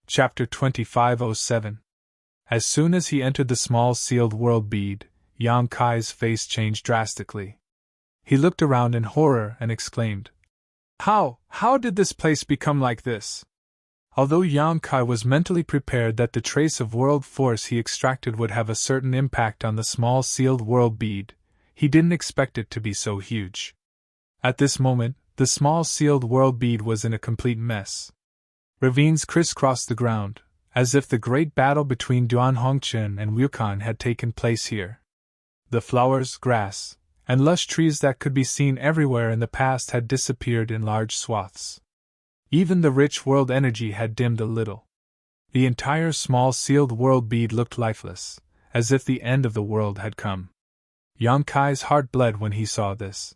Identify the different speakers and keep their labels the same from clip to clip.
Speaker 1: Chapter 2507. As soon as he entered the small sealed world bead, Yang Kai's face changed drastically. He looked around in horror and exclaimed, How did this place become like this? Although Yang Kai was mentally prepared that the trace of world force he extracted would have a certain impact on the small sealed world bead, he didn't expect it to be so huge. At this moment, the small sealed world bead was in a complete mess. Ravines crisscrossed the ground, as if the great battle between Duan Hongchen and Wukong had taken place here. The flowers, grass, and lush trees that could be seen everywhere in the past had disappeared in large swaths. Even the rich world energy had dimmed a little. The entire small sealed world bead looked lifeless, as if the end of the world had come. Yang Kai's heart bled when he saw this.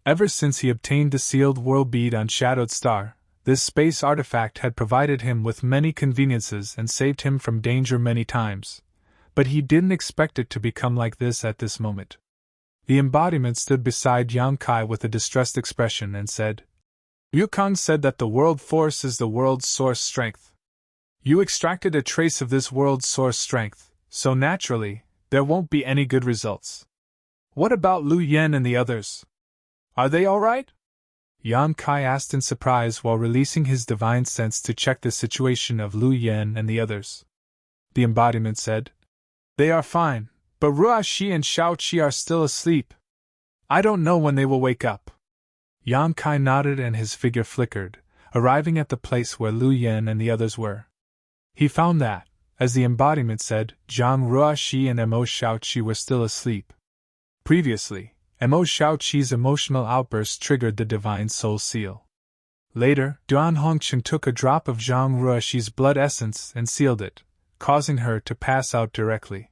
Speaker 1: Ever since he obtained the sealed world bead on Shadowed Star, this space artifact had provided him with many conveniences and saved him from danger many times, but he didn't expect it to become like this at this moment. The embodiment stood beside Yang Kai with a distressed expression and said, Wukong said that the world force is the world's source strength. You extracted a trace of this world's source strength, so naturally, there won't be any good results. What about Lu Yen and the others? Are they all right? Yang Kai asked in surprise while releasing his divine sense to check the situation of Lu Yen and the others. The embodiment said, They are fine, but Ruo Shi and Shao Qi are still asleep. I don't know when they will wake up. Yang Kai nodded and his figure flickered, arriving at the place where Lu Yen and the others were. He found that, as the embodiment said, Zhang Ruo Shi and Mo Shao Qi were still asleep. Previously, Mo Shao Qi's emotional outburst triggered the divine soul seal. Later, Duan Hongchen took a drop of Zhang Ruoxi's blood essence and sealed it, causing her to pass out directly.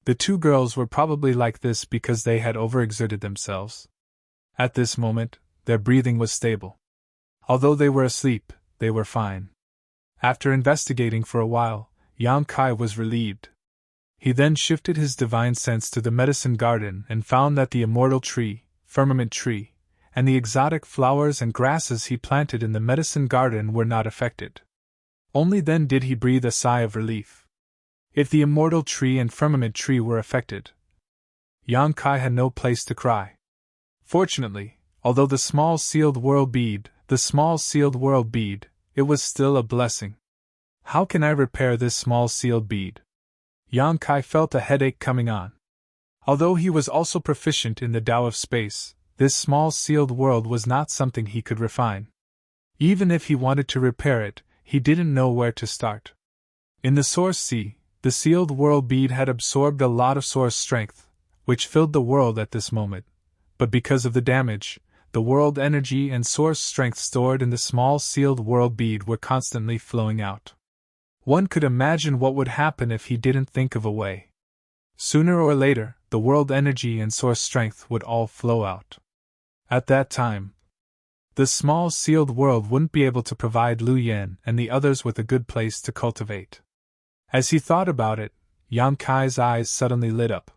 Speaker 1: The two girls were probably like this because they had overexerted themselves. At this moment, their breathing was stable. Although they were asleep, they were fine. After investigating for a while, Yang Kai was relieved. He then shifted his divine sense to the medicine garden and found that the immortal tree, firmament tree, and the exotic flowers and grasses he planted in the medicine garden were not affected. Only then did he breathe a sigh of relief. If the immortal tree and firmament tree were affected, Yang Kai had no place to cry. Fortunately, although the small sealed world bead, it was still a blessing. How can I repair this small sealed bead? Yang Kai felt a headache coming on. Although he was also proficient in the Tao of space, this small sealed world was not something he could refine. Even if he wanted to repair it, he didn't know where to start. In the Source Sea, the sealed world bead had absorbed a lot of source strength, which filled the world at this moment, but because of the damage, the world energy and source strength stored in the small sealed world bead were constantly flowing out. One could imagine what would happen if he didn't think of a way. Sooner or later, the world energy and source strength would all flow out. At that time, the small sealed world wouldn't be able to provide Lu Yen and the others with a good place to cultivate. As he thought about it, Yang Kai's eyes suddenly lit up.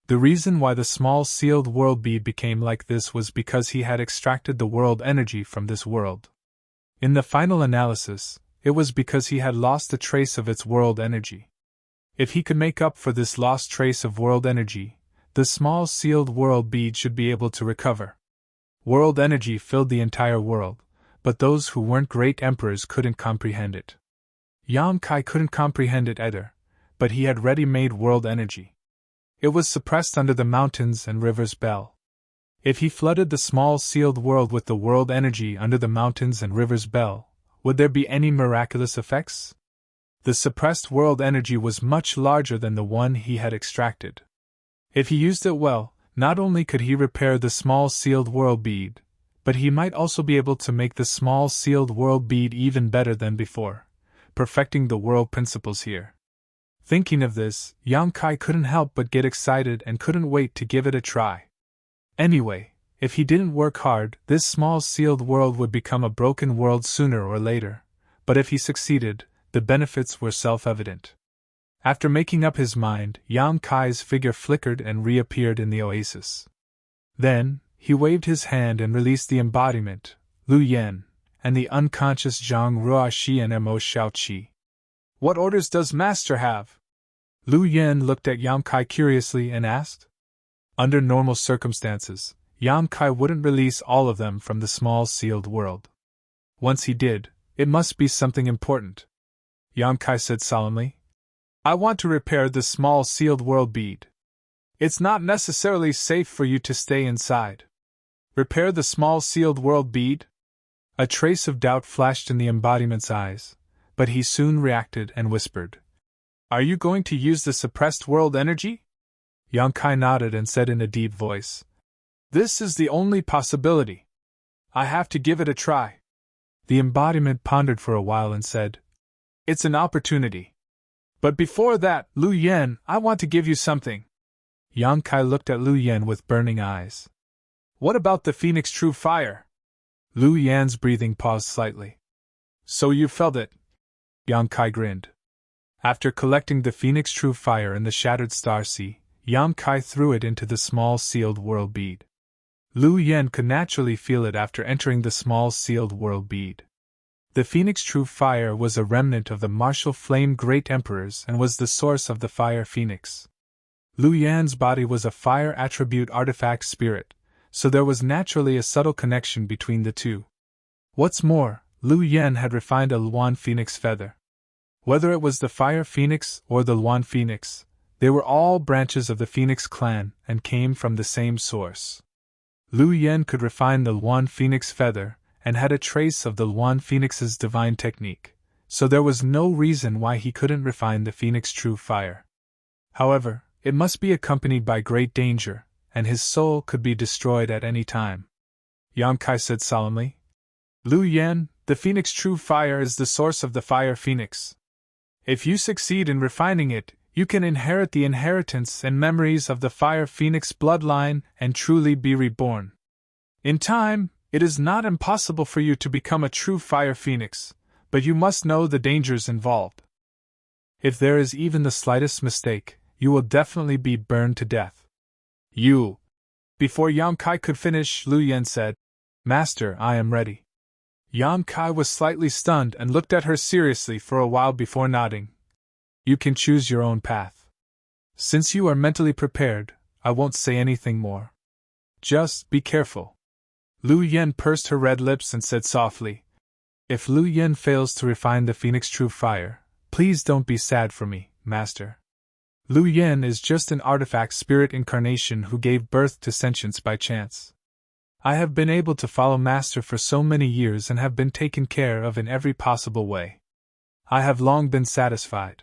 Speaker 1: The reason why the small sealed world bead became like this was because he had extracted the world energy from this world. In the final analysis, it was because he had lost a trace of its world energy. If he could make up for this lost trace of world energy, the small sealed world bead should be able to recover. World energy filled the entire world, but those who weren't great emperors couldn't comprehend it. Yang Kai couldn't comprehend it either, but he had ready-made world energy. It was suppressed under the mountains and rivers bell. If he flooded the small sealed world with the world energy under the mountains and rivers bell, would there be any miraculous effects? The suppressed world energy was much larger than the one he had extracted. If he used it well, not only could he repair the small sealed world bead, but he might also be able to make the small sealed world bead even better than before, perfecting the world principles here. Thinking of this, Yang Kai couldn't help but get excited and couldn't wait to give it a try. Anyway, if he didn't work hard, this small sealed world would become a broken world sooner or later, but if he succeeded, the benefits were self-evident. After making up his mind, Yang Kai's figure flickered and reappeared in the oasis. Then, he waved his hand and released the embodiment, Lu Yen, and the unconscious Zhang Ruoxi and Mo Shao Qi. What orders does Master have? Lu Yen looked at Yang Kai curiously and asked. Under normal circumstances, Yang Kai wouldn't release all of them from the small sealed world. Once he did, it must be something important. Yang Kai said solemnly. I want to repair the small sealed world bead. It's not necessarily safe for you to stay inside. Repair the small sealed world bead? A trace of doubt flashed in the embodiment's eyes, but he soon reacted and whispered. Are you going to use the suppressed world energy? Yang Kai nodded and said in a deep voice. This is the only possibility. I have to give it a try. The embodiment pondered for a while and said, It's an opportunity. But before that, Lu Yen, I want to give you something. Yang Kai looked at Lu Yen with burning eyes. What about the Phoenix True Fire? Lu Yan's breathing paused slightly. So you felt it? Yang Kai grinned. After collecting the Phoenix True Fire in the Shattered Star Sea, Yang Kai threw it into the small sealed world bead. Lu Yen could naturally feel it after entering the small sealed world bead. The Phoenix True Fire was a remnant of the martial flame Great Emperors and was the source of the Fire Phoenix. Lu Yan's body was a fire attribute artifact spirit, so there was naturally a subtle connection between the two. What's more, Lu Yen had refined a Luan Phoenix feather. Whether it was the Fire Phoenix or the Luan Phoenix, they were all branches of the Phoenix clan and came from the same source. Lu Yen could refine the Luan Phoenix feather and had a trace of the Luan Phoenix's divine technique, so there was no reason why he couldn't refine the Phoenix True Fire. However, it must be accompanied by great danger, and his soul could be destroyed at any time. Yang Kai said solemnly. Lu Yen, the Phoenix True Fire is the source of the Fire Phoenix. If you succeed in refining it, you can inherit the inheritance and memories of the Fire Phoenix bloodline and truly be reborn. In time, it is not impossible for you to become a true Fire Phoenix, but you must know the dangers involved. If there is even the slightest mistake, you will definitely be burned to death. You. Before Yang Kai could finish, Lu Yen said, Master, I am ready. Yang Kai was slightly stunned and looked at her seriously for a while before nodding. You can choose your own path. Since you are mentally prepared, I won't say anything more. Just be careful. Lu Yen pursed her red lips and said softly, If Lu Yen fails to refine the Phoenix True Fire, please don't be sad for me, Master. Lu Yen is just an artifact spirit incarnation who gave birth to sentience by chance. I have been able to follow Master for so many years and have been taken care of in every possible way. I have long been satisfied.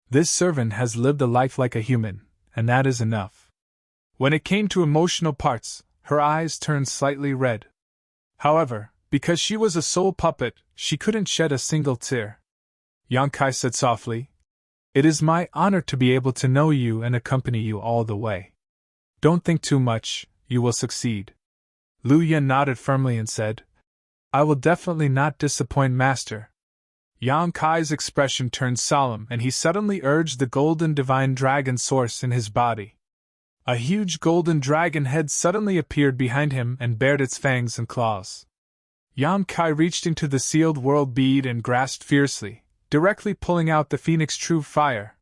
Speaker 1: This servant has lived a life like a human, and that is enough. When it came to emotional parts, her eyes turned slightly red. However, because she was a soul puppet, she couldn't shed a single tear. Yang Kai said softly, It is my honor to be able to know you and accompany you all the way. Don't think too much, you will succeed. Lu Yen nodded firmly and said, I will definitely not disappoint Master. Yang Kai's expression turned solemn and he suddenly urged the golden divine dragon source in his body. A huge golden dragon head suddenly appeared behind him and bared its fangs and claws. Yang Kai reached into the sealed world bead and grasped fiercely, directly pulling out the Phoenix True Fire.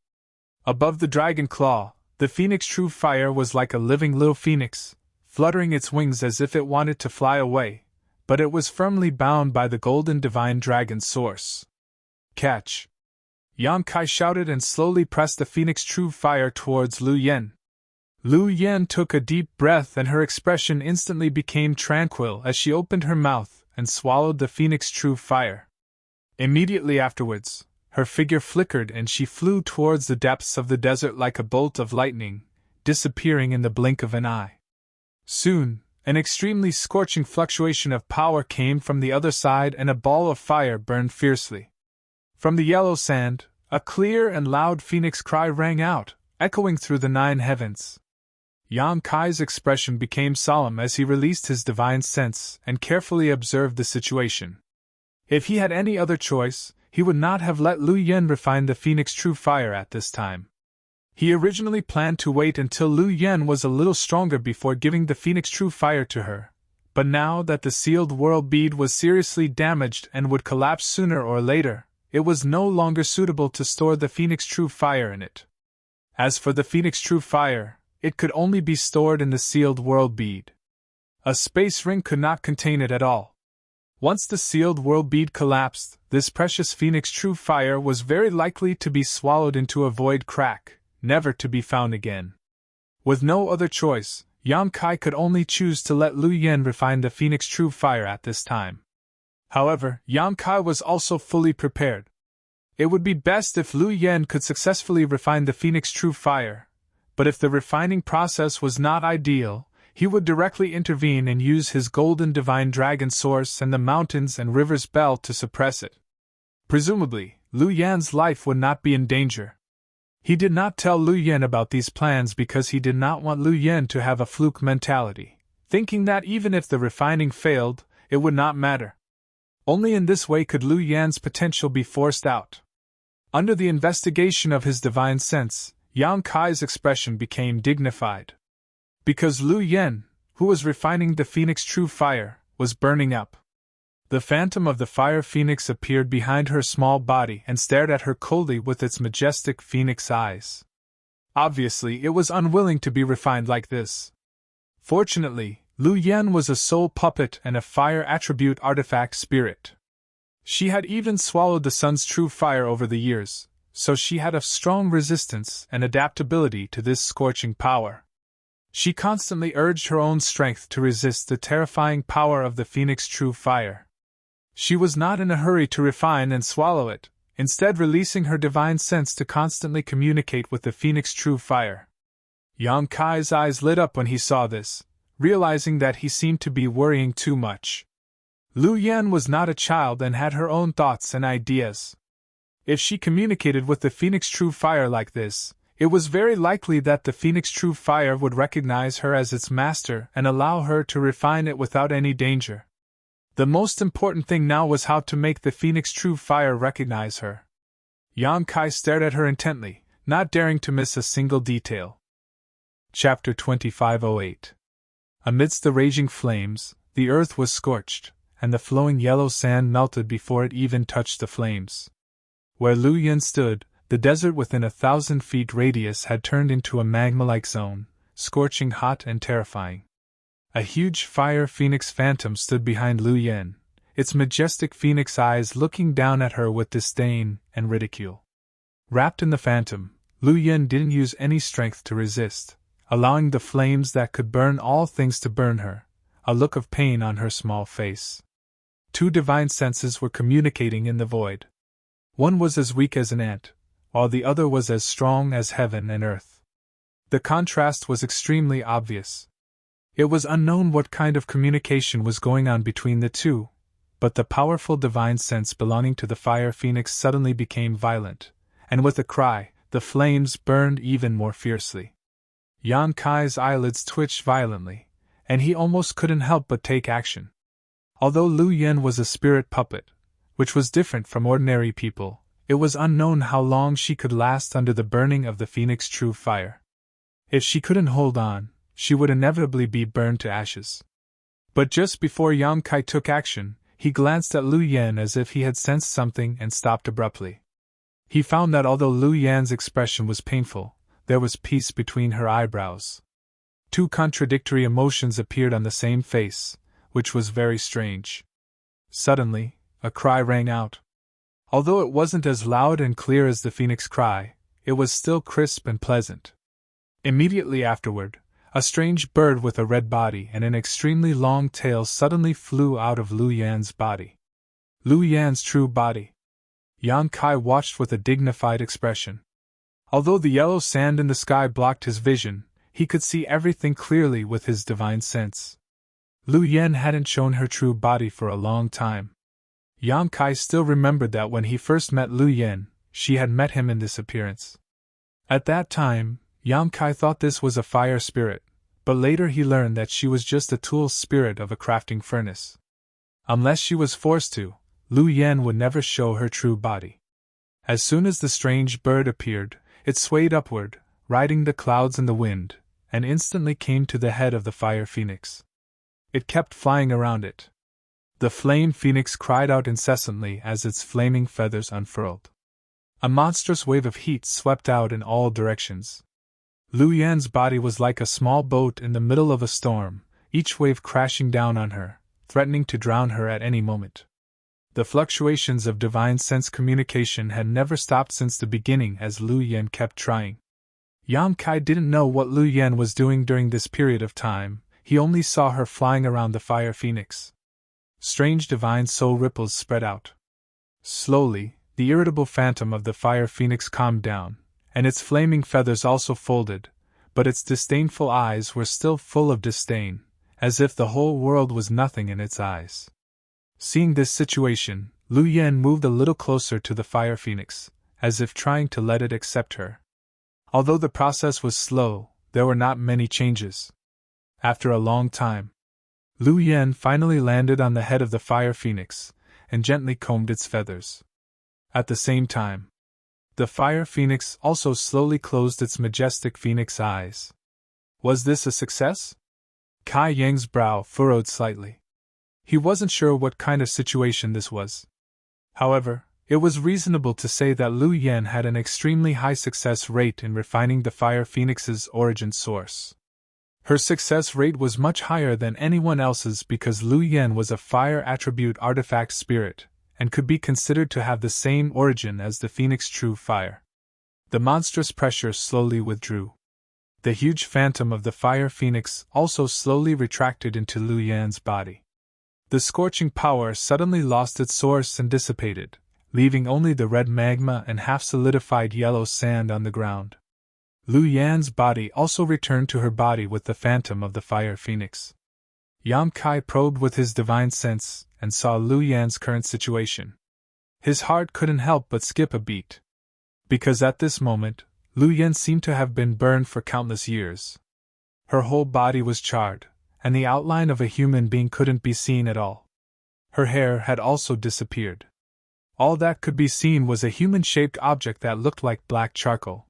Speaker 1: Above the dragon claw, the Phoenix True Fire was like a living little phoenix, fluttering its wings as if it wanted to fly away, but it was firmly bound by the golden divine dragon source. Catch! Yang Kai shouted and slowly pressed the Phoenix True Fire towards Lu Yen. Lu Yen took a deep breath and her expression instantly became tranquil as she opened her mouth and swallowed the Phoenix True Fire. Immediately afterwards, her figure flickered and she flew towards the depths of the desert like a bolt of lightning, disappearing in the blink of an eye. Soon, an extremely scorching fluctuation of power came from the other side and a ball of fire burned fiercely. From the yellow sand, a clear and loud phoenix cry rang out, echoing through the 9 heavens. Yang Kai's expression became solemn as he released his divine sense and carefully observed the situation. If he had any other choice, he would not have let Lu Yen refine the Phoenix True Fire at this time. He originally planned to wait until Lu Yen was a little stronger before giving the Phoenix True Fire to her, but now that the sealed world bead was seriously damaged and would collapse sooner or later, it was no longer suitable to store the Phoenix True Fire in it. As for the Phoenix True Fire, it could only be stored in the sealed world bead. A space ring could not contain it at all. Once the sealed world bead collapsed, this precious Phoenix True Fire was very likely to be swallowed into a void crack, never to be found again. With no other choice, Yang Kai could only choose to let Lu Yen refine the Phoenix True Fire at this time. However, Yang Kai was also fully prepared. It would be best if Lu Yen could successfully refine the Phoenix True Fire, but if the refining process was not ideal, he would directly intervene and use his golden divine dragon source and the mountains and rivers bell to suppress it. Presumably, Lu Yan's life would not be in danger. He did not tell Lu Yen about these plans because he did not want Lu Yen to have a fluke mentality, thinking that even if the refining failed, it would not matter. Only in this way could Lu Yan's potential be forced out. Under the investigation of his divine sense, Yang Kai's expression became dignified. Because Lu Yen, who was refining the Phoenix True Fire, was burning up. The phantom of the fire phoenix appeared behind her small body and stared at her coldly with its majestic phoenix eyes. Obviously, it was unwilling to be refined like this. Fortunately, Lu Yen was a soul puppet and a fire attribute artifact spirit. She had even swallowed the sun's true fire over the years, so she had a strong resistance and adaptability to this scorching power. She constantly urged her own strength to resist the terrifying power of the Phoenix True Fire. She was not in a hurry to refine and swallow it, instead releasing her divine sense to constantly communicate with the Phoenix True Fire. Yang Kai's eyes lit up when he saw this, realizing that he seemed to be worrying too much. Lu Yen was not a child and had her own thoughts and ideas. If she communicated with the Phoenix True Fire like this, it was very likely that the Phoenix True Fire would recognize her as its master and allow her to refine it without any danger. The most important thing now was how to make the Phoenix True Fire recognize her. Yang Kai stared at her intently, not daring to miss a single detail. Chapter 2508. Amidst the raging flames, the earth was scorched, and the flowing yellow sand melted before it even touched the flames. Where Lu Yen stood, the desert within 1,000 feet radius had turned into a magma-like zone, scorching hot and terrifying. A huge fire phoenix phantom stood behind Lu Yen, its majestic phoenix eyes looking down at her with disdain and ridicule. Wrapped in the phantom, Lu Yen didn't use any strength to resist, allowing the flames that could burn all things to burn her, a look of pain on her small face. Two divine senses were communicating in the void. One was as weak as an ant, while the other was as strong as heaven and earth. The contrast was extremely obvious. It was unknown what kind of communication was going on between the two, but the powerful divine sense belonging to the fire phoenix suddenly became violent, and with a cry, the flames burned even more fiercely. Yang Kai's eyelids twitched violently, and he almost couldn't help but take action. Although Lu Yen was a spirit puppet, which was different from ordinary people, it was unknown how long she could last under the burning of the Phoenix True Fire. If she couldn't hold on, she would inevitably be burned to ashes. But just before Yang Kai took action, he glanced at Lu Yen as if he had sensed something and stopped abruptly. He found that although Lu Yan's expression was painful, there was peace between her eyebrows. Two contradictory emotions appeared on the same face, which was very strange. Suddenly, a cry rang out. Although it wasn't as loud and clear as the phoenix cry, it was still crisp and pleasant. Immediately afterward, a strange bird with a red body and an extremely long tail suddenly flew out of Lu Yan's body. Lu Yan's true body. Yang Kai watched with a dignified expression. Although the yellow sand in the sky blocked his vision, he could see everything clearly with his divine sense. Lu Yen hadn't shown her true body for a long time. Yang Kai still remembered that when he first met Lu Yen, she had met him in this appearance. At that time, Yang Kai thought this was a fire spirit, but later he learned that she was just a tool spirit of a crafting furnace. Unless she was forced to, Lu Yen would never show her true body. As soon as the strange bird appeared, it swayed upward, riding the clouds and the wind, and instantly came to the head of the fire phoenix. It kept flying around it. The flame phoenix cried out incessantly as its flaming feathers unfurled. A monstrous wave of heat swept out in all directions. Lu Yan's body was like a small boat in the middle of a storm, each wave crashing down on her, threatening to drown her at any moment. The fluctuations of divine sense communication had never stopped since the beginning as Lu Yan kept trying. Yang Kai didn't know what Lu Yan was doing during this period of time, he only saw her flying around the fire phoenix. Strange divine soul ripples spread out. Slowly, the irritable phantom of the fire phoenix calmed down, and its flaming feathers also folded, but its disdainful eyes were still full of disdain, as if the whole world was nothing in its eyes. Seeing this situation, Lu Yan moved a little closer to the fire phoenix, as if trying to let it accept her. Although the process was slow, there were not many changes. After a long time, Lu Yan finally landed on the head of the fire phoenix, and gently combed its feathers. At the same time, the fire phoenix also slowly closed its majestic phoenix eyes. Was this a success? Kai Yang's brow furrowed slightly. He wasn't sure what kind of situation this was. However, it was reasonable to say that Lu Yan had an extremely high success rate in refining the fire phoenix's origin source. Her success rate was much higher than anyone else's because Lu Yan was a fire attribute artifact spirit, and could be considered to have the same origin as the phoenix true fire. The monstrous pressure slowly withdrew. The huge phantom of the fire phoenix also slowly retracted into Lu Yan's body. The scorching power suddenly lost its source and dissipated, leaving only the red magma and half-solidified yellow sand on the ground. Lu Yan's body also returned to her body with the phantom of the fire phoenix. Yang Kai probed with his divine sense and saw Lu Yan's current situation. His heart couldn't help but skip a beat. Because at this moment, Lu Yan seemed to have been burned for countless years. Her whole body was charred, and the outline of a human being couldn't be seen at all. Her hair had also disappeared. All that could be seen was a human-shaped object that looked like black charcoal.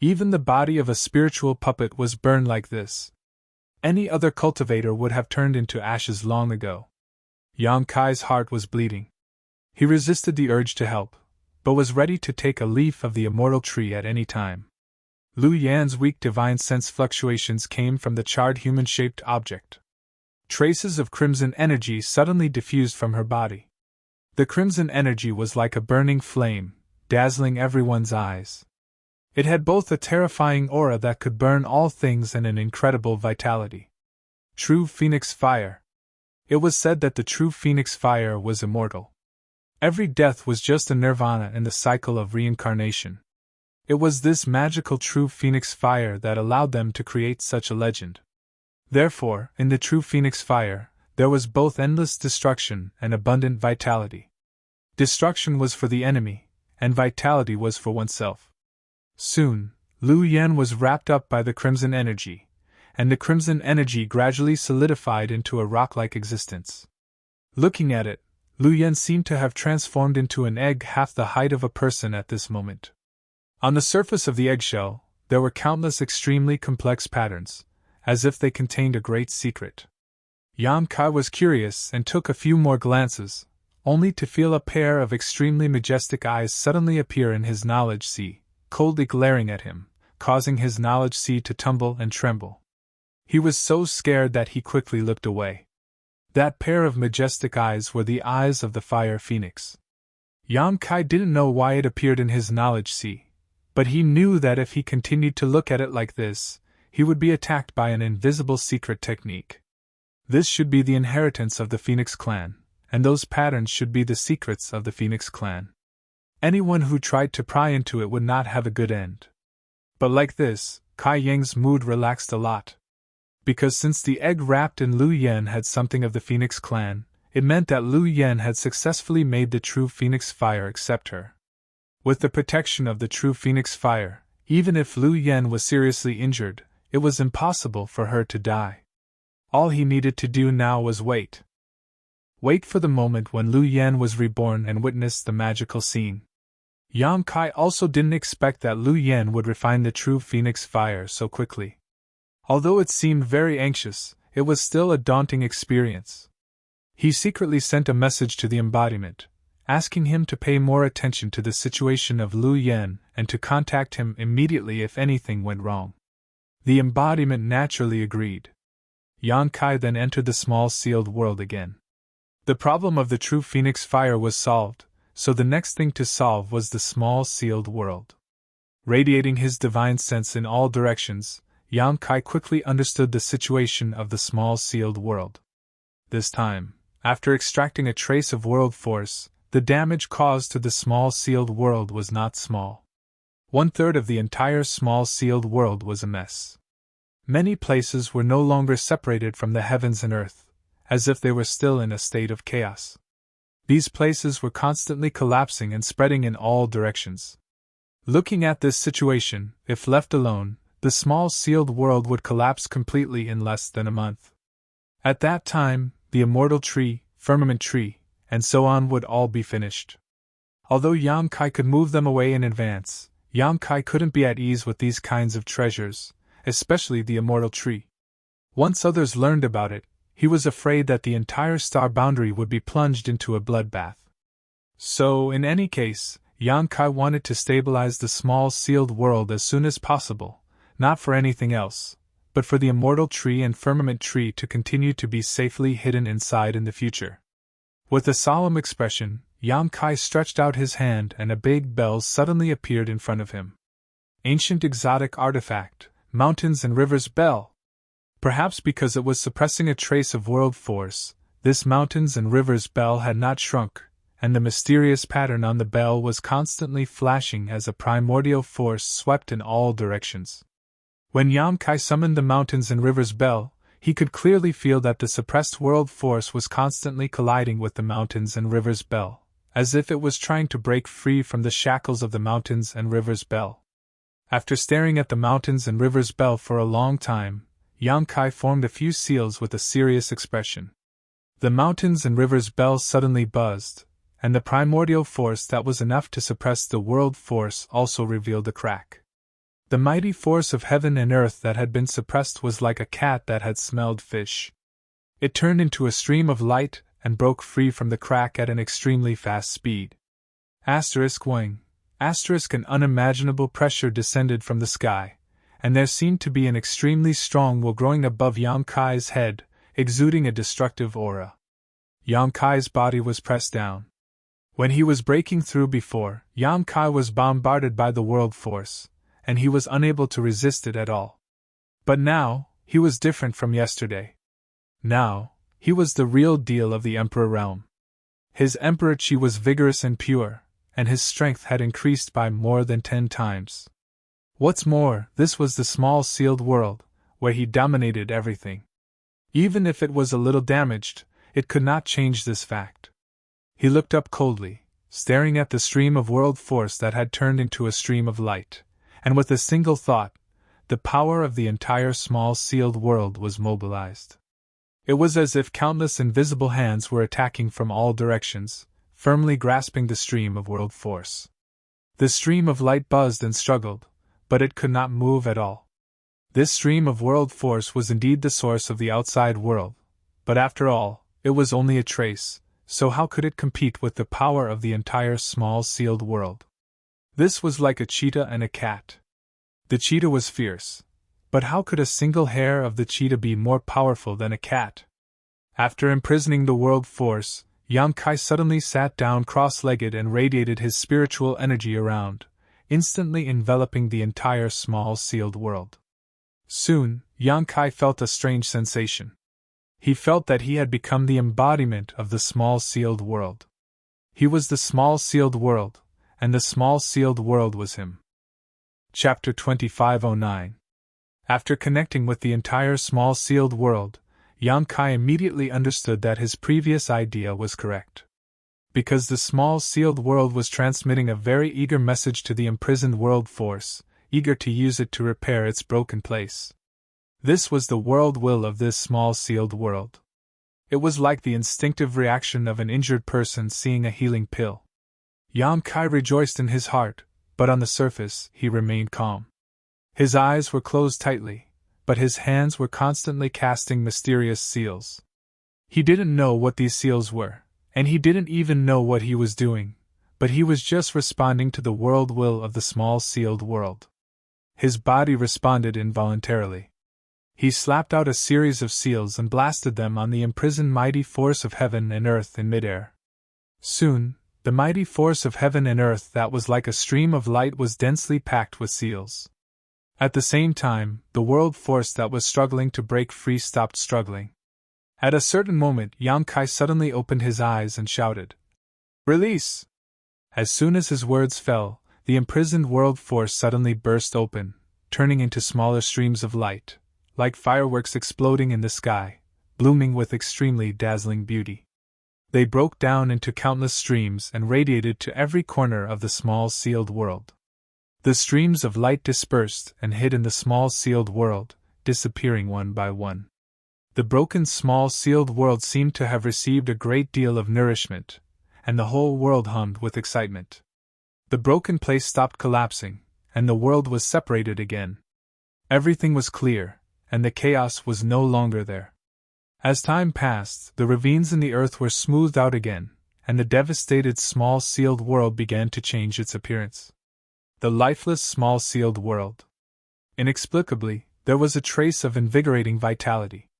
Speaker 1: Even the body of a spiritual puppet was burned like this. Any other cultivator would have turned into ashes long ago. Yang Kai's heart was bleeding. He resisted the urge to help, but was ready to take a leaf of the immortal tree at any time. Lu Yan's weak divine sense fluctuations came from the charred human-shaped object. Traces of crimson energy suddenly diffused from her body. The crimson energy was like a burning flame, dazzling everyone's eyes. It had both a terrifying aura that could burn all things and an incredible vitality. True Phoenix Fire. It was said that the true Phoenix Fire was immortal. Every death was just a nirvana in the cycle of reincarnation. It was this magical true Phoenix Fire that allowed them to create such a legend. Therefore, in the true Phoenix Fire, there was both endless destruction and abundant vitality. Destruction was for the enemy, and vitality was for oneself. Soon, Lu Yan was wrapped up by the crimson energy, and the crimson energy gradually solidified into a rock-like existence. Looking at it, Lu Yan seemed to have transformed into an egg half the height of a person at this moment. On the surface of the eggshell, there were countless extremely complex patterns, as if they contained a great secret. Yang Kai was curious and took a few more glances, only to feel a pair of extremely majestic eyes suddenly appear in his knowledge sea, coldly glaring at him, causing his knowledge sea to tumble and tremble. He was so scared that he quickly looked away. That pair of majestic eyes were the eyes of the fire phoenix. Yang Kai didn't know why it appeared in his knowledge sea, but he knew that if he continued to look at it like this, he would be attacked by an invisible secret technique. This should be the inheritance of the Phoenix clan, and those patterns should be the secrets of the Phoenix clan. Anyone who tried to pry into it would not have a good end. But like this, Kai Yang's mood relaxed a lot. Because since the egg wrapped in Lu Yan had something of the Phoenix clan, it meant that Lu Yan had successfully made the true Phoenix Fire accept her. With the protection of the true Phoenix Fire, even if Lu Yan was seriously injured, it was impossible for her to die. All he needed to do now was wait. Wait for the moment when Lu Yan was reborn and witness the magical scene. Yang Kai also didn't expect that Lu Yan would refine the true Phoenix Fire so quickly. Although it seemed very anxious, it was still a daunting experience. He secretly sent a message to the embodiment, asking him to pay more attention to the situation of Lu Yen and to contact him immediately if anything went wrong. The embodiment naturally agreed. Yang Kai then entered the small sealed world again. The problem of the true phoenix fire was solved, so the next thing to solve was the small sealed world. Radiating his divine sense in all directions, Yang Kai quickly understood the situation of the small sealed world. This time, after extracting a trace of world force, the damage caused to the small sealed world was not small. 1/3 of the entire small sealed world was a mess. Many places were no longer separated from the heavens and earth, as if they were still in a state of chaos. These places were constantly collapsing and spreading in all directions. Looking at this situation, if left alone, the small sealed world would collapse completely in less than a month. At that time, the immortal tree, firmament tree, and so on would all be finished. Although Yang Kai could move them away in advance, Yang Kai couldn't be at ease with these kinds of treasures, especially the immortal tree. Once others learned about it, he was afraid that the entire star boundary would be plunged into a bloodbath. So, in any case, Yang Kai wanted to stabilize the small sealed world as soon as possible, not for anything else, but for the immortal tree and firmament tree to continue to be safely hidden inside in the future. With a solemn expression, Yang Kai stretched out his hand and a big bell suddenly appeared in front of him. Ancient exotic artifact, Mountains and Rivers Bell. Perhaps because it was suppressing a trace of world force, this Mountains and Rivers Bell had not shrunk, and the mysterious pattern on the bell was constantly flashing as a primordial force swept in all directions. When Yang Kai summoned the Mountains and Rivers Bell, he could clearly feel that the suppressed world force was constantly colliding with the Mountains and Rivers Bell, as if it was trying to break free from the shackles of the Mountains and Rivers Bell. After staring at the Mountains and Rivers Bell for a long time, Yang Kai formed a few seals with a serious expression. The Mountains and Rivers Bell suddenly buzzed, and the primordial force that was enough to suppress the world force also revealed a crack. The mighty force of heaven and earth that had been suppressed was like a cat that had smelled fish. It turned into a stream of light and broke free from the crack at an extremely fast speed. Wing. An unimaginable pressure descended from the sky, and there seemed to be an extremely strong will growing above Yang Kai's head, exuding a destructive aura. Yang Kai's body was pressed down. When he was breaking through before, Yang Kai was bombarded by the world force, and he was unable to resist it at all. But now, he was different from yesterday. Now, he was the real deal of the Emperor realm. His Emperor Qi was vigorous and pure, and his strength had increased by more than 10 times. What's more, this was the small sealed world, where he dominated everything. Even if it was a little damaged, it could not change this fact. He looked up coldly, staring at the stream of world force that had turned into a stream of light, and with a single thought, the power of the entire small sealed world was mobilized. It was as if countless invisible hands were attacking from all directions, firmly grasping the stream of world force. The stream of light buzzed and struggled, but it could not move at all. This stream of world force was indeed the source of the outside world, but after all, it was only a trace, so how could it compete with the power of the entire small sealed world? This was like a cheetah and a cat. The cheetah was fierce, but how could a single hair of the cheetah be more powerful than a cat? After imprisoning the world force, Yang Kai suddenly sat down cross-legged and radiated his spiritual energy around, instantly enveloping the entire small sealed world. Soon, Yang Kai felt a strange sensation. He felt that he had become the embodiment of the small sealed world. He was the small sealed world, and the small sealed world was him. Chapter 2509. After connecting with the entire small sealed world, Yang Kai immediately understood that his previous idea was correct. Because the small sealed world was transmitting a very eager message to the imprisoned world force, eager to use it to repair its broken place. This was the world will of this small sealed world. It was like the instinctive reaction of an injured person seeing a healing pill. Yang Kai rejoiced in his heart, but on the surface he remained calm. His eyes were closed tightly, but his hands were constantly casting mysterious seals. He didn't know what these seals were, and he didn't even know what he was doing, but he was just responding to the world will of the small sealed world. His body responded involuntarily. He slapped out a series of seals and blasted them on the imprisoned mighty force of heaven and earth in midair. Soon, the mighty force of heaven and earth that was like a stream of light was densely packed with seals. At the same time, the world force that was struggling to break free stopped struggling. At a certain moment, Yang Kai suddenly opened his eyes and shouted, "Release!" As soon as his words fell, the imprisoned world force suddenly burst open, turning into smaller streams of light, like fireworks exploding in the sky, blooming with extremely dazzling beauty. They broke down into countless streams and radiated to every corner of the small sealed world. The streams of light dispersed and hid in the small sealed world, disappearing one by one. The broken small sealed world seemed to have received a great deal of nourishment, and the whole world hummed with excitement. The broken place stopped collapsing, and the world was separated again. Everything was clear, and the chaos was no longer there. As time passed, the ravines in the earth were smoothed out again, and the devastated small sealed world began to change its appearance. The lifeless small sealed world. Inexplicably, there was a trace of invigorating vitality.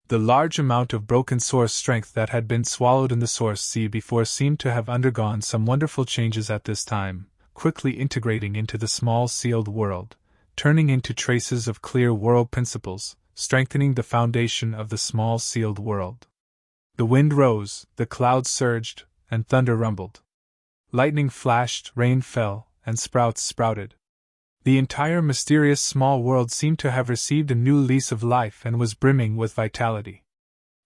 Speaker 1: The large amount of broken source strength that had been swallowed in the source sea before seemed to have undergone some wonderful changes at this time, quickly integrating into the small sealed world, turning into traces of clear world principles, strengthening the foundation of the small sealed world. The wind rose, the clouds surged, and thunder rumbled. Lightning flashed, rain fell, and sprouts sprouted. The entire mysterious small world seemed to have received a new lease of life and was brimming with vitality.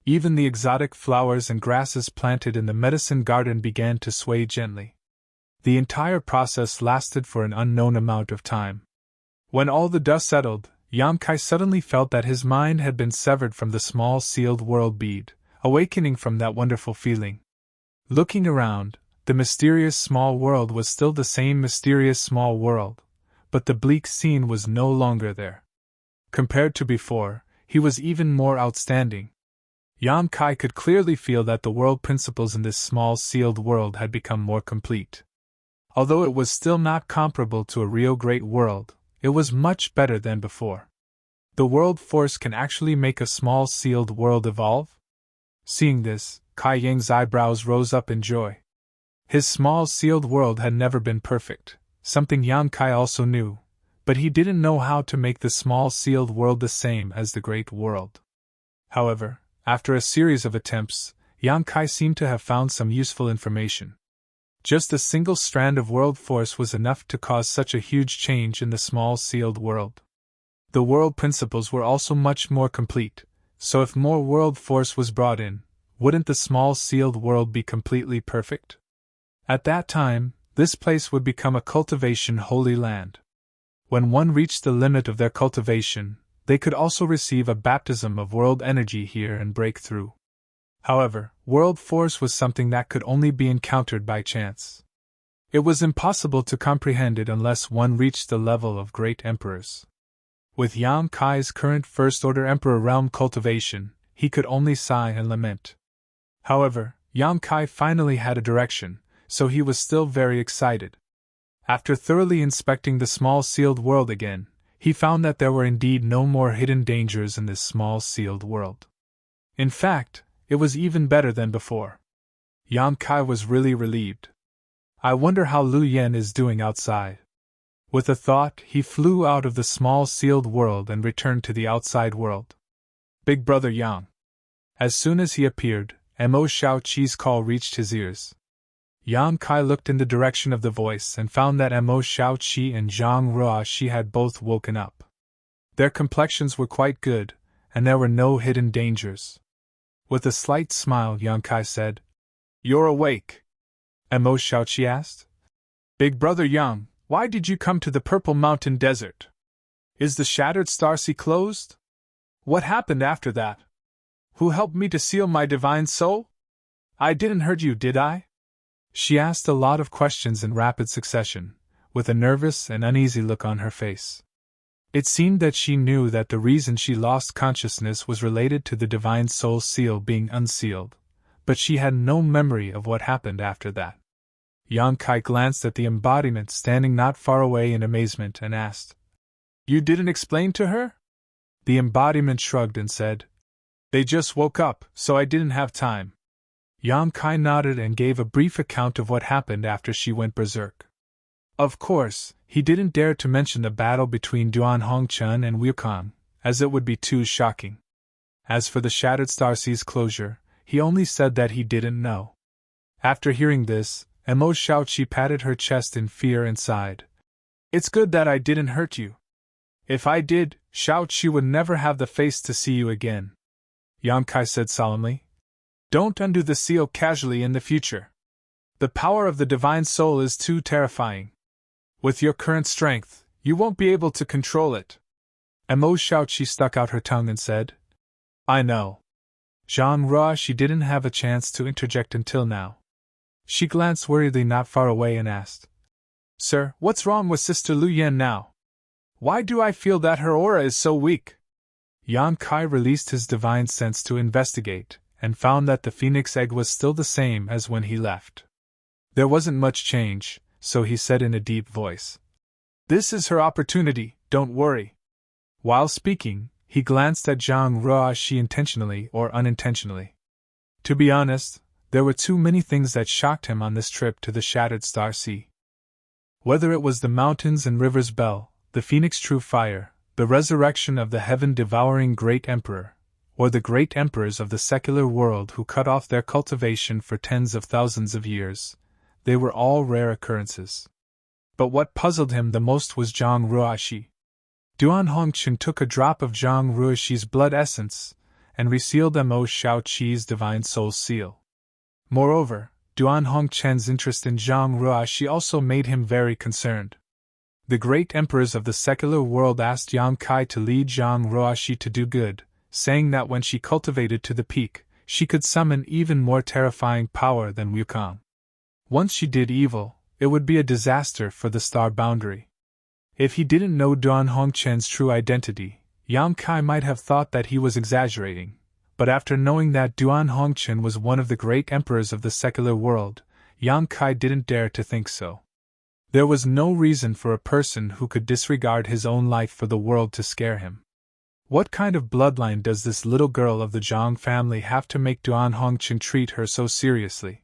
Speaker 1: Even the exotic flowers and grasses planted in the medicine garden began to sway gently. The entire process lasted for an unknown amount of time. When all the dust settled, Yang Kai suddenly felt that his mind had been severed from the small sealed world bead, awakening from that wonderful feeling. Looking around, the mysterious small world was still the same mysterious small world, but the bleak scene was no longer there. Compared to before, he was even more outstanding. Yang Kai could clearly feel that the world principles in this small sealed world had become more complete. Although it was still not comparable to a real great world, it was much better than before. The world force can actually make a small sealed world evolve? Seeing this, Kai Yang's eyebrows rose up in joy. His small sealed world had never been perfect, something Yang Kai also knew, but he didn't know how to make the small sealed world the same as the great world. However, after a series of attempts, Yang Kai seemed to have found some useful information. Just a single strand of world force was enough to cause such a huge change in the small sealed world. The world principles were also much more complete, so if more world force was brought in, wouldn't the small sealed world be completely perfect? At that time, this place would become a cultivation holy land. When one reached the limit of their cultivation, they could also receive a baptism of world energy here and break through. However, world force was something that could only be encountered by chance. It was impossible to comprehend it unless one reached the level of great emperors. With Yang Kai's current first-order emperor realm cultivation, he could only sigh and lament. However, Yang Kai finally had a direction, so he was still very excited. After thoroughly inspecting the small sealed world again, he found that there were indeed no more hidden dangers in this small sealed world. In fact, it was even better than before. Yang Kai was really relieved. I wonder how Lu Yen is doing outside. With a thought, he flew out of the small sealed world and returned to the outside world. Big Brother Yang. As soon as he appeared, Mo Xiaoqi's call reached his ears. Yang Kai looked in the direction of the voice and found that Mo Xiaoqi and Zhang Ruoxi had both woken up. Their complexions were quite good, and there were no hidden dangers. With a slight smile, Yang Kai said, "You're awake?" Mo Xiaoqi asked. "Big Brother Yang, why did you come to the Purple Mountain Desert? Is the Shattered Star Sea closed? What happened after that? Who helped me to seal my divine soul? I didn't hurt you, did I?" She asked a lot of questions in rapid succession, with a nervous and uneasy look on her face. It seemed that she knew that the reason she lost consciousness was related to the divine soul seal being unsealed, but she had no memory of what happened after that. Yang Kai glanced at the embodiment standing not far away in amazement and asked, "You didn't explain to her?" The embodiment shrugged and said, "They just woke up, so I didn't have time." Yang Kai nodded and gave a brief account of what happened after she went berserk. Of course, he didn't dare to mention the battle between Duan Hongchen and Wukong, as it would be too shocking. As for the Shattered Starsea's closure, he only said that he didn't know. After hearing this, Mo Shaoqi patted her chest in fear and sighed. "It's good that I didn't hurt you. If I did, Shaoqi would never have the face to see you again." Yang Kai said solemnly, "Don't undo the seal casually in the future. The power of the divine soul is too terrifying. With your current strength, you won't be able to control it." Mo Shaoqi stuck out her tongue and said, "I know." Zhang Ruoshi didn't have a chance to interject until now. She glanced worriedly not far away and asked, "Sir, what's wrong with Sister Lu Yan now? Why do I feel that her aura is so weak?" Yang Kai released his divine sense to investigate, and found that the phoenix egg was still the same as when he left. There wasn't much change, so he said in a deep voice, "This is her opportunity, don't worry." While speaking, he glanced at Zhang Ruoshi intentionally or unintentionally. To be honest, there were too many things that shocked him on this trip to the Shattered Star Sea. Whether it was the mountains and rivers bell, the phoenix true fire, the resurrection of the heaven-devouring great emperor, or the great emperors of the secular world who cut off their cultivation for tens of thousands of years, they were all rare occurrences. But what puzzled him the most was Zhang Ruoshi. Duan Hongchen took a drop of Zhang Ruoshi's blood essence and resealed Mo Shaoqi's divine soul seal. Moreover, Duan Hongchen's interest in Zhang Ruoshi also made him very concerned. The great emperors of the secular world asked Yang Kai to lead Zhang Ruoshi to do good, saying that when she cultivated to the peak, she could summon even more terrifying power than Wukong. Once she did evil, it would be a disaster for the star boundary. If he didn't know Duan Hongchen's true identity, Yang Kai might have thought that he was exaggerating, but after knowing that Duan Hongchen was one of the great emperors of the secular world, Yang Kai didn't dare to think so. There was no reason for a person who could disregard his own life for the world to scare him. What kind of bloodline does this little girl of the Zhang family have to make Duan Hongchen treat her so seriously?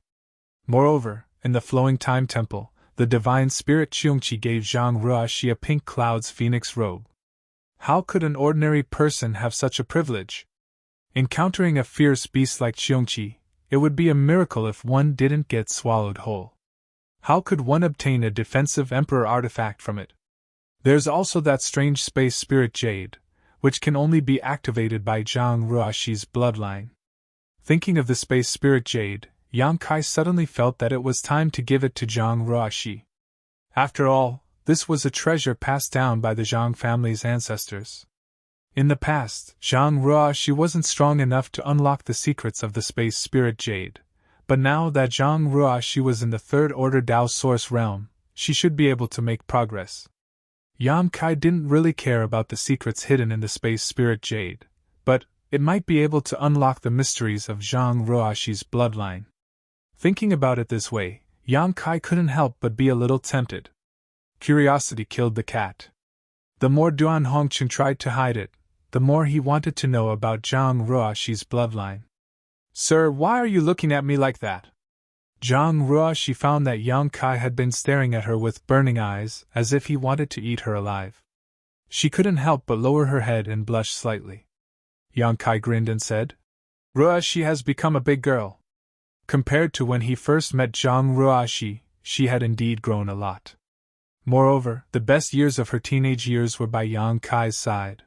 Speaker 1: Moreover, in the Flowing Time Temple, the divine spirit Qiongqi gave Zhang Ruoshi a pink cloud's phoenix robe. How could an ordinary person have such a privilege? Encountering a fierce beast like Qiongqi, it would be a miracle if one didn't get swallowed whole. How could one obtain a defensive emperor artifact from it? There's also that strange space spirit jade, which can only be activated by Zhang Ruoshi's bloodline. Thinking of the space spirit jade, Yang Kai suddenly felt that it was time to give it to Zhang Ruoshi. After all, this was a treasure passed down by the Zhang family's ancestors. In the past, Zhang Ruoshi wasn't strong enough to unlock the secrets of the space spirit jade, but now that Zhang Ruoshi was in the third-order Dao Source realm, she should be able to make progress. Yang Kai didn't really care about the secrets hidden in the space spirit jade, but it might be able to unlock the mysteries of Zhang Ruoshi's bloodline. Thinking about it this way, Yang Kai couldn't help but be a little tempted. Curiosity killed the cat. The more Duan Hongchen tried to hide it, the more he wanted to know about Zhang Ruoshi's bloodline. "Sir, why are you looking at me like that?" Zhang Ruoshi found that Yang Kai had been staring at her with burning eyes, as if he wanted to eat her alive. She couldn't help but lower her head and blush slightly. Yang Kai grinned and said, "Ruoshi has become a big girl." Compared to when he first met Zhang Ruoshi, she had indeed grown a lot. Moreover, the best years of her teenage years were by Yang Kai's side.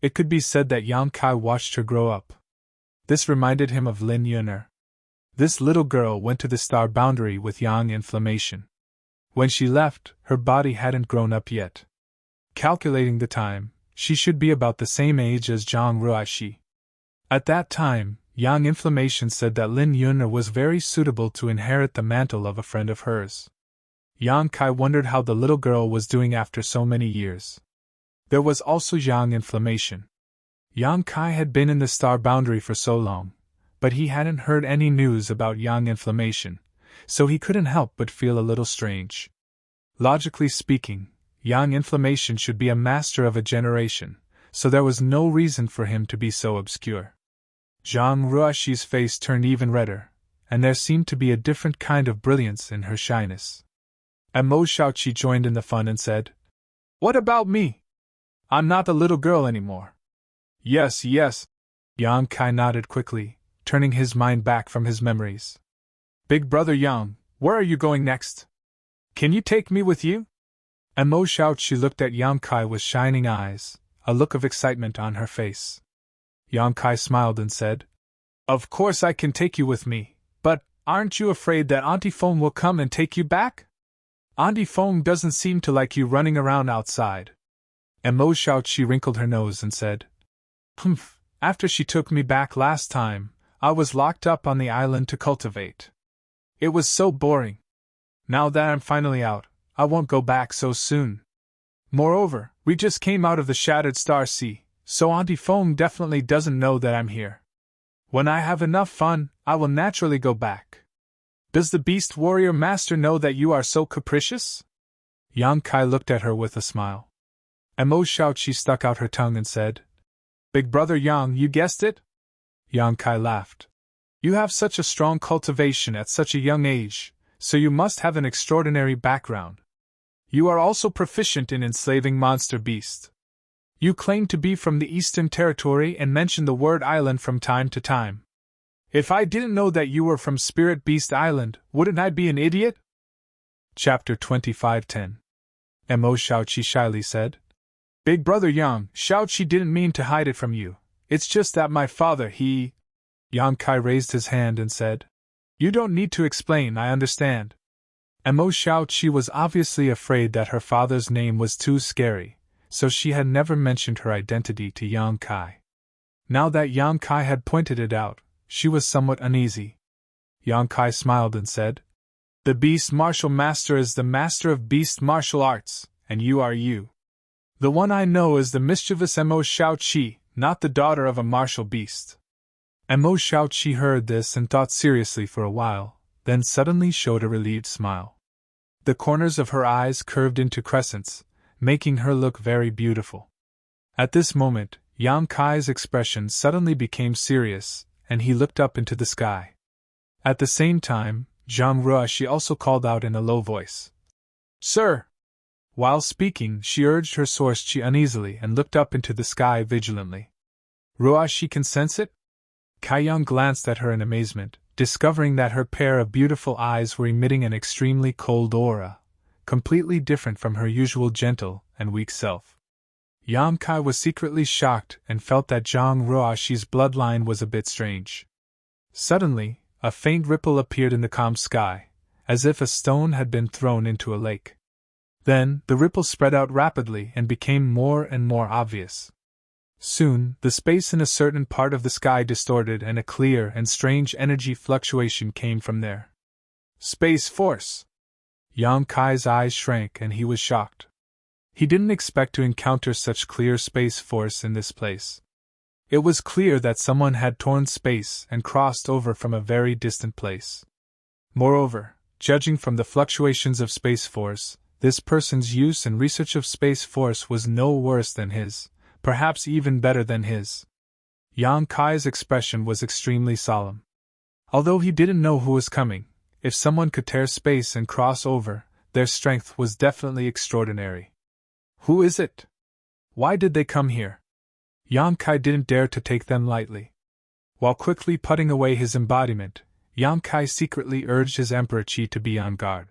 Speaker 1: It could be said that Yang Kai watched her grow up. This reminded him of Lin Yun'er. This little girl went to the star boundary with yang inflammation. When she left, her body hadn't grown up yet. Calculating the time, she should be about the same age as Zhang Ruoshi. At that time, yang inflammation said that Lin Yun'er was very suitable to inherit the mantle of a friend of hers. Yang Kai wondered how the little girl was doing after so many years. There was also Yang inflammation. Yang Kai had been in the star boundary for so long, but he hadn't heard any news about Yang inflammation, so he couldn't help but feel a little strange. Logically speaking, Yang inflammation should be a master of a generation, so there was no reason for him to be so obscure. Zhang Ruoxi's face turned even redder, and there seemed to be a different kind of brilliance in her shyness. And Mo Shaoqi joined in the fun and said, "What about me? I'm not the little girl anymore." "Yes, yes." Yang Kai nodded quickly, turning his mind back from his memories. "Big brother Yang, where are you going next? Can you take me with you?" And Mo Shaoqi looked at Yang Kai with shining eyes, a look of excitement on her face. Yang Kai smiled and said, "Of course I can take you with me, but aren't you afraid that Auntie Feng will come and take you back? Auntie Feng doesn't seem to like you running around outside." And Mo Shaoqi wrinkled her nose and said, "Humph, after she took me back last time, I was locked up on the island to cultivate. It was so boring. Now that I'm finally out, I won't go back so soon. Moreover, we just came out of the Shattered Star Sea, so Auntie Feng definitely doesn't know that I'm here. When I have enough fun, I will naturally go back. Does the Beast Warrior Master know that you are so capricious?" Yang Kai looked at her with a smile. And Mo Shaoqi stuck out her tongue and said, "Big brother Yang, you guessed it?" Yang Kai laughed. "You have such a strong cultivation at such a young age, so you must have an extraordinary background. You are also proficient in enslaving monster beasts. You claim to be from the Eastern Territory and mention the word island from time to time. If I didn't know that you were from Spirit Beast Island, wouldn't I be an idiot?" Chapter 25:10. And Mo Shaoqi shyly said, "Big brother Yang, Shaoqi didn't mean to hide it from you. It's just that my father, he—" Yang Kai raised his hand and said, "You don't need to explain, I understand." And Mo Shaoqi was obviously afraid that her father's name was too scary, so she had never mentioned her identity to Yang Kai. Now that Yang Kai had pointed it out, she was somewhat uneasy. Yang Kai smiled and said, "The Beast Martial Master is the master of beast martial arts, and you are you. The one I know is the mischievous Mo Shaoqi, not the daughter of a martial beast." And Mo Shaoqi heard this and thought seriously for a while, then suddenly showed a relieved smile. The corners of her eyes curved into crescents, making her look very beautiful. At this moment, Yang Kai's expression suddenly became serious, and he looked up into the sky. At the same time, Zhang Ruoxi also called out in a low voice, "Sir!" While speaking, she urged her source chi uneasily and looked up into the sky vigilantly. "Ruoxi can sense it?" Kaiyang glanced at her in amazement, discovering that her pair of beautiful eyes were emitting an extremely cold aura, completely different from her usual gentle and weak self. Yang Kai was secretly shocked and felt that Zhang Ruoxi's bloodline was a bit strange. Suddenly, a faint ripple appeared in the calm sky, as if a stone had been thrown into a lake. Then, the ripple spread out rapidly and became more and more obvious. Soon, the space in a certain part of the sky distorted and a clear and strange energy fluctuation came from there. "Space force!" Yang Kai's eyes shrank and he was shocked. He didn't expect to encounter such clear space force in this place. It was clear that someone had torn space and crossed over from a very distant place. Moreover, judging from the fluctuations of space force, this person's use and research of space force was no worse than his, perhaps even better than his. Yang Kai's expression was extremely solemn. Although he didn't know who was coming, if someone could tear space and cross over, their strength was definitely extraordinary. Who is it? Why did they come here? Yang Kai didn't dare to take them lightly. While quickly putting away his embodiment, Yang Kai secretly urged his Emperor Qi to be on guard.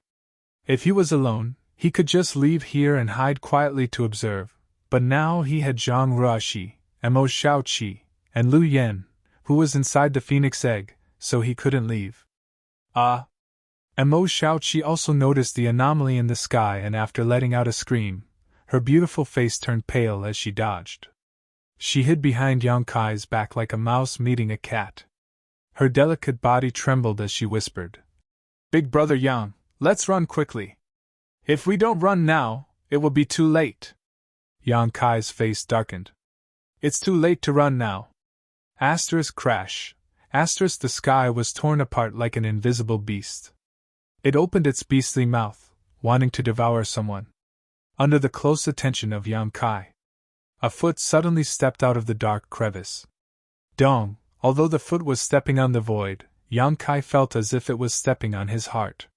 Speaker 1: If he was alone, he could just leave here and hide quietly to observe, but now he had Zhang Ruoxi, Mo Shaoqi, and Lu Yan, who was inside the phoenix egg, so he couldn't leave. Ah! Mo Shaoqi also noticed the anomaly in the sky, and after letting out a scream, her beautiful face turned pale as she dodged. She hid behind Yang Kai's back like a mouse meeting a cat. Her delicate body trembled as she whispered, "Big brother Yang, let's run quickly. If we don't run now, it will be too late." Yang Kai's face darkened. It's too late to run now. Asterisk crash. Asterisk the sky was torn apart like an invisible beast. It opened its beastly mouth, wanting to devour someone. Under the close attention of Yang Kai, a foot suddenly stepped out of the dark crevice. Dong, although the foot was stepping on the void, Yang Kai felt as if it was stepping on his heart.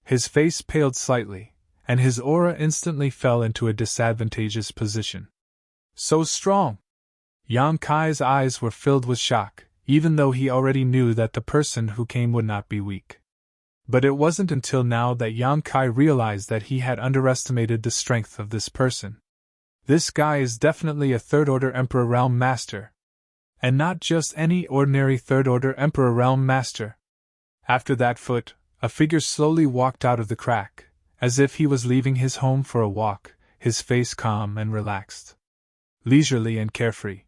Speaker 1: His face paled slightly, and his aura instantly fell into a disadvantageous position. So strong! Yang Kai's eyes were filled with shock, even though he already knew that the person who came would not be weak. But it wasn't until now that Yang Kai realized that he had underestimated the strength of this person. This guy is definitely a third-order Emperor Realm Master. And not just any ordinary third-order Emperor Realm Master. After that foot, a figure slowly walked out of the crack, as if he was leaving his home for a walk, his face calm and relaxed. Leisurely and carefree.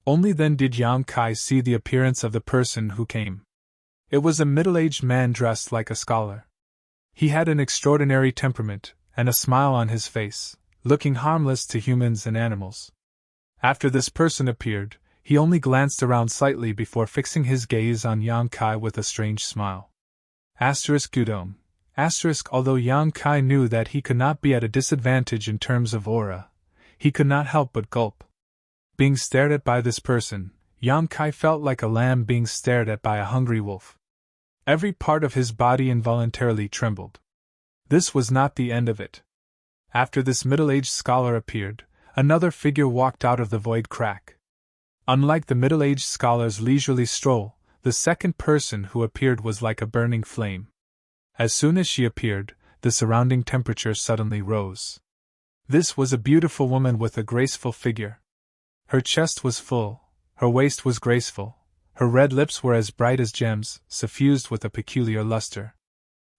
Speaker 1: Only then did Yang Kai see the appearance of the person who came. It was a middle-aged man dressed like a scholar. He had an extraordinary temperament, and a smile on his face, looking harmless to humans and animals. After this person appeared, he only glanced around slightly before fixing his gaze on Yang Kai with a strange smile. Asterisk Gudong. Asterisk although Yang Kai knew that he could not be at a disadvantage in terms of aura, he could not help but gulp. Being stared at by this person, Yang Kai felt like a lamb being stared at by a hungry wolf. Every part of his body involuntarily trembled. This was not the end of it. After this middle-aged scholar appeared, another figure walked out of the void crack. Unlike the middle-aged scholar's leisurely stroll, the second person who appeared was like a burning flame. As soon as she appeared, the surrounding temperature suddenly rose. This was a beautiful woman with a graceful figure. Her chest was full, her waist was graceful, her red lips were as bright as gems, suffused with a peculiar luster.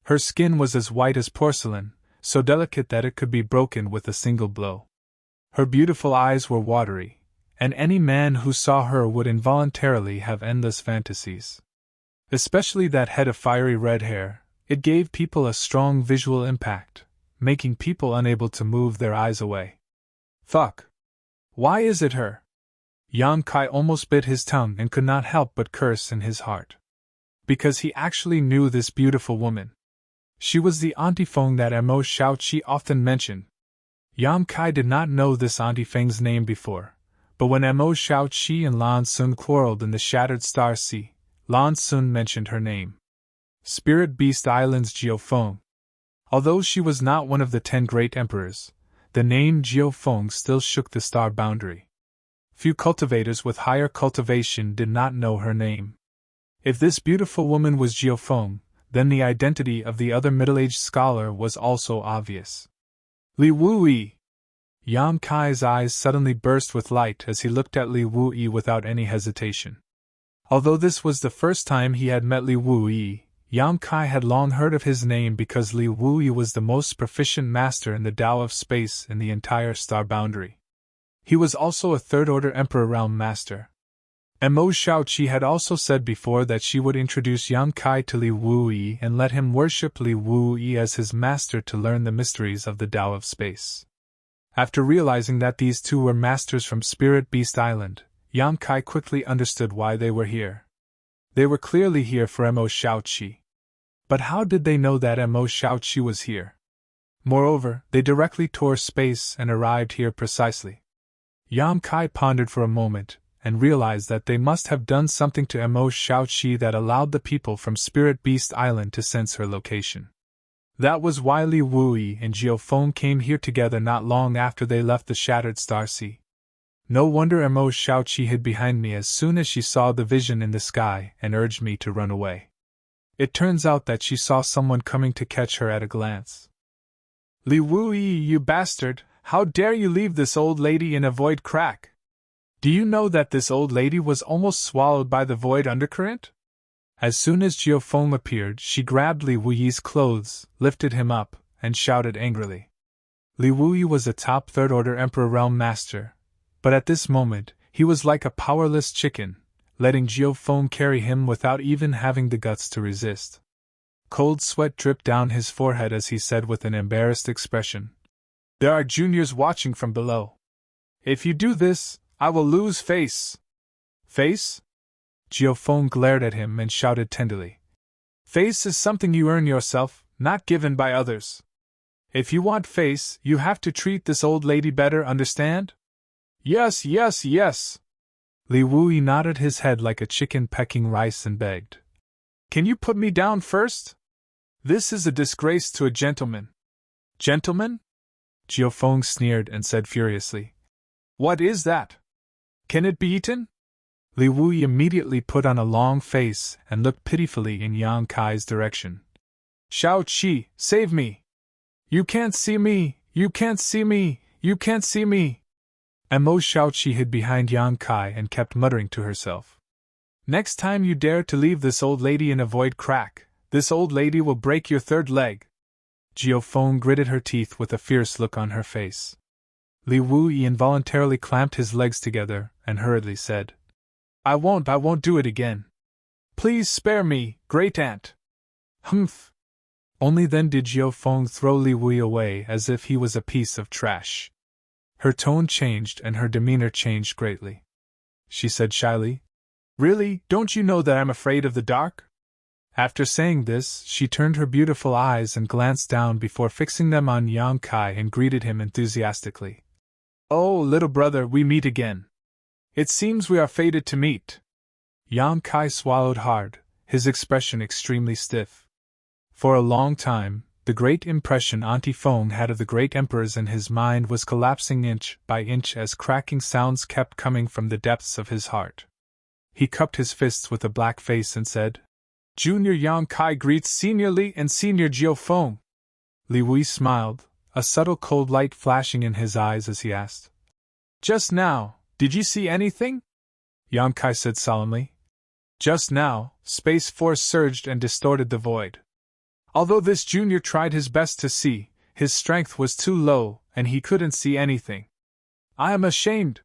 Speaker 1: Her skin was as white as porcelain, so delicate that it could be broken with a single blow. Her beautiful eyes were watery, and any man who saw her would involuntarily have endless fantasies. Especially that head of fiery red hair, it gave people a strong visual impact, making people unable to move their eyes away. Fuck! Why is it her? Yang Kai almost bit his tongue and could not help but curse in his heart. Because he actually knew this beautiful woman. She was the Auntie Feng that Mo Shaoqi often mentioned. Yang Kai did not know this Auntie Feng's name before, but when Mo Shaoqi and Lan Sun quarreled in the Shattered Star Sea, Lan Sun mentioned her name. Spirit Beast Island's Jiao Feng. Although she was not one of the 10 great emperors, the name Jiao Feng still shook the star boundary. Few cultivators with higher cultivation did not know her name. If this beautiful woman was Jiao Feng, then the identity of the other middle-aged scholar was also obvious. Li Wuyi! Yang Kai's eyes suddenly burst with light as he looked at Li Wuyi without any hesitation. Although this was the first time he had met Li Wuyi, Yang Kai had long heard of his name because Li Wuyi was the most proficient master in the Tao of space in the entire star boundary. He was also a third-order Emperor Realm Master. Mo Shaoqi had also said before that she would introduce Yang Kai to Li Wuyi and let him worship Li Wuyi as his master to learn the mysteries of the Tao of space. After realizing that these two were masters from Spirit Beast Island, Yang Kai quickly understood why they were here. They were clearly here for Mo Shaoqi. But how did they know that Mo Shaoqi was here? Moreover, they directly tore space and arrived here precisely. Yang Kai pondered for a moment, and realized that they must have done something to Mo Shaoqi that allowed the people from Spirit Beast Island to sense her location. That was why Li Wuyi and Jiao Feng came here together not long after they left the Shattered Star Sea. No wonder Mo Shaoqi hid behind me as soon as she saw the vision in the sky and urged me to run away. It turns out that she saw someone coming to catch her at a glance. Li Wuyi, you bastard! How dare you leave this old lady in a void crack? Do you know that this old lady was almost swallowed by the void undercurrent? As soon as Jiao Feng appeared, she grabbed Li Wuyi's clothes, lifted him up, and shouted angrily. Li Wuyi was a top third-order Emperor Realm Master, but at this moment, he was like a powerless chicken, letting Jiao Feng carry him without even having the guts to resist. Cold sweat dripped down his forehead as he said with an embarrassed expression, "There are juniors watching from below. If you do this, I will lose face. Face? Jiufeng glared at him and shouted tenderly. Face is something you earn yourself, not given by others. If you want face, you have to treat this old lady better, understand? Yes, yes, yes. Li Wuyi nodded his head like a chicken pecking rice and begged. Can you put me down first? This is a disgrace to a gentleman. Gentleman? Jiufeng sneered and said furiously. What is that? Can it be eaten? Li Wuyi immediately put on a long face and looked pitifully in Yang Kai's direction. Shao Qi, save me! You can't see me! You can't see me! You can't see me! Mo Shaoqi hid behind Yang Kai and kept muttering to herself. Next time you dare to leave this old lady in a void crack, this old lady will break your third leg. Jiufeng gritted her teeth with a fierce look on her face. Li Wuyi involuntarily clamped his legs together and hurriedly said, I won't do it again. Please spare me, great aunt. Humph. Only then did Jiufeng throw Li Wuyi away as if he was a piece of trash. Her tone changed and her demeanor changed greatly. She said shyly, Really, don't you know that I'm afraid of the dark? After saying this, she turned her beautiful eyes and glanced down before fixing them on Yang Kai and greeted him enthusiastically. Oh, little brother, we meet again. It seems we are fated to meet. Yang Kai swallowed hard, his expression extremely stiff. For a long time, the great impression Auntie Feng had of the great emperors in his mind was collapsing inch by inch as cracking sounds kept coming from the depths of his heart. He cupped his fists with a black face and said, Junior Yang Kai greets Senior Li and Senior Jiufeng. Li Wuyi smiled, a subtle cold light flashing in his eyes as he asked, Just now, did you see anything? Yang Kai said solemnly. Just now, space force surged and distorted the void. Although this junior tried his best to see, his strength was too low, and he couldn't see anything. I am ashamed.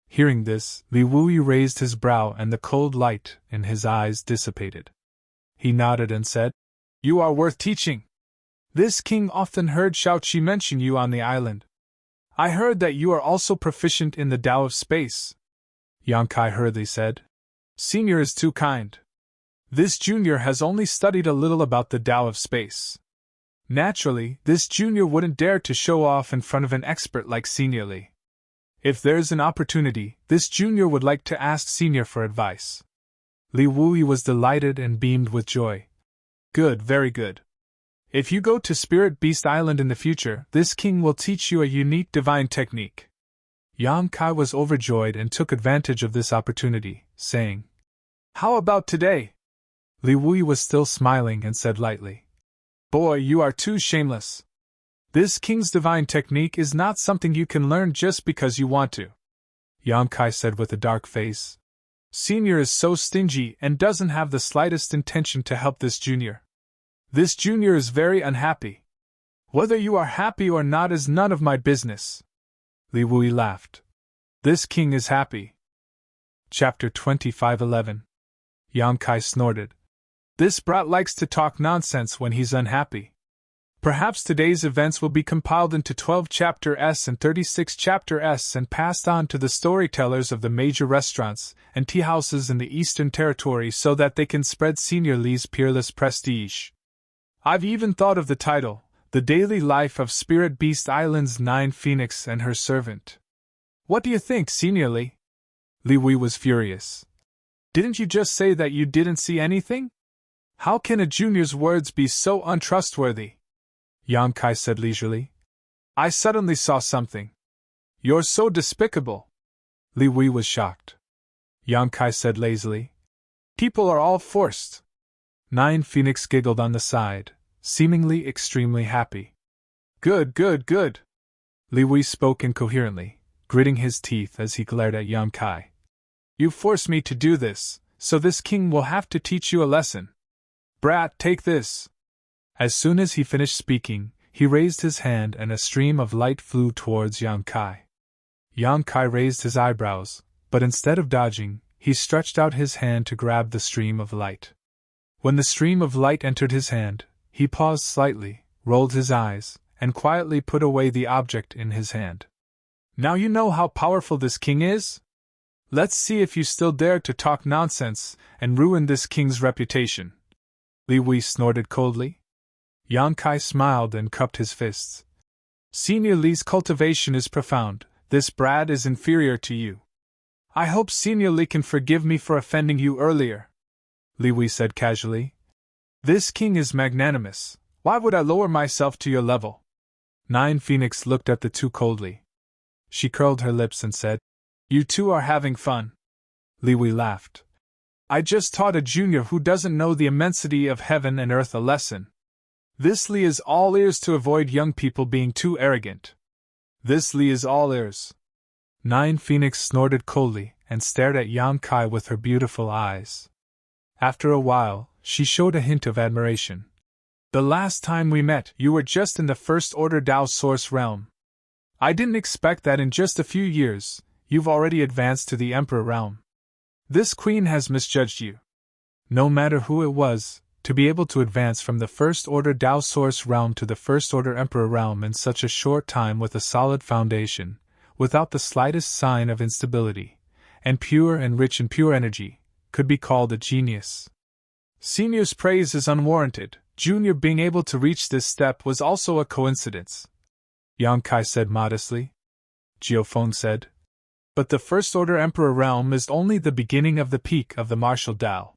Speaker 1: Hearing this, Li Wuyi raised his brow and the cold light in his eyes dissipated. He nodded and said, You are worth teaching. This king often heard Shaoqi mention you on the island. I heard that you are also proficient in the Tao of space. Yang Kai hurriedly said, Senior is too kind. This junior has only studied a little about the Tao of space. Naturally, this junior wouldn't dare to show off in front of an expert like Senior Li. If there's an opportunity, this junior would like to ask Senior for advice. Li Wuyi was delighted and beamed with joy. Good, very good. If you go to Spirit Beast Island in the future, this king will teach you a unique divine technique. Yang Kai was overjoyed and took advantage of this opportunity, saying, How about today? Li Wuyi was still smiling and said lightly, Boy, you are too shameless. This king's divine technique is not something you can learn just because you want to. Yang Kai said with a dark face, Senior is so stingy and doesn't have the slightest intention to help this junior. This junior is very unhappy. Whether you are happy or not is none of my business. Li Wuyi laughed. This king is happy. Chapter 25:11. Yang Kai snorted. This brat likes to talk nonsense when he's unhappy. Perhaps today's events will be compiled into 12 Chapter S and 36 Chapter S and passed on to the storytellers of the major restaurants and tea houses in the Eastern Territory so that they can spread Senior Li's peerless prestige. I've even thought of the title, The Daily Life of Spirit Beast Island's 9 Phoenix and Her Servant. What do you think, Senior Li? Li Wuyi was furious. Didn't you just say that you didn't see anything? How can a junior's words be so untrustworthy? Yang Kai said leisurely. I suddenly saw something. You're so despicable. Li Wuyi was shocked. Yang Kai said lazily. People are all forced. 9 Phoenix giggled on the side, seemingly extremely happy. Good, good, good. Li Wuyi spoke incoherently, gritting his teeth as he glared at Yang Kai. You force me to do this, so this king will have to teach you a lesson. Brat, take this. As soon as he finished speaking, he raised his hand and a stream of light flew towards Yang Kai. Yang Kai raised his eyebrows, but instead of dodging, he stretched out his hand to grab the stream of light. When the stream of light entered his hand, he paused slightly, rolled his eyes, and quietly put away the object in his hand. Now you know how powerful this king is? Let's see if you still dare to talk nonsense and ruin this king's reputation. Li Wei snorted coldly. Yang Kai smiled and cupped his fists. Senior Li's cultivation is profound. This brat is inferior to you. I hope Senior Li can forgive me for offending you earlier, Li Wei said casually. This king is magnanimous. Why would I lower myself to your level? Nine Phoenix looked at the two coldly. She curled her lips and said, You two are having fun. Li Wei laughed. I just taught a junior who doesn't know the immensity of heaven and earth a lesson. This Li is all ears to avoid young people being too arrogant. This Li is all ears. Nine Phoenix snorted coldly and stared at Yang Kai with her beautiful eyes. After a while, she showed a hint of admiration. The last time we met, you were just in the First Order Dao Source realm. I didn't expect that in just a few years, you've already advanced to the Emperor realm. This queen has misjudged you. No matter who it was, to be able to advance from the First Order Dao Source realm to the First Order Emperor realm in such a short time with a solid foundation, without the slightest sign of instability, and pure and rich in pure energy, could be called a genius. Senior's praise is unwarranted. Junior being able to reach this step was also a coincidence, Yang Kai said modestly. Jiofeng said, But the First Order Emperor realm is only the beginning of the peak of the martial Dao.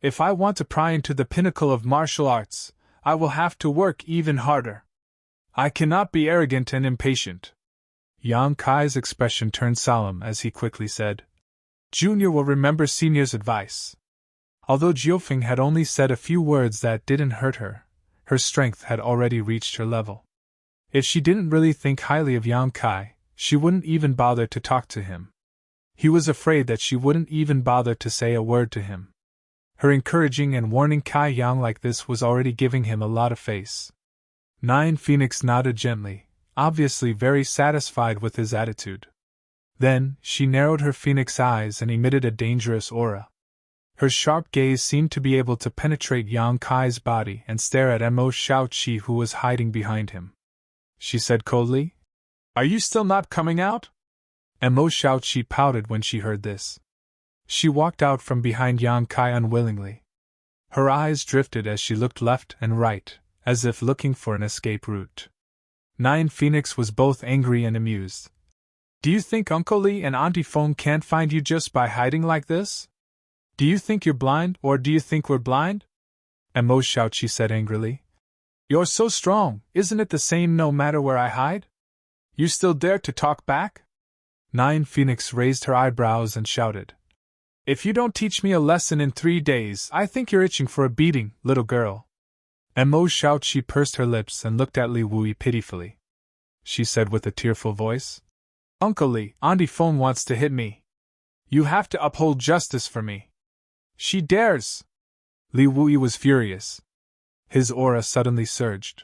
Speaker 1: If I want to pry into the pinnacle of martial arts, I will have to work even harder. I cannot be arrogant and impatient. Yang Kai's expression turned solemn as he quickly said, Junior will remember Senior's advice. Although Jiofeng had only said a few words that didn't hurt her, her strength had already reached her level. If she didn't really think highly of Yang Kai, she wouldn't even bother to talk to him. He was afraid that she wouldn't even bother to say a word to him. Her encouraging and warning Kai Yang like this was already giving him a lot of face. Nine Phoenix nodded gently, obviously very satisfied with his attitude. Then, she narrowed her phoenix eyes and emitted a dangerous aura. Her sharp gaze seemed to be able to penetrate Yang Kai's body and stare at Mo Shaoqi who was hiding behind him. She said coldly, Are you still not coming out? Mo Shaoqi pouted when she heard this. She walked out from behind Yang Kai unwillingly. Her eyes drifted as she looked left and right, as if looking for an escape route. Nine Phoenix was both angry and amused. Do you think Uncle Li and Auntie Feng can't find you just by hiding like this? Do you think you're blind, or do you think we're blind? Mo Shaoqi said angrily. You're so strong, isn't it the same no matter where I hide? You still dare to talk back? Nine Phoenix raised her eyebrows and shouted. If you don't teach me a lesson in 3 days, I think you're itching for a beating, little girl. Mo Shaoqi pursed her lips and looked at Li Wei pitifully. She said with a tearful voice, Uncle Li, Auntie Feng wants to hit me. You have to uphold justice for me. She dares! Li Wei was furious. His aura suddenly surged.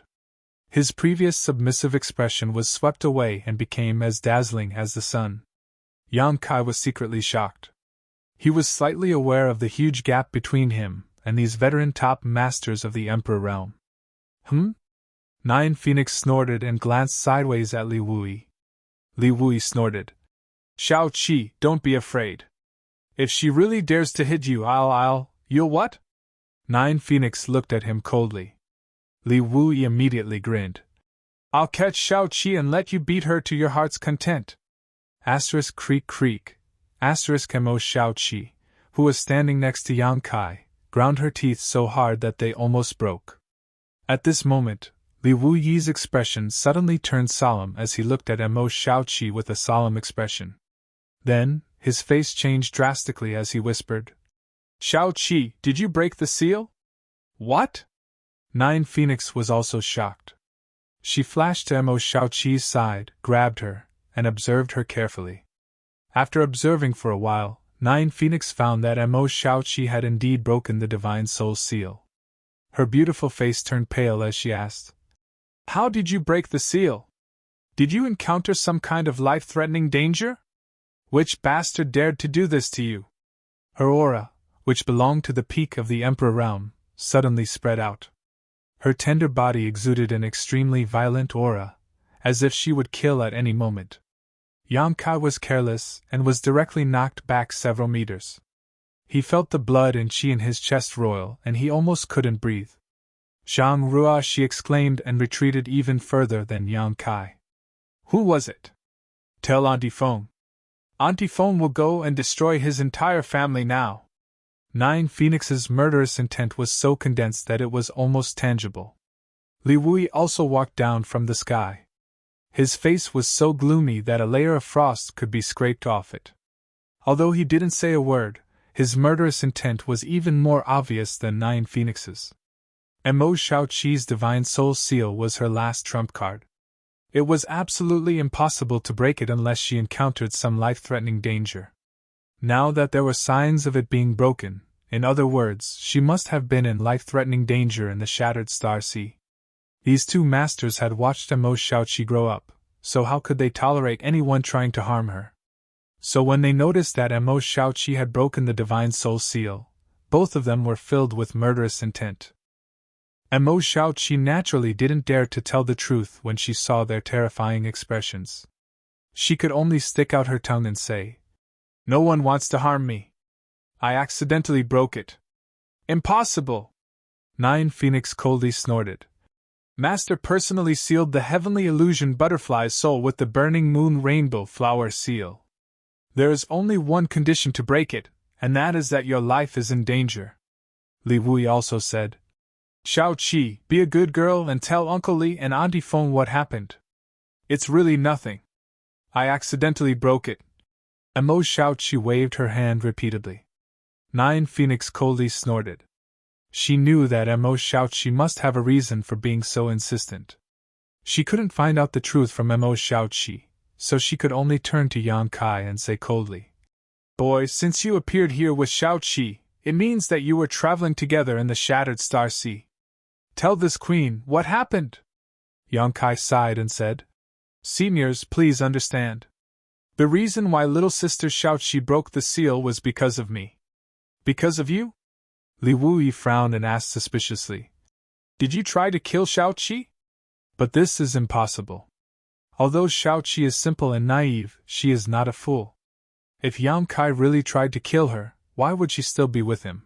Speaker 1: His previous submissive expression was swept away and became as dazzling as the sun. Yang Kai was secretly shocked. He was slightly aware of the huge gap between him and these veteran top masters of the Emperor realm. Nine Phoenix snorted and glanced sideways at Li Wei. Li Wei snorted. Shaoqi, don't be afraid. If she really dares to hit you, you'll what? Nine Phoenix looked at him coldly. Li Wei immediately grinned. I'll catch Shaoqi and let you beat her to your heart's content. Asterisk creak creak. Asterisk Mo Shaoqi, who was standing next to Yang Kai, ground her teeth so hard that they almost broke. At this moment, Li Wuyi's expression suddenly turned solemn as he looked at Mo Shaoqi with a solemn expression. Then, his face changed drastically as he whispered, Shaoqi, did you break the seal? What? Nine Phoenix was also shocked. She flashed to Mo Shaoqi's side, grabbed her, and observed her carefully. After observing for a while, Nine Phoenix found that Mo Shaoqi had indeed broken the Divine Soul seal. Her beautiful face turned pale as she asked, How did you break the seal? Did you encounter some kind of life-threatening danger? Which bastard dared to do this to you? Her aura, which belonged to the peak of the Emperor realm, suddenly spread out. Her tender body exuded an extremely violent aura, as if she would kill at any moment. Yang Kai was careless and was directly knocked back several meters. He felt the blood and chi in his chest roil, and he almost couldn't breathe. Zhang Rua, she exclaimed, and retreated even further than Yang Kai. Who was it? Tell Auntie Feng. Auntie Feng will go and destroy his entire family now. Nine Phoenix's murderous intent was so condensed that it was almost tangible. Li Wui also walked down from the sky. His face was so gloomy that a layer of frost could be scraped off it. Although he didn't say a word, his murderous intent was even more obvious than Nine Phoenix's. Mo Shaoqi's Divine Soul Seal was her last trump card. It was absolutely impossible to break it unless she encountered some life-threatening danger. Now that there were signs of it being broken, in other words, she must have been in life-threatening danger in the Shattered Star Sea. These two masters had watched Mo Shaoqi grow up, so how could they tolerate anyone trying to harm her? So when they noticed that Mo Shaoqi had broken the Divine Soul Seal, both of them were filled with murderous intent. Mo Shaoqi naturally didn't dare to tell the truth when she saw their terrifying expressions. She could only stick out her tongue and say, "No one wants to harm me. I accidentally broke it." "Impossible!" Nine Phoenix coldly snorted. "Master personally sealed the heavenly illusion butterfly's soul with the burning moon rainbow flower seal. There is only one condition to break it, and that is that your life is in danger." Li Wui also said, "Shaoqi, be a good girl and tell Uncle Li and Auntie Feng what happened. It's really nothing. I accidentally broke it." Mo Shaoqi waved her hand repeatedly. Nine Phoenix coldly snorted. She knew that Mo Shaoqi must have a reason for being so insistent. She couldn't find out the truth from Mo Shaoqi, so she could only turn to Yang Kai and say coldly, "Boy, since you appeared here with Shaoqi, it means that you were traveling together in the Shattered Star Sea. Tell this queen what happened." Yang Kai sighed and said, "Seniors, please understand. The reason why little sister Shaoqi broke the seal was because of me." "Because of you?" Li Wui frowned and asked suspiciously, "Did you try to kill Shaoqi?" "But this is impossible. Although Shaoqi is simple and naive, she is not a fool. If Yang Kai really tried to kill her, why would she still be with him?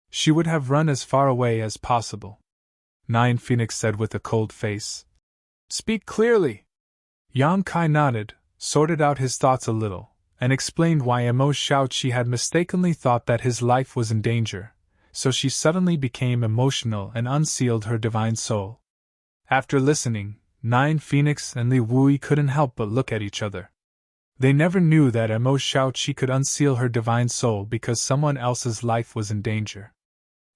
Speaker 1: She would have run as far away as possible." Nine Phoenix said with a cold face. "Speak clearly." Yang Kai nodded, sorted out his thoughts a little, and explained why Mo Shaoqi had mistakenly thought that his life was in danger, so she suddenly became emotional and unsealed her divine soul. After listening, Nine Phoenix and Li Wui couldn't help but look at each other. They never knew that Mo Shaoqi could unseal her divine soul because someone else's life was in danger.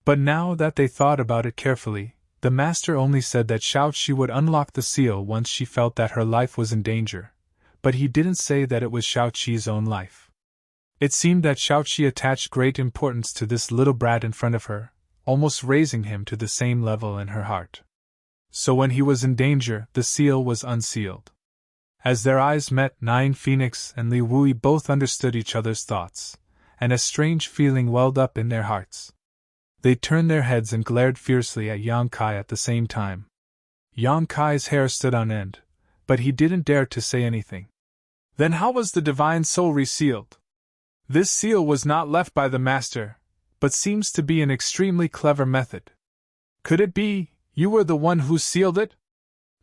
Speaker 1: But now that they thought about it carefully, the master only said that Shaoqi would unlock the seal once she felt that her life was in danger, but he didn't say that it was Shaoqi's own life. It seemed that Shaoqi attached great importance to this little brat in front of her, almost raising him to the same level in her heart. So when he was in danger, the seal was unsealed. As their eyes met, Nine Phoenix and Li Wui both understood each other's thoughts, and a strange feeling welled up in their hearts. They turned their heads and glared fiercely at Yang Kai at the same time. Yang Kai's hair stood on end, but he didn't dare to say anything. "Then how was the divine soul resealed? This seal was not left by the master, but seems to be an extremely clever method. Could it be you were the one who sealed it?"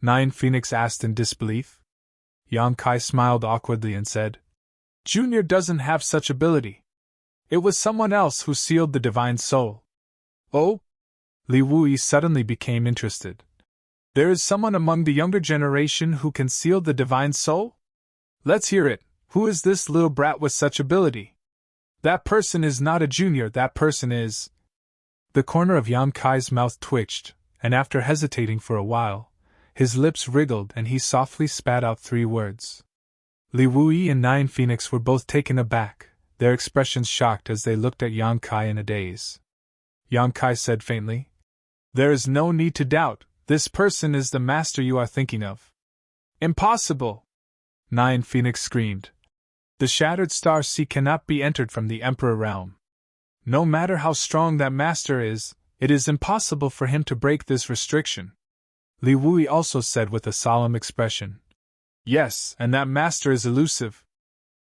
Speaker 1: Nine Phoenix asked in disbelief. Yang Kai smiled awkwardly and said, "Junior doesn't have such ability. It was someone else who sealed the divine soul." "Oh?" Li Wui suddenly became interested. "There is someone among the younger generation who can seal the divine soul? Let's hear it. Who is this little brat with such ability?" "That person is not a junior, that person is—" The corner of Yang Kai's mouth twitched, and after hesitating for a while, his lips wriggled and he softly spat out 3 words. Li Wui and Nine Phoenix were both taken aback, their expressions shocked as they looked at Yang Kai in a daze. Yang Kai said faintly, "There is no need to doubt, this person is the master you are thinking of." "Impossible!" Nine Phoenix screamed. "The Shattered Star Sea cannot be entered from the Emperor realm. No matter how strong that master is, it is impossible for him to break this restriction." Li Wui also said with a solemn expression, Yes, and that master is elusive.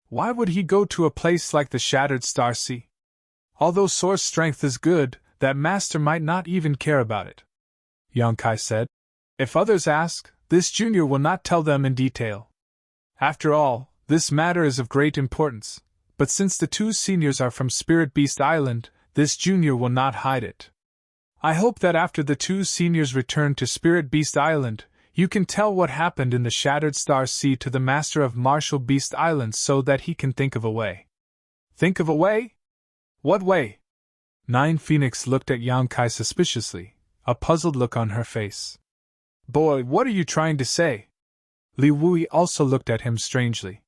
Speaker 1: Why would he go to a place like the Shattered Star Sea? Although source strength is good, that master might not even care about it. Yonkai said. If others ask, this junior will not tell them in detail. After all, this matter is of great importance, but since the two seniors are from Spirit Beast Island, this junior will not hide it. I hope that after the two seniors return to Spirit Beast Island, you can tell what happened in the Shattered Star Sea to the master of Martial Beast Island so that he can think of a way. Think of a way? What way? Nine Phoenix looked at Yonkai suspiciously, a puzzled look on her face. Boy, what are you trying to say? Li Wui also looked at him strangely.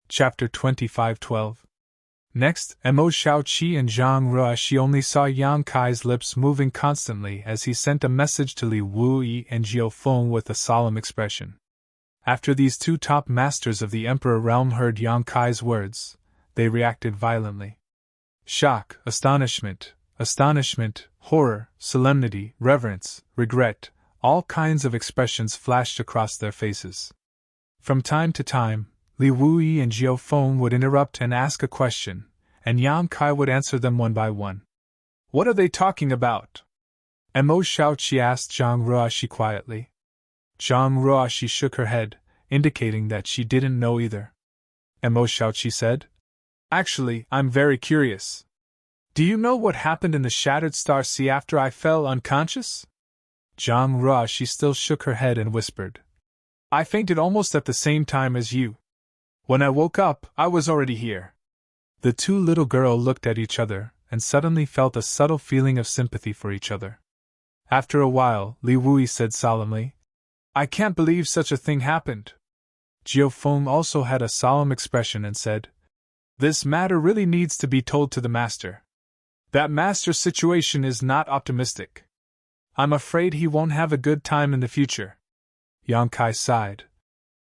Speaker 1: Chapter 25:12. Next, Mo Shaoqi and Zhang Ruoshi only saw Yang Kai's lips moving constantly as he sent a message to Li Wui and Jiao Feng with a solemn expression. After these two top masters of the Emperor realm heard Yang Kai's words, they reacted violently. Shock, astonishment, horror, solemnity, reverence, regret, all kinds of expressions flashed across their faces. From time to time, Li Wui and Jiao Feng would interrupt and ask a question, and Yang Kai would answer them one by one. What are they talking about? Mo Shaoqi asked Zhang Ruoshi quietly. Zhang Ruoshi shook her head, indicating that she didn't know either. Mo Shaoqi said, Actually, I'm very curious. Do you know what happened in the Shattered Star Sea after I fell unconscious? Zhang Ruoshi still shook her head and whispered, I fainted almost at the same time as you. When I woke up, I was already here. The two little girls looked at each other and suddenly felt a subtle feeling of sympathy for each other. After a while, Li Wui said solemnly, I can't believe such a thing happened. Jiao Feng also had a solemn expression and said, This matter really needs to be told to the master. That master's situation is not optimistic. I'm afraid he won't have a good time in the future. Yang Kai sighed.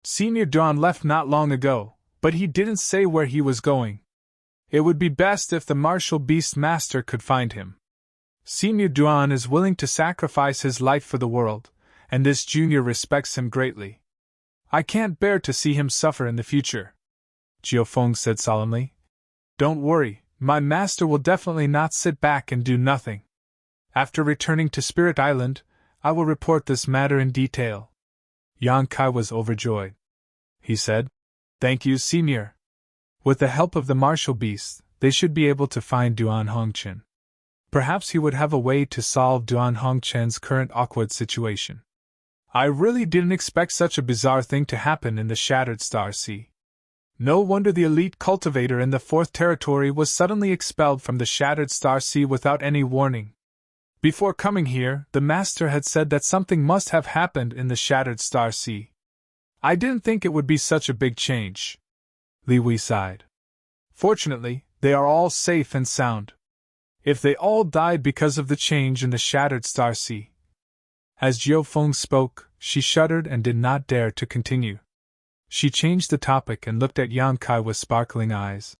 Speaker 1: Senior Duan left not long ago, but he didn't say where he was going. It would be best if the martial beast master could find him. Senior Duan is willing to sacrifice his life for the world, and this junior respects him greatly. I can't bear to see him suffer in the future. Jiao Feng said solemnly. Don't worry, my master will definitely not sit back and do nothing. After returning to Spirit Island, I will report this matter in detail. Yang Kai was overjoyed. He said, Thank you, Senior. With the help of the martial beast, they should be able to find Duan Hongchen. Perhaps he would have a way to solve Duan Hongchen's current awkward situation. I really didn't expect such a bizarre thing to happen in the Shattered Star Sea. No wonder the elite cultivator in the Fourth Territory was suddenly expelled from the Shattered Star Sea without any warning. Before coming here, the master had said that something must have happened in the Shattered Star Sea. I didn't think it would be such a big change. Li Wui sighed. Fortunately, they are all safe and sound. If they all died because of the change in the Shattered Star Sea. As Jiao Feng spoke, she shuddered and did not dare to continue. She changed the topic and looked at Yang Kai with sparkling eyes.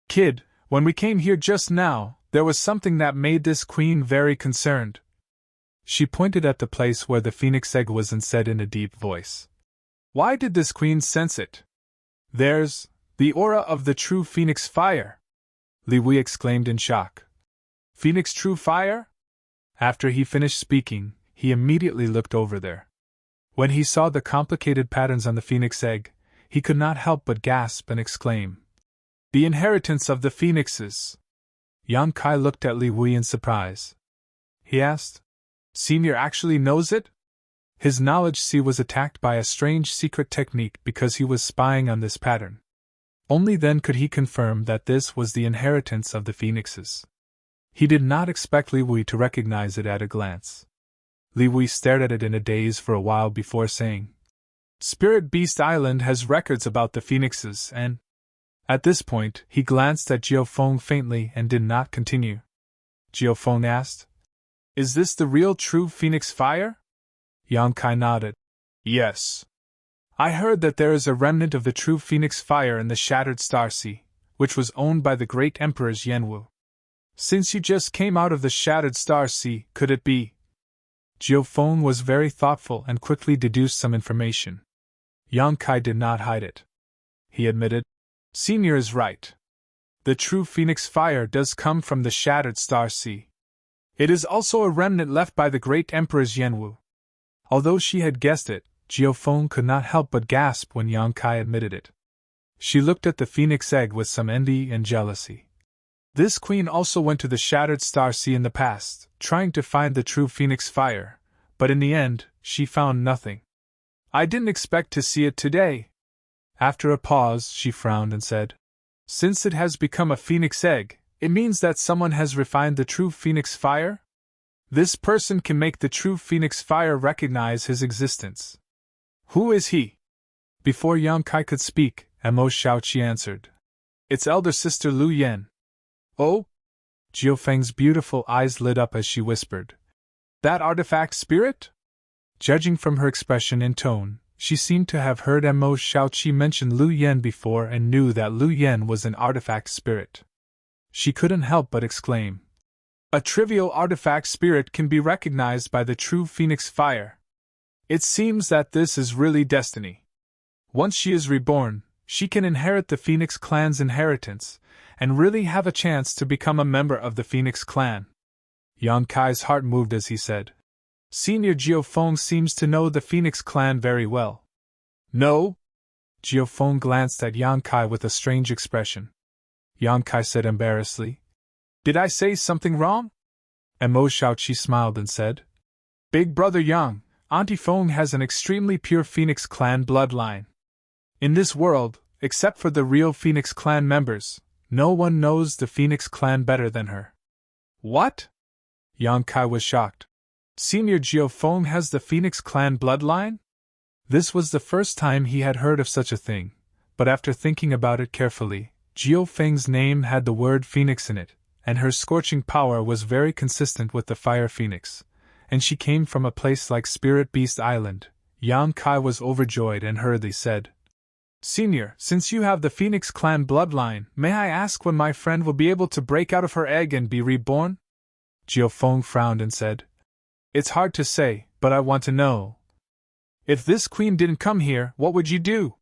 Speaker 1: Kid, when we came here just now, there was something that made this queen very concerned. She pointed at the place where the phoenix egg was and said in a deep voice. Why did this queen sense it? There's the aura of the true phoenix fire! Li Wui exclaimed in shock. Phoenix true fire? After he finished speaking, he immediately looked over there. When he saw the complicated patterns on the phoenix egg, he could not help but gasp and exclaim. The inheritance of the phoenixes! Yang Kai looked at Li Wui in surprise. He asked, Senior actually knows it? His knowledge sea was attacked by a strange secret technique because he was spying on this pattern. Only then could he confirm that this was the inheritance of the phoenixes. He did not expect Li Wui to recognize it at a glance. Li Wui stared at it in a daze for a while before saying, Spirit Beast Island has records about the phoenixes and... At this point, he glanced at Jiao Feng faintly and did not continue. Jiao Feng asked, Is this the real true phoenix fire? Yang Kai nodded. Yes. I heard that there is a remnant of the true phoenix fire in the Shattered Star Sea, which was owned by the great emperors Yanwu. Since you just came out of the Shattered Star Sea, could it be? Jiao Feng was very thoughtful and quickly deduced some information. Yang Kai did not hide it. He admitted, Senior is right. The true phoenix fire does come from the shattered star sea. It is also a remnant left by the great Emperor's Yenwu. Although she had guessed it, Jiufeng could not help but gasp when Yang Kai admitted it. She looked at the phoenix egg with some envy and jealousy. This queen also went to the shattered star sea in the past, trying to find the true phoenix fire, but in the end, she found nothing. I didn't expect to see it today. After a pause, she frowned and said, Since it has become a phoenix egg, it means that someone has refined the true phoenix fire? This person can make the true phoenix fire recognize his existence. Who is he? Before Yang Kai could speak, Mo Shaoqi answered. It's elder sister Lu Yan. Oh? Jiufeng's beautiful eyes lit up as she whispered. That artifact spirit? Judging from her expression and tone, she seemed to have heard Mo Shaoqi mention Lu Yan before and knew that Lu Yan was an artifact spirit. She couldn't help but exclaim. A trivial artifact spirit can be recognized by the true phoenix fire. It seems that this is really destiny. Once she is reborn, she can inherit the Phoenix clan's inheritance, and really have a chance to become a member of the Phoenix clan. Yang Kai's heart moved as he said, Senior Jiufeng seems to know the Phoenix clan very well. No? Jiufeng glanced at Yang Kai with a strange expression. Yang Kai said embarrassedly, Did I say something wrong? Mo Shaoqi smiled and said, Big brother Yang, Auntie Feng has an extremely pure Phoenix clan bloodline. In this world, except for the real Phoenix clan members, no one knows the Phoenix clan better than her. What? Yang Kai was shocked. Senior Jiufeng has the Phoenix clan bloodline? This was the first time he had heard of such a thing, but after thinking about it carefully, Jiufeng's name had the word Phoenix in it, and her scorching power was very consistent with the Fire Phoenix, and she came from a place like Spirit Beast Island. Yang Kai was overjoyed and hurriedly said, Senior, since you have the Phoenix clan bloodline, may I ask when my friend will be able to break out of her egg and be reborn? Jiufeng frowned and said, It's hard to say, but I want to know. If this queen didn't come here, what would you do?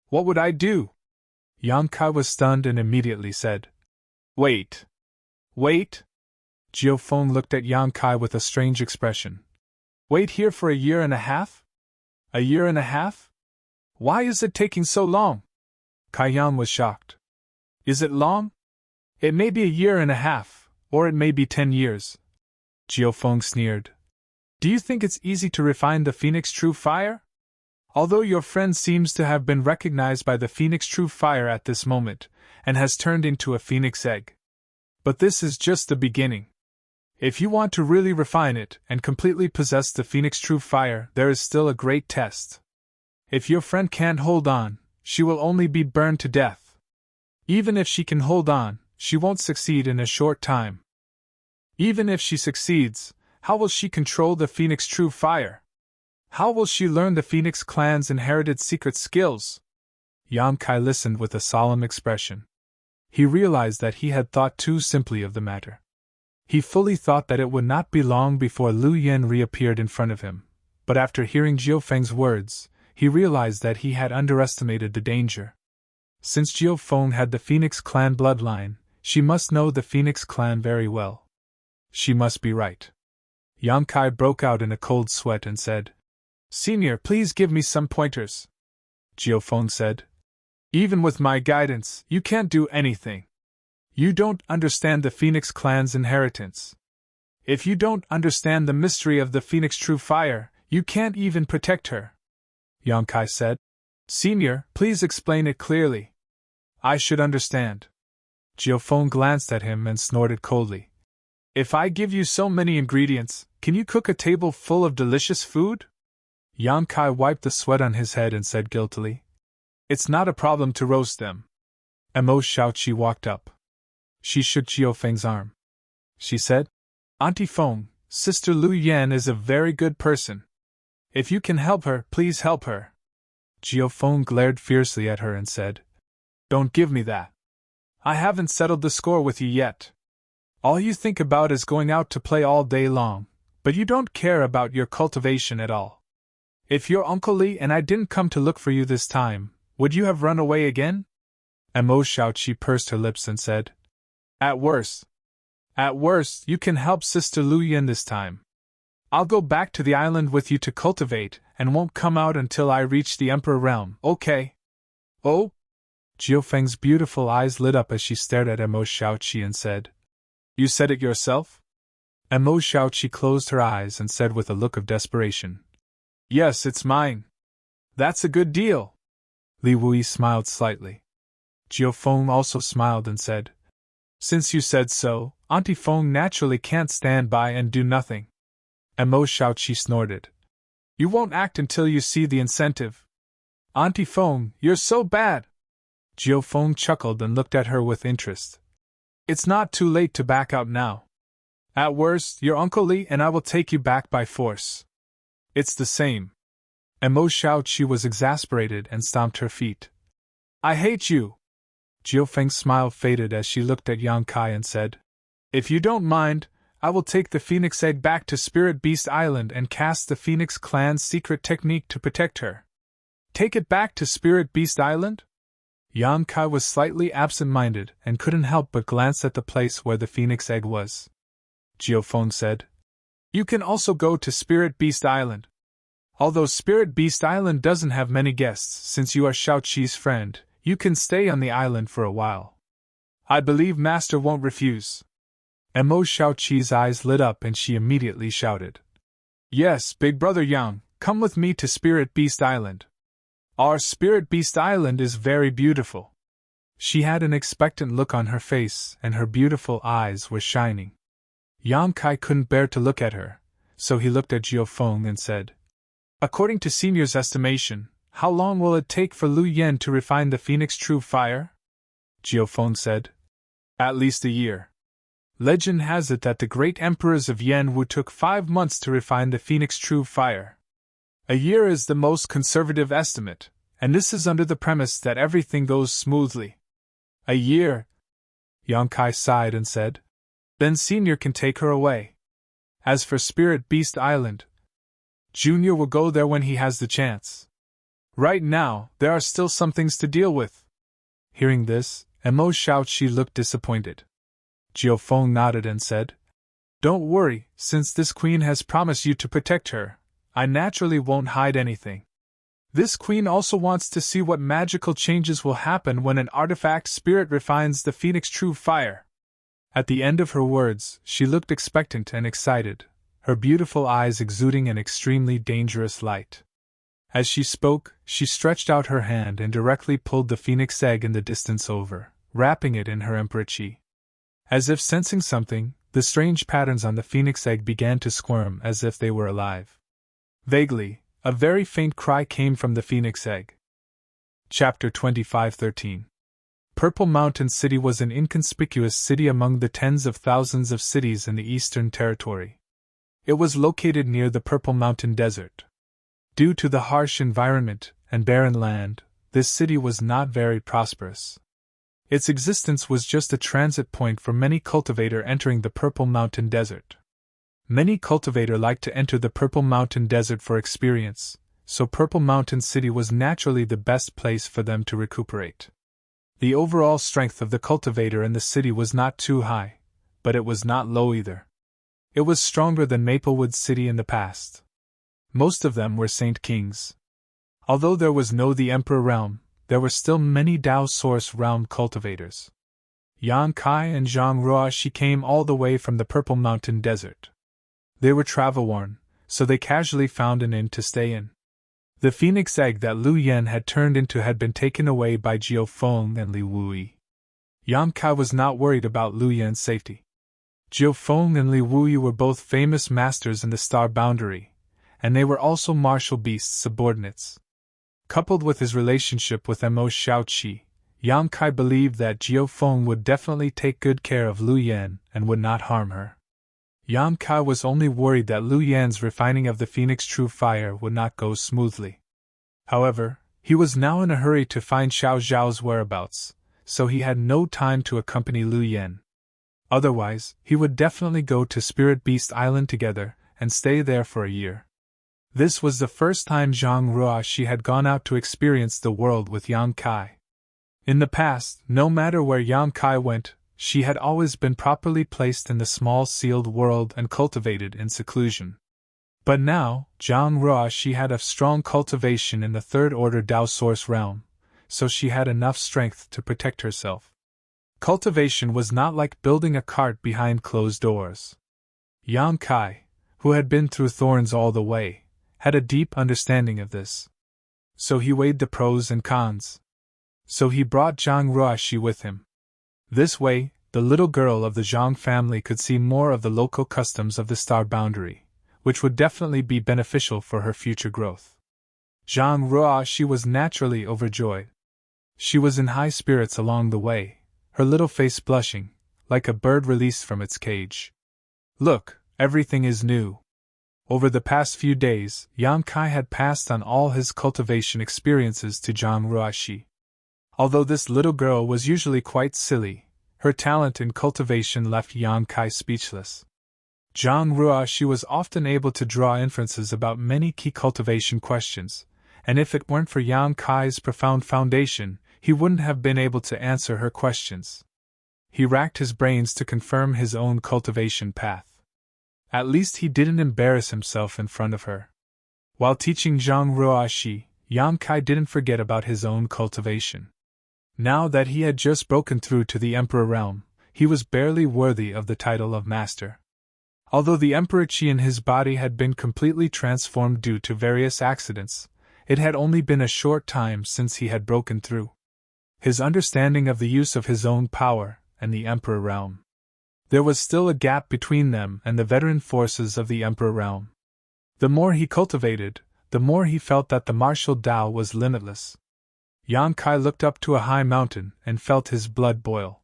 Speaker 1: What would I do? Yang Kai was stunned and immediately said, Wait. Wait? Jiufeng looked at Yang Kai with a strange expression. Wait here for a year and a half? A year and a half? Why is it taking so long? Kai Yan was shocked. Is it long? It may be a year and a half, or it may be 10 years. Jiufeng sneered. Do you think it's easy to refine the Phoenix True Fire? Although your friend seems to have been recognized by the Phoenix True Fire at this moment, and has turned into a Phoenix egg. But this is just the beginning. If you want to really refine it and completely possess the Phoenix True Fire, there is still a great test. If your friend can't hold on, she will only be burned to death. Even if she can hold on, she won't succeed in a short time. Even if she succeeds, how will she control the Phoenix True Fire? How will she learn the Phoenix clan's inherited secret skills? Yang Kai listened with a solemn expression. He realized that he had thought too simply of the matter. He fully thought that it would not be long before Lu Yan reappeared in front of him, but after hearing Jiufeng's words, he realized that he had underestimated the danger. Since Jiufeng had the Phoenix clan bloodline, she must know the Phoenix clan very well. She must be right. Yang Kai broke out in a cold sweat and said, Senior, please give me some pointers. Jiufeng said, Even with my guidance, you can't do anything. You don't understand the Phoenix clan's inheritance. If you don't understand the mystery of the Phoenix True Fire, you can't even protect her. Yang Kai said, Senior, please explain it clearly. I should understand. Jiufeng glanced at him and snorted coldly. If I give you so many ingredients, can you cook a table full of delicious food? Yang Kai wiped the sweat on his head and said guiltily, It's not a problem to roast them. Mo Shaoqi walked up. She shook Jiufeng's arm. She said, Auntie Feng, Sister Lu Yan is a very good person. If you can help her, please help her. Jiufeng glared fiercely at her and said, Don't give me that. I haven't settled the score with you yet. All you think about is going out to play all day long, but you don't care about your cultivation at all. If your Uncle Li and I didn't come to look for you this time, would you have run away again? Mo Xiaoqi pursed her lips and said, At worst, you can help Sister Lu Yan this time. I'll go back to the island with you to cultivate, and won't come out until I reach the Emperor realm, okay? Oh? Jiu Feng's beautiful eyes lit up as she stared at Mo Xiaoqi and said, You said it yourself? Mo Xiaoqi closed her eyes and said with a look of desperation, Yes, it's mine. That's a good deal. Li Wui smiled slightly. Jiu Feng also smiled and said, Since you said so, Auntie Feng naturally can't stand by and do nothing. Mo Xiaoqi snorted. You won't act until you see the incentive. Auntie Feng, you're so bad. Jiu Feng chuckled and looked at her with interest. It's not too late to back out now. At worst, your Uncle Li and I will take you back by force. It's the same. Mo Xiaoqi was exasperated and stomped her feet. I hate you. Jiu Feng's smile faded as she looked at Yang Kai and said, If you don't mind, I will take the Phoenix Egg back to Spirit Beast Island and cast the Phoenix Clan's secret technique to protect her. Take it back to Spirit Beast Island? Yang Kai was slightly absent-minded and couldn't help but glance at the place where the Phoenix Egg was. Jiu Feng said, You can also go to Spirit Beast Island. Although Spirit Beast Island doesn't have many guests since you are Xiaoqi's friend, you can stay on the island for a while. I believe Master won't refuse. Mo Xiaoqi's eyes lit up and she immediately shouted, Yes, Big Brother Yang, come with me to Spirit Beast Island. Our Spirit Beast Island is very beautiful. She had an expectant look on her face and her beautiful eyes were shining. Yang Kai couldn't bear to look at her, so he looked at Jiu Feng and said, According to Senior's estimation, how long will it take for Lu Yan to refine the Phoenix True Fire? Jiu Feng said, At least a year. Legend has it that the great emperors of Yanwu took 5 months to refine the Phoenix True Fire. A year is the most conservative estimate, and this is under the premise that everything goes smoothly. A year? Yang Kai sighed and said, Then Senior can take her away. As for Spirit Beast Island, Junior will go there when he has the chance. Right now, there are still some things to deal with. Hearing this, Mo Xiaoqi looked disappointed. Jiu Feng nodded and said, Don't worry, since this queen has promised you to protect her, I naturally won't hide anything. This queen also wants to see what magical changes will happen when an artifact spirit refines the Phoenix True Fire. At the end of her words, she looked expectant and excited, her beautiful eyes exuding an extremely dangerous light. As she spoke, she stretched out her hand and directly pulled the Phoenix Egg in the distance over, wrapping it in her Emperor Qi. As if sensing something, the strange patterns on the Phoenix Egg began to squirm as if they were alive. Vaguely, a very faint cry came from the Phoenix Egg. Chapter 25:13. Purple Mountain City was an inconspicuous city among the tens of thousands of cities in the Eastern Territory. It was located near the Purple Mountain Desert. Due to the harsh environment and barren land, this city was not very prosperous. Its existence was just a transit point for many cultivators entering the Purple Mountain Desert. Many cultivators like to enter the Purple Mountain Desert for experience, so Purple Mountain City was naturally the best place for them to recuperate. The overall strength of the cultivator in the city was not too high, but it was not low either. It was stronger than Maplewood City in the past. Most of them were Saint Kings. Although there was no the Emperor realm, there were still many Dao Source realm cultivators. Yang Kai and Zhang Ruoshi came all the way from the Purple Mountain Desert. They were travel-worn, so they casually found an inn to stay in. The Phoenix Egg that Lu Yan had turned into had been taken away by Jiu Feng and Li Wui. Yang Kai was not worried about Lu Yan's safety. Jiu Feng and Li Wui were both famous masters in the Star Boundary, and they were also Martial Beast's subordinates. Coupled with his relationship with Mo Xiaoqi, Yang Kai believed that Jiu Feng would definitely take good care of Lu Yan and would not harm her. Yang Kai was only worried that Lu Yan's refining of the Phoenix True Fire would not go smoothly. However, he was now in a hurry to find Xiao Zhao's whereabouts, so he had no time to accompany Lu Yan. Otherwise, he would definitely go to Spirit Beast Island together and stay there for a year. This was the first time Zhang Ruoxi had gone out to experience the world with Yang Kai. In the past, no matter where Yang Kai went, she had always been properly placed in the small sealed world and cultivated in seclusion. But now, Zhang Ruoxi had a strong cultivation in the third-order Dao Source realm, so she had enough strength to protect herself. Cultivation was not like building a cart behind closed doors. Yang Kai, who had been through thorns all the way, had a deep understanding of this. So he weighed the pros and cons. So he brought Zhang Ruoxi with him. This way, the little girl of the Zhang family could see more of the local customs of the star boundary, which would definitely be beneficial for her future growth. Zhang Ruoxi was naturally overjoyed. She was in high spirits along the way, her little face blushing, like a bird released from its cage. Look, everything is new. Over the past few days, Yang Kai had passed on all his cultivation experiences to Zhang Ruoxi. Although this little girl was usually quite silly, her talent in cultivation left Yang Kai speechless. Zhang Ruoxi was often able to draw inferences about many key cultivation questions, and if it weren't for Yang Kai's profound foundation, he wouldn't have been able to answer her questions. He racked his brains to confirm his own cultivation path. At least he didn't embarrass himself in front of her. While teaching Zhang Ruoxi, Yang Kai didn't forget about his own cultivation. Now that he had just broken through to the Emperor realm, he was barely worthy of the title of Master. Although the Emperor Qi in his body had been completely transformed due to various accidents, it had only been a short time since he had broken through. His understanding of the use of his own power and the Emperor realm. There was still a gap between them and the veteran forces of the Emperor realm. The more he cultivated, the more he felt that the martial Tao was limitless. Yang Kai looked up to a high mountain and felt his blood boil.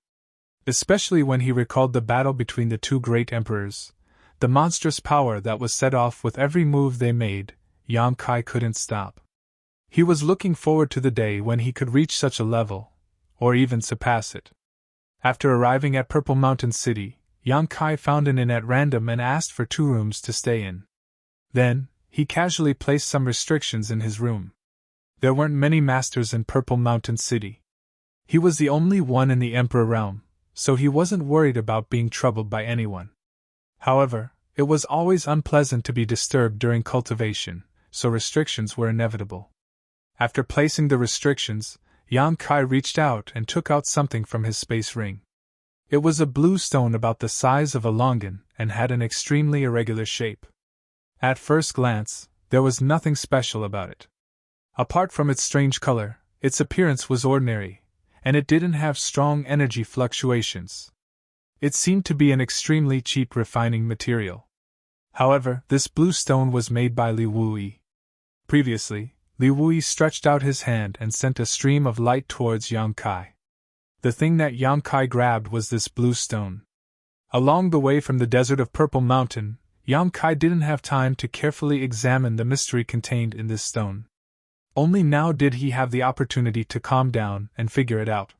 Speaker 1: Especially when he recalled the battle between the two great emperors, the monstrous power that was set off with every move they made, Yang Kai couldn't stop. He was looking forward to the day when he could reach such a level, or even surpass it. After arriving at Purple Mountain City, Yang Kai found an inn at random and asked for 2 rooms to stay in. Then, he casually placed some restrictions in his room. There weren't many masters in Purple Mountain City. He was the only one in the Emperor realm, so he wasn't worried about being troubled by anyone. However, it was always unpleasant to be disturbed during cultivation, so restrictions were inevitable. After placing the restrictions, Yang Kai reached out and took out something from his space ring. It was a blue stone about the size of a longan and had an extremely irregular shape. At first glance, there was nothing special about it. Apart from its strange color, its appearance was ordinary, and it didn't have strong energy fluctuations. It seemed to be an extremely cheap refining material. However, this blue stone was made by Li Wuyi. Previously, Li Wuyi stretched out his hand and sent a stream of light towards Yang Kai. The thing that Yang Kai grabbed was this blue stone. Along the way from the desert of Purple Mountain, Yang Kai didn't have time to carefully examine the mystery contained in this stone. Only now did he have the opportunity to calm down and figure it out.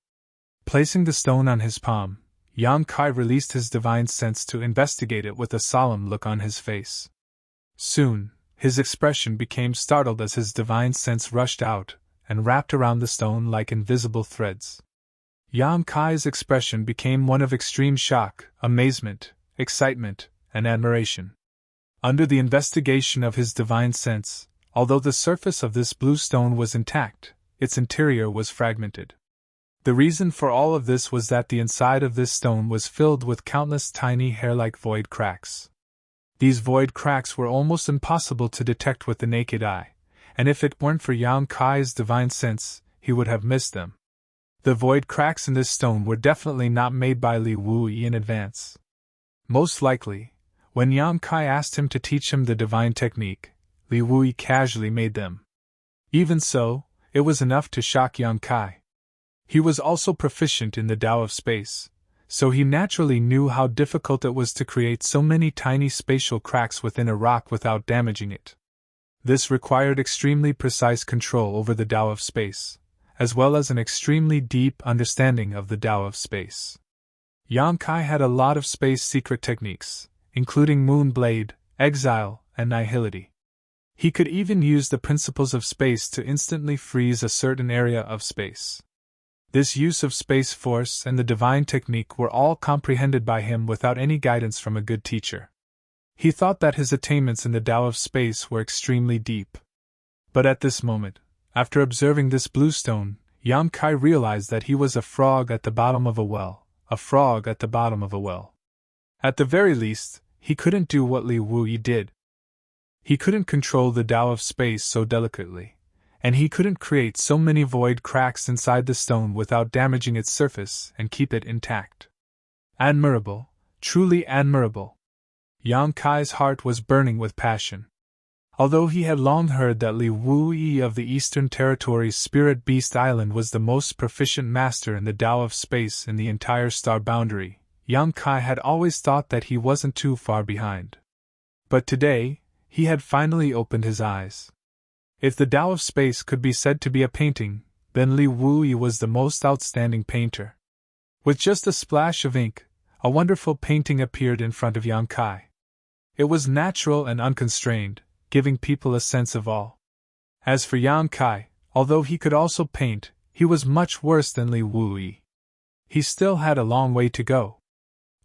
Speaker 1: Placing the stone on his palm, Yang Kai released his divine sense to investigate it with a solemn look on his face. Soon, his expression became startled as his divine sense rushed out and wrapped around the stone like invisible threads. Yang Kai's expression became one of extreme shock, amazement, excitement, and admiration. Under the investigation of his divine sense, although the surface of this blue stone was intact, its interior was fragmented. The reason for all of this was that the inside of this stone was filled with countless tiny hair-like void cracks. These void cracks were almost impossible to detect with the naked eye, and if it weren't for Yang Kai's divine sense, he would have missed them. The void cracks in this stone were definitely not made by Li Wuyi in advance. Most likely, when Yang Kai asked him to teach him the divine technique, Li Wuyi casually made them. Even so, it was enough to shock Yang Kai. He was also proficient in the Tao of space, so he naturally knew how difficult it was to create so many tiny spatial cracks within a rock without damaging it. This required extremely precise control over the Tao of space, as well as an extremely deep understanding of the Tao of space. Yang Kai had a lot of space secret techniques, including Moon Blade, Exile, and Nihility. He could even use the principles of space to instantly freeze a certain area of space. This use of space force and the divine technique were all comprehended by him without any guidance from a good teacher. He thought that his attainments in the Tao of space were extremely deep. But at this moment, after observing this blue stone, Yang Kai realized that he was a frog at the bottom of a well, a frog at the bottom of a well. At the very least, he couldn't do what Li Wuyi did. He couldn't control the Tao of space so delicately, and he couldn't create so many void cracks inside the stone without damaging its surface and keep it intact. Admirable, truly admirable. Yang Kai's heart was burning with passion. Although he had long heard that Li Wuyi of the Eastern Territory's Spirit Beast Island was the most proficient master in the Tao of space in the entire star boundary, Yang Kai had always thought that he wasn't too far behind. But today, he had finally opened his eyes. If the Tao of space could be said to be a painting, then Li Wuyi was the most outstanding painter. With just a splash of ink, a wonderful painting appeared in front of Yang Kai. It was natural and unconstrained, giving people a sense of awe. As for Yang Kai, although he could also paint, he was much worse than Li Wuyi. He still had a long way to go.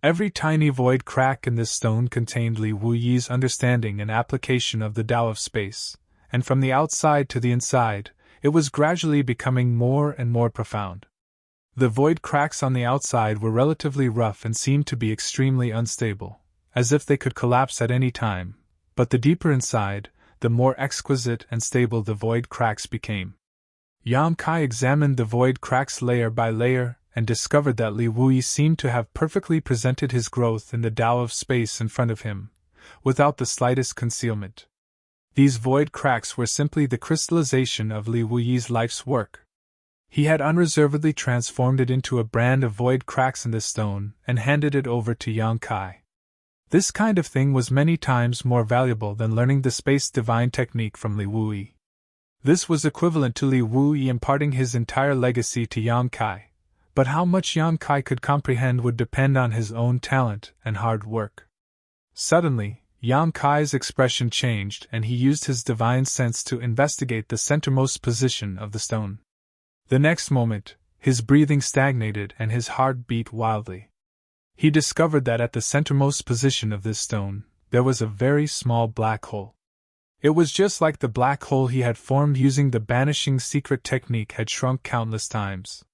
Speaker 1: Every tiny void crack in this stone contained Li Wuyi's understanding and application of the Tao of space, and from the outside to the inside, it was gradually becoming more and more profound. The void cracks on the outside were relatively rough and seemed to be extremely unstable, as if they could collapse at any time, but the deeper inside, the more exquisite and stable the void cracks became. Yang Kai examined the void cracks layer by layer, and discovered that Li Wuyi seemed to have perfectly presented his growth in the Tao of space in front of him, without the slightest concealment. These void cracks were simply the crystallization of Li Wuyi's life's work. He had unreservedly transformed it into a brand of void cracks in the stone and handed it over to Yang Kai. This kind of thing was many times more valuable than learning the space divine technique from Li Wuyi. This was equivalent to Li Wuyi imparting his entire legacy to Yang Kai. But how much Yang Kai could comprehend would depend on his own talent and hard work. Suddenly, Yang Kai's expression changed and he used his divine sense to investigate the centermost position of the stone. The next moment, his breathing stagnated and his heart beat wildly. He discovered that at the centermost position of this stone, there was a very small black hole. It was just like the black hole he had formed using the banishing secret technique had shrunk countless times.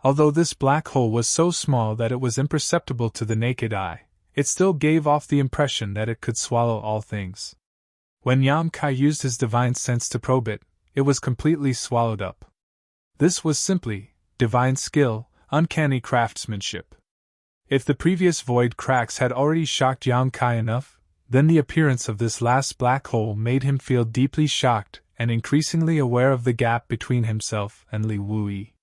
Speaker 1: Although this black hole was so small that it was imperceptible to the naked eye, it still gave off the impression that it could swallow all things. When Yang Kai used his divine sense to probe it, it was completely swallowed up. This was simply divine skill, uncanny craftsmanship. If the previous void cracks had already shocked Yang Kai enough, then the appearance of this last black hole made him feel deeply shocked and increasingly aware of the gap between himself and Li Wuyi.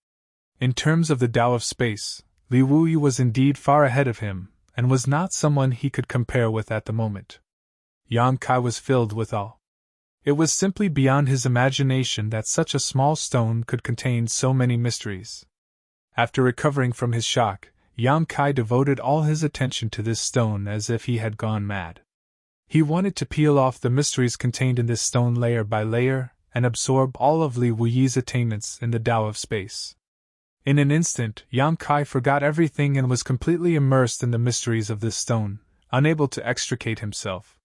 Speaker 1: In terms of the Tao of space, Li Wuyi was indeed far ahead of him, and was not someone he could compare with at the moment. Yang Kai was filled with awe. It was simply beyond his imagination that such a small stone could contain so many mysteries. After recovering from his shock, Yang Kai devoted all his attention to this stone as if he had gone mad. He wanted to peel off the mysteries contained in this stone layer by layer, and absorb all of Li Wuyi's attainments in the Tao of space. In an instant, Yang Kai forgot everything and was completely immersed in the mysteries of this stone, unable to extricate himself.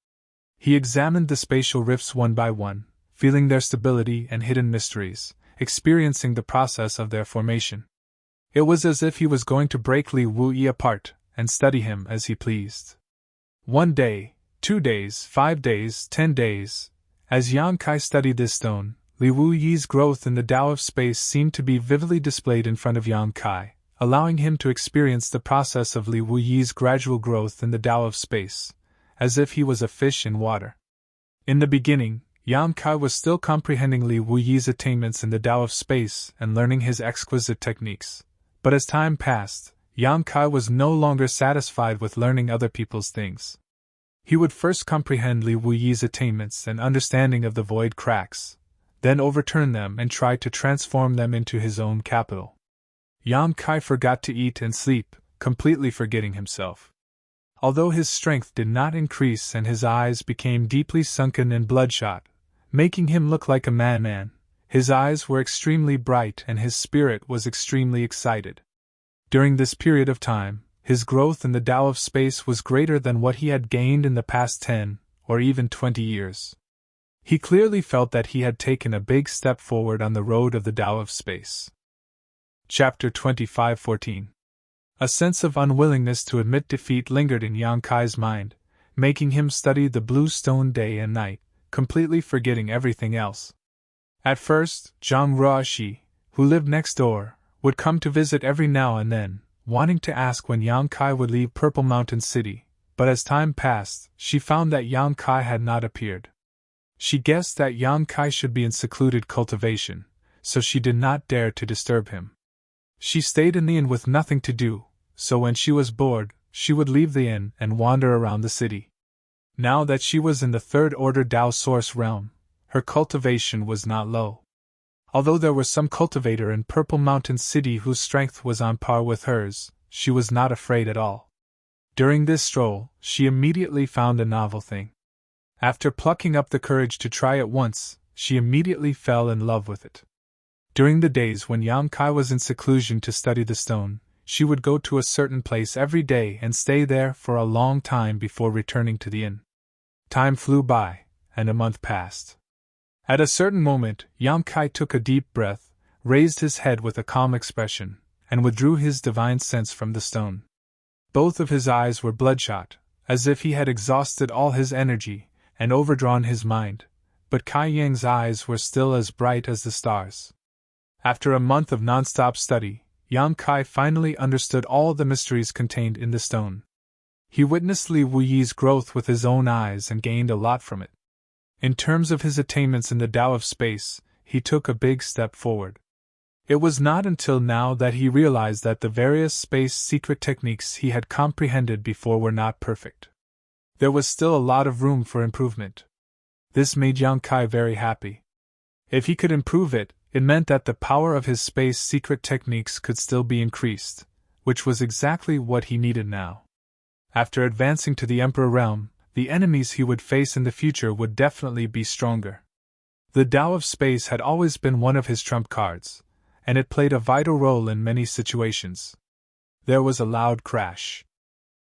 Speaker 1: He examined the spatial rifts one by one, feeling their stability and hidden mysteries, experiencing the process of their formation. It was as if he was going to break Li Wuyi apart and study him as he pleased. 1 day, 2 days, 5 days, 10 days. As Yang Kai studied this stone, Li Wuyi's growth in the Tao of space seemed to be vividly displayed in front of Yang Kai, allowing him to experience the process of Li Wuyi's gradual growth in the Tao of space, as if he was a fish in water. In the beginning, Yang Kai was still comprehending Li Wuyi's attainments in the Tao of space and learning his exquisite techniques. But as time passed, Yang Kai was no longer satisfied with learning other people's things. He would first comprehend Li Wuyi's attainments and understanding of the void cracks, then overturn them and try to transform them into his own capital. Yang Kai forgot to eat and sleep, completely forgetting himself. Although his strength did not increase and his eyes became deeply sunken and bloodshot, making him look like a madman. His eyes were extremely bright and his spirit was extremely excited. During this period of time, his growth in the Tao of space was greater than what he had gained in the past 10 or even 20 years. He clearly felt that he had taken a big step forward on the road of the Tao of space. Chapter 25:14. A sense of unwillingness to admit defeat lingered in Yang Kai's mind, making him study the blue stone day and night, completely forgetting everything else. At first, Zhang Ruoxi, who lived next door, would come to visit every now and then, wanting to ask when Yang Kai would leave Purple Mountain City, but as time passed, she found that Yang Kai had not appeared. She guessed that Yang Kai should be in secluded cultivation, so she did not dare to disturb him. She stayed in the inn with nothing to do, so when she was bored, she would leave the inn and wander around the city. Now that she was in the third-order Tao Source realm, her cultivation was not low. Although there was some cultivator in Purple Mountain City whose strength was on par with hers, she was not afraid at all. During this stroll, she immediately found a novel thing. After plucking up the courage to try it once, she immediately fell in love with it. During the days when Yang Kai was in seclusion to study the stone, she would go to a certain place every day and stay there for a long time before returning to the inn. Time flew by, and a month passed. At a certain moment, Yang Kai took a deep breath, raised his head with a calm expression, and withdrew his divine sense from the stone. Both of his eyes were bloodshot, as if he had exhausted all his energy and overdrawn his mind, but Kai Yang's eyes were still as bright as the stars. After a month of non-stop study, Yang Kai finally understood all the mysteries contained in the stone. He witnessed Li Wuyi's growth with his own eyes and gained a lot from it. In terms of his attainments in the Tao of space, he took a big step forward. It was not until now that he realized that the various space secret techniques he had comprehended before were not perfect. There was still a lot of room for improvement. This made Yang Kai very happy. If he could improve it, it meant that the power of his space secret techniques could still be increased, which was exactly what he needed now. After advancing to the Emperor realm, the enemies he would face in the future would definitely be stronger. The Tao of space had always been one of his trump cards, and it played a vital role in many situations. There was a loud crash.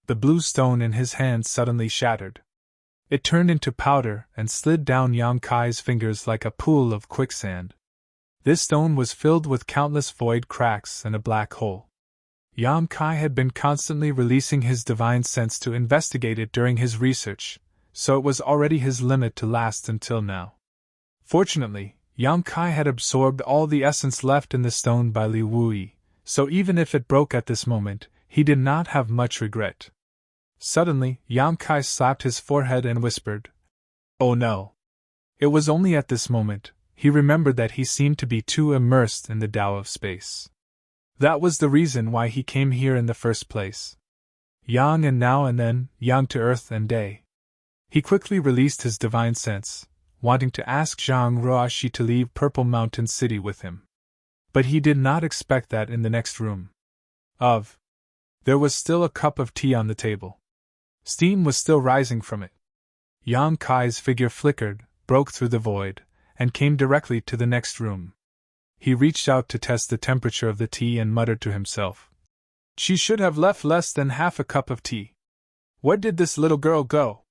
Speaker 1: The blue stone in his hand suddenly shattered. It turned into powder and slid down Yang Kai's fingers like a pool of quicksand. This stone was filled with countless void cracks and a black hole. Yang Kai had been constantly releasing his divine sense to investigate it during his research, so it was already his limit to last until now. Fortunately, Yang Kai had absorbed all the essence left in the stone by Li Wuyi, so even if it broke at this moment, he did not have much regret. Suddenly, Yang Kai slapped his forehead and whispered, "Oh no!" It was only at this moment he remembered that he seemed to be too immersed in the Tao of space. That was the reason why he came here in the first place. Yang and now and then, yang to earth and day. He quickly released his divine sense, wanting to ask Zhang Ruoxi to leave Purple Mountain City with him. But he did not expect that in the next room. There was still a cup of tea on the table. Steam was still rising from it. Yang Kai's figure flickered, broke through the void, and came directly to the next room. He reached out to test the temperature of the tea and muttered to himself, "She should have left less than half a cup of tea. Where did this little girl go?"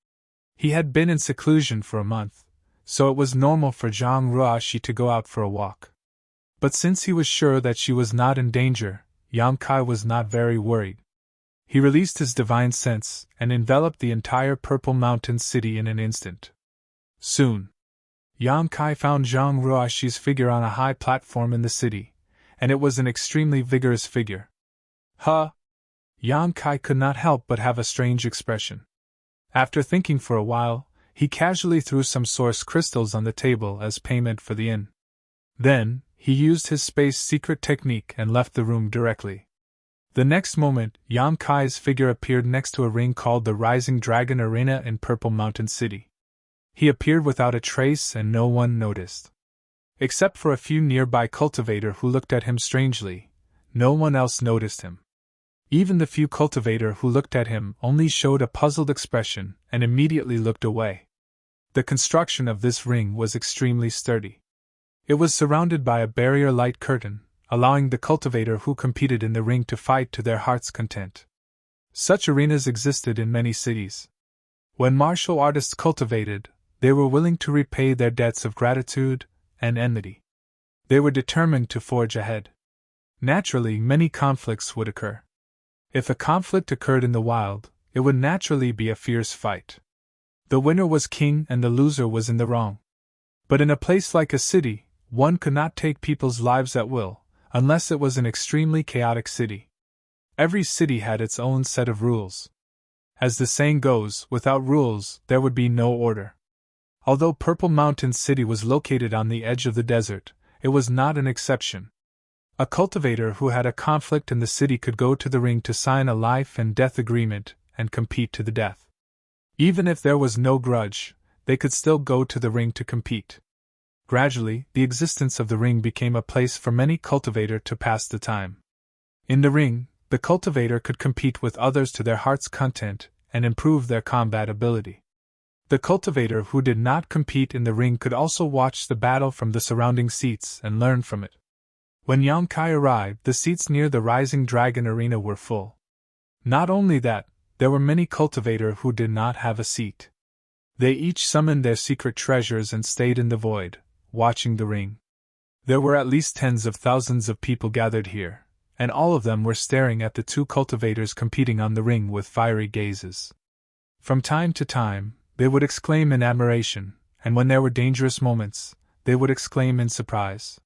Speaker 1: He had been in seclusion for a month, so it was normal for Zhang Ruoxi to go out for a walk. But since he was sure that she was not in danger, Yang Kai was not very worried. He released his divine sense and enveloped the entire Purple Mountain City in an instant. Soon, Yang Kai found Zhang Ruoxi's figure on a high platform in the city, and it was an extremely vigorous figure. Yang Kai could not help but have a strange expression. After thinking for a while, he casually threw some source crystals on the table as payment for the inn. Then, he used his space secret technique and left the room directly. The next moment, Yang Kai's figure appeared next to a ring called the Rising Dragon Arena in Purple Mountain City. He appeared without a trace and no one noticed. Except for a few nearby cultivator who looked at him strangely, no one else noticed him. Even the few cultivator who looked at him only showed a puzzled expression and immediately looked away. The construction of this ring was extremely sturdy. It was surrounded by a barrier-light curtain, allowing the cultivator who competed in the ring to fight to their heart's content. Such arenas existed in many cities. When martial artists cultivated, they were willing to repay their debts of gratitude and enmity. They were determined to forge ahead. Naturally, many conflicts would occur. If a conflict occurred in the wild, it would naturally be a fierce fight. The winner was king and the loser was in the wrong. But in a place like a city, one could not take people's lives at will, unless it was an extremely chaotic city. Every city had its own set of rules. As the saying goes, without rules, there would be no order. Although Purple Mountain City was located on the edge of the desert, it was not an exception. A cultivator who had a conflict in the city could go to the ring to sign a life and death agreement and compete to the death. Even if there was no grudge, they could still go to the ring to compete. Gradually, the existence of the ring became a place for many cultivators to pass the time. In the ring, the cultivator could compete with others to their heart's content and improve their combat ability. The cultivator who did not compete in the ring could also watch the battle from the surrounding seats and learn from it. When Yang Kai arrived, the seats near the Rising Dragon Arena were full. Not only that, there were many cultivators who did not have a seat. They each summoned their secret treasures and stayed in the void, watching the ring. There were at least tens of thousands of people gathered here, and all of them were staring at the two cultivators competing on the ring with fiery gazes. From time to time, they would exclaim in admiration, and when there were dangerous moments, they would exclaim in surprise.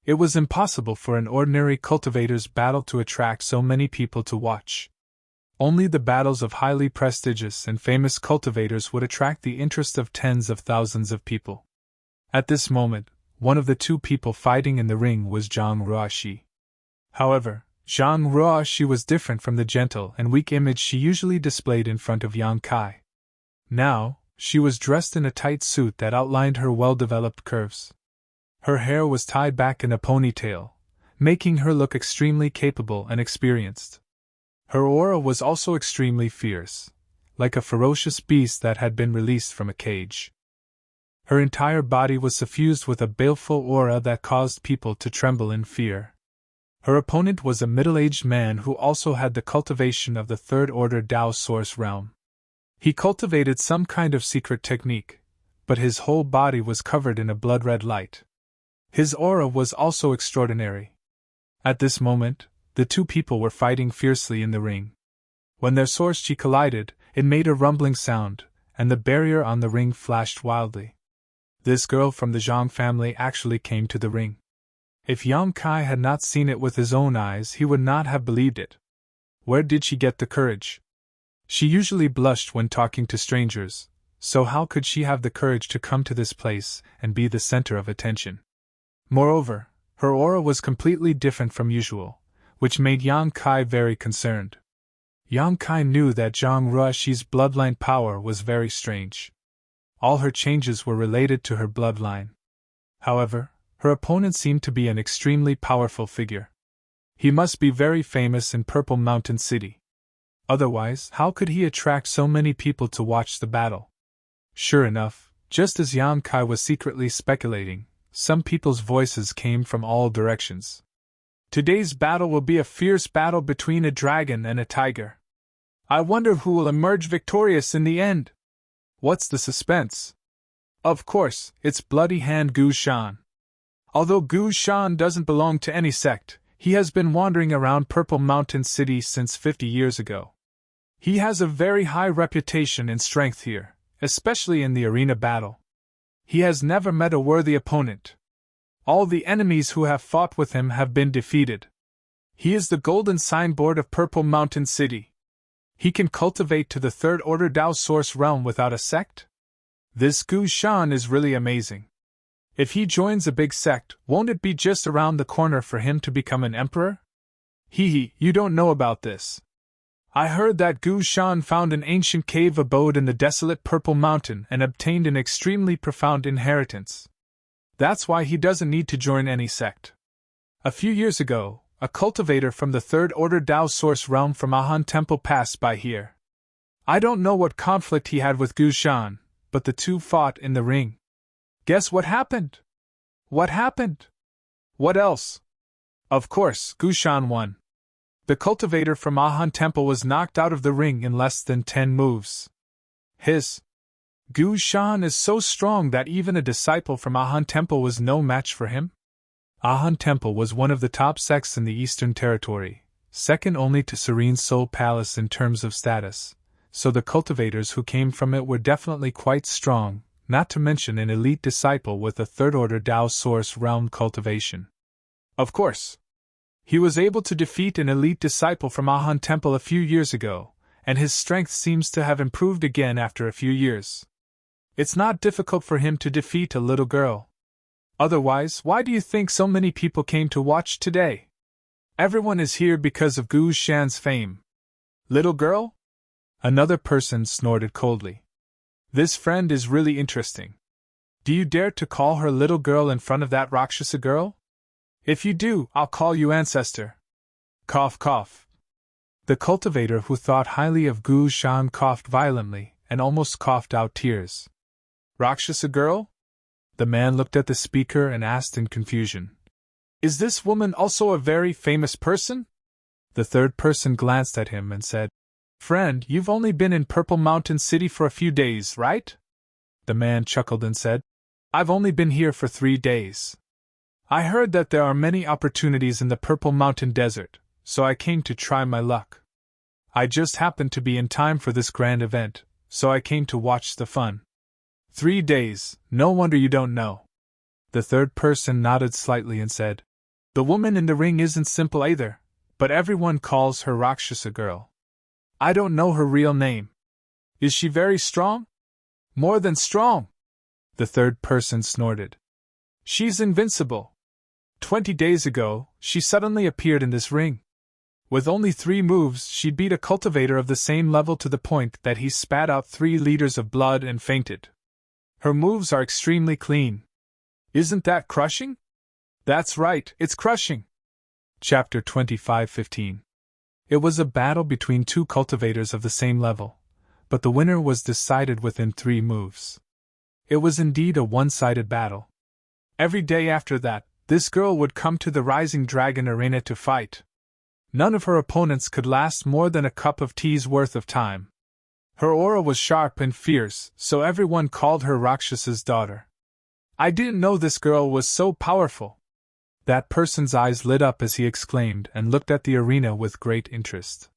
Speaker 1: It was impossible for an ordinary cultivator's battle to attract so many people to watch. Only the battles of highly prestigious and famous cultivators would attract the interest of tens of thousands of people. At this moment, one of the two people fighting in the ring was Zhang Ruoxi. However, Zhang Ruoxi was different from the gentle and weak image she usually displayed in front of Yang Kai. Now, she was dressed in a tight suit that outlined her well-developed curves. Her hair was tied back in a ponytail, making her look extremely capable and experienced. Her aura was also extremely fierce, like a ferocious beast that had been released from a cage. Her entire body was suffused with a baleful aura that caused people to tremble in fear. Her opponent was a middle-aged man who also had the cultivation of the third-order Dao Source realm. He cultivated some kind of secret technique, but his whole body was covered in a blood-red light. His aura was also extraordinary. At this moment, the two people were fighting fiercely in the ring. When their swords collided, it made a rumbling sound, and the barrier on the ring flashed wildly. This girl from the Zhang family actually came to the ring. If Yang Kai had not seen it with his own eyes, he would not have believed it. Where did she get the courage? She usually blushed when talking to strangers, so how could she have the courage to come to this place and be the center of attention? Moreover, her aura was completely different from usual, which made Yang Kai very concerned. Yang Kai knew that Zhang Ruoxi's bloodline power was very strange. All her changes were related to her bloodline. However, her opponent seemed to be an extremely powerful figure. He must be very famous in Purple Mountain City. Otherwise, how could he attract so many people to watch the battle? Sure enough, just as Yang Kai was secretly speculating, some people's voices came from all directions. Today's battle will be a fierce battle between a dragon and a tiger. I wonder who will emerge victorious in the end. What's the suspense? Of course, it's Bloody Hand Gu Shan. Although Gu Shan doesn't belong to any sect, he has been wandering around Purple Mountain City since 50 years ago. He has a very high reputation and strength here, especially in the arena battle. He has never met a worthy opponent. All the enemies who have fought with him have been defeated. He is the golden signboard of Purple Mountain City. He can cultivate to the third-order Dao Source realm without a sect? This Gu Shan is really amazing. If he joins a big sect, won't it be just around the corner for him to become an emperor? You don't know about this. I heard that Gu Shan found an ancient cave abode in the desolate Purple Mountain and obtained an extremely profound inheritance. That's why he doesn't need to join any sect. A few years ago, a cultivator from the third-order Dao Source realm from Ahan Temple passed by here. I don't know what conflict he had with Gu Shan, but the two fought in the ring. Guess what happened? What happened? What else? Of course, Gu Shan won. The cultivator from Ahan Temple was knocked out of the ring in less than 10 moves. Gu Shan is so strong that even a disciple from Ahan Temple was no match for him? Ahan Temple was one of the top sects in the Eastern Territory, second only to Serene Soul Palace in terms of status, so the cultivators who came from it were definitely quite strong, not to mention an elite disciple with a third-order Dao Source realm cultivation. Of course, he was able to defeat an elite disciple from Ahan Temple a few years ago, and his strength seems to have improved again after a few years. It's not difficult for him to defeat a little girl. Otherwise, why do you think so many people came to watch today? Everyone is here because of Gu Shan's fame. Little girl? Another person snorted coldly. This friend is really interesting. Do you dare to call her little girl in front of that Rakshasa girl? If you do, I'll call you ancestor. Cough, cough. The cultivator who thought highly of Gu Shan coughed violently and almost coughed out tears. Rakshasa girl? The man looked at the speaker and asked in confusion. Is this woman also a very famous person? The third person glanced at him and said, Friend, you've only been in Purple Mountain City for a few days, right? The man chuckled and said, I've only been here for 3 days. I heard that there are many opportunities in the Purple Mountain Desert, so I came to try my luck. I just happened to be in time for this grand event, so I came to watch the fun. 3 days, no wonder you don't know. The third person nodded slightly and said, The woman in the ring isn't simple either, but everyone calls her Rakshasa girl. I don't know her real name. Is she very strong? More than strong. The third person snorted. She's invincible. 20 days ago, she suddenly appeared in this ring. With only 3 moves, she beat a cultivator of the same level to the point that he spat out 3 liters of blood and fainted. Her moves are extremely clean. Isn't that crushing? That's right, it's crushing. Chapter 25:15. It was a battle between 2 cultivators of the same level, but the winner was decided within 3 moves. It was indeed a one-sided battle. Every day after that, this girl would come to the Rising Dragon Arena to fight. None of her opponents could last more than a cup of tea's worth of time. Her aura was sharp and fierce, so everyone called her Rakshasa's daughter. I didn't know this girl was so powerful. That person's eyes lit up as he exclaimed and looked at the arena with great interest.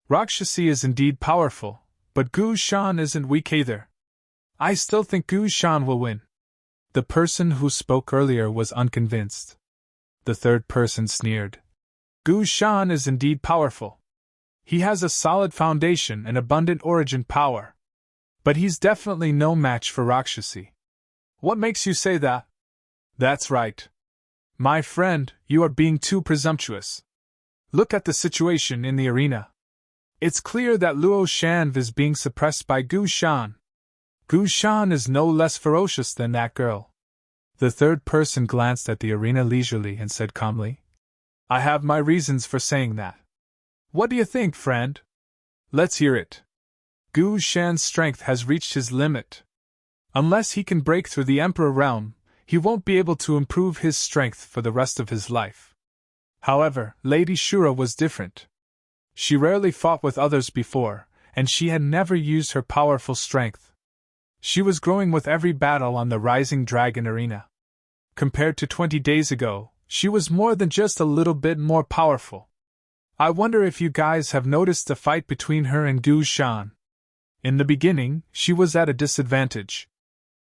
Speaker 1: Rakshasi is indeed powerful, but Gu Shan isn't weak either. I still think Gu Shan will win. The person who spoke earlier was unconvinced. The third person sneered. Gu Shan is indeed powerful. He has a solid foundation and abundant origin power. But he's definitely no match for Rakshasi. What makes you say that? That's right. My friend, you are being too presumptuous. Look at the situation in the arena. It's clear that Luo Shan is being suppressed by Gu Shan. Gu Shan is no less ferocious than that girl. The third person glanced at the arena leisurely and said calmly, I have my reasons for saying that. What do you think, friend? Let's hear it. Gu Shan's strength has reached his limit. Unless he can break through the Emperor realm, he won't be able to improve his strength for the rest of his life. However, Lady Shura was different. She rarely fought with others before, and she had never used her powerful strength. She was growing with every battle on the Rising Dragon Arena. Compared to 20 days ago, she was more than just a little bit more powerful. I wonder if you guys have noticed the fight between her and Gu Shan. In the beginning, she was at a disadvantage.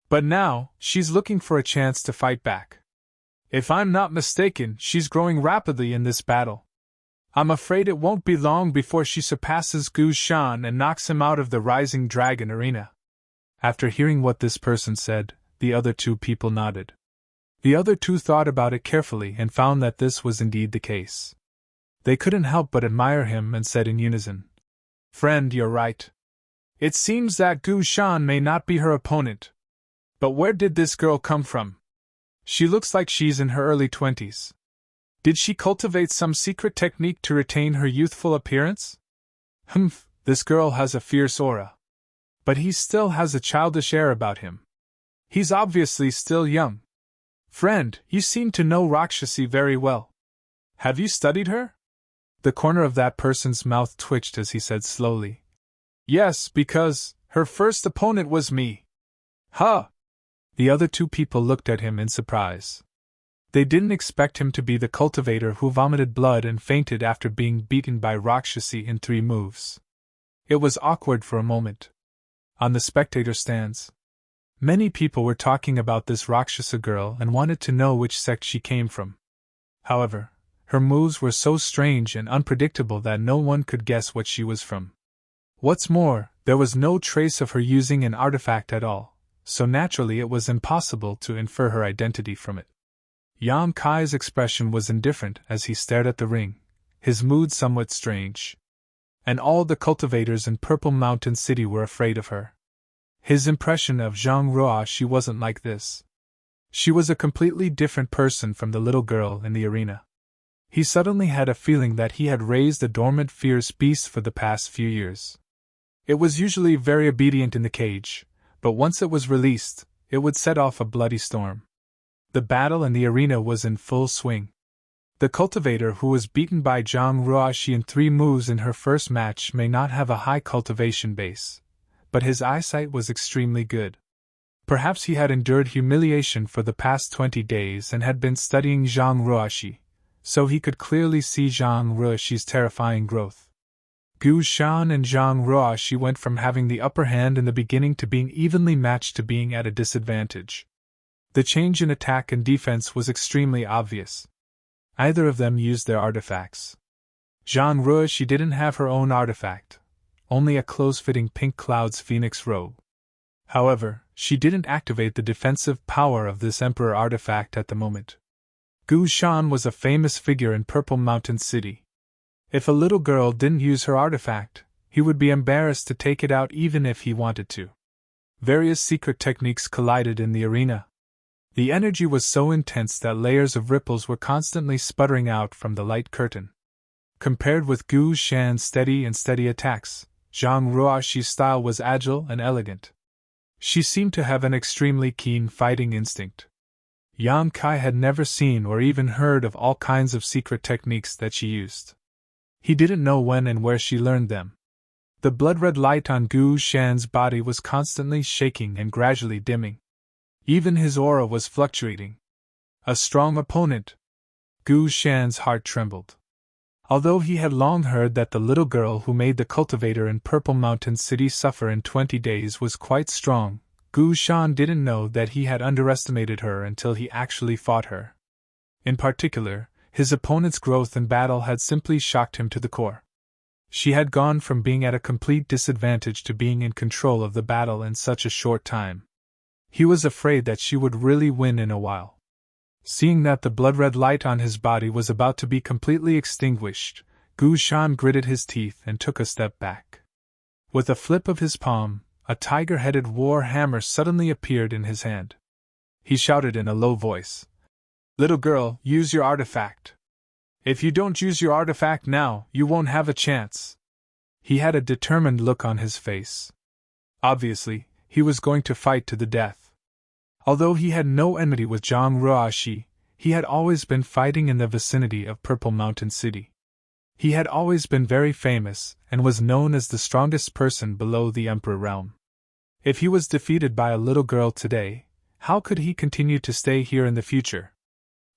Speaker 1: But now, she's looking for a chance to fight back. If I'm not mistaken, she's growing rapidly in this battle. I'm afraid it won't be long before she surpasses Gu Shan and knocks him out of the Rising Dragon Arena. After hearing what this person said, the other 2 people nodded. The other 2 thought about it carefully and found that this was indeed the case. They couldn't help but admire him and said in unison, Friend, you're right. It seems that Gu Shan may not be her opponent. But where did this girl come from? She looks like she's in her early 20s. Did she cultivate some secret technique to retain her youthful appearance? This girl has a fierce aura. But he still has a childish air about him. He's obviously still young. Friend, you seem to know Rakshasi very well. Have you studied her? The corner of that person's mouth twitched as he said slowly. Yes, because her first opponent was me. Huh! The other two people looked at him in surprise. They didn't expect him to be the cultivator who vomited blood and fainted after being beaten by Rakshasi in 3 moves. It was awkward for a moment. On the spectator stands, many people were talking about this Rakshasa girl and wanted to know which sect she came from. However, her moves were so strange and unpredictable that no one could guess what she was from. What's more, there was no trace of her using an artifact at all, so naturally it was impossible to infer her identity from it. Yang Kai's expression was indifferent as he stared at the ring, his mood somewhat strange. And all the cultivators in Purple Mountain City were afraid of her. His impression of Zhang Ruoxi wasn't like this. She was a completely different person from the little girl in the arena. He suddenly had a feeling that he had raised a dormant fierce beast for the past few years. It was usually very obedient in the cage, but once it was released, it would set off a bloody storm. The battle in the arena was in full swing. The cultivator who was beaten by Zhang Ruoxi in 3 moves in her first match may not have a high cultivation base, but his eyesight was extremely good. Perhaps he had endured humiliation for the past 20 days and had been studying Zhang Ruoxi, so he could clearly see Zhang Ruoxi's terrifying growth. Gu Shan and Zhang Ruoxi went from having the upper hand in the beginning to being evenly matched to being at a disadvantage. The change in attack and defense was extremely obvious. Either of them used their artifacts. Zhang Ruoxi didn't have her own artifact, only a close-fitting pink cloud's phoenix robe. However, she didn't activate the defensive power of this Emperor artifact at the moment. Gu Shan was a famous figure in Purple Mountain City. If a little girl didn't use her artifact, he would be embarrassed to take it out even if he wanted to. Various secret techniques collided in the arena. The energy was so intense that layers of ripples were constantly sputtering out from the light curtain. Compared with Gu Shan's steady attacks, Zhang Ruoxi's style was agile and elegant. She seemed to have an extremely keen fighting instinct. Yang Kai had never seen or even heard of all kinds of secret techniques that she used. He didn't know when and where she learned them. The blood-red light on Gu Shan's body was constantly shaking and gradually dimming. Even his aura was fluctuating. A strong opponent. Gu Shan's heart trembled. Although he had long heard that the little girl who made the cultivator in Purple Mountain City suffer in 20 days was quite strong, Gu Shan didn't know that he had underestimated her until he actually fought her. In particular, his opponent's growth in battle had simply shocked him to the core. She had gone from being at a complete disadvantage to being in control of the battle in such a short time. He was afraid that she would really win in a while. Seeing that the blood-red light on his body was about to be completely extinguished, Gu Shan gritted his teeth and took a step back. With a flip of his palm, a tiger-headed war hammer suddenly appeared in his hand. He shouted in a low voice, "Little girl, use your artifact. If you don't use your artifact now, you won't have a chance." He had a determined look on his face. Obviously, he was going to fight to the death. Although he had no enmity with Zhang Ruoxi, he had always been fighting in the vicinity of Purple Mountain City. He had always been very famous and was known as the strongest person below the Emperor realm. If he was defeated by a little girl today, how could he continue to stay here in the future?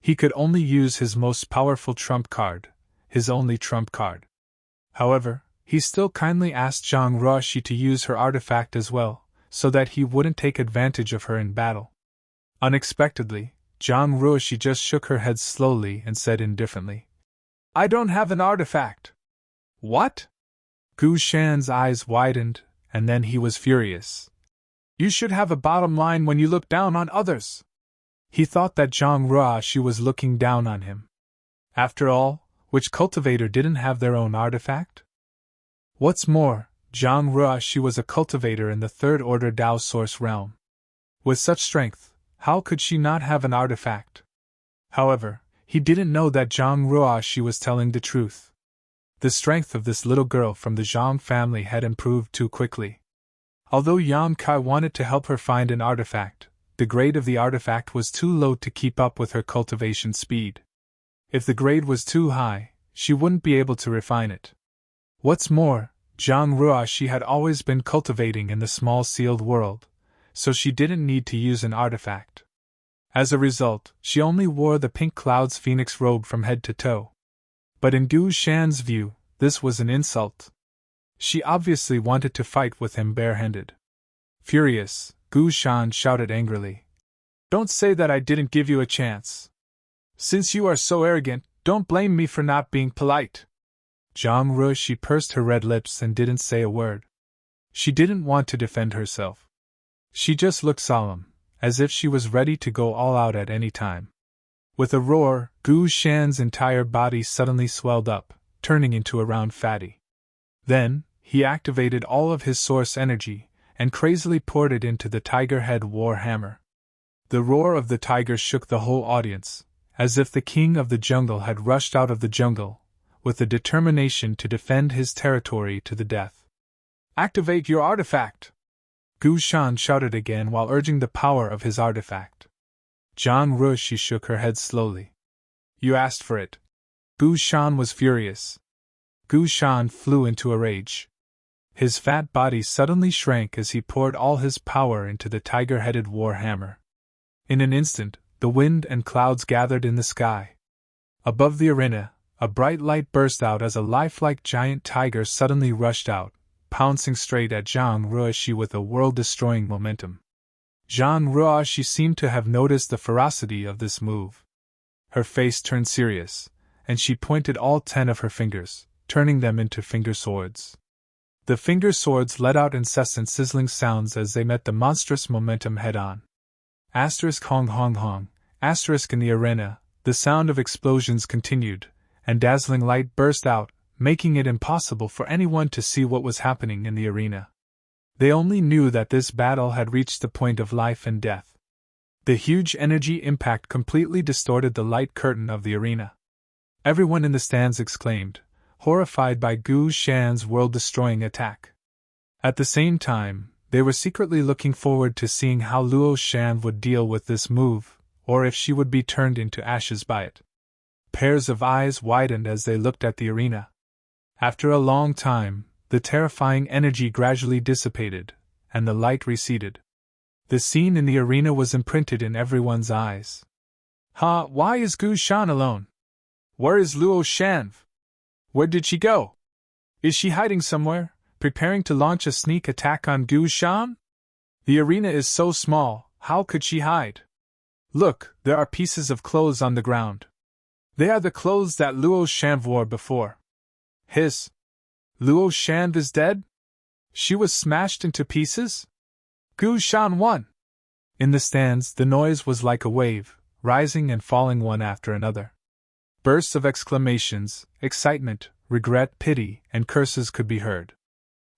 Speaker 1: He could only use his most powerful trump card, his only trump card. However, he still kindly asked Zhang Ruoxi to use her artifact as well, so that he wouldn't take advantage of her in battle. Unexpectedly, Zhang Ruoxi just shook her head slowly and said indifferently, "I don't have an artifact." "What?" Gu Shan's eyes widened, and then he was furious. "You should have a bottom line when you look down on others." He thought that Zhang Ruoxi was looking down on him. After all, which cultivator didn't have their own artifact? What's more, Zhang Ruoxi was a cultivator in the Third Order Dao Source realm. With such strength, how could she not have an artifact? However, he didn't know that Zhang Ruoxi was telling the truth. The strength of this little girl from the Zhang family had improved too quickly. Although Yang Kai wanted to help her find an artifact, the grade of the artifact was too low to keep up with her cultivation speed. If the grade was too high, she wouldn't be able to refine it. What's more, Zhang Ruoshi had always been cultivating in the small sealed world, so she didn't need to use an artifact. As a result, she only wore the pink cloud's phoenix robe from head to toe. But in Gu Shan's view, this was an insult. She obviously wanted to fight with him barehanded. Furious, Gu Shan shouted angrily. Don't say that I didn't give you a chance. Since you are so arrogant, don't blame me for not being polite. Zhang Ruoshi pursed her red lips and didn't say a word. She didn't want to defend herself. She just looked solemn, as if she was ready to go all out at any time. With a roar, Gu Shan's entire body suddenly swelled up, turning into a round fatty. Then, he activated all of his source energy, and crazily poured it into the tiger head war hammer. The roar of the tiger shook the whole audience, as if the king of the jungle had rushed out of the jungle, with the determination to defend his territory to the death. Activate your artifact! Gu Shan shouted again while urging the power of his artifact. Zhang Ruoshi shook her head slowly. You asked for it. Gu Shan was furious. Gu Shan flew into a rage. His fat body suddenly shrank as he poured all his power into the tiger-headed war hammer. In an instant, the wind and clouds gathered in the sky. Above the arena, a bright light burst out as a lifelike giant tiger suddenly rushed out, pouncing straight at Zhang Ruoshi with a world-destroying momentum. Zhang Ruoshi seemed to have noticed the ferocity of this move. Her face turned serious, and she pointed all 10 of her fingers, turning them into finger swords. The finger swords let out incessant sizzling sounds as they met the monstrous momentum head-on. Asterisk hong hong hong, asterisk in the arena, the sound of explosions continued, and dazzling light burst out, making it impossible for anyone to see what was happening in the arena. They only knew that this battle had reached the point of life and death. The huge energy impact completely distorted the light curtain of the arena. Everyone in the stands exclaimed, horrified by Gu Shan's world-destroying attack. At the same time, they were secretly looking forward to seeing how Luo Shan would deal with this move, or if she would be turned into ashes by it. Pairs of eyes widened as they looked at the arena. After a long time, the terrifying energy gradually dissipated, and the light receded. The scene in the arena was imprinted in everyone's eyes. Why is Gu Shan alone? Where is Luo Shan? Where did she go? Is she hiding somewhere, preparing to launch a sneak attack on Gu Shan? The arena is so small, how could she hide? Look, there are pieces of clothes on the ground. They are the clothes that Luo Shan wore before. Luo Shan is dead? She was smashed into pieces? Gu Shan won! In the stands, the noise was like a wave, rising and falling one after another. Bursts of exclamations, excitement, regret, pity, and curses could be heard.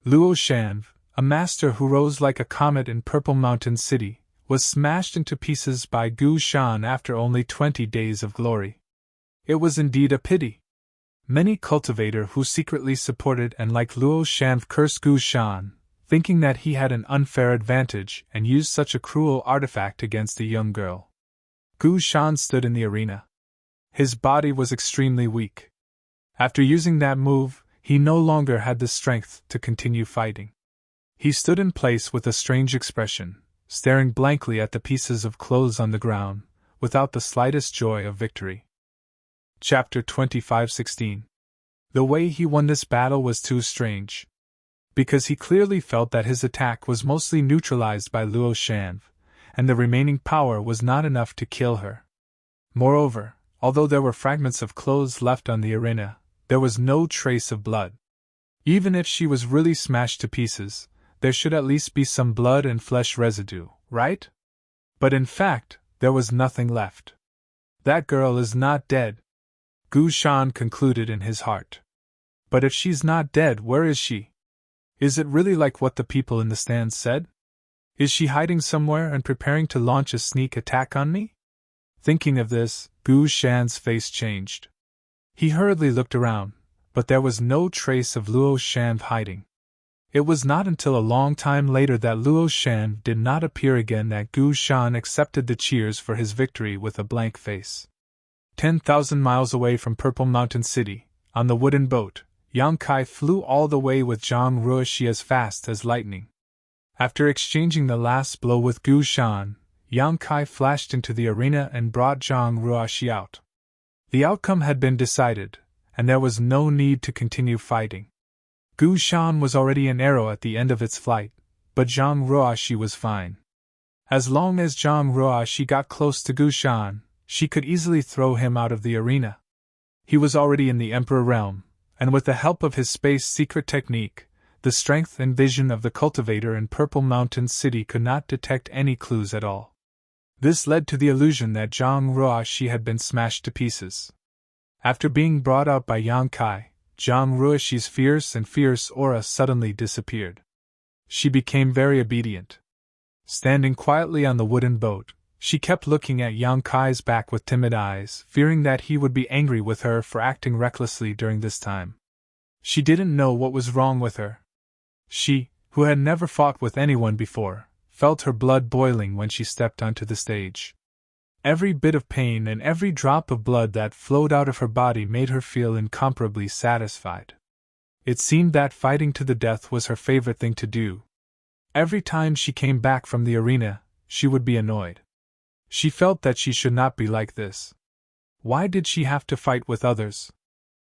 Speaker 1: Luo Shan, a master who rose like a comet in Purple Mountain City, was smashed into pieces by Gu Shan after only 20 days of glory. It was indeed a pity. Many cultivators who secretly supported and liked Luo Shan cursed Gu Shan, thinking that he had an unfair advantage and used such a cruel artifact against the young girl. Gu Shan stood in the arena. His body was extremely weak. After using that move, he no longer had the strength to continue fighting. He stood in place with a strange expression, staring blankly at the pieces of clothes on the ground, without the slightest joy of victory. Chapter 25:16. The way he won this battle was too strange. Because he clearly felt that his attack was mostly neutralized by Luo Shan, and the remaining power was not enough to kill her. Moreover, although there were fragments of clothes left on the arena, there was no trace of blood. Even if she was really smashed to pieces, there should at least be some blood and flesh residue, right? But in fact, there was nothing left. That girl is not dead, Gu Shan concluded in his heart. But if she's not dead, where is she? Is it really like what the people in the stands said? Is she hiding somewhere and preparing to launch a sneak attack on me? Thinking of this, Gu Shan's face changed. He hurriedly looked around, but there was no trace of Luo Shan hiding. It was not until a long time later that Luo Shan did not appear again that Gu Shan accepted the cheers for his victory with a blank face. 10,000 miles away from Purple Mountain City, on the wooden boat, Yang Kai flew all the way with Zhang Ruoxi as fast as lightning. After exchanging the last blow with Gu Shan, Yang Kai flashed into the arena and brought Zhang Ruoxi out. The outcome had been decided, and there was no need to continue fighting. Gu Shan was already an arrow at the end of its flight, but Zhang Ruoxi was fine. As long as Zhang Ruoxi got close to Gu Shan, she could easily throw him out of the arena. He was already in the Emperor realm, and with the help of his space secret technique, the strength and vision of the cultivator in Purple Mountain City could not detect any clues at all. This led to the illusion that Zhang Ruoxi had been smashed to pieces. After being brought out by Yang Kai, Zhang Ruoxi's fierce aura suddenly disappeared. She became very obedient. Standing quietly on the wooden boat, she kept looking at Yang Kai's back with timid eyes, fearing that he would be angry with her for acting recklessly during this time. She didn't know what was wrong with her. She, who had never fought with anyone before, felt her blood boiling when she stepped onto the stage. Every bit of pain and every drop of blood that flowed out of her body made her feel incomparably satisfied. It seemed that fighting to the death was her favorite thing to do. Every time she came back from the arena, she would be annoyed. She felt that she should not be like this. Why did she have to fight with others?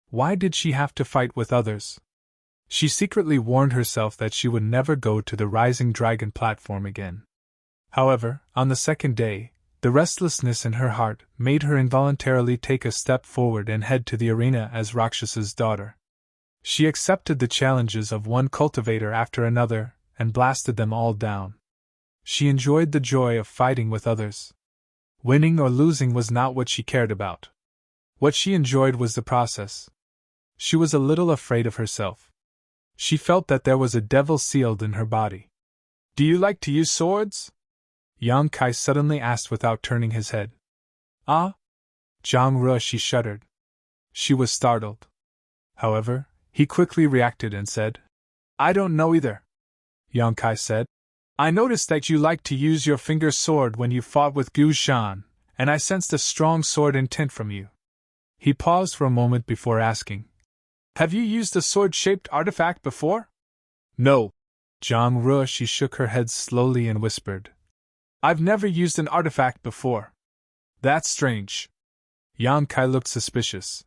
Speaker 1: Why did she have to fight with others? She secretly warned herself that she would never go to the Rising Dragon platform again. However, on the second day, the restlessness in her heart made her involuntarily take a step forward and head to the arena as Rakshasa's daughter. She accepted the challenges of one cultivator after another and blasted them all down. She enjoyed the joy of fighting with others. Winning or losing was not what she cared about. What she enjoyed was the process. She was a little afraid of herself. She felt that there was a devil sealed in her body. "Do you like to use swords?" Yang Kai suddenly asked without turning his head. "Ah?" Zhang Ruoxi shuddered. She was startled. However, he quickly reacted and said, "I don't know either." Yang Kai said, "I noticed that you liked to use your finger sword when you fought with Gu Shan, and I sensed a strong sword intent from you." He paused for a moment before asking, "Have you used a sword-shaped artifact before?" "No." Zhang Ruoxi shook her head slowly and whispered, "I've never used an artifact before." "That's strange." Yang Kai looked suspicious.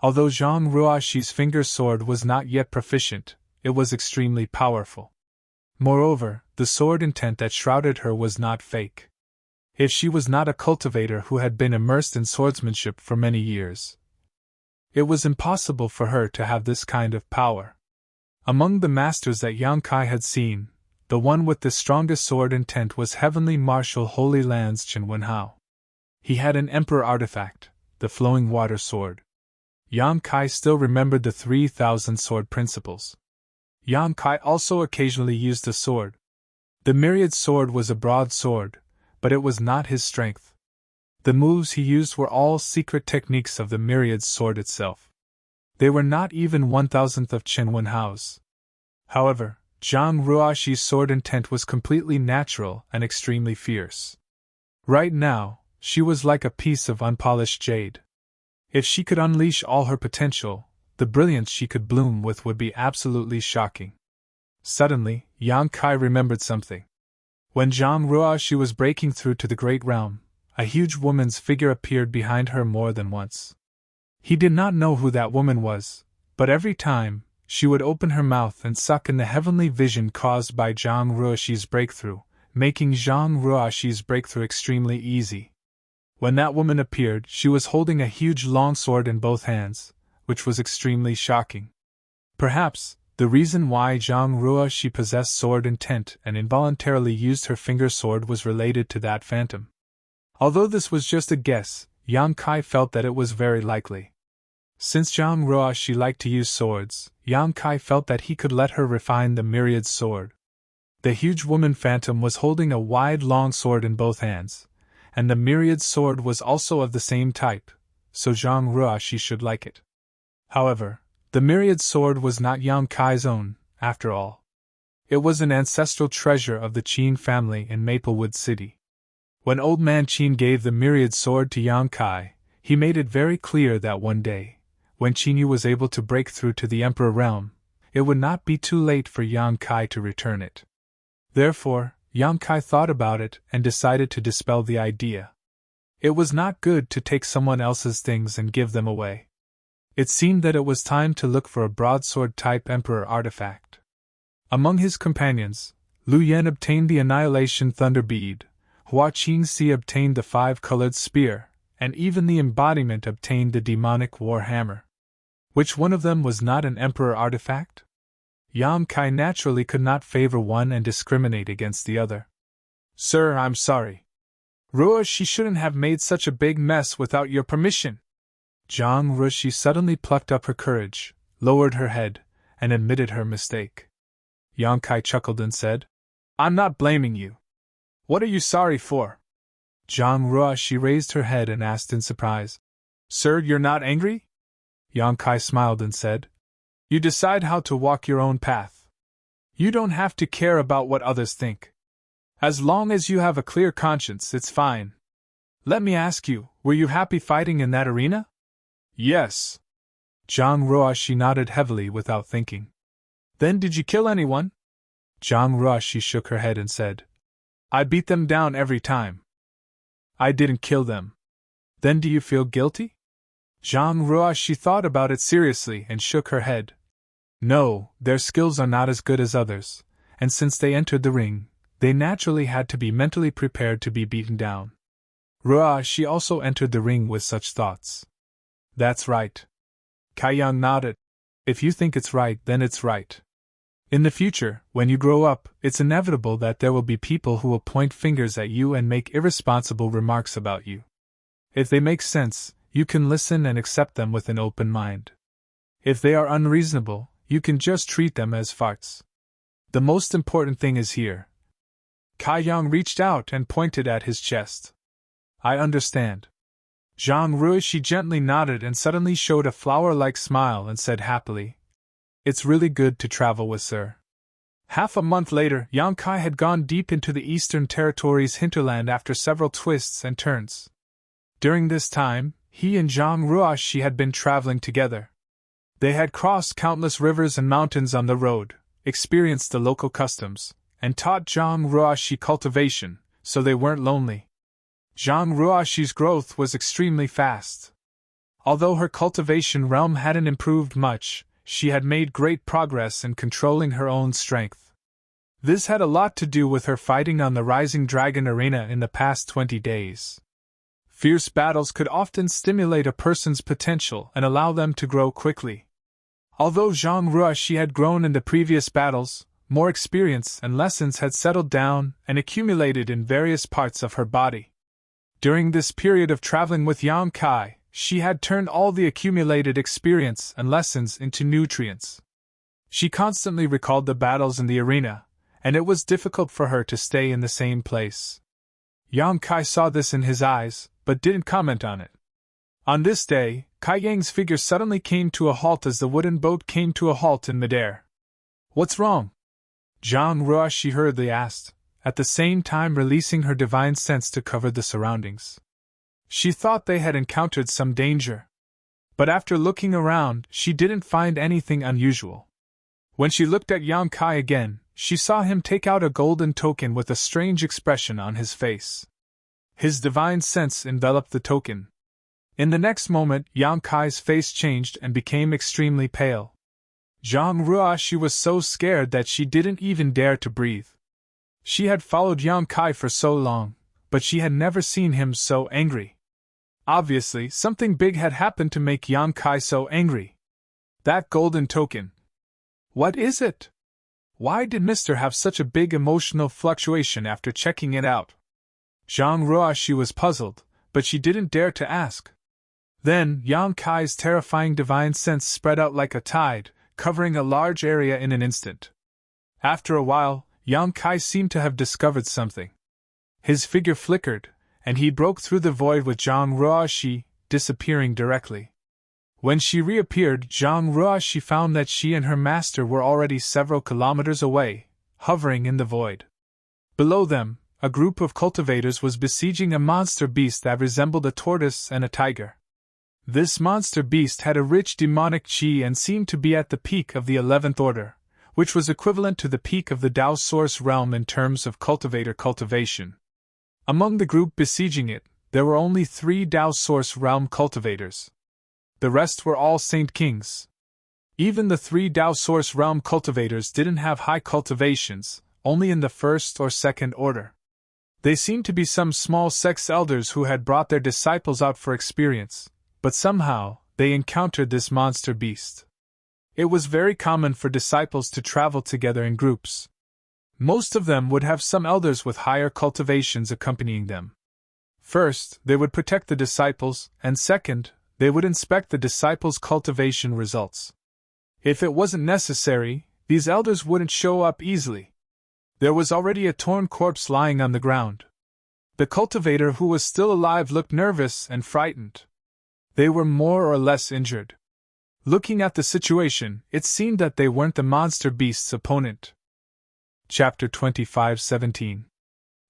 Speaker 1: Although Zhang Ruoxi's finger sword was not yet proficient, it was extremely powerful. Moreover, the sword intent that shrouded her was not fake. If she was not a cultivator who had been immersed in swordsmanship for many years, it was impossible for her to have this kind of power. Among the masters that Yang Kai had seen, the one with the strongest sword intent was Heavenly Marshal Holy Land's Chen Wenhao. He had an emperor artifact, the flowing water sword. Yang Kai still remembered the 3,000 sword principles. Yang Kai also occasionally used a sword. The myriad sword was a broad sword, but it was not his strength. The moves he used were all secret techniques of the myriad sword itself. They were not even 1,000th of Chen Wenhao's. However, Zhang Ruoxi's sword intent was completely natural and extremely fierce. Right now, she was like a piece of unpolished jade. If she could unleash all her potential, the brilliance she could bloom with would be absolutely shocking. Suddenly, Yang Kai remembered something. When Zhang Ruoxi was breaking through to the Great Realm, a huge woman's figure appeared behind her more than once. He did not know who that woman was, but every time, she would open her mouth and suck in the heavenly vision caused by Zhang Ruoxi's breakthrough, making Zhang Ruoxi's breakthrough extremely easy. When that woman appeared, she was holding a huge long sword in both hands, which was extremely shocking. Perhaps, the reason why Zhang Ruoxi possessed sword intent and involuntarily used her finger sword was related to that phantom. Although this was just a guess, Yang Kai felt that it was very likely. Since Zhang Ruoxi liked to use swords, Yang Kai felt that he could let her refine the myriad sword. The huge woman phantom was holding a wide long sword in both hands, and the myriad sword was also of the same type, so Zhang Ruoxi should like it. However, the myriad sword was not Yang Kai's own, after all. It was an ancestral treasure of the Qin family in Maplewood City. When Old Man Qin gave the myriad sword to Yang Kai, he made it very clear that one day, when Qin Yu was able to break through to the Emperor realm, it would not be too late for Yang Kai to return it. Therefore, Yang Kai thought about it and decided to dispel the idea. It was not good to take someone else's things and give them away. It seemed that it was time to look for a broadsword-type Emperor artifact. Among his companions, Lu Yen obtained the Annihilation Thunder Bead, Hua Qingxi obtained the Five-Colored Spear, and even the embodiment obtained the Demonic War Hammer. Which one of them was not an Emperor artifact? Yang Kai naturally could not favor one and discriminate against the other. Sir, I'm sorry. Ruoshi shouldn't have made such a big mess without your permission. Zhang Ruoshi suddenly plucked up her courage, lowered her head, and admitted her mistake. Yang Kai chuckled and said, I'm not blaming you. What are you sorry for? Zhang Ruoshi raised her head and asked in surprise, Sir, you're not angry? Yang Kai smiled and said, You decide how to walk your own path. You don't have to care about what others think. As long as you have a clear conscience, it's fine. Let me ask you, were you happy fighting in that arena? Yes. Zhang Ruoshi nodded heavily without thinking. Then did you kill anyone? Zhang Ruoshi shook her head and said, I beat them down every time. I didn't kill them. Then do you feel guilty? Zhang Ruoshi thought about it seriously and shook her head. No, their skills are not as good as others, and since they entered the ring, they naturally had to be mentally prepared to be beaten down. Ruoshi also entered the ring with such thoughts. That's right. Kaiyang nodded. If you think it's right, then it's right. In the future, when you grow up, it's inevitable that there will be people who will point fingers at you and make irresponsible remarks about you. If they make sense, you can listen and accept them with an open mind. If they are unreasonable, you can just treat them as farts. The most important thing is here. Kaiyang reached out and pointed at his chest. I understand. Zhang Ruoshi gently nodded and suddenly showed a flower-like smile and said happily, It's really good to travel with Sir. Half a month later, Yang Kai had gone deep into the Eastern Territories' hinterland after several twists and turns. During this time, he and Zhang Ruoshi had been traveling together. They had crossed countless rivers and mountains on the road, experienced the local customs, and taught Zhang Ruoshi cultivation, so they weren't lonely. Zhang Ruoshi's growth was extremely fast. Although her cultivation realm hadn't improved much, she had made great progress in controlling her own strength. This had a lot to do with her fighting on the Rising Dragon Arena in the past 20 days. Fierce battles could often stimulate a person's potential and allow them to grow quickly. Although Zhang Ruoshi had grown in the previous battles, more experience and lessons had settled down and accumulated in various parts of her body. During this period of traveling with Yang Kai, she had turned all the accumulated experience and lessons into nutrients. She constantly recalled the battles in the arena, and it was difficult for her to stay in the same place. Yang Kai saw this in his eyes, but didn't comment on it. On this day, Kai Yang's figure suddenly came to a halt as the wooden boat came to a halt in midair. What's wrong? Zhang Ruoshi hurriedly asked, at the same time releasing her divine sense to cover the surroundings. She thought they had encountered some danger. But after looking around, she didn't find anything unusual. When she looked at Yang Kai again, she saw him take out a golden token with a strange expression on his face. His divine sense enveloped the token. In the next moment, Yang Kai's face changed and became extremely pale. Zhang Ruoshi was so scared that she didn't even dare to breathe. She had followed Yang Kai for so long, but she had never seen him so angry. Obviously, something big had happened to make Yang Kai so angry. That golden token. What is it? Why did Mr. have such a big emotional fluctuation after checking it out? Zhang Ruoshi was puzzled, but she didn't dare to ask. Then, Yang Kai's terrifying divine sense spread out like a tide, covering a large area in an instant. After a while, Yang Kai seemed to have discovered something. His figure flickered, and he broke through the void with Zhang Ruoshi, disappearing directly. When she reappeared, Zhang Ruoshi found that she and her master were already several kilometers away, hovering in the void. Below them, a group of cultivators was besieging a monster beast that resembled a tortoise and a tiger. This monster beast had a rich demonic chi and seemed to be at the peak of the 11th order, which was equivalent to the peak of the Tao Source realm in terms of cultivator cultivation. Among the group besieging it, there were only 3 Tao Source realm cultivators. The rest were all Saint Kings. Even the 3 Tao Source realm cultivators didn't have high cultivations, only in the 1st or 2nd order. They seemed to be some small sex elders who had brought their disciples out for experience, but somehow, they encountered this monster beast. It was very common for disciples to travel together in groups. Most of them would have some elders with higher cultivations accompanying them. First, they would protect the disciples, and second, they would inspect the disciples' cultivation results. If it wasn't necessary, these elders wouldn't show up easily. There was already a torn corpse lying on the ground. The cultivator who was still alive looked nervous and frightened. They were more or less injured. Looking at the situation, it seemed that they weren't the monster beast's opponent. Chapter 25:17.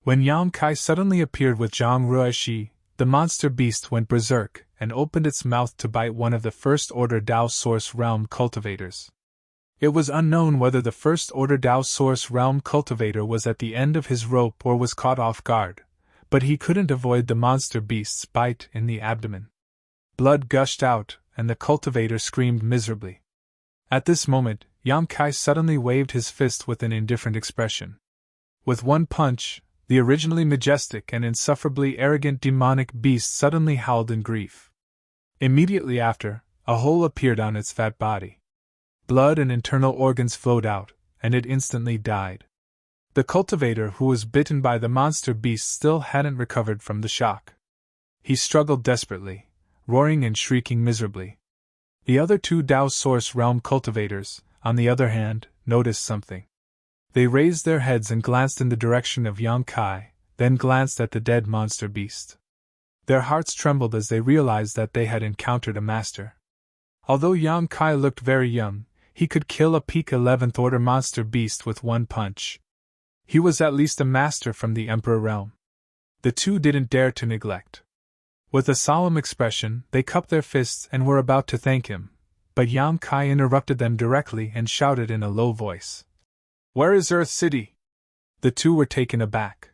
Speaker 1: When Yang Kai suddenly appeared with Zhang Ruishi, the monster beast went berserk and opened its mouth to bite one of the first-order Tao Source realm cultivators. It was unknown whether the first-order Tao Source realm cultivator was at the end of his rope or was caught off guard, but he couldn't avoid the monster beast's bite in the abdomen. Blood gushed out, and the cultivator screamed miserably. At this moment, Yang Kai suddenly waved his fist with an indifferent expression. With one punch, the originally majestic and insufferably arrogant demonic beast suddenly howled in grief. Immediately after, a hole appeared on its fat body. Blood and internal organs flowed out, and it instantly died. The cultivator who was bitten by the monster beast still hadn't recovered from the shock. He struggled desperately, roaring and shrieking miserably. The other 2 Tao Source realm cultivators, on the other hand, noticed something. They raised their heads and glanced in the direction of Yang Kai, then glanced at the dead monster beast. Their hearts trembled as they realized that they had encountered a master. Although Yang Kai looked very young, he could kill a peak 11th order monster beast with one punch. He was at least a master from the Emperor realm. The 2 didn't dare to neglect. With a solemn expression, they cupped their fists and were about to thank him, but Yang Kai interrupted them directly and shouted in a low voice, "Where is Earth City?" The 2 were taken aback.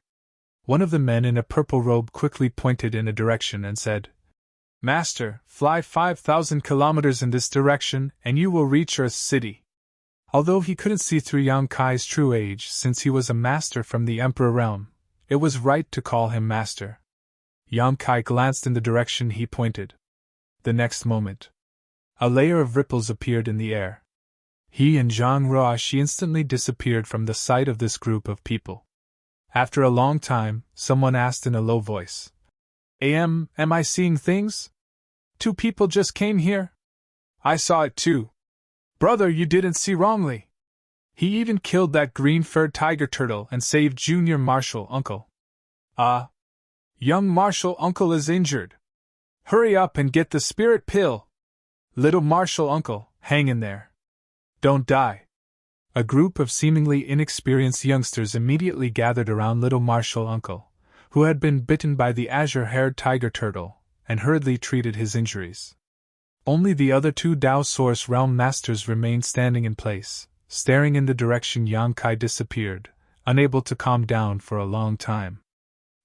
Speaker 1: One of the men in a purple robe quickly pointed in a direction and said, "Master, fly 5,000 kilometers in this direction and you will reach Earth City." Although he couldn't see through Yang Kai's true age since he was a master from the Emperor realm, it was right to call him master. Yang Kai glanced in the direction he pointed. The next moment, a layer of ripples appeared in the air. He and Zhang Ruishi instantly disappeared from the sight of this group of people. After a long time, someone asked in a low voice, Am I seeing things? 2 people just came here? I saw it too. Brother, you didn't see wrongly. He even killed that green-furred tiger turtle and saved Junior Marshal Uncle. Young Marshal Uncle is injured. Hurry up and get the spirit pill. Little Marshal Uncle, hang in there. Don't die. A group of seemingly inexperienced youngsters immediately gathered around Little Marshal Uncle, who had been bitten by the azure-haired tiger turtle, and hurriedly treated his injuries. Only the other 2 Tao Source realm masters remained standing in place, staring in the direction Yang Kai disappeared, unable to calm down for a long time.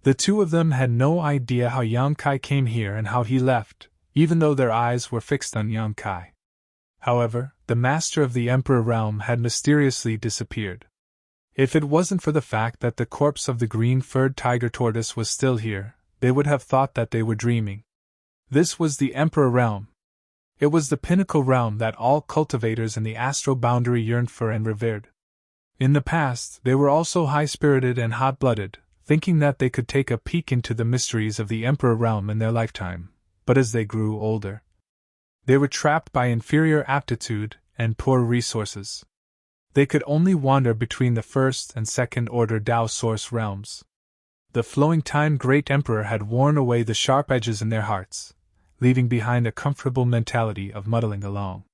Speaker 1: The 2 of them had no idea how Yang Kai came here and how he left, even though their eyes were fixed on Yang Kai. However, the master of the Emperor realm had mysteriously disappeared. If it wasn't for the fact that the corpse of the green-furred tiger tortoise was still here, they would have thought that they were dreaming. This was the Emperor realm. It was the pinnacle realm that all cultivators in the astral boundary yearned for and revered. In the past, they were also high-spirited and hot-blooded, thinking that they could take a peek into the mysteries of the Emperor realm in their lifetime, but as they grew older, they were trapped by inferior aptitude and poor resources. They could only wander between the 1st and 2nd order Tao Source realms. The flowing time Great Emperor had worn away the sharp edges in their hearts, leaving behind a comfortable mentality of muddling along.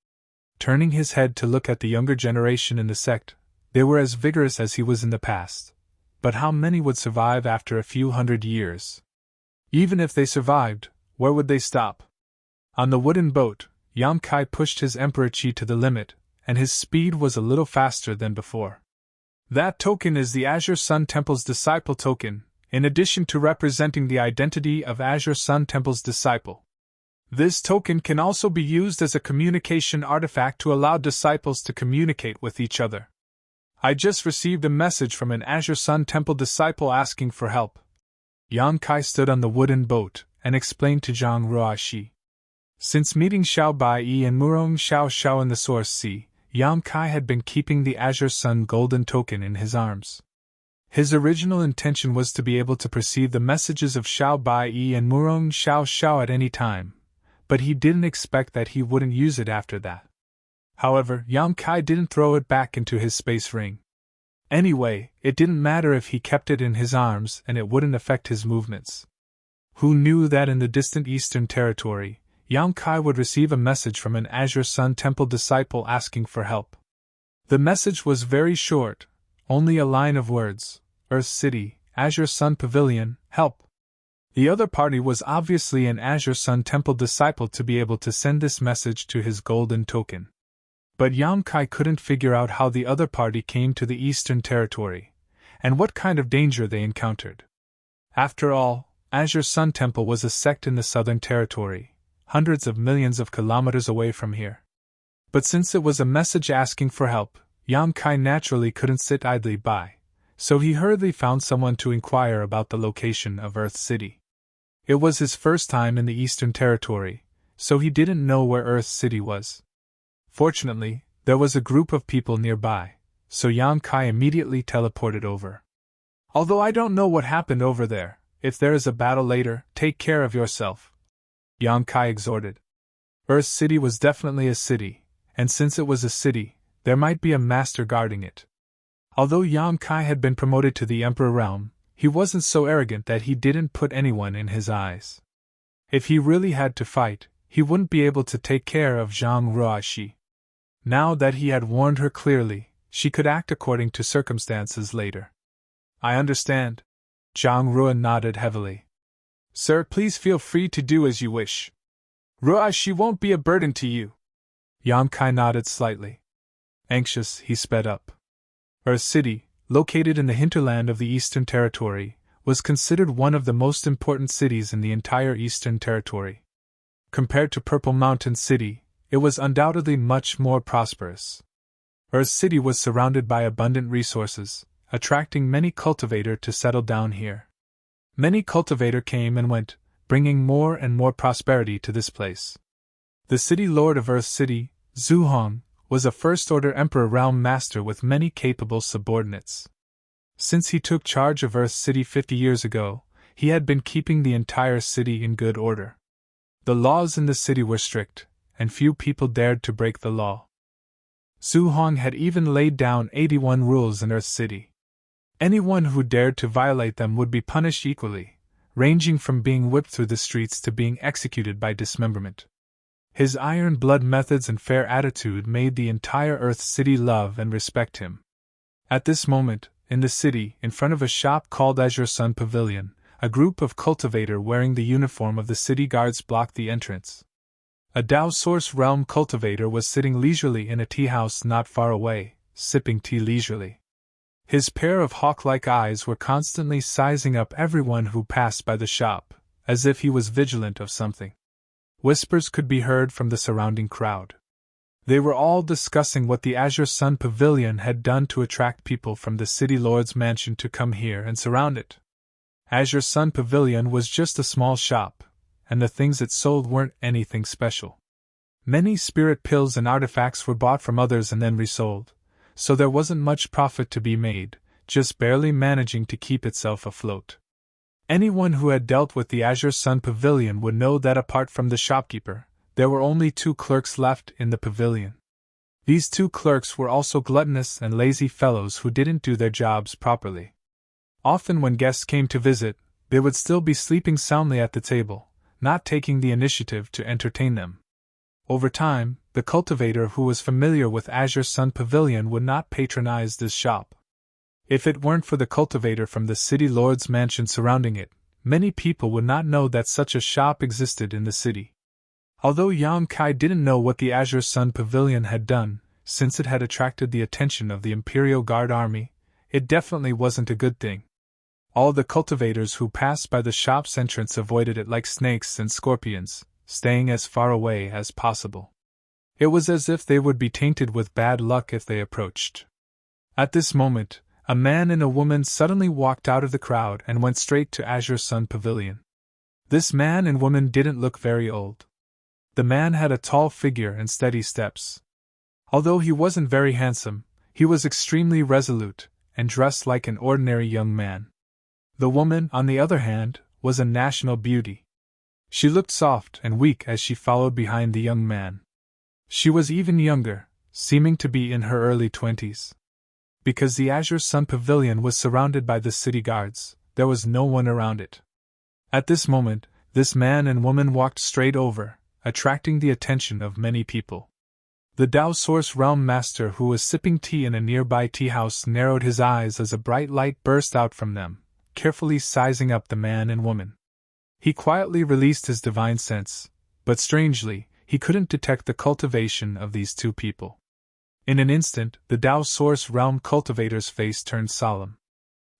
Speaker 1: Turning his head to look at the younger generation in the sect, They were as vigorous as he was in the past. But how many would survive after a few hundred years? Even if they survived, where would they stop? On the wooden boat, Yang Kai pushed his Emperor Qi to the limit, and his speed was a little faster than before. That token is the Azure Sun Temple's disciple token, in addition to representing the identity of Azure Sun Temple's disciple. This token can also be used as a communication artifact to allow disciples to communicate with each other. I just received a message from an Azure Sun Temple disciple asking for help. Yang Kai stood on the wooden boat and explained to Zhang Ruoxi. Since meeting Xiao Baiyi and Murong Xiao in the Source Sea, Yang Kai had been keeping the Azure Sun golden token in his arms. His original intention was to be able to perceive the messages of Xiao Baiyi and Murong Xiao at any time, but he didn't expect that he wouldn't use it after that. However, Yang Kai didn't throw it back into his space ring. Anyway, it didn't matter if he kept it in his arms and it wouldn't affect his movements. Who knew that in the distant Eastern Territory, Yang Kai would receive a message from an Azure Sun Temple disciple asking for help. The message was very short, only a line of words: Earth City, Azure Sun Pavilion, help. The other party was obviously an Azure Sun Temple disciple to be able to send this message to his golden token. But Yang Kai couldn't figure out how the other party came to the Eastern Territory, and what kind of danger they encountered. After all, Azure Sun Temple was a sect in the Southern Territory, hundreds of millions of kilometers away from here. But since it was a message asking for help, Yang Kai naturally couldn't sit idly by, so he hurriedly found someone to inquire about the location of Earth City. It was his first time in the Eastern Territory, so he didn't know where Earth City was. Fortunately, there was a group of people nearby, so Yang Kai immediately teleported over. Although I don't know what happened over there, if there is a battle later, take care of yourself, Yang Kai exhorted. Earth City was definitely a city, and since it was a city, there might be a master guarding it. Although Yang Kai had been promoted to the Emperor realm, he wasn't so arrogant that he didn't put anyone in his eyes. If he really had to fight, he wouldn't be able to take care of Zhang Ruoxi. Now that he had warned her clearly, she could act according to circumstances later. I understand. Zhang Ruo nodded heavily. Sir, please feel free to do as you wish. Ruoxi won't be a burden to you. Yang Kai nodded slightly. Anxious, he sped up. Earth City, located in the hinterland of the Eastern Territory, was considered one of the most important cities in the entire Eastern Territory. Compared to Purple Mountain City, it was undoubtedly much more prosperous. Earth City was surrounded by abundant resources, attracting many cultivators to settle down here. Many cultivators came and went, bringing more and more prosperity to this place. The city lord of Earth City, Zhu Hong, was a first-order Emperor realm master with many capable subordinates. Since he took charge of Earth City 50 years ago, he had been keeping the entire city in good order. The laws in the city were strict, and few people dared to break the law. Zhu Hong had even laid down 81 rules in Earth City. Anyone who dared to violate them would be punished equally, ranging from being whipped through the streets to being executed by dismemberment. His iron blood methods and fair attitude made the entire Earth City love and respect him. At this moment, in the city, in front of a shop called Azure Sun Pavilion, a group of cultivators wearing the uniform of the city guards blocked the entrance. A Dao Source Realm cultivator was sitting leisurely in a tea house not far away, sipping tea leisurely. His pair of hawk-like eyes were constantly sizing up everyone who passed by the shop, as if he was vigilant of something. Whispers could be heard from the surrounding crowd. They were all discussing what the Azure Sun Pavilion had done to attract people from the city lord's mansion to come here and surround it. Azure Sun Pavilion was just a small shop, and the things it sold weren't anything special. Many spirit pills and artifacts were bought from others and then resold, so there wasn't much profit to be made, just barely managing to keep itself afloat. Anyone who had dealt with the Azure Sun Pavilion would know that apart from the shopkeeper, there were only 2 clerks left in the pavilion. These 2 clerks were also gluttonous and lazy fellows who didn't do their jobs properly. Often when guests came to visit, they would still be sleeping soundly at the table, not taking the initiative to entertain them. Over time, the cultivator who was familiar with Azure Sun Pavilion would not patronize this shop. If it weren't for the cultivator from the city lord's mansion surrounding it, many people would not know that such a shop existed in the city. Although Yang Kai didn't know what the Azure Sun Pavilion had done, since it had attracted the attention of the Imperial Guard Army, it definitely wasn't a good thing. All the cultivators who passed by the shop's entrance avoided it like snakes and scorpions, staying as far away as possible. It was as if they would be tainted with bad luck if they approached. At this moment, a man and a woman suddenly walked out of the crowd and went straight to Azure Sun Pavilion. This man and woman didn't look very old. The man had a tall figure and steady steps. Although he wasn't very handsome, he was extremely resolute and dressed like an ordinary young man. The woman, on the other hand, was a national beauty. She looked soft and weak as she followed behind the young man. She was even younger, seeming to be in her early 20s. Because the Azure Sun Pavilion was surrounded by the city guards, there was no one around it. At this moment, this man and woman walked straight over, attracting the attention of many people. The Dao Source Realm Master, who was sipping tea in a nearby tea house, narrowed his eyes as a bright light burst out from them, carefully sizing up the man and woman. He quietly released his divine sense, but strangely, he couldn't detect the cultivation of these two people. In an instant, the Dao Source Realm cultivator's face turned solemn.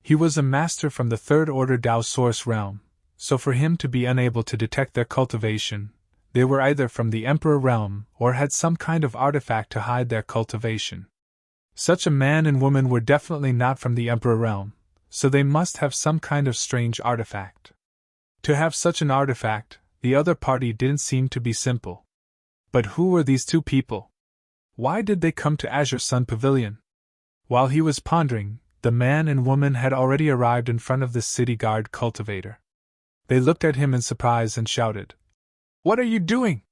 Speaker 1: He was a master from the Third Order Dao Source Realm, so for him to be unable to detect their cultivation, they were either from the Emperor Realm or had some kind of artifact to hide their cultivation. Such a man and woman were definitely not from the Emperor Realm, so they must have some kind of strange artifact. To have such an artifact, the other party didn't seem to be simple. But who were these two people? Why did they come to Azure Sun Pavilion? While he was pondering, the man and woman had already arrived in front of the city guard cultivator. They looked at him in surprise and shouted, "What are you doing?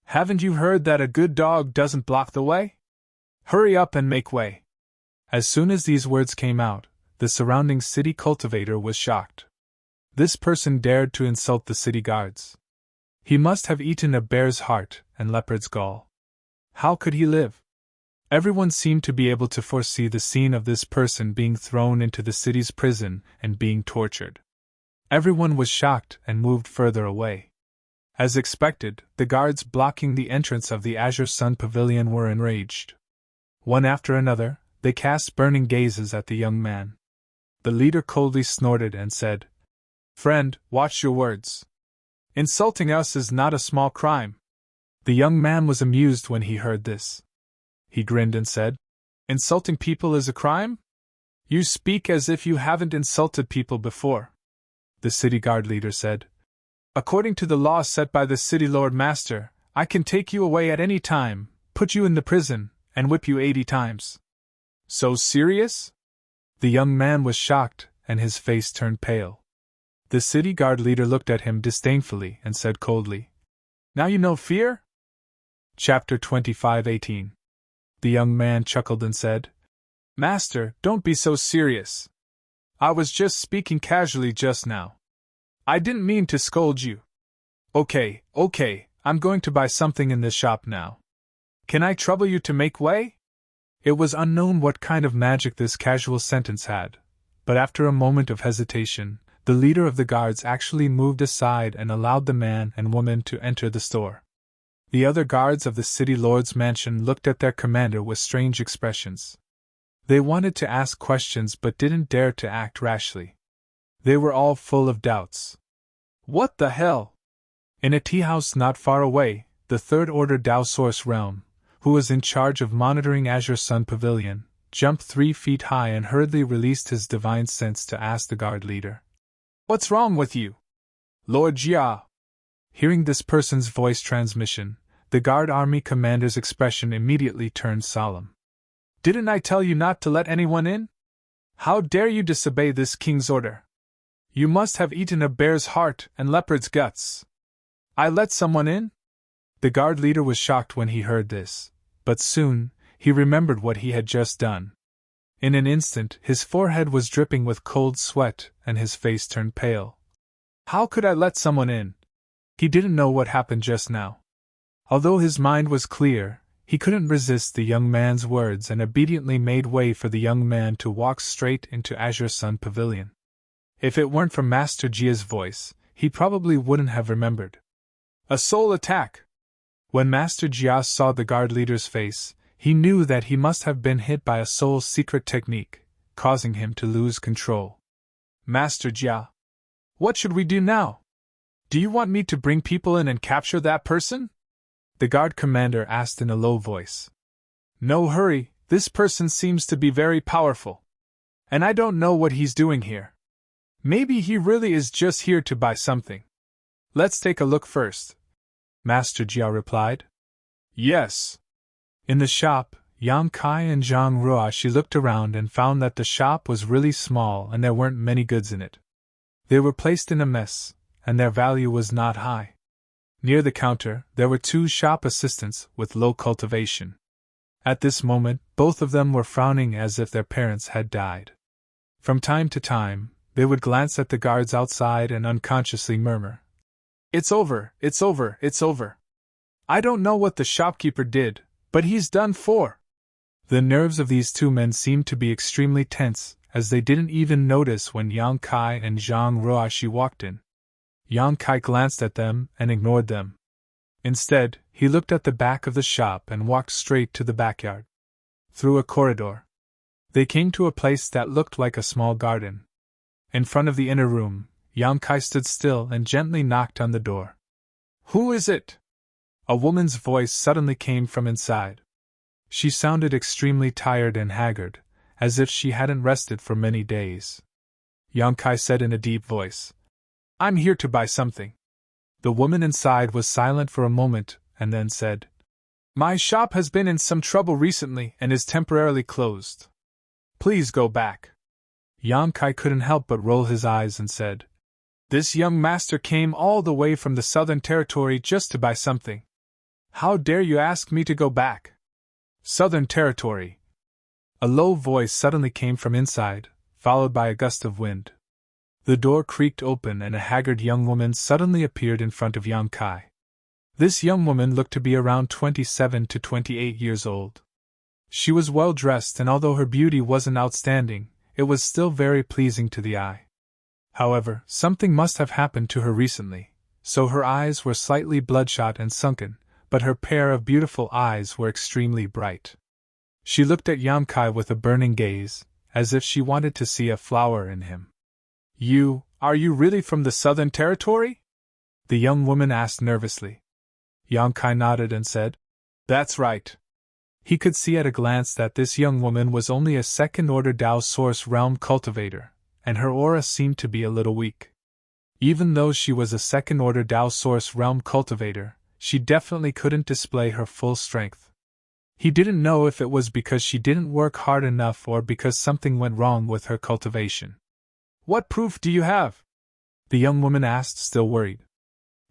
Speaker 1: Haven't you heard that a good dog doesn't block the way? Hurry up and make way." As soon as these words came out, the surrounding city cultivator was shocked. This person dared to insult the city guards. He must have eaten a bear's heart and leopard's gall. How could he live? Everyone seemed to be able to foresee the scene of this person being thrown into the city's prison and being tortured. Everyone was shocked and moved further away. As expected, the guards blocking the entrance of the Azure Sun Pavilion were enraged. One after another, they cast burning gazes at the young man. The leader coldly snorted and said, "Friend, watch your words. Insulting us is not a small crime." The young man was amused when he heard this. He grinned and said, "Insulting people is a crime? You speak as if you haven't insulted people before." The city guard leader said, "According to the law set by the city lord master, I can take you away at any time, put you in the prison, and whip you 80 times. So serious?" The young man was shocked, and his face turned pale. The city guard leader looked at him disdainfully and said coldly, "Now you know fear?" Chapter 25:18. The young man chuckled and said, "Master, don't be so serious. I was just speaking casually just now. I didn't mean to scold you. Okay, I'm going to buy something in this shop now. Can I trouble you to make way?" It was unknown what kind of magic this casual sentence had, but after a moment of hesitation, the leader of the guards actually moved aside and allowed the man and woman to enter the store. The other guards of the city lord's mansion looked at their commander with strange expressions. They wanted to ask questions but didn't dare to act rashly. They were all full of doubts. What the hell? In a tea house not far away, the Third Order Dao Source Realm, who was in charge of monitoring Azure Sun Pavilion, jumped 3 feet high and hurriedly released his divine sense to ask the guard leader, "What's wrong with you, Lord Jia?" Hearing this person's voice transmission, the guard army commander's expression immediately turned solemn. "Didn't I tell you not to let anyone in? How dare you disobey this king's order? You must have eaten a bear's heart and leopard's guts. I let someone in?" The guard leader was shocked when he heard this, but soon, he remembered what he had just done. In an instant, his forehead was dripping with cold sweat and his face turned pale. How could I let someone in? He didn't know what happened just now. Although his mind was clear, he couldn't resist the young man's words and obediently made way for the young man to walk straight into Azure Sun Pavilion. If it weren't for Master Jia's voice, he probably wouldn't have remembered. A soul attack! When Master Jia saw the guard leader's face, he knew that he must have been hit by a soul's secret technique, causing him to lose control. Master Jia, what should we do now? Do you want me to bring people in and capture that person? The guard commander asked in a low voice. No hurry, this person seems to be very powerful. And I don't know what he's doing here. Maybe he really is just here to buy something. Let's take a look first. Master Jia replied. Yes. In the shop, Yang Kai and Zhang Ruoxi looked around and found that the shop was really small and there weren't many goods in it. They were placed in a mess, and their value was not high. Near the counter, there were 2 shop assistants with low cultivation. At this moment, both of them were frowning as if their parents had died. From time to time, they would glance at the guards outside and unconsciously murmur, It's over, it's over, it's over. I don't know what the shopkeeper did, but he's done for. The nerves of these 2 men seemed to be extremely tense, as they didn't even notice when Yang Kai and Zhang Ruoxi walked in. Yang Kai glanced at them and ignored them. Instead, he looked at the back of the shop and walked straight to the backyard. Through a corridor, they came to a place that looked like a small garden. In front of the inner room, Yang Kai stood still and gently knocked on the door. Who is it? A woman's voice suddenly came from inside. She sounded extremely tired and haggard, as if she hadn't rested for many days. Yang Kai said in a deep voice, I'm here to buy something. The woman inside was silent for a moment and then said, My shop has been in some trouble recently and is temporarily closed. Please go back. Yang Kai couldn't help but roll his eyes and said, This young master came all the way from the Southern Territory just to buy something. How dare you ask me to go back? Southern Territory. A low voice suddenly came from inside, followed by a gust of wind. The door creaked open and a haggard young woman suddenly appeared in front of Yang Kai. This young woman looked to be around 27 to 28 years old. She was well dressed, and although her beauty wasn't outstanding, it was still very pleasing to the eye. However, something must have happened to her recently, so her eyes were slightly bloodshot and sunken, but her pair of beautiful eyes were extremely bright. She looked at Yang Kai with a burning gaze, as if she wanted to see a flower in him. Are you really from the Southern Territory? The young woman asked nervously. Yang Kai nodded and said, That's right. He could see at a glance that this young woman was only a second-order Dao Source Realm cultivator, and her aura seemed to be a little weak. Even though she was a second-order Dao Source Realm cultivator, she definitely couldn't display her full strength. He didn't know if it was because she didn't work hard enough or because something went wrong with her cultivation. What proof do you have? The young woman asked, still worried.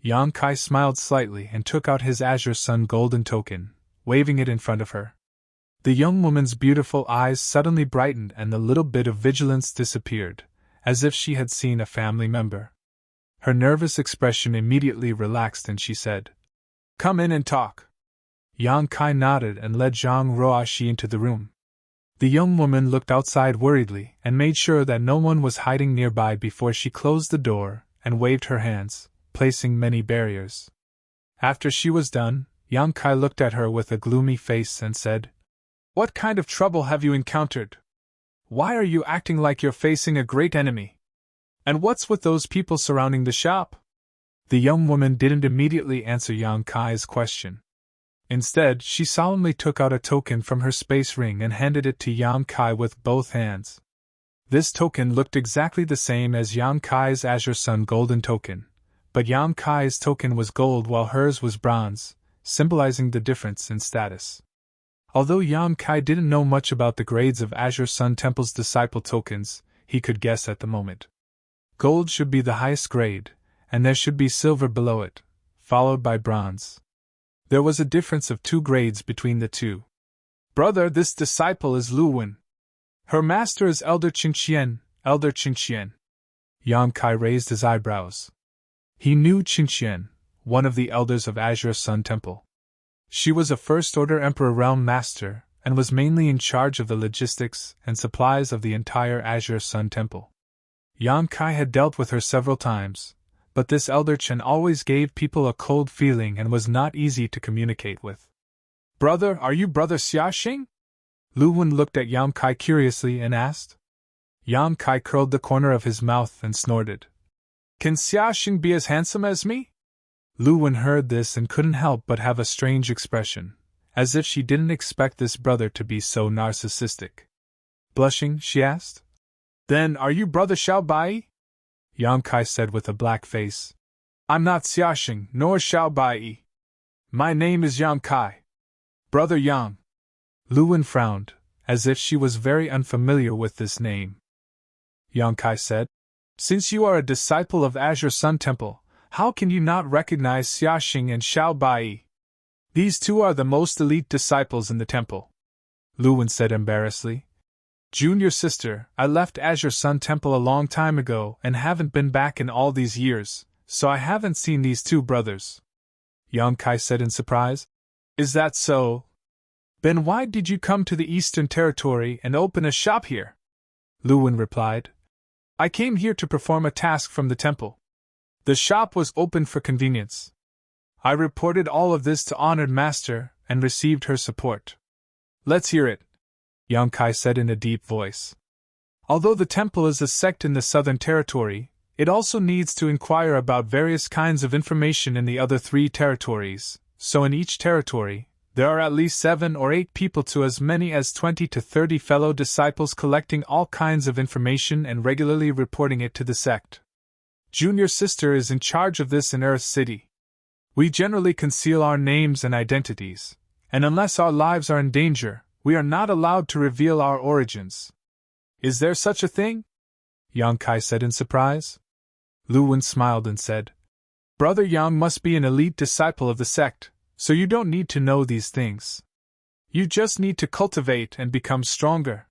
Speaker 1: Yang Kai smiled slightly and took out his Azure Sun golden token, waving it in front of her. The young woman's beautiful eyes suddenly brightened and the little bit of vigilance disappeared, as if she had seen a family member. Her nervous expression immediately relaxed and she said, Come in and talk. Yang Kai nodded and led Zhang Ruoxi into the room. The young woman looked outside worriedly and made sure that no one was hiding nearby before she closed the door and waved her hands, placing many barriers. After she was done, Yang Kai looked at her with a gloomy face and said, What kind of trouble have you encountered? Why are you acting like you're facing a great enemy? And what's with those people surrounding the shop? The young woman didn't immediately answer Yang Kai's question. Instead, she solemnly took out a token from her space ring and handed it to Yang Kai with both hands. This token looked exactly the same as Yang Kai's Azure Sun golden token, but Yang Kai's token was gold while hers was bronze, symbolizing the difference in status. Although Yang Kai didn't know much about the grades of Azure Sun Temple's disciple tokens, he could guess at the moment. Gold should be the highest grade, and there should be silver below it, followed by bronze. There was a difference of 2 grades between the two. Brother, this disciple is Lu Wen. Her master is Elder Qingqian, Elder Qingqian. Yang Kai raised his eyebrows. He knew Qingqian, one of the elders of Azure Sun Temple. She was a First-Order Emperor Realm Master, and was mainly in charge of the logistics and supplies of the entire Azure Sun Temple. Yang Kai had dealt with her several times, but this Elder Chen always gave people a cold feeling and was not easy to communicate with. "Brother, are you Brother Xiaxing?" Lu Wen looked at Yang Kai curiously and asked. Yang Kai curled the corner of his mouth and snorted. "Can Xiaxing be as handsome as me?" Lu Wen heard this and couldn't help but have a strange expression, as if she didn't expect this brother to be so narcissistic. Blushing, she asked. "Then are you Brother Xiao Bai?" Yang Kai said with a black face. "I'm not Xiaxing nor Xiao Bai. My name is Yang Kai. Brother Yang." Lu Wen frowned, as if she was very unfamiliar with this name. Yang Kai said, "Since you are a disciple of Azure Sun Temple, how can you not recognize Xiaxing and Xiao Bai? These two are the most elite disciples in the temple." Lu Wen said embarrassedly. "Junior sister, I left Azure Sun Temple a long time ago and haven't been back in all these years, so I haven't seen these two brothers." Yang Kai said in surprise. "Is that so? Then why did you come to the Eastern Territory and open a shop here?" Lu Wen replied. "I came here to perform a task from the temple. The shop was opened for convenience." I reported all of this to Honored Master and received her support. "Let's hear it," Yang Kai said in a deep voice. "Although the temple is a sect in the Southern Territory, it also needs to inquire about various kinds of information in the other 3 territories, so in each territory, there are at least 7 or 8 people to as many as 20 to 30 fellow disciples collecting all kinds of information and regularly reporting it to the sect. Junior sister is in charge of this in Earth City. We generally conceal our names and identities, and unless our lives are in danger, we are not allowed to reveal our origins." "Is there such a thing?" Yang Kai said in surprise. Lu Wen smiled and said, "Brother Yang must be an elite disciple of the sect, so you don't need to know these things. You just need to cultivate and become stronger.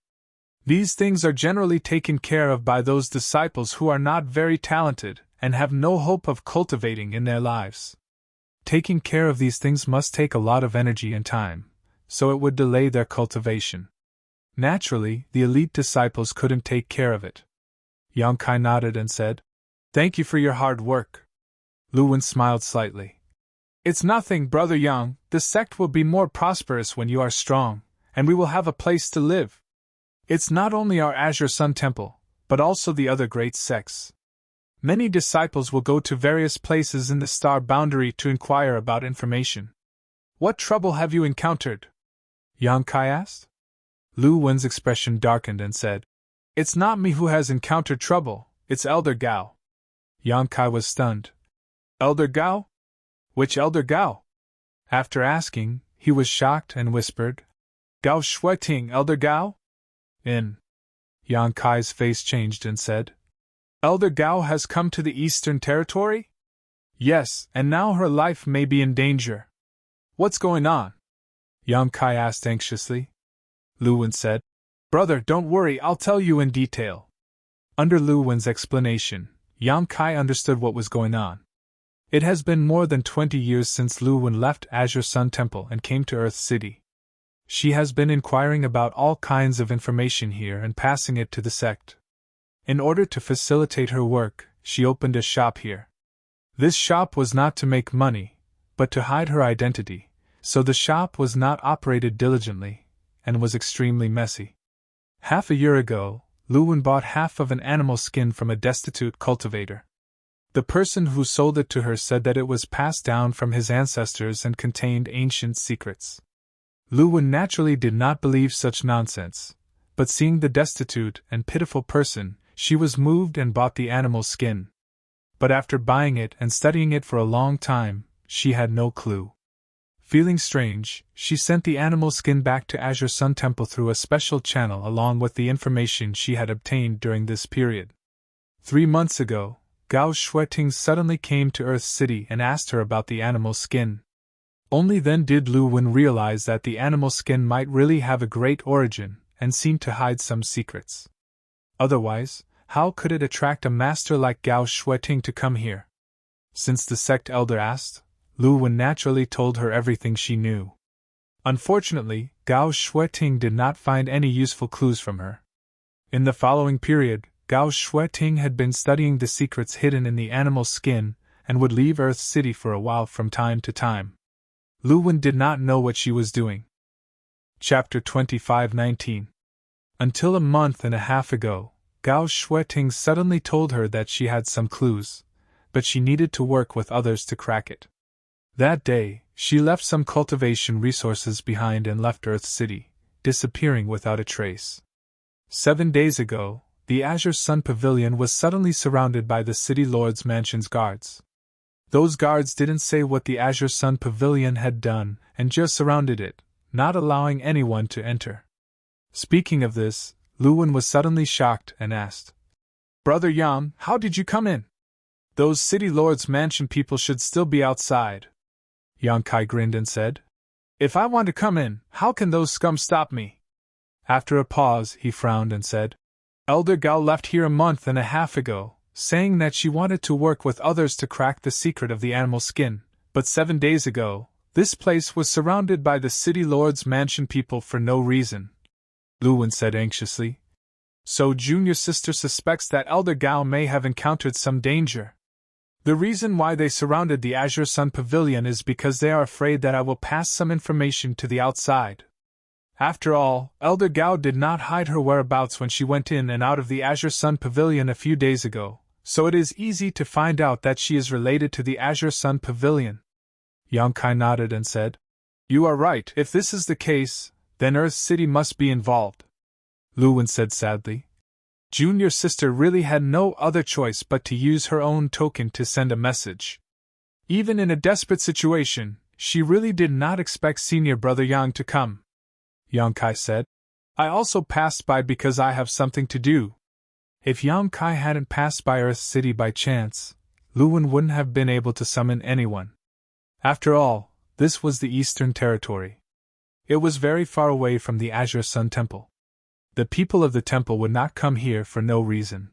Speaker 1: These things are generally taken care of by those disciples who are not very talented and have no hope of cultivating in their lives. Taking care of these things must take a lot of energy and time, so it would delay their cultivation. Naturally, the elite disciples couldn't take care of it." Yang Kai nodded and said, "Thank you for your hard work." Lu Wen smiled slightly. "It's nothing, Brother Yang. The sect will be more prosperous when you are strong, and we will have a place to live. It's not only our Azure Sun Temple, but also the other great sects. Many disciples will go to various places in the star boundary to inquire about information." "What trouble have you encountered?" Yang Kai asked. Lu Wen's expression darkened and said, "It's not me who has encountered trouble, it's Elder Gao." Yang Kai was stunned. "Elder Gao? Which Elder Gao?" After asking, he was shocked and whispered, "Gao Shueting, Elder Gao?" "In." Yang Kai's face changed and said, "Elder Gao has come to the Eastern Territory?" "Yes, and now her life may be in danger." "What's going on?" Yang Kai asked anxiously. Lu Wen said, "Brother, don't worry, I'll tell you in detail." Under Lu Wen's explanation, Yang Kai understood what was going on. It has been more than 20 years since Lu Wen left Azure Sun Temple and came to Earth City. She has been inquiring about all kinds of information here and passing it to the sect. In order to facilitate her work, she opened a shop here. This shop was not to make money, but to hide her identity, so the shop was not operated diligently, and was extremely messy. Half a year ago, Lu Wen bought half of an animal skin from a destitute cultivator. The person who sold it to her said that it was passed down from his ancestors and contained ancient secrets. Lu Wen naturally did not believe such nonsense, but seeing the destitute and pitiful person, she was moved and bought the animal skin. But after buying it and studying it for a long time, she had no clue. Feeling strange, she sent the animal skin back to Azure Sun Temple through a special channel along with the information she had obtained during this period. 3 months ago, Gao Shueting suddenly came to Earth City and asked her about the animal skin. Only then did Lu Wen realize that the animal skin might really have a great origin and seem to hide some secrets. Otherwise, how could it attract a master like Gao Shueting to come here? Since the sect elder asked, Lu Wen naturally told her everything she knew. Unfortunately, Gao Shueting did not find any useful clues from her. In the following period, Gao Shueting had been studying the secrets hidden in the animal skin and would leave Earth City for a while from time to time. Lu Wen did not know what she was doing. Chapter 25:19. Until a month and a half ago, Gao Shueting suddenly told her that she had some clues, but she needed to work with others to crack it. That day, she left some cultivation resources behind and left Earth City, disappearing without a trace. 7 days ago, the Azure Sun Pavilion was suddenly surrounded by the City Lord's mansion's guards. Those guards didn't say what the Azure Sun Pavilion had done and just surrounded it, not allowing anyone to enter. Speaking of this, Lu Wen was suddenly shocked and asked, "Brother Yang, how did you come in? Those City Lord's mansion people should still be outside." Yang Kai grinned and said, "If I want to come in, how can those scum stop me?" After a pause, he frowned and said, "Elder Gao left here a month and a half ago, saying that she wanted to work with others to crack the secret of the animal skin, but 7 days ago, this place was surrounded by the City Lord's mansion people for no reason." Lu Wen said anxiously, "So junior sister suspects that Elder Gao may have encountered some danger. The reason why they surrounded the Azure Sun Pavilion is because they are afraid that I will pass some information to the outside. After all, Elder Gao did not hide her whereabouts when she went in and out of the Azure Sun Pavilion a few days ago, so it is easy to find out that she is related to the Azure Sun Pavilion." Yang Kai nodded and said, "You are right. If this is the case, then Earth City must be involved." Lu Wen said sadly, "Junior sister really had no other choice but to use her own token to send a message. Even in a desperate situation, she really did not expect senior brother Yang to come." Yang Kai said, "I also passed by because I have something to do." If Yang Kai hadn't passed by Earth City by chance, Lu Wen wouldn't have been able to summon anyone. After all, this was the Eastern Territory. It was very far away from the Azure Sun Temple. The people of the temple would not come here for no reason.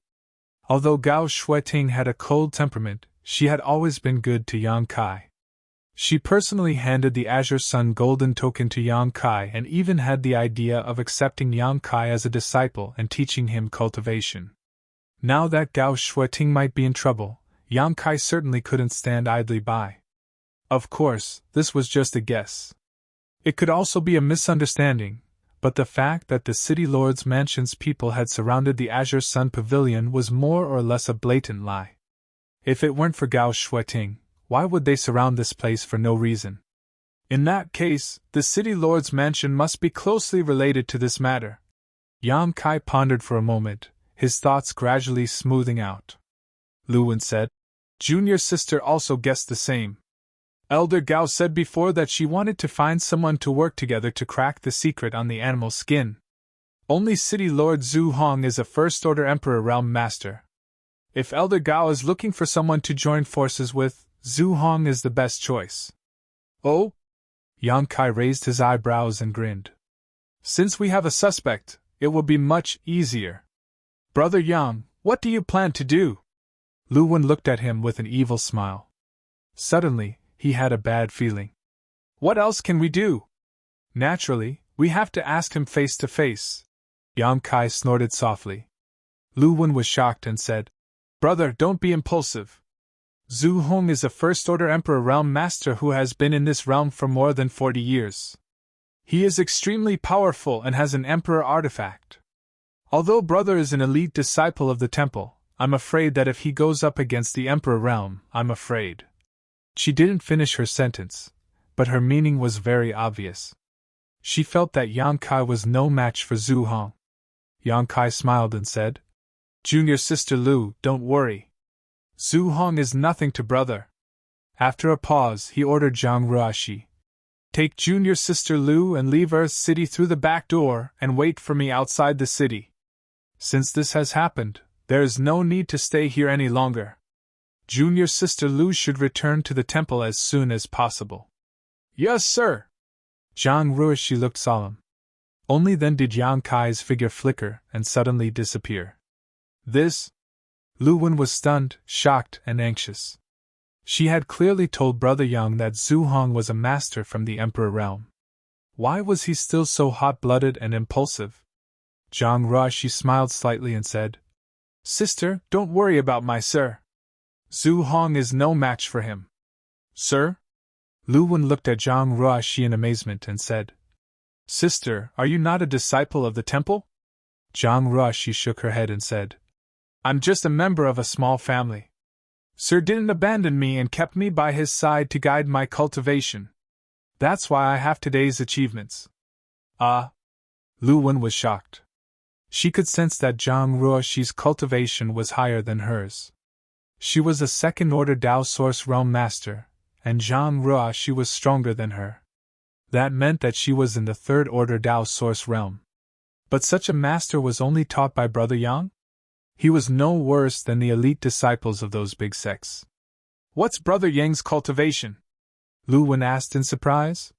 Speaker 1: Although Gao Shueting had a cold temperament, she had always been good to Yang Kai. She personally handed the Azure Sun golden token to Yang Kai and even had the idea of accepting Yang Kai as a disciple and teaching him cultivation. Now that Gao Shueting might be in trouble, Yang Kai certainly couldn't stand idly by. Of course, this was just a guess. It could also be a misunderstanding, but the fact that the City Lord's mansion's people had surrounded the Azure Sun Pavilion was more or less a blatant lie. If it weren't for Gao Shueting, why would they surround this place for no reason? In that case, the City Lord's mansion must be closely related to this matter. Yang Kai pondered for a moment, his thoughts gradually smoothing out. Lu Wen said, "Junior sister also guessed the same. Elder Gao said before that she wanted to find someone to work together to crack the secret on the animal skin. Only City Lord Zhu Hong is a First-Order Emperor Realm Master. If Elder Gao is looking for someone to join forces with, Zhu Hong is the best choice." "Oh?" Yang Kai raised his eyebrows and grinned. "Since we have a suspect, it will be much easier. Brother Yang, what do you plan to do?" Lu Wen looked at him with an evil smile. Suddenly, he had a bad feeling. "What else can we do? Naturally, we have to ask him face to face." Yang Kai snorted softly. Lu Wen was shocked and said, "Brother, don't be impulsive. Zhu Hong is a First-Order Emperor Realm Master who has been in this realm for more than 40 years. He is extremely powerful and has an Emperor artifact. Although brother is an elite disciple of the temple, I'm afraid that if he goes up against the Emperor realm, I'm afraid." She didn't finish her sentence, but her meaning was very obvious. She felt that Yang Kai was no match for Zhu Hong. Yang Kai smiled and said, "Junior sister Lu, don't worry. Zhu Hong is nothing to brother." After a pause, he ordered Zhang Ruashi, "Take junior sister Lu and leave Earth City through the back door and wait for me outside the city. Since this has happened, there is no need to stay here any longer. Junior sister Lu should return to the temple as soon as possible." "Yes, sir." Zhang Ruashi looked solemn. Only then did Yang Kai's figure flicker and suddenly disappear. This? Lu Wen was stunned, shocked, and anxious. She had clearly told Brother Yang that Zhu Hong was a master from the Emperor realm. Why was he still so hot-blooded and impulsive? Zhang Ruoshi smiled slightly and said, Sister, don't worry about my sir. Zhu Hong is no match for him. Sir? Lu Wen looked at Zhang Ruoshi in amazement and said, Sister, are you not a disciple of the temple? Zhang Ruoshi shook her head and said, I'm just a member of a small family. Sir didn't abandon me and kept me by his side to guide my cultivation. That's why I have today's achievements. Lu Wen was shocked. She could sense that Zhang Ruoshi's cultivation was higher than hers. She was a second-order Dao Source Realm Master, and Zhang Ruoshi was stronger than her. That meant that she was in the third-order Dao Source Realm. But such a master was only taught by Brother Yang? He was no worse than the elite disciples of those big sects. What's Brother Yang's cultivation? Lu Wen asked in surprise.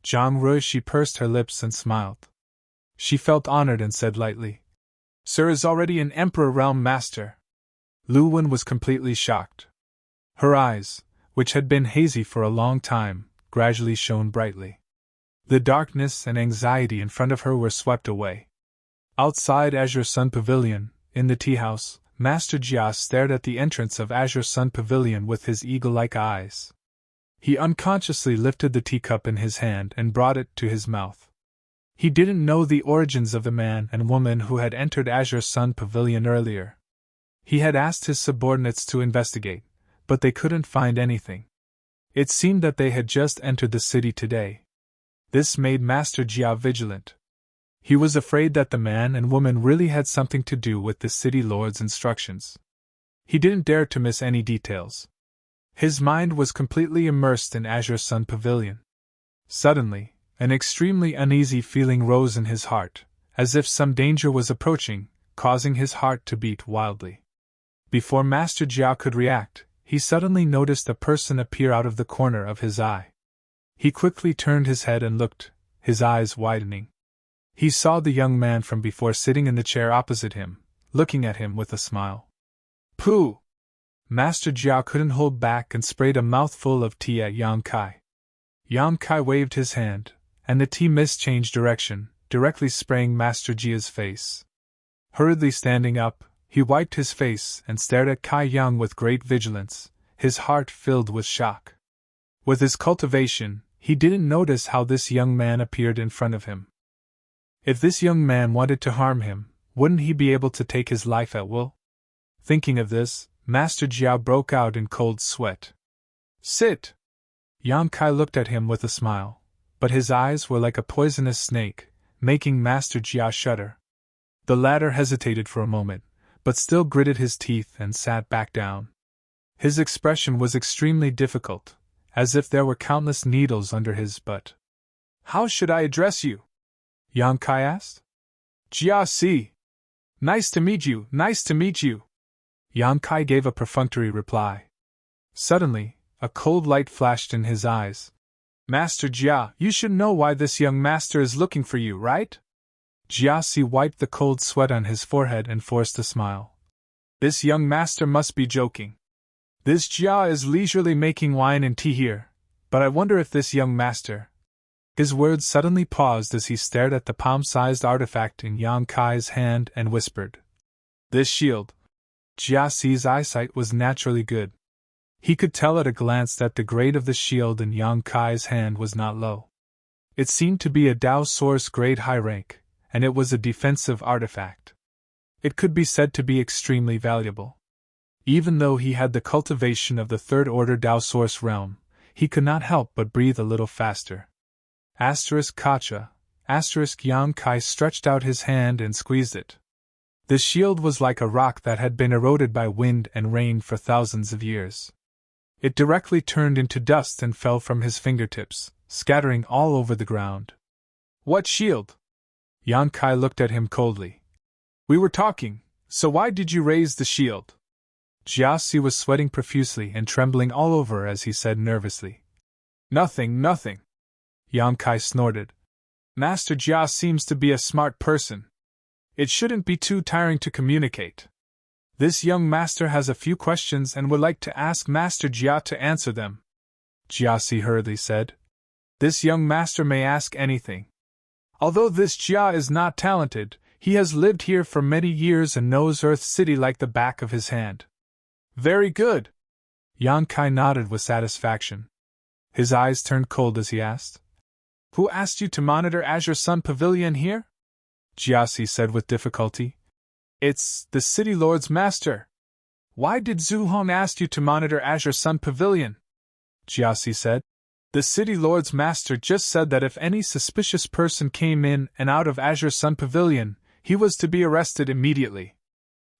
Speaker 1: Zhang Ruoshi pursed her lips and smiled. She felt honored and said lightly, Sir is already an Emperor Realm Master. Lu Wen was completely shocked. Her eyes, which had been hazy for a long time, gradually shone brightly. The darkness and anxiety in front of her were swept away. Outside Azure Sun Pavilion, in the tea house, Master Jia stared at the entrance of Azure Sun Pavilion with his eagle-like eyes. He unconsciously lifted the teacup in his hand and brought it to his mouth. He didn't know the origins of the man and woman who had entered Azure Sun Pavilion earlier. He had asked his subordinates to investigate, but they couldn't find anything. It seemed that they had just entered the city today. This made Master Jia vigilant. He was afraid that the man and woman really had something to do with the city lord's instructions. He didn't dare to miss any details. His mind was completely immersed in Azure Sun Pavilion. Suddenly, an extremely uneasy feeling rose in his heart, as if some danger was approaching, causing his heart to beat wildly. Before Master Jia could react, he suddenly noticed a person appear out of the corner of his eye. He quickly turned his head and looked, his eyes widening. He saw the young man from before sitting in the chair opposite him, looking at him with a smile. Pooh! Master Jia couldn't hold back and sprayed a mouthful of tea at Yang Kai. Yang Kai waved his hand, and the tea mist changed direction, directly spraying Master Jia's face. Hurriedly standing up, he wiped his face and stared at Kai Yang with great vigilance, his heart filled with shock. With his cultivation, he didn't notice how this young man appeared in front of him. If this young man wanted to harm him, wouldn't he be able to take his life at will? Thinking of this, Master Jia broke out in cold sweat. Sit! Yang Kai looked at him with a smile, but his eyes were like a poisonous snake, making Master Jia shudder. The latter hesitated for a moment, but still gritted his teeth and sat back down. His expression was extremely difficult, as if there were countless needles under his butt. How should I address you? Yang Kai asked. Jia Si. Nice to meet you, nice to meet you. Yang Kai gave a perfunctory reply. Suddenly, a cold light flashed in his eyes. Master Jia, you should know why this young master is looking for you, right? Jia Si wiped the cold sweat on his forehead and forced a smile. This young master must be joking. This Jia is leisurely making wine and tea here, but I wonder if this young master... His words suddenly paused as he stared at the palm-sized artifact in Yang Kai's hand and whispered. This shield. Jia Si's eyesight was naturally good. He could tell at a glance that the grade of the shield in Yang Kai's hand was not low. It seemed to be a Dao Source grade high rank, and it was a defensive artifact. It could be said to be extremely valuable. Even though he had the cultivation of the third-order Dao Source realm, he could not help but breathe a little faster. Kacha, Yang Kai stretched out his hand and squeezed it. The shield was like a rock that had been eroded by wind and rain for thousands of years. It directly turned into dust and fell from his fingertips, scattering all over the ground. What shield? Yang Kai looked at him coldly. We were talking, so why did you raise the shield? Jia Si was sweating profusely and trembling all over as he said nervously. Nothing. Yang Kai snorted. Master Jia seems to be a smart person. It shouldn't be too tiring to communicate. This young master has a few questions and would like to ask Master Jia to answer them. Jiasi hurriedly said. This young master may ask anything. Although this Jia is not talented, he has lived here for many years and knows Earth City like the back of his hand. Very good. Yang Kai nodded with satisfaction. His eyes turned cold as he asked. Who asked you to monitor Azure Sun Pavilion here? Jiasi said with difficulty. It's the City Lord's Master. Why did Zhu Hong ask you to monitor Azure Sun Pavilion? Jiasi said. The City Lord's Master just said that if any suspicious person came in and out of Azure Sun Pavilion, he was to be arrested immediately.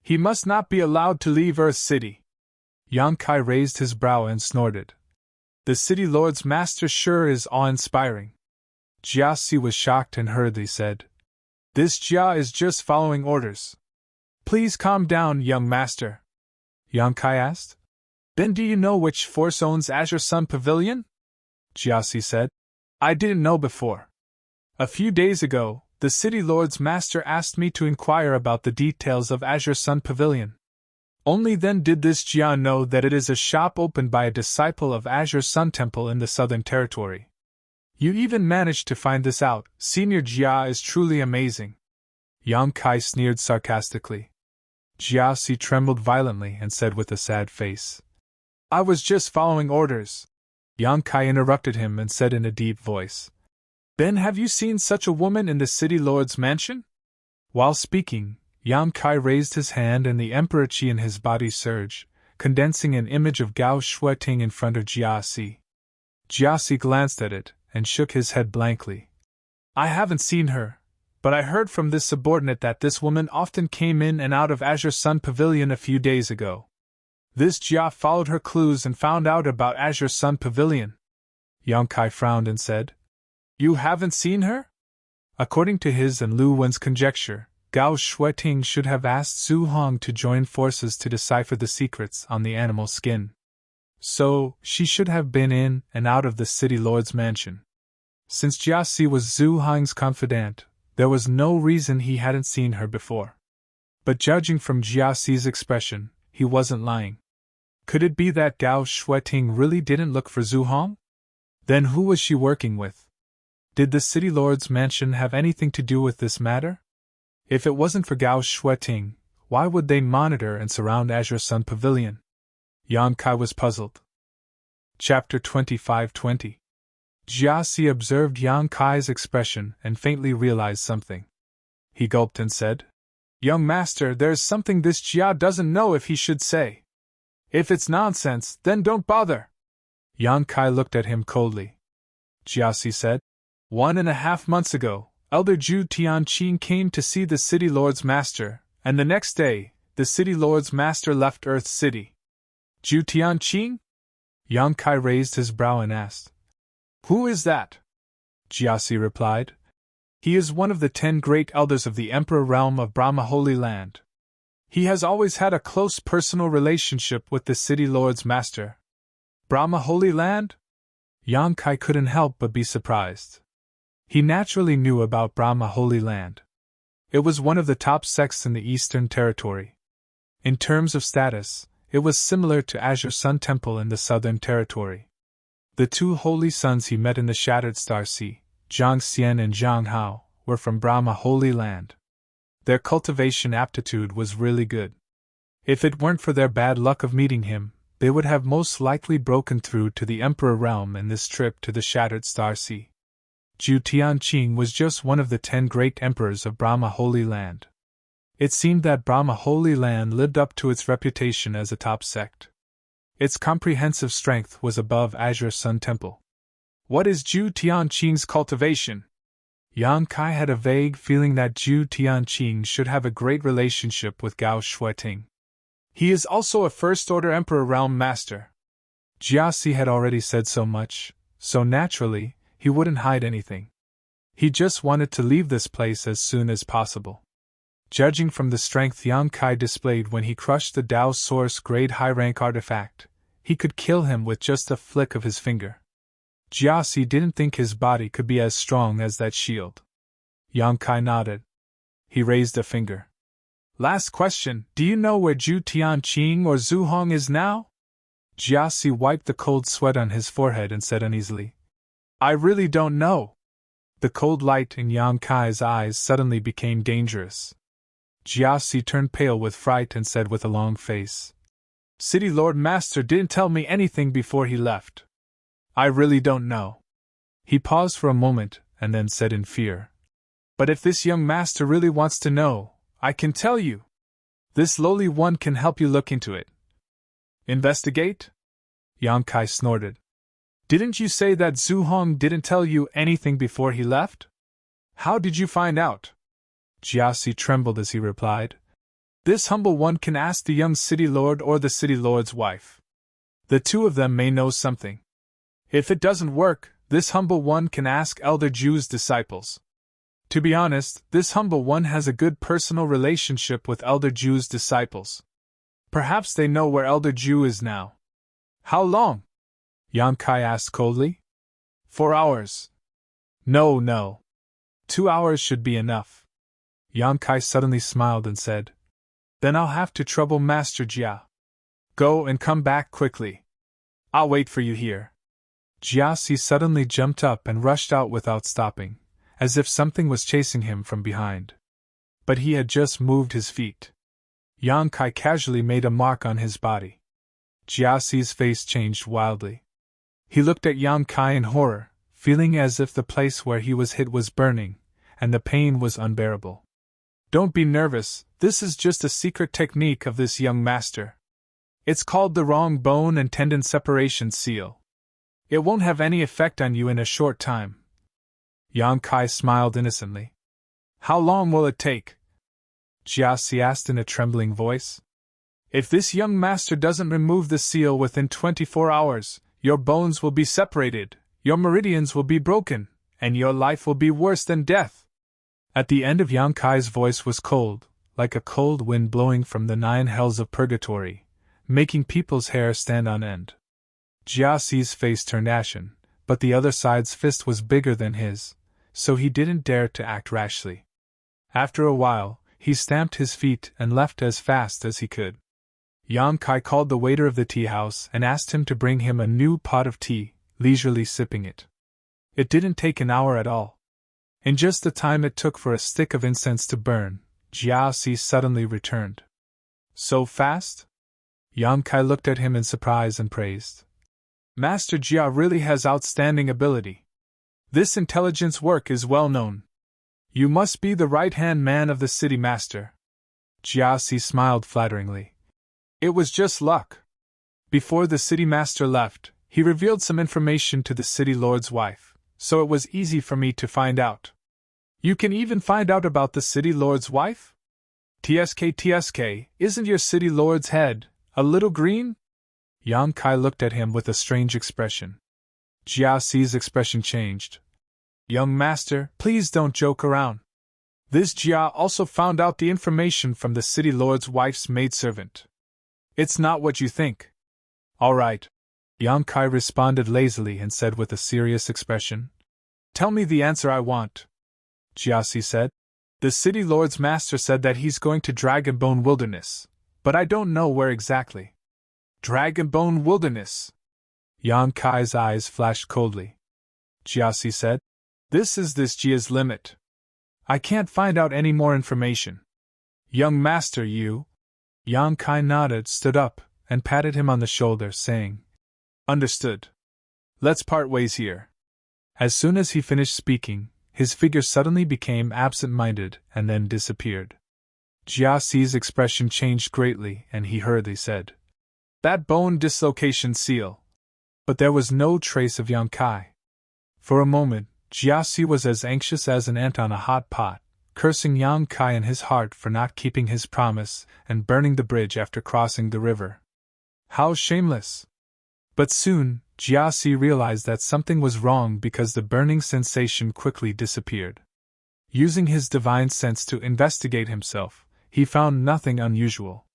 Speaker 1: He must not be allowed to leave Earth City. Yang Kai raised his brow and snorted. The City Lord's Master sure is awe-inspiring. Jiasi was shocked and hurriedly said. This Jia is just following orders. Please calm down, young master. Yang Kai asked. Then do you know which force owns Azure Sun Pavilion? Jiasi said. I didn't know before. A few days ago, the City Lord's Master asked me to inquire about the details of Azure Sun Pavilion. Only then did this Jia know that it is a shop opened by a disciple of Azure Sun Temple in the Southern Territory. You even managed to find this out. Senior Jia is truly amazing. Yang Kai sneered sarcastically. Jiasi trembled violently and said with a sad face. I was just following orders. Yang Kai interrupted him and said in a deep voice. Then have you seen such a woman in the City Lord's mansion? While speaking, Yang Kai raised his hand and the Emperor Qi in his body surged, condensing an image of Gao Shueting in front of Jiasi. Jiasi glanced at it and shook his head blankly. I haven't seen her, but I heard from this subordinate that this woman often came in and out of Azure Sun Pavilion a few days ago. This Jia followed her clues and found out about Azure Sun Pavilion. Yang Kai frowned and said, You haven't seen her? According to his and Lu Wen's conjecture, Gao Shueting should have asked Zhu Hong to join forces to decipher the secrets on the animal skin. So, she should have been in and out of the City Lord's mansion. Since Jiasi was Zhu Hong's confidant, there was no reason he hadn't seen her before. But judging from Jiasi's expression, he wasn't lying. Could it be that Gao Shueting really didn't look for Zhu Hong? Then who was she working with? Did the City Lord's mansion have anything to do with this matter? If it wasn't for Gao Shueting, why would they monitor and surround Azure Sun Pavilion? Yang Kai was puzzled. Chapter 25-20. Jiasi observed Yang Kai's expression and faintly realized something. He gulped and said, Young master, there's something this Jia doesn't know if he should say. If it's nonsense, then don't bother. Yang Kai looked at him coldly. Jiasi said, 1.5 months ago, Elder Zhu Tianqing came to see the City Lord's Master, and the next day, the City Lord's Master left Earth City. Zhu Tianqing? Yang Kai raised his brow and asked. Who is that? Jiasi replied. He is one of the 10 great elders of the Emperor realm of Brahma Holy Land. He has always had a close personal relationship with the City Lord's Master. Brahma Holy Land? Yang Kai couldn't help but be surprised. He naturally knew about Brahma Holy Land. It was one of the top sects in the Eastern Territory. In terms of status, it was similar to Azure Sun Temple in the Southern Territory. The 2 holy sons he met in the Shattered Star Sea, Zhang Xian and Zhang Hao, were from Brahma Holy Land. Their cultivation aptitude was really good. If it weren't for their bad luck of meeting him, they would have most likely broken through to the Emperor realm in this trip to the Shattered Star Sea. Zhu Tianqing was just one of the 10 great emperors of Brahma Holy Land. It seemed that Brahma Holy Land lived up to its reputation as a top sect. Its comprehensive strength was above Azure Sun Temple. What is Zhu Tianqing's cultivation? Yang Kai had a vague feeling that Zhu Tianqing should have a great relationship with Gao Shueting. He is also a First-Order Emperor Realm Master. Jiasi had already said so much, so naturally, he wouldn't hide anything. He just wanted to leave this place as soon as possible. Judging from the strength Yang Kai displayed when he crushed the Dao Source grade high-rank artifact, he could kill him with just a flick of his finger. Jiasi didn't think his body could be as strong as that shield. Yang Kai nodded. He raised a finger. Last question, do you know where Zhu Tianqing or Zhu Hong is now? Jiaxi wiped the cold sweat on his forehead and said uneasily. I really don't know. The cold light in Yang Kai's eyes suddenly became dangerous. Jiaxi turned pale with fright and said with a long face. City Lord Master didn't tell me anything before he left. I really don't know. He paused for a moment and then said in fear. But if this young master really wants to know, I can tell you. This lowly one can help you look into it. Investigate? Yang Kai snorted. Didn't you say that Zhu Hong didn't tell you anything before he left? How did you find out? Jiaxi trembled as he replied. This humble one can ask the young city lord or the city lord's wife. The two of them may know something. If it doesn't work, this humble one can ask Elder Zhu's disciples. To be honest, this humble one has a good personal relationship with Elder Zhu's disciples. Perhaps they know where Elder Zhu is now. How long? Yang Kai asked coldly. 4 hours. No. 2 hours should be enough. Yang Kai suddenly smiled and said, Then I'll have to trouble Master Jia. Go and come back quickly. I'll wait for you here. Jiaxi suddenly jumped up and rushed out without stopping, as if something was chasing him from behind. But he had just moved his feet. Yang Kai casually made a mark on his body. Jiaxi's face changed wildly. He looked at Yang Kai in horror, feeling as if the place where he was hit was burning, and the pain was unbearable. Don't be nervous, this is just a secret technique of this young master. It's called the wrong bone and tendon separation seal. It won't have any effect on you in a short time. Yang Kai smiled innocently. How long will it take? Jiaxi asked in a trembling voice. If this young master doesn't remove the seal within 24 hours, your bones will be separated, your meridians will be broken, and your life will be worse than death. At the end of Yang Kai's voice was cold, like a cold wind blowing from the 9 hells of purgatory, making people's hair stand on end. Jiaxi's face turned ashen, but the other side's fist was bigger than his, so he didn't dare to act rashly. After a while, he stamped his feet and left as fast as he could. Yang Kai called the waiter of the tea house and asked him to bring him a new pot of tea, leisurely sipping it. It didn't take an hour at all. In just the time it took for a stick of incense to burn, Jiaxi suddenly returned. So fast? Yang Kai looked at him in surprise and praised. Master Jia really has outstanding ability. This intelligence work is well known. You must be the right-hand man of the city master. Jiaxi smiled flatteringly. It was just luck. Before the city master left, he revealed some information to the city lord's wife, so it was easy for me to find out. You can even find out about the city lord's wife? TSK, isn't your city lord's head a little green? Yang Kai looked at him with a strange expression. Jiaxi's expression changed. Young master, please don't joke around. This Jia also found out the information from the city lord's wife's maidservant. It's not what you think. All right. Yang Kai responded lazily and said with a serious expression. Tell me the answer I want. Jiaxi said. The city lord's master said that he's going to Dragonbone Wilderness, but I don't know where exactly. Dragonbone Wilderness. Yang Kai's eyes flashed coldly. Jiaxi said. This is this Jia's limit. I can't find out any more information. Young master, you. Yang Kai nodded, stood up, and patted him on the shoulder, saying, Understood. Let's part ways here. As soon as he finished speaking, his figure suddenly became absent-minded and then disappeared. Jiaxi's expression changed greatly, and he hurriedly said, That bone dislocation seal. But there was no trace of Yang Kai. For a moment, Jiaxi was as anxious as an ant on a hot pot, cursing Yang Kai in his heart for not keeping his promise and burning the bridge after crossing the river. How shameless! But soon, Jiaxi realized that something was wrong because the burning sensation quickly disappeared. Using his divine sense to investigate himself, he found nothing unusual.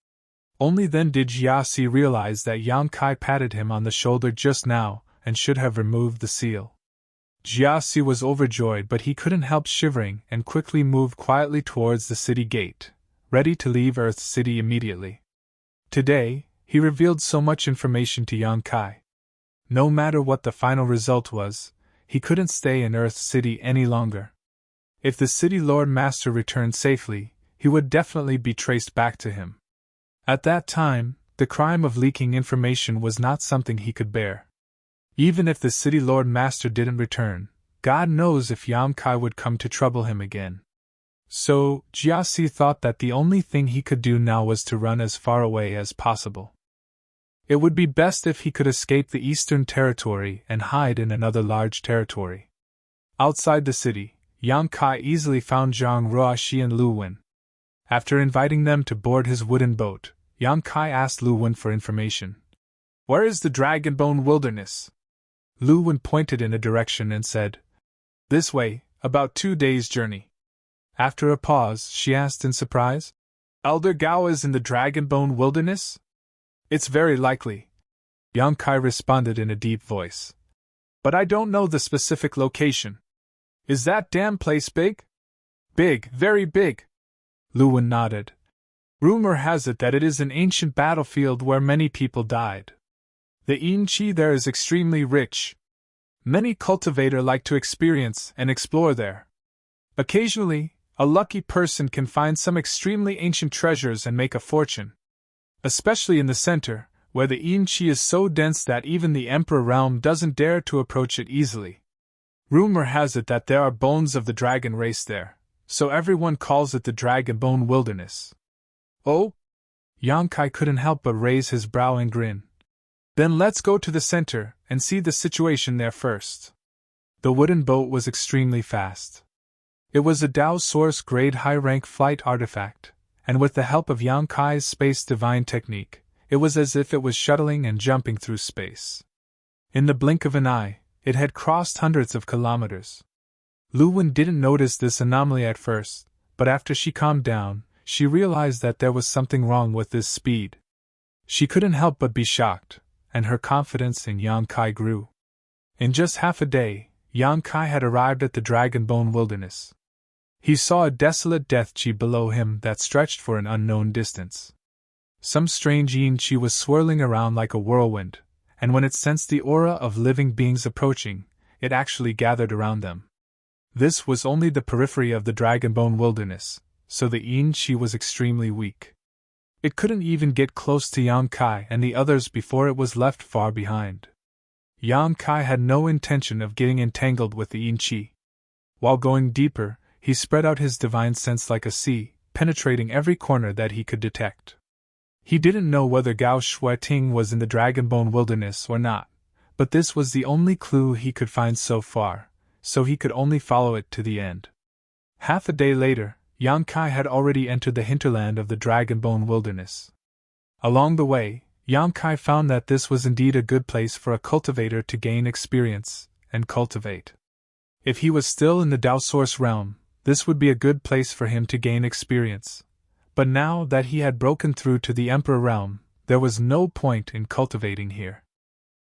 Speaker 1: Only then did Jiaxi realize that Yang Kai patted him on the shoulder just now and should have removed the seal. Jiaxi was overjoyed, but he couldn't help shivering and quickly moved quietly towards the city gate, ready to leave Earth City immediately. Today, he revealed so much information to Yang Kai. No matter what the final result was, he couldn't stay in Earth City any longer. If the City Lord Master returned safely, he would definitely be traced back to him. At that time, the crime of leaking information was not something he could bear. Even if the City Lord Master didn't return, God knows if Yang Kai would come to trouble him again. So, Jiaxi thought that the only thing he could do now was to run as far away as possible. It would be best if he could escape the Eastern Territory and hide in another large territory. Outside the city, Yang Kai easily found Zhang Ruoxi and Lu Wen. After inviting them to board his wooden boat, Yang Kai asked Lu Wen for information. "Where is the Dragonbone Wilderness?" Lu Wen pointed in a direction and said, "This way, about 2 days' journey." After a pause, she asked in surprise, "Elder Gao is in the Dragonbone Wilderness?" "It's very likely," Yang Kai responded in a deep voice. "But I don't know the specific location. Is that damn place big?" "Big, very big," Lu Wen nodded. "Rumor has it that it is an ancient battlefield where many people died. The Yin-Chi there is extremely rich. Many cultivators like to experience and explore there. Occasionally, a lucky person can find some extremely ancient treasures and make a fortune. Especially in the center, where the Yin-Chi is so dense that even the Emperor realm doesn't dare to approach it easily. Rumor has it that there are bones of the dragon race there, so everyone calls it the Dragonbone Wilderness." "Oh?" Yang Kai couldn't help but raise his brow and grin. "Then let's go to the center and see the situation there first." The wooden boat was extremely fast. It was a Dao Source grade high-rank flight artifact, and with the help of Yang Kai's space divine technique, it was as if it was shuttling and jumping through space. In the blink of an eye, it had crossed hundreds of kilometers. Lu Wen didn't notice this anomaly at first, but after she calmed down, she realized that there was something wrong with this speed. She couldn't help but be shocked, and her confidence in Yang Kai grew. In just half a day, Yang Kai had arrived at the Dragonbone Wilderness. He saw a desolate death-chi below him that stretched for an unknown distance. Some strange yin-chi was swirling around like a whirlwind, and when it sensed the aura of living beings approaching, it actually gathered around them. This was only the periphery of the Dragonbone Wilderness, so the yin-chi was extremely weak. It couldn't even get close to Yang Kai and the others before it was left far behind. Yang Kai had no intention of getting entangled with the yin-chi. While going deeper, he spread out his divine sense like a sea, penetrating every corner that he could detect. He didn't know whether Gao Shuiting was in the Dragonbone Wilderness or not, but this was the only clue he could find so far, so he could only follow it to the end. Half a day later, Yang Kai had already entered the hinterland of the Dragonbone Wilderness. Along the way, Yang Kai found that this was indeed a good place for a cultivator to gain experience and cultivate. If he was still in the Dao Source realm, this would be a good place for him to gain experience. But now that he had broken through to the Emperor realm, there was no point in cultivating here.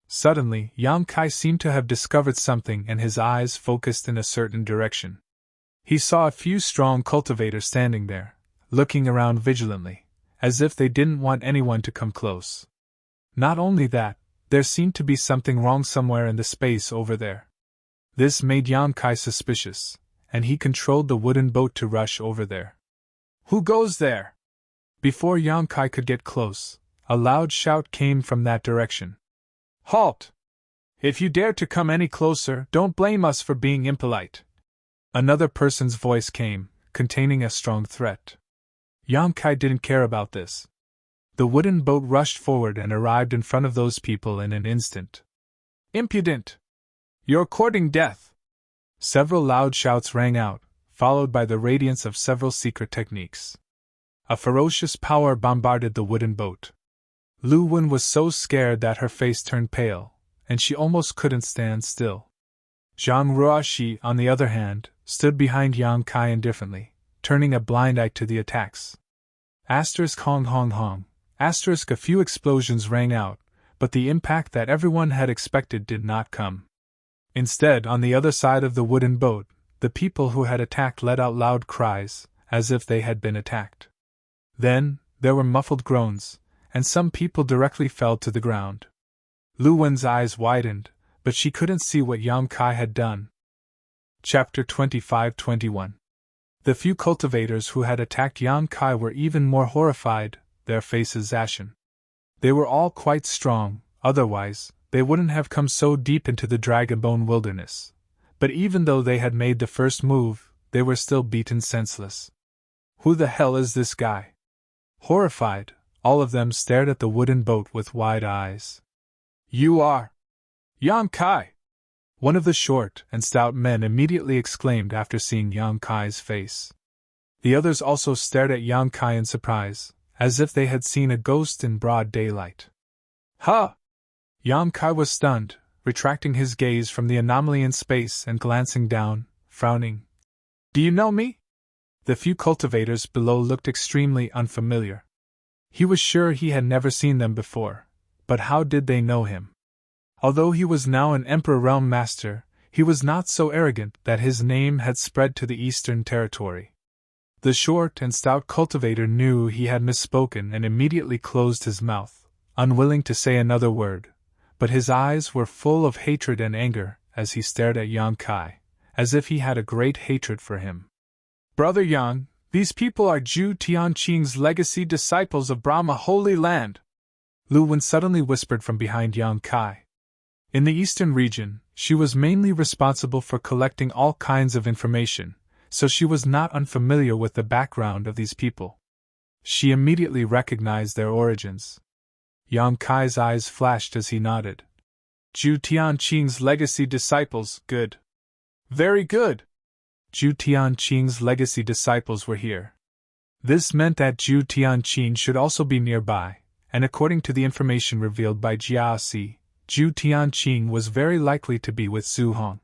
Speaker 1: Suddenly, Yang Kai seemed to have discovered something and his eyes focused in a certain direction. He saw a few strong cultivators standing there, looking around vigilantly, as if they didn't want anyone to come close. Not only that, there seemed to be something wrong somewhere in the space over there. This made Yang Kai suspicious, and he controlled the wooden boat to rush over there. "Who goes there?" Before Yang Kai could get close, a loud shout came from that direction. "Halt! If you dare to come any closer, don't blame us for being impolite." Another person's voice came, containing a strong threat. Yang Kai didn't care about this. The wooden boat rushed forward and arrived in front of those people in an instant. "Impudent! You're courting death!" Several loud shouts rang out, followed by the radiance of several secret techniques. A ferocious power bombarded the wooden boat. Lu Wen was so scared that her face turned pale, and she almost couldn't stand still. Zhang Ruoxi, on the other hand, stood behind Yang Kai indifferently, turning a blind eye to the attacks. Asterisk hong hong hong. Asterisk a few explosions rang out, but the impact that everyone had expected did not come. Instead, on the other side of the wooden boat, the people who had attacked let out loud cries, as if they had been attacked. Then, there were muffled groans, and some people directly fell to the ground. Lu Wen's eyes widened, but she couldn't see what Yang Kai had done. Chapter 25-21. The few cultivators who had attacked Yang Kai were even more horrified, their faces ashen. They were all quite strong, otherwise, they wouldn't have come so deep into the Dragonbone wilderness. But even though they had made the first move, they were still beaten senseless. Who the hell is this guy? Horrified, all of them stared at the wooden boat with wide eyes. You are Yang Kai! One of the short and stout men immediately exclaimed after seeing Yang Kai's face. The others also stared at Yang Kai in surprise, as if they had seen a ghost in broad daylight. Huh! Yang Kai was stunned, retracting his gaze from the anomaly in space and glancing down, frowning. Do you know me? The few cultivators below looked extremely unfamiliar. He was sure he had never seen them before, but how did they know him? Although he was now an Emperor Realm Master, he was not so arrogant that his name had spread to the Eastern Territory. The short and stout cultivator knew he had misspoken and immediately closed his mouth, unwilling to say another word, but his eyes were full of hatred and anger as he stared at Yang Kai, as if he had a great hatred for him. Brother Yang, these people are Zhu Tianqing's legacy disciples of Brahma Holy Land, Lu Wen suddenly whispered from behind Yang Kai. In the eastern region, she was mainly responsible for collecting all kinds of information, so she was not unfamiliar with the background of these people. She immediately recognized their origins. Yang Kai's eyes flashed as he nodded. Zhu Tianqing's legacy disciples, good. Very good. Zhu Tianqing's legacy disciples were here. This meant that Zhu Tianqing should also be nearby, and according to the information revealed by Jiaxi, Zhu Tianqing was very likely to be with Zhu Hong.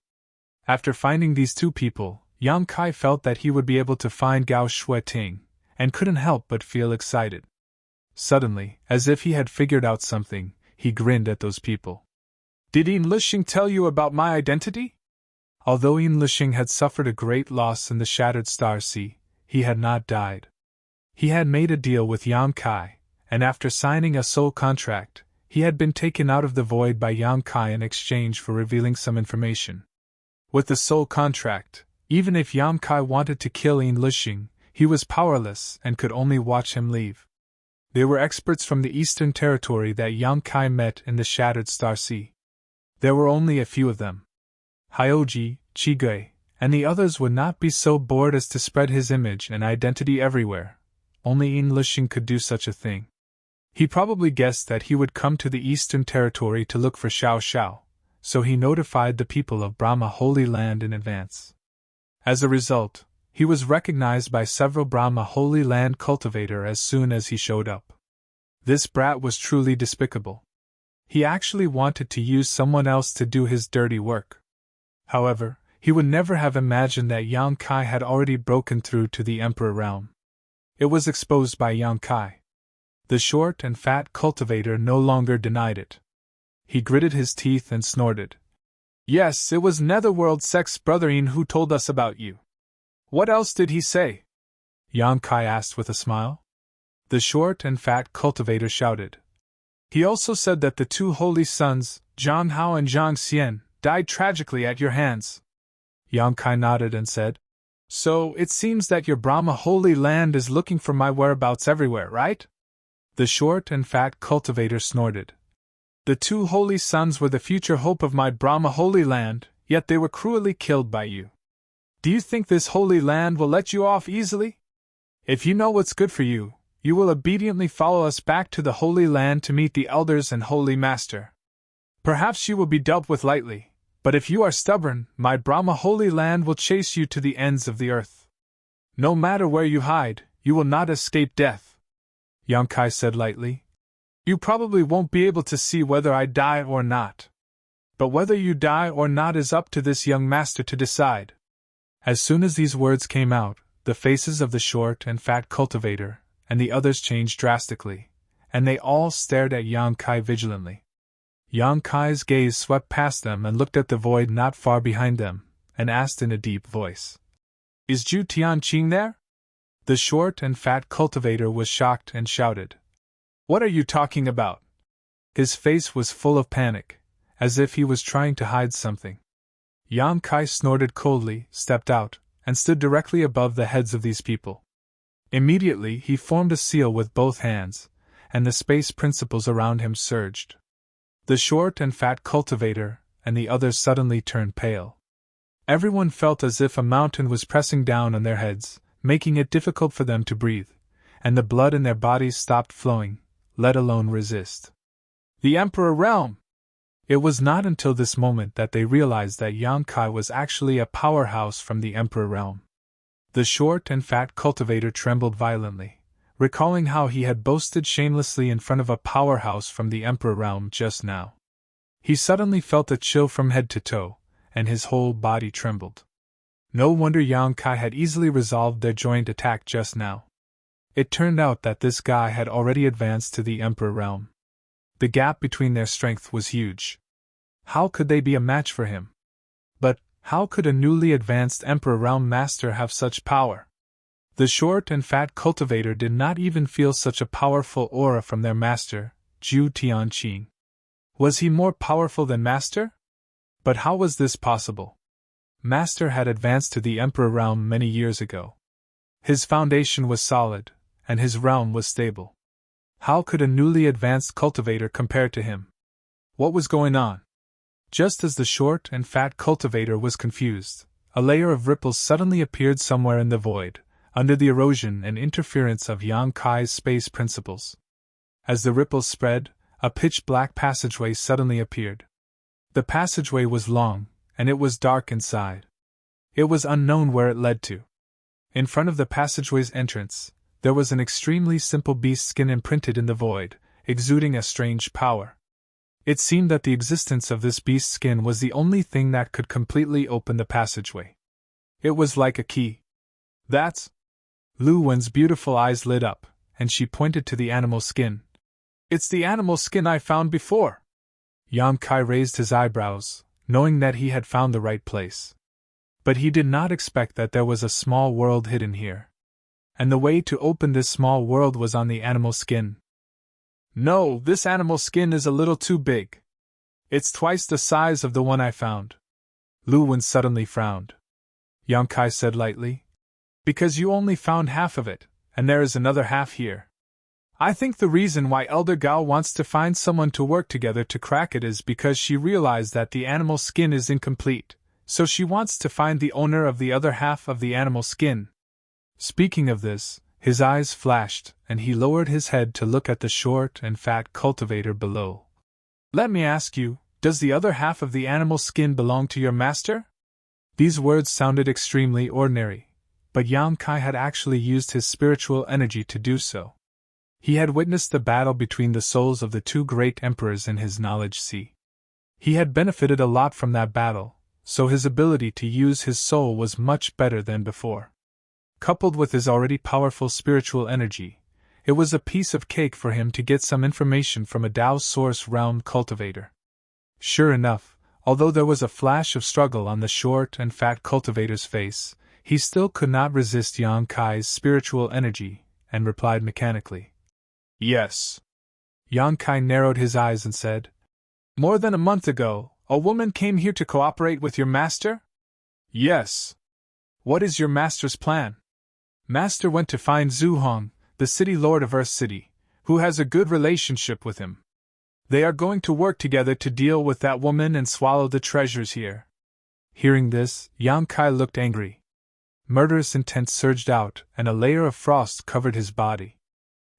Speaker 1: After finding these two people, Yang Kai felt that he would be able to find Gao Shueting, and couldn't help but feel excited. Suddenly, as if he had figured out something, he grinned at those people. Did Yin Lixing tell you about my identity? Although Yin Lixing had suffered a great loss in the Shattered Star Sea, he had not died. He had made a deal with Yang Kai, and after signing a soul contract, he had been taken out of the void by Yang Kai in exchange for revealing some information. With the soul contract, even if Yang Kai wanted to kill Yin Lixing, he was powerless and could only watch him leave. They were experts from the Eastern Territory that Yang Kai met in the Shattered Star Sea. There were only a few of them. Hyoji, Chigui, and the others would not be so bored as to spread his image and identity everywhere. Only Yin Lixing could do such a thing. He probably guessed that he would come to the Eastern Territory to look for Xiao Xiao, so he notified the people of Brahma Holy Land in advance. As a result, he was recognized by several Brahma Holy Land cultivator as soon as he showed up. This brat was truly despicable. He actually wanted to use someone else to do his dirty work. However, he would never have imagined that Yang Kai had already broken through to the Emperor realm. It was exposed by Yang Kai. The short and fat cultivator no longer denied it. He gritted his teeth and snorted. Yes, it was Netherworld Sex Brother Yin who told us about you. What else did he say? Yang Kai asked with a smile. The short and fat cultivator shouted. He also said that the two holy sons, Zhang Hao and Zhang Xian, died tragically at your hands. Yang Kai nodded and said, So, it seems that your Brahma Holy Land is looking for my whereabouts everywhere, right? The short and fat cultivator snorted. The two holy sons were the future hope of my Brahma Holy Land, yet they were cruelly killed by you. Do you think this Holy Land will let you off easily? If you know what's good for you, you will obediently follow us back to the Holy Land to meet the elders and Holy Master. Perhaps you will be dealt with lightly, but if you are stubborn, my Brahma Holy Land will chase you to the ends of the earth. No matter where you hide, you will not escape death. Yang Kai said lightly. You probably won't be able to see whether I die or not. But whether you die or not is up to this young master to decide. As soon as these words came out, the faces of the short and fat cultivator and the others changed drastically, and they all stared at Yang Kai vigilantly. Yang Kai's gaze swept past them and looked at the void not far behind them, and asked in a deep voice. Is Zhu Tianqing there? The short and fat cultivator was shocked and shouted, "What are you talking about?" His face was full of panic, as if he was trying to hide something. Yang Kai snorted coldly, stepped out, and stood directly above the heads of these people. Immediately he formed a seal with both hands, and the space principles around him surged. The short and fat cultivator and the others suddenly turned pale. Everyone felt as if a mountain was pressing down on their heads, making it difficult for them to breathe, and the blood in their bodies stopped flowing, let alone resist. The Emperor Realm! It was not until this moment that they realized that Yang Kai was actually a powerhouse from the Emperor Realm. The short and fat cultivator trembled violently, recalling how he had boasted shamelessly in front of a powerhouse from the Emperor Realm just now. He suddenly felt a chill from head to toe, and his whole body trembled. No wonder Yang Kai had easily resolved their joint attack just now. It turned out that this guy had already advanced to the Emperor Realm. The gap between their strength was huge. How could they be a match for him? But how could a newly advanced Emperor Realm Master have such power? The short and fat cultivator did not even feel such a powerful aura from their master, Zhu Tianqing. Was he more powerful than Master? But how was this possible? Master had advanced to the Emperor Realm many years ago. His foundation was solid, and his realm was stable. How could a newly advanced cultivator compare to him? What was going on? Just as the short and fat cultivator was confused, a layer of ripples suddenly appeared somewhere in the void, under the erosion and interference of Yang Kai's space principles. As the ripples spread, a pitch-black passageway suddenly appeared. The passageway was long, and it was dark inside. It was unknown where it led to. In front of the passageway's entrance, there was an extremely simple beast skin imprinted in the void, exuding a strange power. It seemed that the existence of this beast skin was the only thing that could completely open the passageway. It was like a key. That's... Lu Wen's beautiful eyes lit up, and she pointed to the animal skin. It's the animal skin I found before. Yang Kai raised his eyebrows, knowing that he had found the right place. But he did not expect that there was a small world hidden here. And the way to open this small world was on the animal skin. No, this animal skin is a little too big. It's twice the size of the one I found. Lu Wen suddenly frowned. Yang Kai said lightly, "Because you only found half of it, and there is another half here. I think the reason why Elder Gao wants to find someone to work together to crack it is because she realized that the animal skin is incomplete, so she wants to find the owner of the other half of the animal skin." Speaking of this, his eyes flashed, and he lowered his head to look at the short and fat cultivator below. "Let me ask you, does the other half of the animal skin belong to your master?" These words sounded extremely ordinary, but Yang Kai had actually used his spiritual energy to do so. He had witnessed the battle between the souls of the two great emperors in his knowledge sea. He had benefited a lot from that battle, so his ability to use his soul was much better than before. Coupled with his already powerful spiritual energy, it was a piece of cake for him to get some information from a Tao Source Realm cultivator. Sure enough, although there was a flash of struggle on the short and fat cultivator's face, he still could not resist Yang Kai's spiritual energy, and replied mechanically, "Yes." Yang Kai narrowed his eyes and said, "More than a month ago, a woman came here to cooperate with your master?" "Yes." "What is your master's plan?" "Master went to find Zhu Hong, the city lord of Earth City, who has a good relationship with him. They are going to work together to deal with that woman and swallow the treasures here." Hearing this, Yang Kai looked angry. Murderous intent surged out, and a layer of frost covered his body.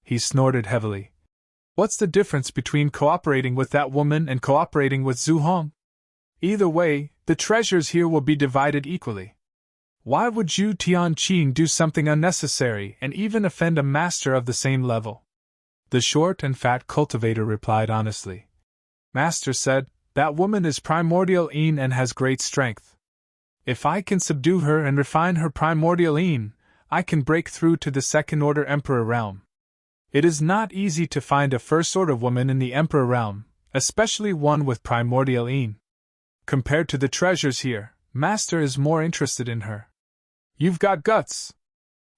Speaker 1: He snorted heavily. "What's the difference between cooperating with that woman and cooperating with Zhu Hong? Either way, the treasures here will be divided equally. Why would Zhu Tianqing do something unnecessary and even offend a master of the same level?" The short and fat cultivator replied honestly. "Master said, that woman is primordial Yin and has great strength. If I can subdue her and refine her primordial Yin, I can break through to the second-order Emperor Realm. It is not easy to find a first-order woman in the Emperor Realm, especially one with primordial Yin. Compared to the treasures here, Master is more interested in her." "You've got guts!"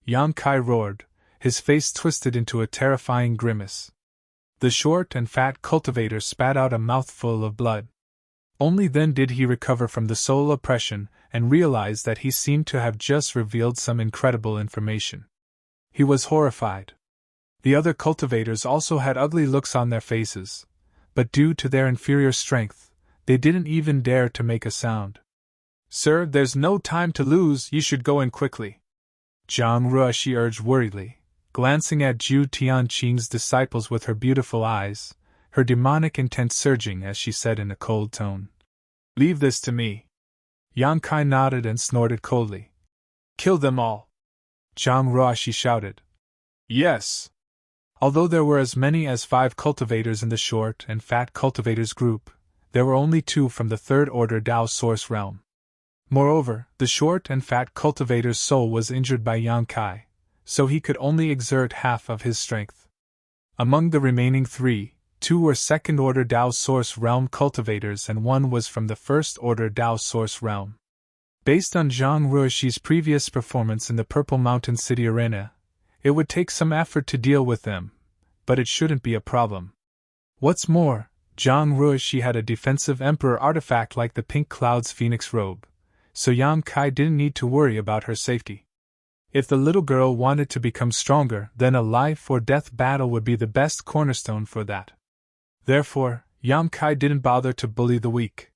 Speaker 1: Yang Kai roared, his face twisted into a terrifying grimace. The short and fat cultivator spat out a mouthful of blood. Only then did he recover from the soul oppression and realize that he seemed to have just revealed some incredible information. He was horrified. The other cultivators also had ugly looks on their faces, but due to their inferior strength, they didn't even dare to make a sound. "Sir, there's no time to lose, you should go in quickly," Zhang Ruoxi urged worriedly, glancing at Zhu Tianqing's disciples with her beautiful eyes, her demonic intent surging as she said in a cold tone. "Leave this to me." Yang Kai nodded and snorted coldly. "Kill them all!" Zhang Ruoxi shouted. "Yes." Although there were as many as 5 cultivators in the short and fat cultivators group, there were only 2 from the third order Dao source realm. Moreover, the short and fat cultivator's soul was injured by Yang Kai, so he could only exert half of his strength. Among the remaining 3, 2 were second-order Dao Source Realm cultivators and 1 was from the first-order Dao Source Realm. Based on Zhang Ruoxi's previous performance in the Purple Mountain City Arena, it would take some effort to deal with them, but it shouldn't be a problem. What's more, Zhang Ruoxi had a defensive Emperor artifact like the Pink Cloud's Phoenix Robe, so Yang Kai didn't need to worry about her safety. If the little girl wanted to become stronger, then a life-or-death battle would be the best cornerstone for that. Therefore, Yang Kai didn't bother to bully the weak.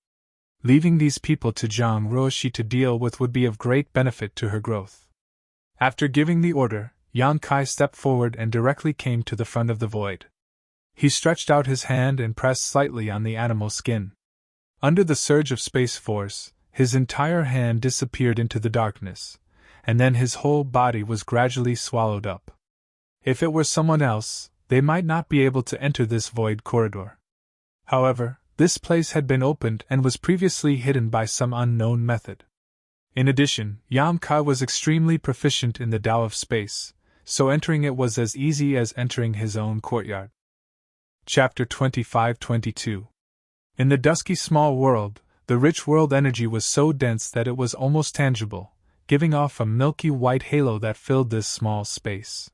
Speaker 1: Leaving these people to Zhang Ruoxi to deal with would be of great benefit to her growth. After giving the order, Yang Kai stepped forward and directly came to the front of the void. He stretched out his hand and pressed slightly on the animal skin. Under the surge of space force, his entire hand disappeared into the darkness, and then his whole body was gradually swallowed up. If it were someone else, they might not be able to enter this void corridor. However, this place had been opened and was previously hidden by some unknown method. In addition, Yang Kai was extremely proficient in the Tao of space, so entering it was as easy as entering his own courtyard. Chapter 25-22. In the dusky small world, the rich world energy was so dense that it was almost tangible, giving off a milky white halo that filled this small space.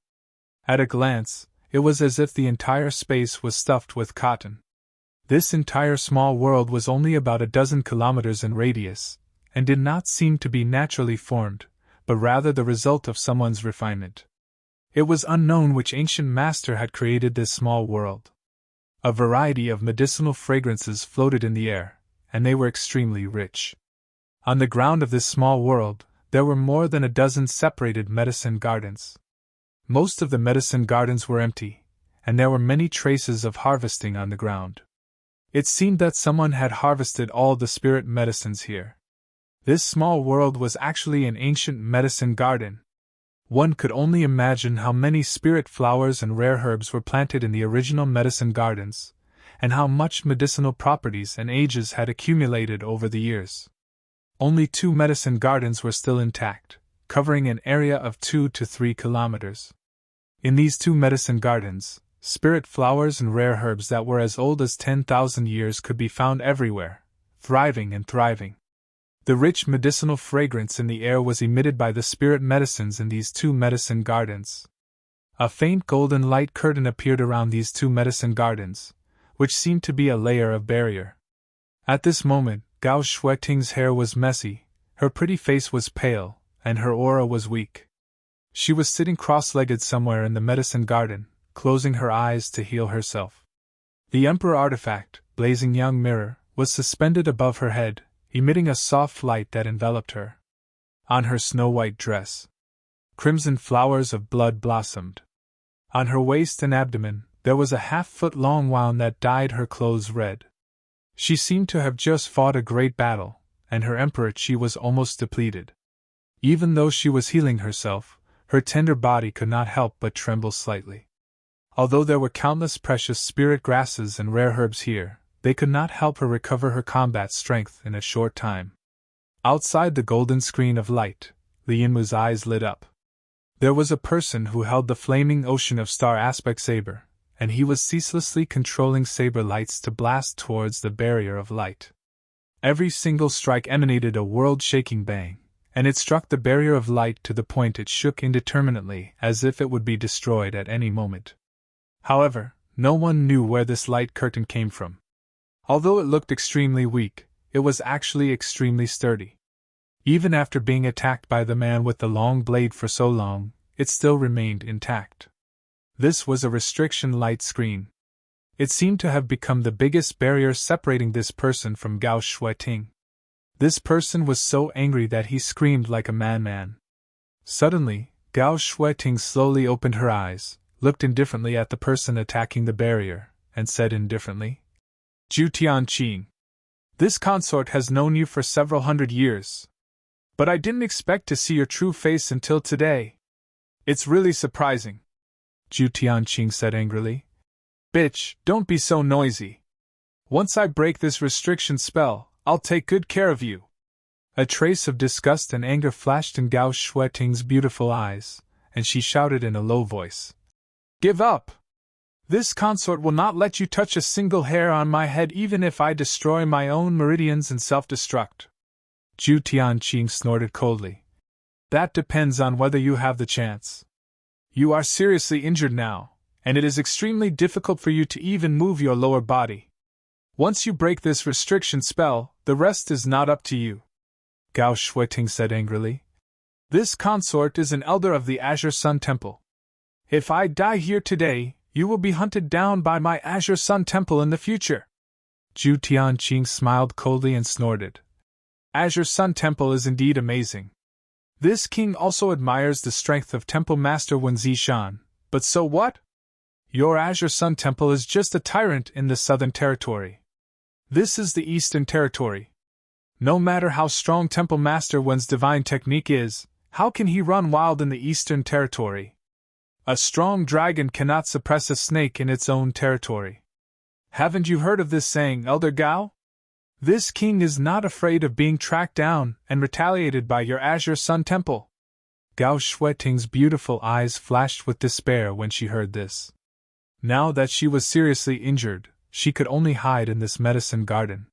Speaker 1: At a glance, it was as if the entire space was stuffed with cotton. This entire small world was only about a dozen kilometers in radius, and did not seem to be naturally formed, but rather the result of someone's refinement. It was unknown which ancient master had created this small world. A variety of medicinal fragrances floated in the air, and they were extremely rich. On the ground of this small world, there were more than a dozen separated medicine gardens. Most of the medicine gardens were empty, and there were many traces of harvesting on the ground. It seemed that someone had harvested all the spirit medicines here. This small world was actually an ancient medicine garden. One could only imagine how many spirit flowers and rare herbs were planted in the original medicine gardens, and how much medicinal properties and ages had accumulated over the years. Only 2 medicine gardens were still intact, covering an area of 2 to 3 kilometers. In these 2 medicine gardens, spirit flowers and rare herbs that were as old as 10,000 years could be found everywhere, thriving and thriving. The rich medicinal fragrance in the air was emitted by the spirit medicines in these 2 medicine gardens. A faint golden light curtain appeared around these 2 medicine gardens, which seemed to be a layer of barrier. At this moment, Gao Shueting's hair was messy, her pretty face was pale, and her aura was weak. She was sitting cross-legged somewhere in the medicine garden, closing her eyes to heal herself. The Emperor artifact, blazing young mirror, was suspended above her head, emitting a soft light that enveloped her. On her snow-white dress, crimson flowers of blood blossomed. On her waist and abdomen, there was a half-foot-long wound that dyed her clothes red. She seemed to have just fought a great battle, and her emperor chi was almost depleted. Even though she was healing herself, her tender body could not help but tremble slightly. Although there were countless precious spirit grasses and rare herbs here, they could not help her recover her combat strength in a short time. Outside the golden screen of light, Li Yinmu's eyes lit up. There was a person who held the flaming ocean of star aspect saber, and he was ceaselessly controlling saber lights to blast towards the barrier of light. Every single strike emanated a world-shaking bang, and it struck the barrier of light to the point it shook indeterminately as if it would be destroyed at any moment. However, no one knew where this light curtain came from. Although it looked extremely weak, it was actually extremely sturdy. Even after being attacked by the man with the long blade for so long, it still remained intact. This was a restriction light screen. It seemed to have become the biggest barrier separating this person from Gao Shueting. This person was so angry that he screamed like a madman. Suddenly, Gao Shueting slowly opened her eyes, looked indifferently at the person attacking the barrier, and said indifferently, "Zhu Tianqing, this consort has known you for several hundred years. But I didn't expect to see your true face until today. It's really surprising," Zhu Tianqing said angrily. "Bitch, don't be so noisy. Once I break this restriction spell, I'll take good care of you." A trace of disgust and anger flashed in Gao Shueting's beautiful eyes, and she shouted in a low voice, "Give up! This consort will not let you touch a single hair on my head even if I destroy my own meridians and self-destruct." Zhu Tianqing snorted coldly. "That depends on whether you have the chance. You are seriously injured now, and it is extremely difficult for you to even move your lower body. Once you break this restriction spell, the rest is not up to you," Gao Shueting said angrily. "This consort is an elder of the Azure Sun Temple. If I die here today, you will be hunted down by my Azure Sun Temple in the future." Zhu Tianqing smiled coldly and snorted. "Azure Sun Temple is indeed amazing. This king also admires the strength of Temple Master Wen Zishan, but so what? Your Azure Sun Temple is just a tyrant in the Southern Territory. This is the Eastern Territory. No matter how strong Temple Master Wen's divine technique is, how can he run wild in the Eastern Territory? A strong dragon cannot suppress a snake in its own territory. Haven't you heard of this saying, Elder Gao? This king is not afraid of being tracked down and retaliated by your Azure Sun Temple." Gao Shueting's beautiful eyes flashed with despair when she heard this. Now that she was seriously injured, she could only hide in this medicine garden.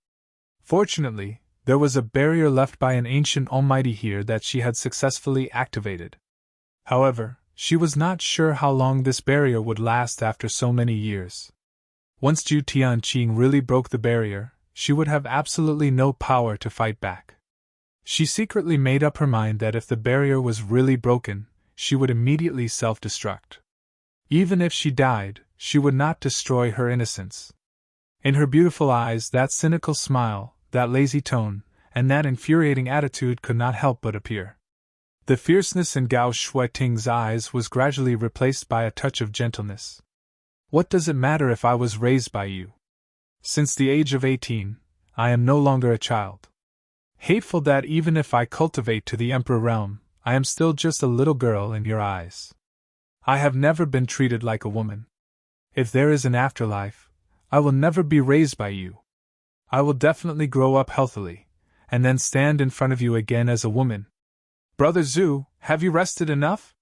Speaker 1: Fortunately, there was a barrier left by an ancient almighty here that she had successfully activated. However, she was not sure how long this barrier would last after so many years. Once Zhu Tianqing really broke the barrier, she would have absolutely no power to fight back. She secretly made up her mind that if the barrier was really broken, she would immediately self-destruct. Even if she died, she would not destroy her innocence. In her beautiful eyes, that cynical smile, that lazy tone, and that infuriating attitude could not help but appear. The fierceness in Gao Shueting's eyes was gradually replaced by a touch of gentleness. "What does it matter if I was raised by you? Since the age of 18, I am no longer a child. Hateful that even if I cultivate to the Emperor realm, I am still just a little girl in your eyes. I have never been treated like a woman. If there is an afterlife, I will never be raised by you. I will definitely grow up healthily, and then stand in front of you again as a woman. Brother Zhu, have you rested enough?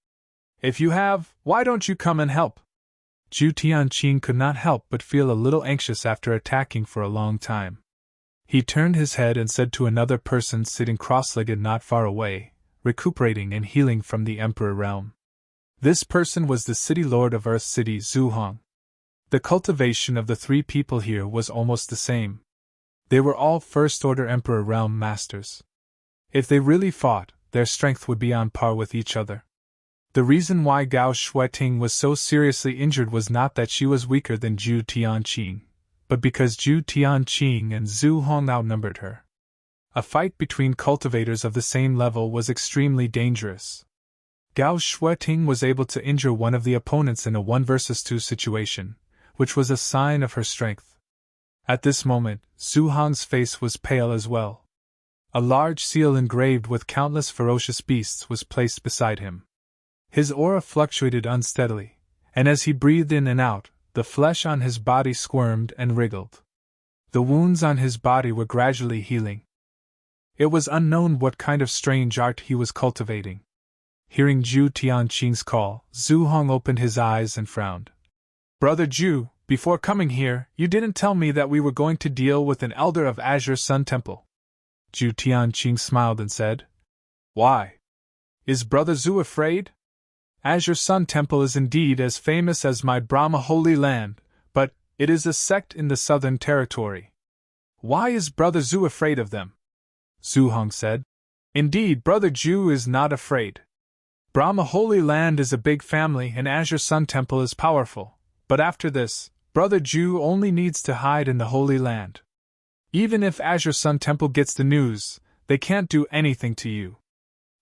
Speaker 1: If you have, why don't you come and help?" Zhu Tianqing could not help but feel a little anxious after attacking for a long time. He turned his head and said to another person sitting cross-legged not far away, recuperating and healing from the Emperor realm. This person was the city lord of Earth City, Zhu Hong. The cultivation of the three people here was almost the same. They were all first-order Emperor realm masters. If they really fought, their strength would be on par with each other. The reason why Gao Shueting was so seriously injured was not that she was weaker than Zhu Tianqing, but because Zhu Tianqing and Zhu Hong outnumbered her. A fight between cultivators of the same level was extremely dangerous. Gao Shueting was able to injure one of the opponents in a 1 versus 2 situation, which was a sign of her strength. At this moment, Zhu Hong's face was pale as well. A large seal engraved with countless ferocious beasts was placed beside him. His aura fluctuated unsteadily, and as he breathed in and out, the flesh on his body squirmed and wriggled. The wounds on his body were gradually healing. It was unknown what kind of strange art he was cultivating. Hearing Zhu Tianqing's call, Zhu Hong opened his eyes and frowned. "Brother Zhu, before coming here, you didn't tell me that we were going to deal with an elder of Azure Sun Temple." Zhu Tianqing smiled and said, Why? Is Brother Zhu afraid? Azure Sun Temple is indeed as famous as my Brahma Holy Land, but it is a sect in the Southern Territory. Why is Brother Zhu afraid of them? Zhu Hong said. Indeed, Brother Zhu is not afraid. Brahma Holy Land is a big family and Azure Sun Temple is powerful, but after this, Brother Zhu only needs to hide in the Holy Land. Even if Azure Sun Temple gets the news, they can't do anything to you.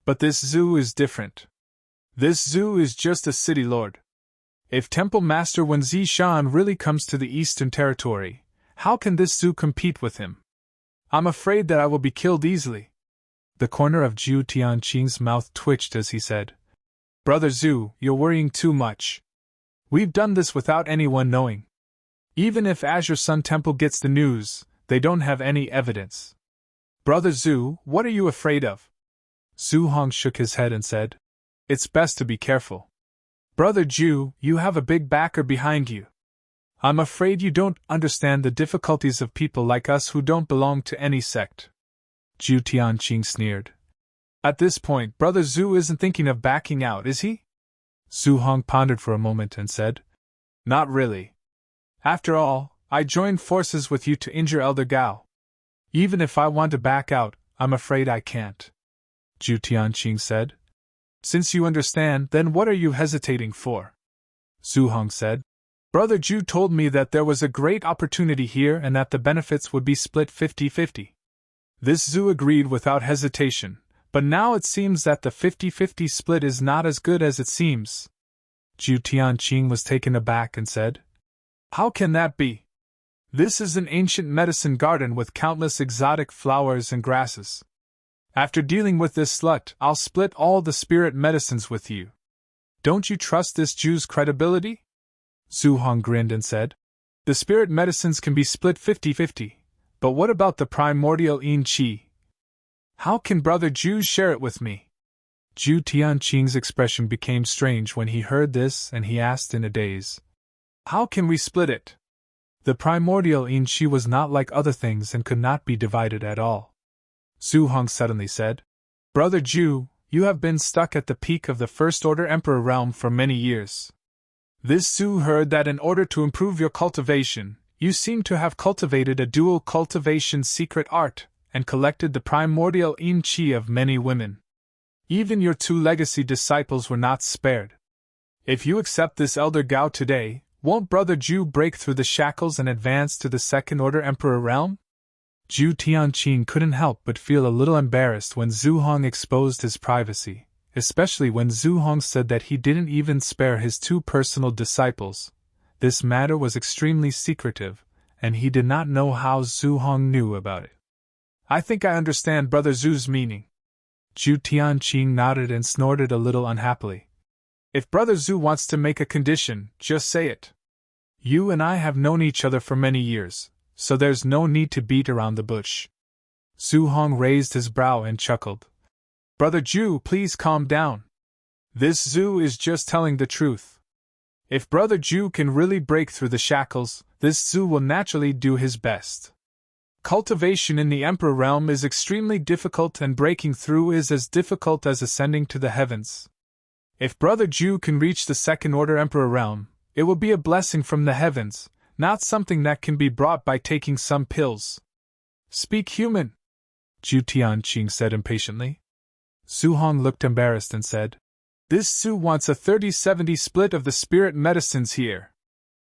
Speaker 1: But this Zhu is different. This Zhu is just a city lord. If Temple Master Wen Zishan really comes to the Eastern Territory, how can this Zhu compete with him? I'm afraid that I will be killed easily. The corner of Zhu Tianqing's mouth twitched as he said, Brother Zhu, you're worrying too much. We've done this without anyone knowing. Even if Azure Sun Temple gets the news, they don't have any evidence. Brother Zhu, what are you afraid of? Zhu Hong shook his head and said, It's best to be careful. Brother Zhu, you have a big backer behind you. I'm afraid you don't understand the difficulties of people like us who don't belong to any sect. Zhu Tianqing sneered. At this point, Brother Zhu isn't thinking of backing out, is he? Zhu Hong pondered for a moment and said, Not really. After all, I joined forces with you to injure Elder Gao. Even if I want to back out, I'm afraid I can't. Zhu Tianqing said. Since you understand, then what are you hesitating for? Zhu Hong said. Brother Zhu told me that there was a great opportunity here and that the benefits would be split 50-50. This Zhu agreed without hesitation, but now it seems that the 50-50 split is not as good as it seems. Zhu Tianqing was taken aback and said, How can that be? This is an ancient medicine garden with countless exotic flowers and grasses. After dealing with this slut, I'll split all the spirit medicines with you. Don't you trust this Jew's credibility? Zhu Hong grinned and said, The spirit medicines can be split 50-50, but what about the primordial yin qi? How can Brother Zhu share it with me? Zhu Tianqing's expression became strange when he heard this and he asked in a daze, How can we split it? The primordial yin qi was not like other things and could not be divided at all. Zhu Hong suddenly said, Brother Zhu, you have been stuck at the peak of the First Order Emperor realm for many years. This Zhu heard that in order to improve your cultivation, you seem to have cultivated a dual cultivation secret art, and collected the primordial yin qi of many women. Even your 2 legacy disciples were not spared. If you accept this Elder Gao today, won't Brother Zhu break through the shackles and advance to the Second Order Emperor realm? Zhu Tianqing couldn't help but feel a little embarrassed when Zhu Hong exposed his privacy, especially when Zhu Hong said that he didn't even spare his 2 personal disciples. This matter was extremely secretive, and he did not know how Zhu Hong knew about it. I think I understand Brother Zhu's meaning. Zhu Tianqing nodded and snorted a little unhappily. If Brother Zhu wants to make a condition, just say it. You and I have known each other for many years, so there's no need to beat around the bush. Zhu Hong raised his brow and chuckled. Brother Zhu, please calm down. This Zhu is just telling the truth. If Brother Zhu can really break through the shackles, this Zhu will naturally do his best. Cultivation in the Emperor realm is extremely difficult and breaking through is as difficult as ascending to the heavens. If Brother Zhu can reach the Second Order Emperor realm, it will be a blessing from the heavens, not something that can be brought by taking some pills. Speak human, Zhu Tianqing said impatiently. Zhu Hong looked embarrassed and said, This Zhu wants a 30-70 split of the spirit medicines here.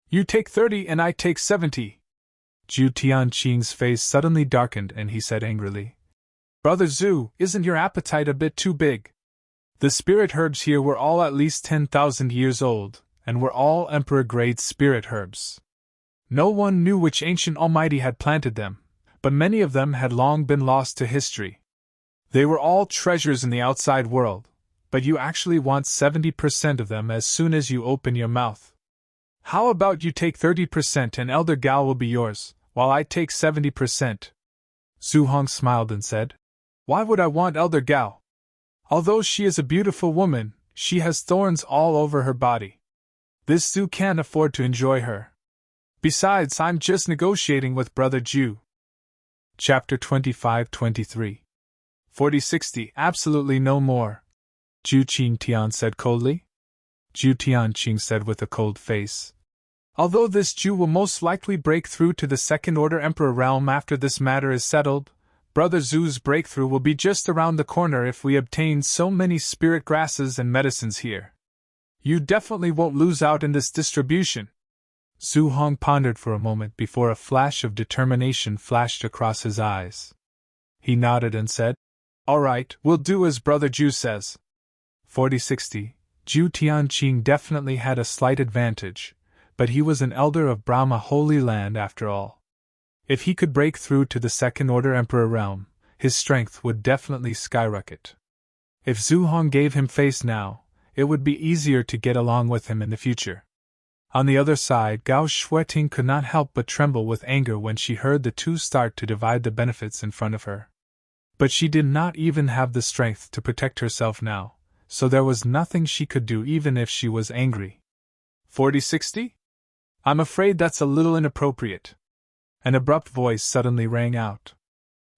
Speaker 1: You take 30 and I take 70. Zhu Tianqing's face suddenly darkened and he said angrily, Brother Zhu, isn't your appetite a bit too big? The spirit herbs here were all at least 10,000 years old, and were all emperor-grade spirit herbs. No one knew which ancient almighty had planted them, but many of them had long been lost to history. They were all treasures in the outside world, but you actually want 70% of them as soon as you open your mouth. How about you take 30% and Elder Gao will be yours, while I take 70%? Zhu Hong smiled and said, Why would I want Elder Gao? Although she is a beautiful woman, she has thorns all over her body. This Zhu can't afford to enjoy her. Besides, I'm just negotiating with Brother Zhu. Chapter 25-23 40-60, absolutely no more, Zhu Qingtian said coldly. Zhu Tianqing said with a cold face. Although this Jew will most likely break through to the Second Order Emperor realm after this matter is settled, Brother Zhu's breakthrough will be just around the corner if we obtain so many spirit grasses and medicines here. You definitely won't lose out in this distribution. Zhu Hong pondered for a moment before a flash of determination flashed across his eyes. He nodded and said, All right, we'll do as Brother Zhu says. 40-60, Zhu Tianqing definitely had a slight advantage, but he was an elder of Brahma Holy Land after all. If he could break through to the Second Order Emperor realm, his strength would definitely skyrocket. If Zhu Hong gave him face now, it would be easier to get along with him in the future. On the other side, Gao Shueting could not help but tremble with anger when she heard the two start to divide the benefits in front of her. But she did not even have the strength to protect herself now, so there was nothing she could do even if she was angry. 40-60? I'm afraid that's a little inappropriate. An abrupt voice suddenly rang out.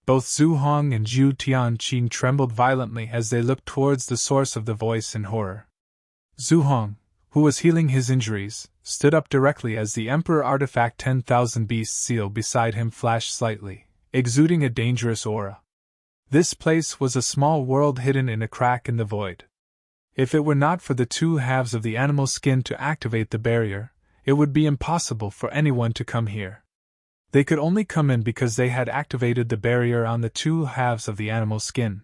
Speaker 1: Both Zhu Hong and Zhu Tianqing trembled violently as they looked towards the source of the voice in horror. Zhu Hong, who was healing his injuries, stood up directly as the Emperor Artifact 10,000 Beast seal beside him flashed slightly, exuding a dangerous aura. This place was a small world hidden in a crack in the void. If it were not for the two halves of the animal skin to activate the barrier, it would be impossible for anyone to come here. They could only come in because they had activated the barrier on the two halves of the animal skin.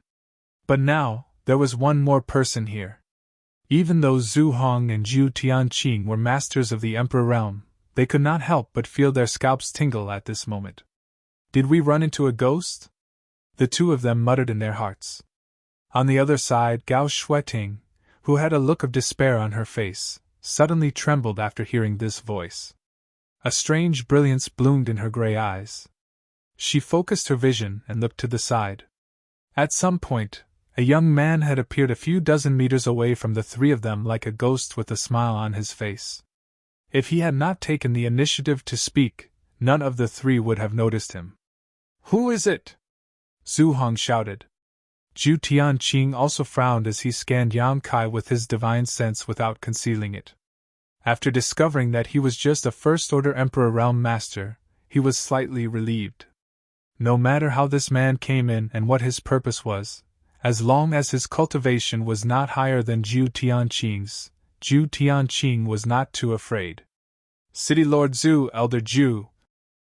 Speaker 1: But now, there was one more person here. Even though Zhu Hong and Zhu Tianqing were masters of the Emperor realm, they could not help but feel their scalps tingle at this moment. Did we run into a ghost? The two of them muttered in their hearts. On the other side, Gao Shueting, who had a look of despair on her face, suddenly trembled after hearing this voice. A strange brilliance bloomed in her gray eyes. She focused her vision and looked to the side. At some point, a young man had appeared a few dozen meters away from the three of them like a ghost with a smile on his face. If he had not taken the initiative to speak, none of the three would have noticed him. Who is it? Zhu Hong shouted. Zhu Tianqing also frowned as he scanned Yang Kai with his divine sense without concealing it. After discovering that he was just a First Order Emperor Realm Master, he was slightly relieved. No matter how this man came in and what his purpose was, as long as his cultivation was not higher than Zhu Tianqing's, Zhu Tianqing was not too afraid. City Lord Zhu, Elder Zhu.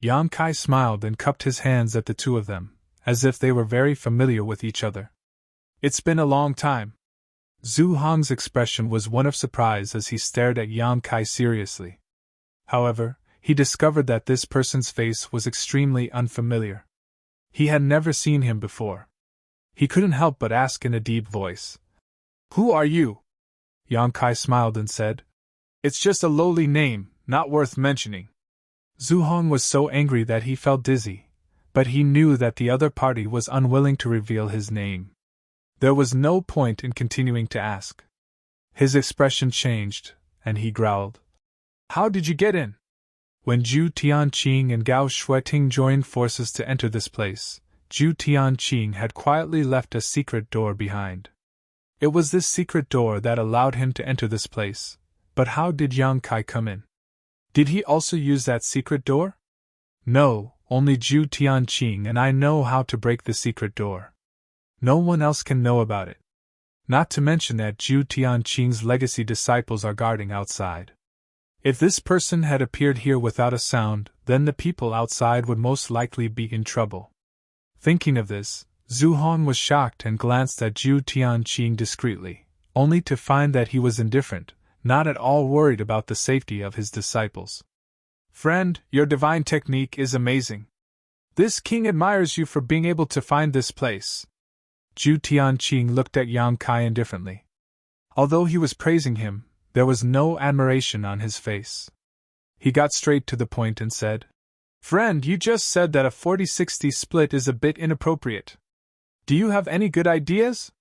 Speaker 1: Yang Kai smiled and cupped his hands at the two of them, as if they were very familiar with each other. It's been a long time. Zhu Hong's expression was one of surprise as he stared at Yang Kai seriously. However, he discovered that this person's face was extremely unfamiliar. He had never seen him before. He couldn't help but ask in a deep voice, Who are you? Yang Kai smiled and said, It's just a lowly name, not worth mentioning. Zhu Hong was so angry that he felt dizzy, but he knew that the other party was unwilling to reveal his name. There was no point in continuing to ask. His expression changed, and he growled. How did you get in? When Zhu Tianqing and Gao Shueting joined forces to enter this place, Zhu Tianqing had quietly left a secret door behind. It was this secret door that allowed him to enter this place, but how did Yang Kai come in? Did he also use that secret door? No, only Zhu Tianqing and I know how to break the secret door. No one else can know about it. Not to mention that Zhu Tianqing's legacy disciples are guarding outside. If this person had appeared here without a sound, then the people outside would most likely be in trouble. Thinking of this, Zhu Hong was shocked and glanced at Zhu Tianqing discreetly, only to find that he was indifferent, not at all worried about the safety of his disciples. Friend, your divine technique is amazing. This king admires you for being able to find this place. Zhu Tianqing looked at Yang Kai indifferently. Although he was praising him, there was no admiration on his face. He got straight to the point and said, Friend, you just said that a 40-60 split is a bit inappropriate. Do you have any good ideas?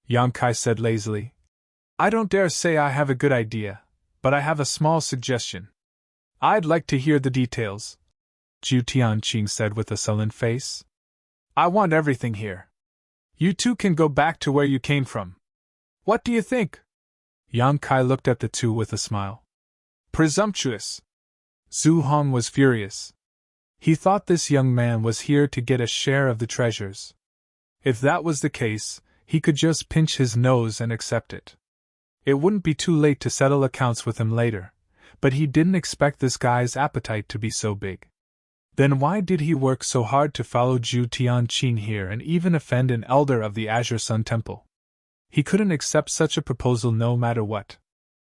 Speaker 1: Yang Kai said lazily. I don't dare say I have a good idea, but I have a small suggestion. I'd like to hear the details. Zhu Tianqing said with a sullen face. I want everything here. You two can go back to where you came from. What do you think? Yang Kai looked at the two with a smile. Presumptuous! Zhu Hong was furious. He thought this young man was here to get a share of the treasures. If that was the case, he could just pinch his nose and accept it. It wouldn't be too late to settle accounts with him later, but he didn't expect this guy's appetite to be so big. Then why did he work so hard to follow Zhu Tianqing here and even offend an elder of the Azure Sun Temple? He couldn't accept such a proposal no matter what.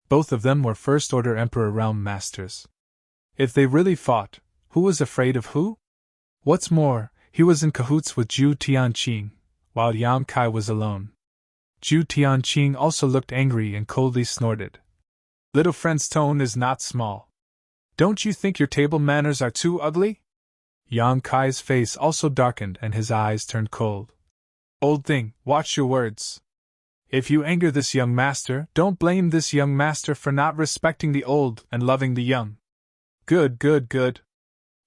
Speaker 1: Both of them were First-Order Emperor Realm Masters. If they really fought, who was afraid of who? What's more, he was in cahoots with Zhu Tianqing, while Yang Kai was alone. Zhu Tianqing also looked angry and coldly snorted. Little friend's tone is not small. Don't you think your table manners are too ugly? Yang Kai's face also darkened and his eyes turned cold. Old thing, watch your words. If you anger this young master, don't blame this young master for not respecting the old and loving the young. Good, good, good.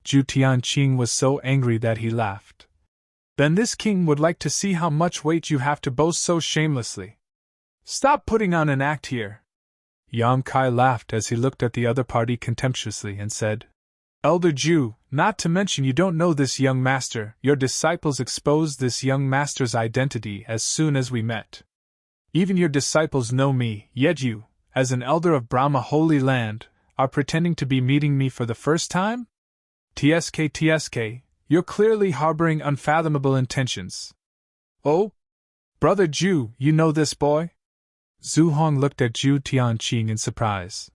Speaker 1: Zhu Tianqing was so angry that he laughed. Then this king would like to see how much weight you have to boast so shamelessly. Stop putting on an act here. Yang Kai laughed as he looked at the other party contemptuously and said, Elder Zhu, not to mention you don't know this young master, your disciples exposed this young master's identity as soon as we met. Even your disciples know me, yet you, as an elder of Brahma Holy Land, are pretending to be meeting me for the first time? TSK, you're clearly harboring unfathomable intentions. Oh? Brother Zhu, you know this boy? Zhu Hong looked at Zhu Tianqing in surprise.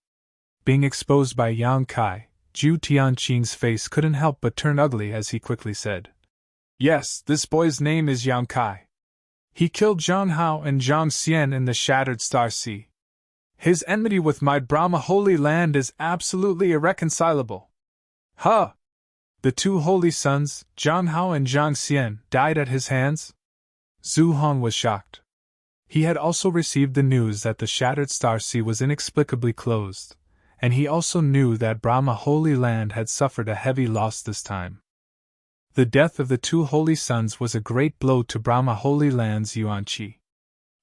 Speaker 1: Being exposed by Yang Kai, Zhu Tianqing's face couldn't help but turn ugly as he quickly said, Yes, this boy's name is Yang Kai. He killed Zhang Hao and Zhang Xian in the Shattered Star Sea. His enmity with my Brahma Holy Land is absolutely irreconcilable. Huh! The two holy sons, Zhang Hao and Zhang Xian, died at his hands? Zhu Hong was shocked. He had also received the news that the Shattered Star Sea was inexplicably closed, and he also knew that Brahma Holy Land had suffered a heavy loss this time. The death of the two holy sons was a great blow to Brahma Holy Land's Yuan-Chi.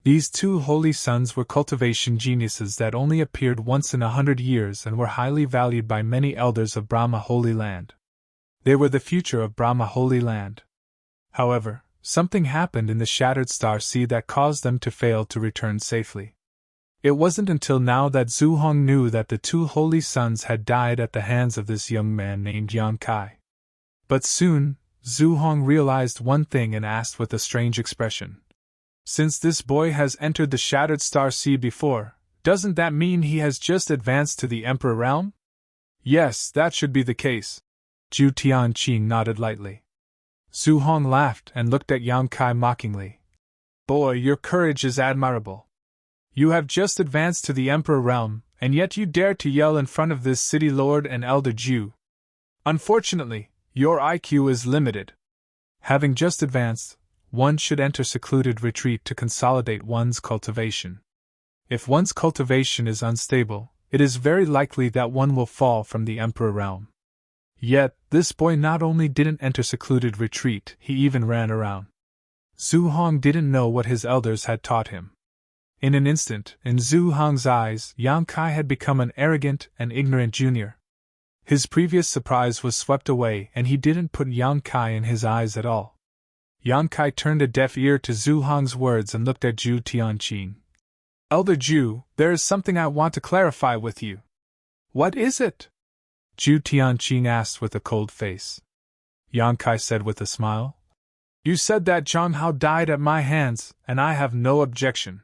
Speaker 1: These two holy sons were cultivation geniuses that only appeared once in 100 years and were highly valued by many elders of Brahma Holy Land. They were the future of Brahma Holy Land. However, something happened in the Shattered Star Sea that caused them to fail to return safely. It wasn't until now that Zhu Hong knew that the two holy sons had died at the hands of this young man named Yang Kai. But soon, Zhu Hong realized one thing and asked with a strange expression. Since this boy has entered the Shattered Star Sea before, doesn't that mean he has just advanced to the Emperor Realm? Yes, that should be the case. Zhu Tianqing nodded lightly. Zhu Hong laughed and looked at Yang Kai mockingly. Boy, your courage is admirable. You have just advanced to the Emperor Realm, and yet you dare to yell in front of this city lord and elder Zhu. Unfortunately, your IQ is limited. Having just advanced, one should enter secluded retreat to consolidate one's cultivation. If one's cultivation is unstable, it is very likely that one will fall from the Emperor Realm. Yet, this boy not only didn't enter secluded retreat, he even ran around. Zhu Hong didn't know what his elders had taught him. In an instant, in Zhu Hong's eyes, Yang Kai had become an arrogant and ignorant junior. His previous surprise was swept away and he didn't put Yang Kai in his eyes at all. Yang Kai turned a deaf ear to Zhu Hong's words and looked at Zhu Tianqing. Elder Zhu, there is something I want to clarify with you. What is it? Zhu Tianqing asked with a cold face. Yang Kai said with a smile. You said that Zhang Hao died at my hands, and I have no objection.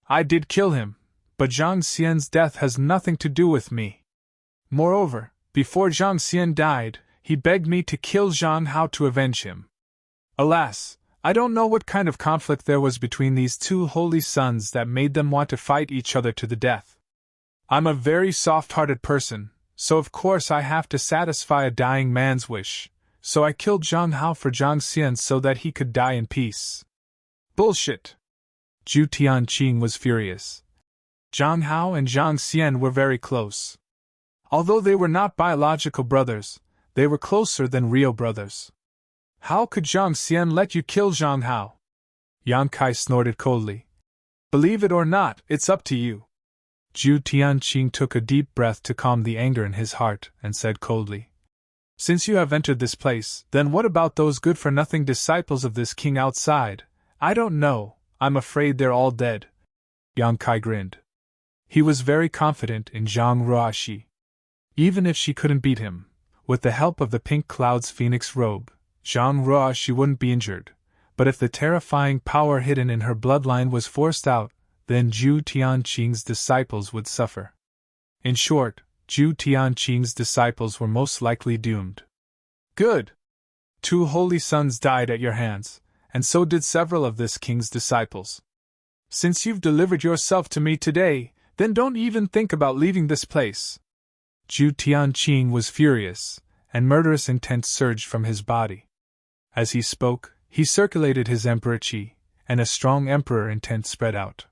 Speaker 1: I did kill him, but Zhang Xian's death has nothing to do with me. Moreover, before Zhang Xian died, he begged me to kill Zhang Hao to avenge him. Alas, I don't know what kind of conflict there was between these two holy sons that made them want to fight each other to the death. I'm a very soft-hearted person, so of course I have to satisfy a dying man's wish, so I killed Zhang Hao for Zhang Xian so that he could die in peace. Bullshit! Zhu Tianqing was furious. Zhang Hao and Zhang Xian were very close. Although they were not biological brothers, they were closer than real brothers. How could Zhang Xian let you kill Zhang Hao? Yang Kai snorted coldly. Believe it or not, it's up to you. Zhu Tianqing took a deep breath to calm the anger in his heart and said coldly, Since you have entered this place, then what about those good-for-nothing disciples of this king outside? I don't know, I'm afraid they're all dead. Yang Kai grinned. He was very confident in Zhang Ruoxi. Even if she couldn't beat him, with the help of the Pink Cloud's phoenix robe, Zhang Ruoxi wouldn't be injured. But if the terrifying power hidden in her bloodline was forced out, then Zhu Tianqing's disciples would suffer. In short, Zhu Tianqing's disciples were most likely doomed. Good! 2 holy sons died at your hands, and so did several of this king's disciples. Since you've delivered yourself to me today, then don't even think about leaving this place. Zhu Tianqing was furious, and murderous intent surged from his body. As he spoke, he circulated his emperor qi, and a strong emperor intent spread out.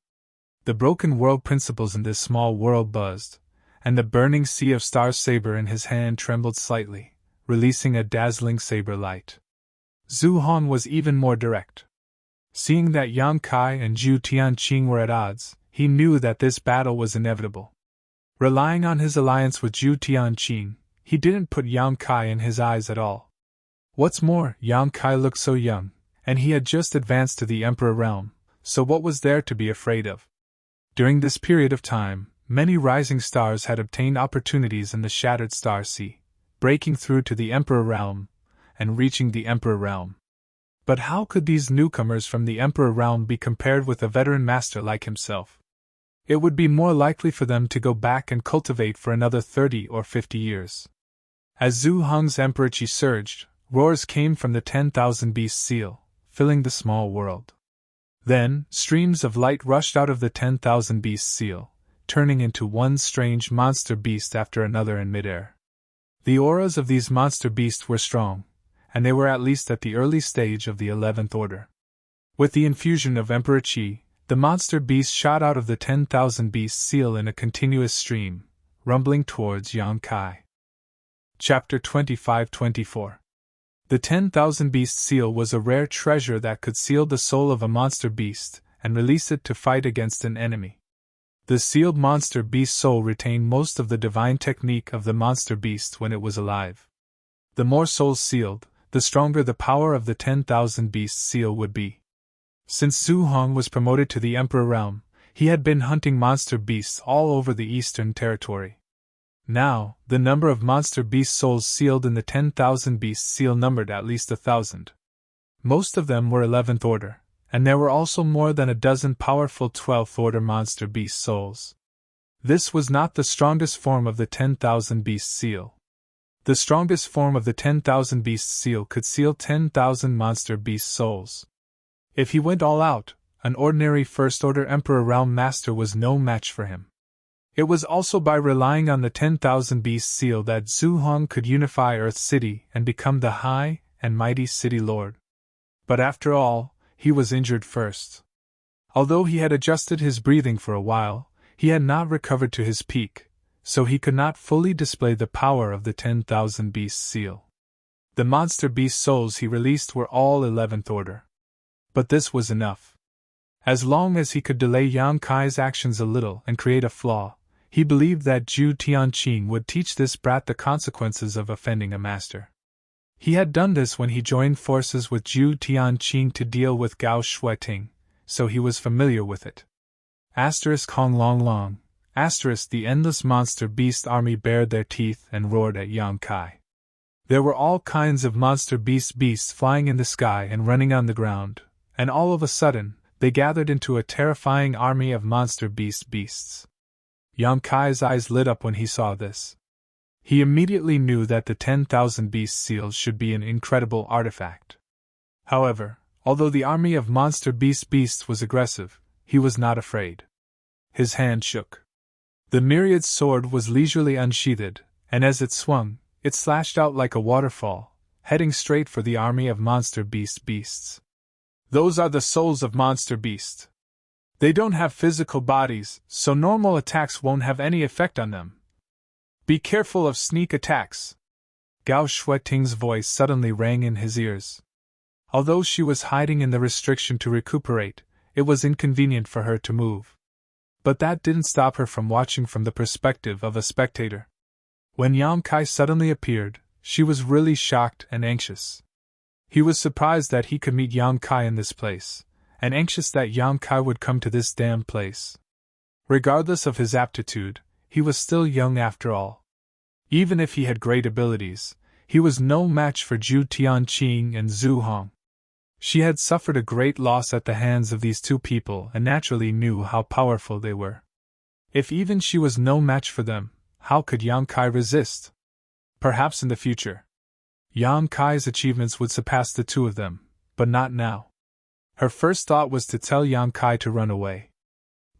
Speaker 1: The broken world principles in this small world buzzed, and the burning sea of stars saber in his hand trembled slightly, releasing a dazzling saber light. Zhu Han was even more direct. Seeing that Yang Kai and Zhu Tianqing were at odds, he knew that this battle was inevitable. Relying on his alliance with Zhu Tianqing, he didn't put Yang Kai in his eyes at all. What's more, Yang Kai looked so young, and he had just advanced to the Emperor realm, so what was there to be afraid of? During this period of time, many rising stars had obtained opportunities in the Shattered Star Sea, breaking through to the Emperor realm, and reaching the Emperor realm. But how could these newcomers from the Emperor realm be compared with a veteran master like himself? It would be more likely for them to go back and cultivate for another 30 or 50 years. As Zhu Hong's Emperor Qi surged, roars came from the 10,000 Beast Seal, filling the small world. Then, streams of light rushed out of the 10,000 Beast Seal, turning into one strange monster beast after another in midair. The auras of these monster beasts were strong, and they were at least at the early stage of the 11th order. With the infusion of Emperor Qi, the monster beast shot out of the 10,000 Beast Seal in a continuous stream, rumbling towards Yang Kai. Chapter 25-24. The 10,000 Beast Seal was a rare treasure that could seal the soul of a monster beast and release it to fight against an enemy. The sealed monster beast soul retained most of the divine technique of the monster beast when it was alive. The more souls sealed, the stronger the power of the 10,000 Beast Seal would be. Since Zhu Hong was promoted to the Emperor realm, he had been hunting monster beasts all over the Eastern Territory. Now, the number of monster beast souls sealed in the 10,000 Beast Seal numbered at least 1,000. Most of them were 11th order, and there were also more than a dozen powerful 12th order monster beast souls. This was not the strongest form of the 10,000 Beast Seal. The strongest form of the 10,000 Beast Seal could seal 10,000 monster beast souls. If he went all out, an ordinary first-order Emperor Realm Master was no match for him. It was also by relying on the 10,000 Beast Seal that Zhu Hong could unify Earth City and become the high and mighty city lord. But after all, he was injured first. Although he had adjusted his breathing for a while, he had not recovered to his peak, so he could not fully display the power of the 10,000 Beast Seal. The monster beast souls he released were all 11th order. But this was enough. As long as he could delay Yang Kai's actions a little and create a flaw, he believed that Zhu Tianqing would teach this brat the consequences of offending a master. He had done this when he joined forces with Zhu Tianqing to deal with Gao Shueting, so he was familiar with it. Hong Long Long, the endless monster beast army bared their teeth and roared at Yang Kai. There were all kinds of monster beasts flying in the sky and running on the ground, and all of a sudden, they gathered into a terrifying army of monster beasts. Yang Kai's eyes lit up when he saw this. He immediately knew that the 10,000 Beast Seals should be an incredible artifact. However, although the army of monster beasts was aggressive, he was not afraid. His hand shook. The myriad sword was leisurely unsheathed, and as it swung, it slashed out like a waterfall, heading straight for the army of monster beasts. Those are the souls of monster beasts. They don't have physical bodies, so normal attacks won't have any effect on them. Be careful of sneak attacks. Gao Shueting's voice suddenly rang in his ears. Although she was hiding in the restriction to recuperate, it was inconvenient for her to move. But that didn't stop her from watching from the perspective of a spectator. When Yang Kai suddenly appeared, she was really shocked and anxious. He was surprised that he could meet Yang Kai in this place, and anxious that Yang Kai would come to this damned place. Regardless of his aptitude, he was still young after all. Even if he had great abilities, he was no match for Zhu Tianqing and Zhu Hong. She had suffered a great loss at the hands of these two people and naturally knew how powerful they were. If even she was no match for them, how could Yang Kai resist? Perhaps in the future. Yang Kai's achievements would surpass the two of them, but not now. Her first thought was to tell Yang Kai to run away.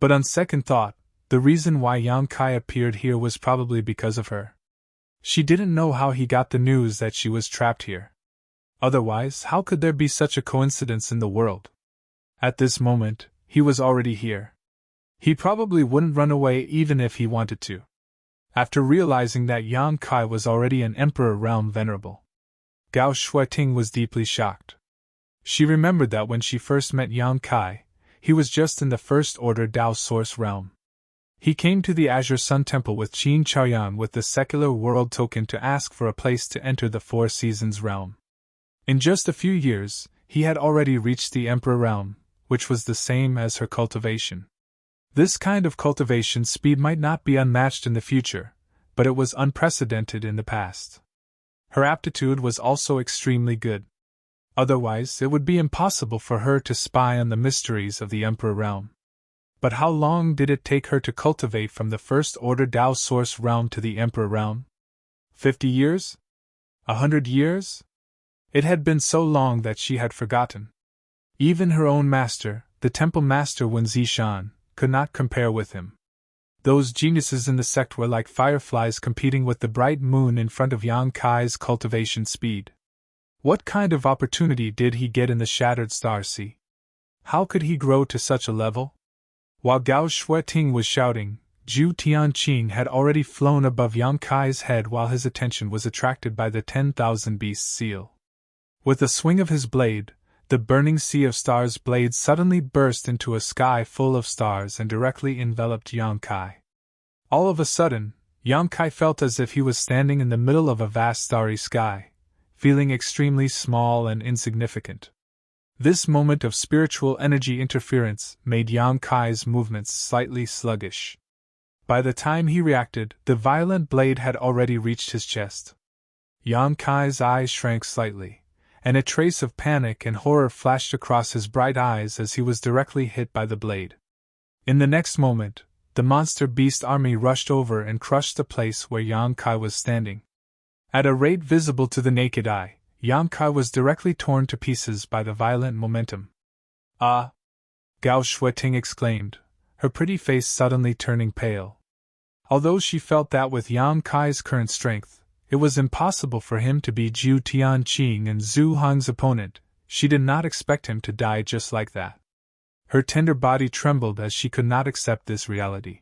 Speaker 1: But on second thought, the reason why Yang Kai appeared here was probably because of her. She didn't know how he got the news that she was trapped here. Otherwise, how could there be such a coincidence in the world? At this moment, he was already here. He probably wouldn't run away even if he wanted to. After realizing that Yang Kai was already an Emperor realm venerable, Gao Shuiting was deeply shocked. She remembered that when she first met Yang Kai, he was just in the First Order Dao Source realm. He came to the Azure Sun Temple with Qin Chaoyang with the Secular World Token to ask for a place to enter the Four Seasons realm. In just a few years, he had already reached the Emperor realm, which was the same as her cultivation. This kind of cultivation speed might not be unmatched in the future, but it was unprecedented in the past. Her aptitude was also extremely good. Otherwise, it would be impossible for her to spy on the mysteries of the Emperor realm. But how long did it take her to cultivate from the First Order Dao Source realm to the Emperor realm? 50 years? 100 years? It had been so long that she had forgotten. Even her own master, the Temple Master Wen Zishan, could not compare with him. Those geniuses in the sect were like fireflies competing with the bright moon in front of Yang Kai's cultivation speed. What kind of opportunity did he get in the Shattered Star Sea? How could he grow to such a level? While Gao Shuiting was shouting, Zhu Tianqing had already flown above Yang Kai's head while his attention was attracted by the 10,000 Beasts seal. With a swing of his blade, the burning sea of stars blade suddenly burst into a sky full of stars and directly enveloped Yang Kai. All of a sudden, Yang Kai felt as if he was standing in the middle of a vast starry sky, feeling extremely small and insignificant. This moment of spiritual energy interference made Yang Kai's movements slightly sluggish. By the time he reacted, the violent blade had already reached his chest. Yang Kai's eyes shrank slightly, and a trace of panic and horror flashed across his bright eyes as he was directly hit by the blade. In the next moment, the monster beast army rushed over and crushed the place where Yang Kai was standing. At a rate visible to the naked eye, Yang Kai was directly torn to pieces by the violent momentum. Ah! Gao Shuiting exclaimed, her pretty face suddenly turning pale. Although she felt that with Yang Kai's current strength, it was impossible for him to be Zhu Tianqing and Zhu Hong's opponent, she did not expect him to die just like that. Her tender body trembled as she could not accept this reality.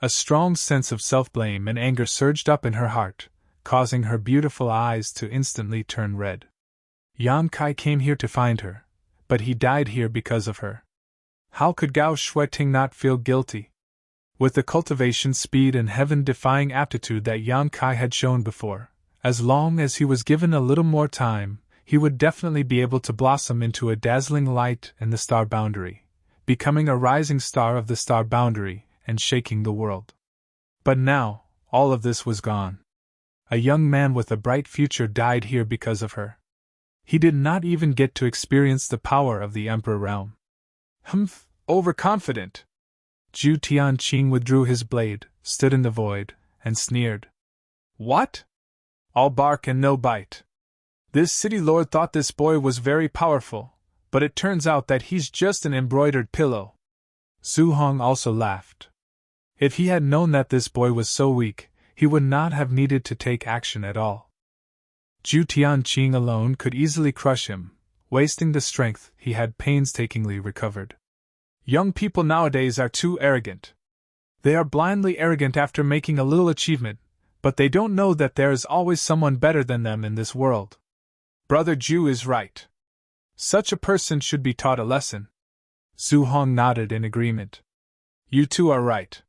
Speaker 1: A strong sense of self-blame and anger surged up in her heart, causing her beautiful eyes to instantly turn red. Yang Kai came here to find her, but he died here because of her. How could Gao Shuiting not feel guilty? With the cultivation speed and heaven-defying aptitude that Yang Kai had shown before, as long as he was given a little more time, he would definitely be able to blossom into a dazzling light in the star boundary, becoming a rising star of the star boundary and shaking the world. But now, all of this was gone. A young man with a bright future died here because of her. He did not even get to experience the power of the Emperor realm. Humph, overconfident! Zhu Tianqing withdrew his blade, stood in the void, and sneered. What? All bark and no bite. This city lord thought this boy was very powerful, but it turns out that he's just an embroidered pillow. Zhu Hong also laughed. If he had known that this boy was so weak, he would not have needed to take action at all. Zhu Tianqing alone could easily crush him, wasting the strength he had painstakingly recovered. Young people nowadays are too arrogant. They are blindly arrogant after making a little achievement, but they don't know that there is always someone better than them in this world. Brother Zhu is right. Such a person should be taught a lesson. Zhu Hong nodded in agreement. You two are right.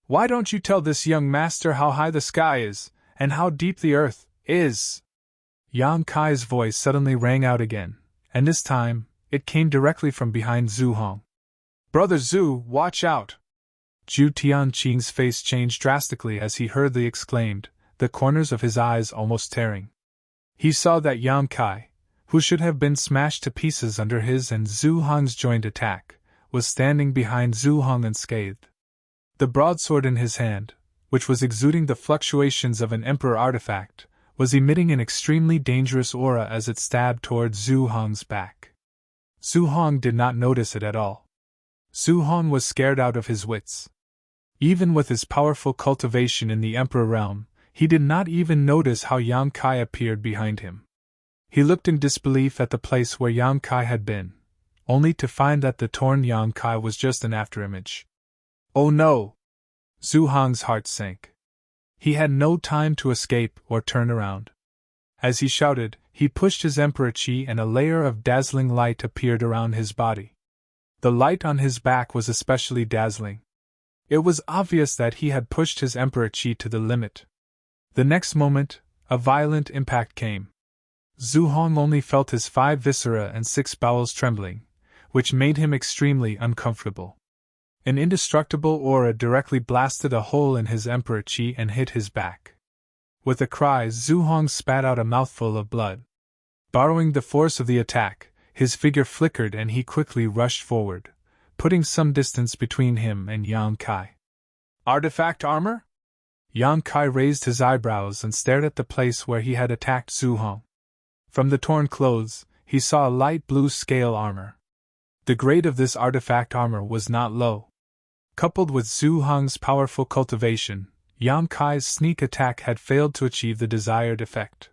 Speaker 1: Why don't you tell this young master how high the sky is, and how deep the earth is? Yang Kai's voice suddenly rang out again, and this time, it came directly from behind Zhu Hong. Brother Zhu, watch out! Zhu Tianqing's face changed drastically as he heard the exclaimed, the corners of his eyes almost tearing. He saw that Yang Kai, who should have been smashed to pieces under his and Zhu Hong's joint attack, was standing behind Zhu Hong unscathed. The broadsword in his hand, which was exuding the fluctuations of an emperor artifact, was emitting an extremely dangerous aura as it stabbed toward Zhu Hong's back. Zhu Hong did not notice it at all. Zhu Hong was scared out of his wits. Even with his powerful cultivation in the emperor realm, he did not even notice how Yang Kai appeared behind him. He looked in disbelief at the place where Yang Kai had been, only to find that the torn Yang Kai was just an afterimage. Oh no! Zhu Hong's heart sank. He had no time to escape or turn around. As he shouted, he pushed his emperor chi and a layer of dazzling light appeared around his body. The light on his back was especially dazzling. It was obvious that he had pushed his emperor chi to the limit. The next moment, a violent impact came. Zhu Hong only felt his 5 viscera and 6 bowels trembling, which made him extremely uncomfortable. An indestructible aura directly blasted a hole in his emperor chi and hit his back. With a cry, Zhu Hong spat out a mouthful of blood. Borrowing the force of the attack, his figure flickered and he quickly rushed forward, putting some distance between him and Yang Kai. Artifact armor? Yang Kai raised his eyebrows and stared at the place where he had attacked Zhu Hong. From the torn clothes, he saw a light blue scale armor. The grade of this artifact armor was not low. Coupled with Zhu Hong's powerful cultivation, Yang Kai's sneak attack had failed to achieve the desired effect.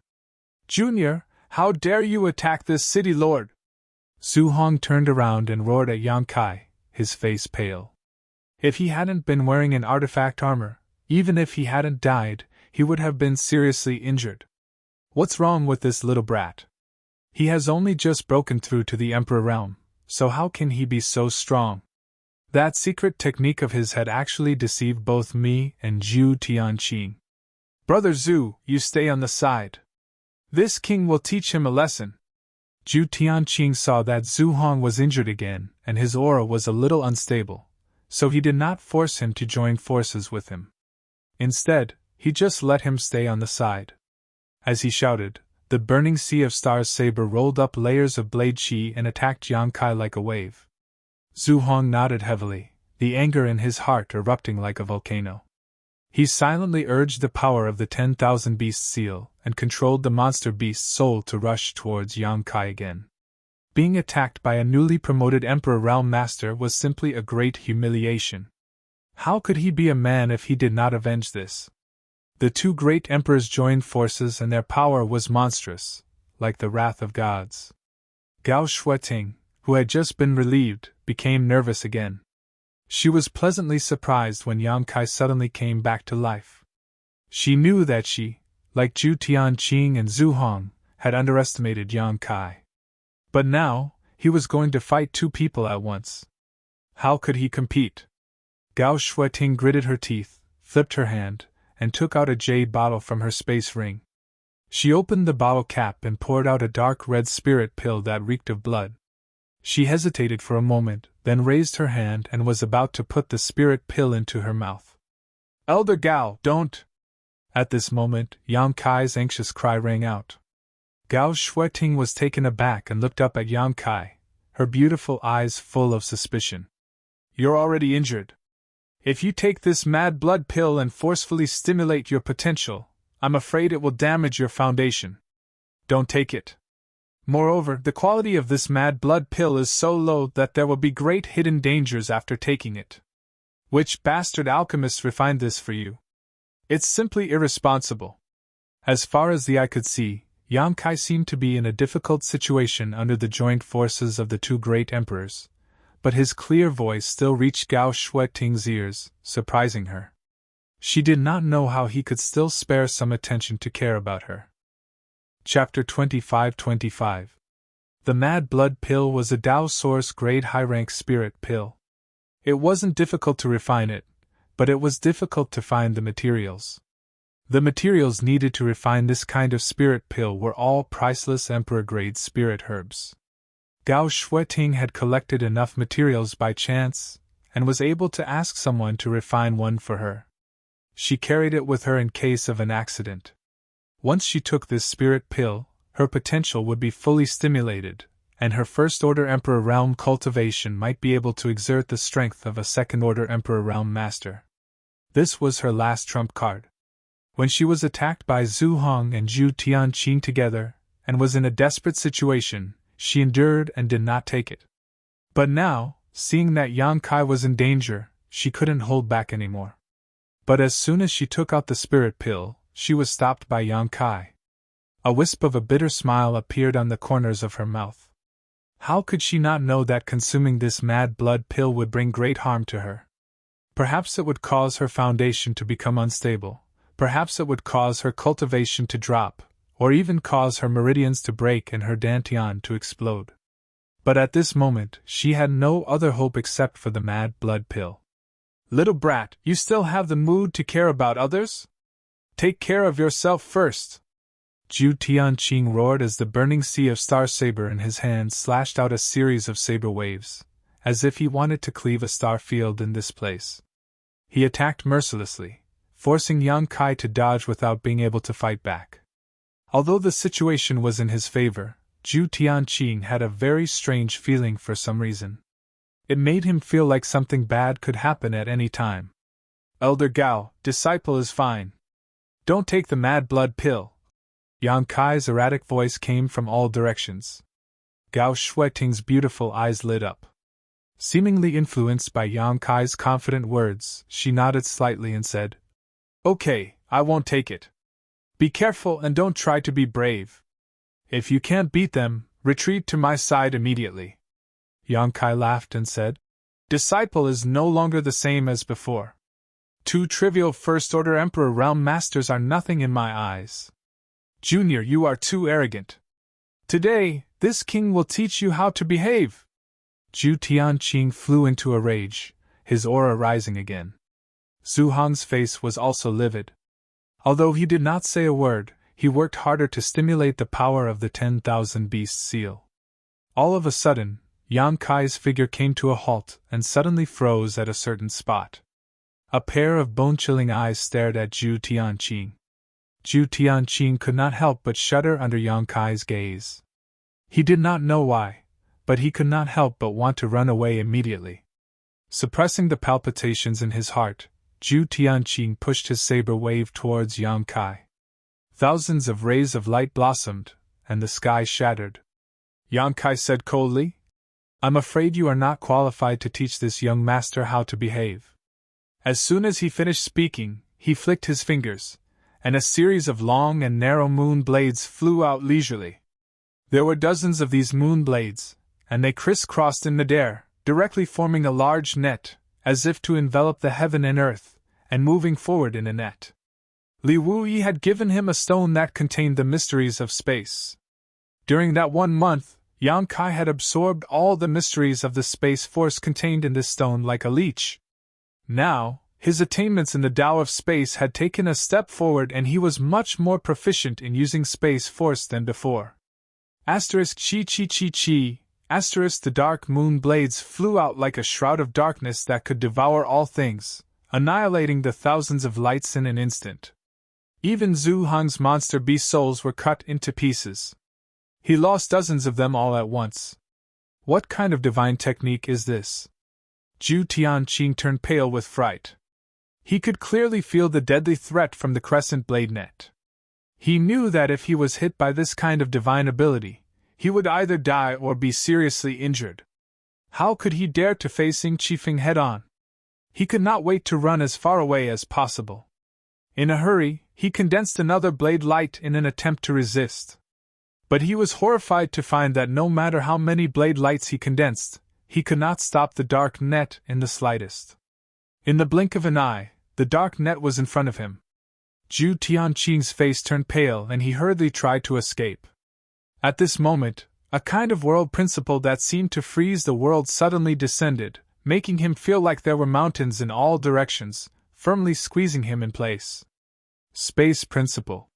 Speaker 1: Junior, how dare you attack this city lord? Zhu Hong turned around and roared at Yang Kai, his face pale. If he hadn't been wearing an artifact armor, even if he hadn't died, he would have been seriously injured. What's wrong with this little brat? He has only just broken through to the Emperor realm, so how can he be so strong? That secret technique of his had actually deceived both me and Zhu Tianqing. Brother Zhu, you stay on the side. This king will teach him a lesson. Zhu Tianqing saw that Zhu Hong was injured again, and his aura was a little unstable, so he did not force him to join forces with him. Instead, he just let him stay on the side. As he shouted, the burning sea of stars saber rolled up layers of blade chi and attacked Yang Kai like a wave. Zhu Hong nodded heavily, the anger in his heart erupting like a volcano. He silently urged the power of the 10,000 beast seal and controlled the monster beast's soul to rush towards Yang Kai again. Being attacked by a newly promoted Emperor Realm Master was simply a great humiliation. How could he be a man if he did not avenge this? The 2 great emperors joined forces and their power was monstrous, like the wrath of gods. Gao Shueting, who had just been relieved, became nervous again. She was pleasantly surprised when Yang Kai suddenly came back to life. She knew that she, like Zhu Tianqing and Zhu Hong, had underestimated Yang Kai. But now, he was going to fight 2 people at once. How could he compete? Gao Shueting gritted her teeth, flipped her hand, and took out a jade bottle from her space ring. She opened the bottle cap and poured out a dark red spirit pill that reeked of blood. She hesitated for a moment, then raised her hand and was about to put the spirit pill into her mouth. Elder Gao, don't! At this moment, Yang Kai's anxious cry rang out. Gao Shueting was taken aback and looked up at Yang Kai, her beautiful eyes full of suspicion. You're already injured. If you take this mad blood pill and forcefully stimulate your potential, I'm afraid it will damage your foundation. Don't take it. Moreover, the quality of this mad blood pill is so low that there will be great hidden dangers after taking it. Which bastard alchemists refined this for you? It's simply irresponsible. As far as the eye could see, Yang Kai seemed to be in a difficult situation under the joint forces of the 2 great emperors, but his clear voice still reached Gao Shueting's ears, surprising her. She did not know how he could still spare some attention to care about her. Chapter 25-25. The Mad Blood Pill was a Dao Source grade high-rank spirit pill. It wasn't difficult to refine it, but it was difficult to find the materials. The materials needed to refine this kind of spirit pill were all priceless emperor-grade spirit herbs. Gao Shueting had collected enough materials by chance, and was able to ask someone to refine one for her. She carried it with her in case of an accident. Once she took this spirit pill, her potential would be fully stimulated, and her first-order Emperor Realm cultivation might be able to exert the strength of a second-order Emperor Realm Master. This was her last trump card. When she was attacked by Zhu Hong and Zhu Tianqing together, and was in a desperate situation, she endured and did not take it. But now, seeing that Yang Kai was in danger, she couldn't hold back anymore. But as soon as she took out the spirit pill, she was stopped by Yang Kai. A wisp of a bitter smile appeared on the corners of her mouth. How could she not know that consuming this mad blood pill would bring great harm to her? Perhaps it would cause her foundation to become unstable. Perhaps it would cause her cultivation to drop, or even cause her meridians to break and her dantian to explode. But at this moment, she had no other hope except for the mad blood pill. Little brat, you still have the mood to care about others? Take care of yourself first. Zhu Tianqing roared as the burning sea of star saber in his hand slashed out a series of saber waves, as if he wanted to cleave a star field in this place. He attacked mercilessly, forcing Yang Kai to dodge without being able to fight back. Although the situation was in his favor, Zhu Tianqing had a very strange feeling for some reason. It made him feel like something bad could happen at any time. Elder Gao, disciple is fine. Don't take the mad blood pill. Yang Kai's erratic voice came from all directions. Gao Shueting's beautiful eyes lit up. Seemingly influenced by Yang Kai's confident words, she nodded slightly and said, Okay, I won't take it. Be careful and don't try to be brave. If you can't beat them, retreat to my side immediately. Yang Kai laughed and said, Disciple is no longer the same as before. 2 trivial first-order Emperor Realm Masters are nothing in my eyes. Junior, you are too arrogant. Today, this king will teach you how to behave. Zhu Tianqing flew into a rage, his aura rising again. Zhu Hong's face was also livid. Although he did not say a word, he worked harder to stimulate the power of the 10,000 Beast seal. All of a sudden, Yang Kai's figure came to a halt and suddenly froze at a certain spot. A pair of bone-chilling eyes stared at Zhu Tianqing. Zhu Tianqing could not help but shudder under Yang Kai's gaze. He did not know why, but he could not help but want to run away immediately. Suppressing the palpitations in his heart, Zhu Tianqing pushed his saber wave towards Yang Kai. Thousands of rays of light blossomed, and the sky shattered. Yang Kai said coldly, I'm afraid you are not qualified to teach this young master how to behave. As soon as he finished speaking, he flicked his fingers, and a series of long and narrow moon blades flew out leisurely. There were dozens of these moon blades, and they crisscrossed in midair, directly forming a large net, as if to envelop the heaven and earth, and moving forward in a net. Li Wuyi had given him a stone that contained the mysteries of space. During that 1 month, Yang Kai had absorbed all the mysteries of the space force contained in this stone like a leech. Now, his attainments in the Tao of space had taken a step forward and he was much more proficient in using space force than before. Asterisk chi chi chi chi, asterisk the dark moon blades flew out like a shroud of darkness that could devour all things, annihilating the thousands of lights in an instant. Even Zhu Hong's monster beast souls were cut into pieces. He lost dozens of them all at once. What kind of divine technique is this? Zhu Tianqing turned pale with fright. He could clearly feel the deadly threat from the crescent blade net. He knew that if he was hit by this kind of divine ability, he would either die or be seriously injured. How could he dare to face Ying Qifeng head-on? He could not wait to run as far away as possible. In a hurry, he condensed another blade light in an attempt to resist. But he was horrified to find that no matter how many blade lights he condensed, he could not stop the dark net in the slightest. In the blink of an eye, the dark net was in front of him. Zhu Tianqing's face turned pale and he hurriedly tried to escape. At this moment, A kind of world principle that seemed to freeze the world suddenly descended, making him feel like there were mountains in all directions, firmly squeezing him in place. Space principle.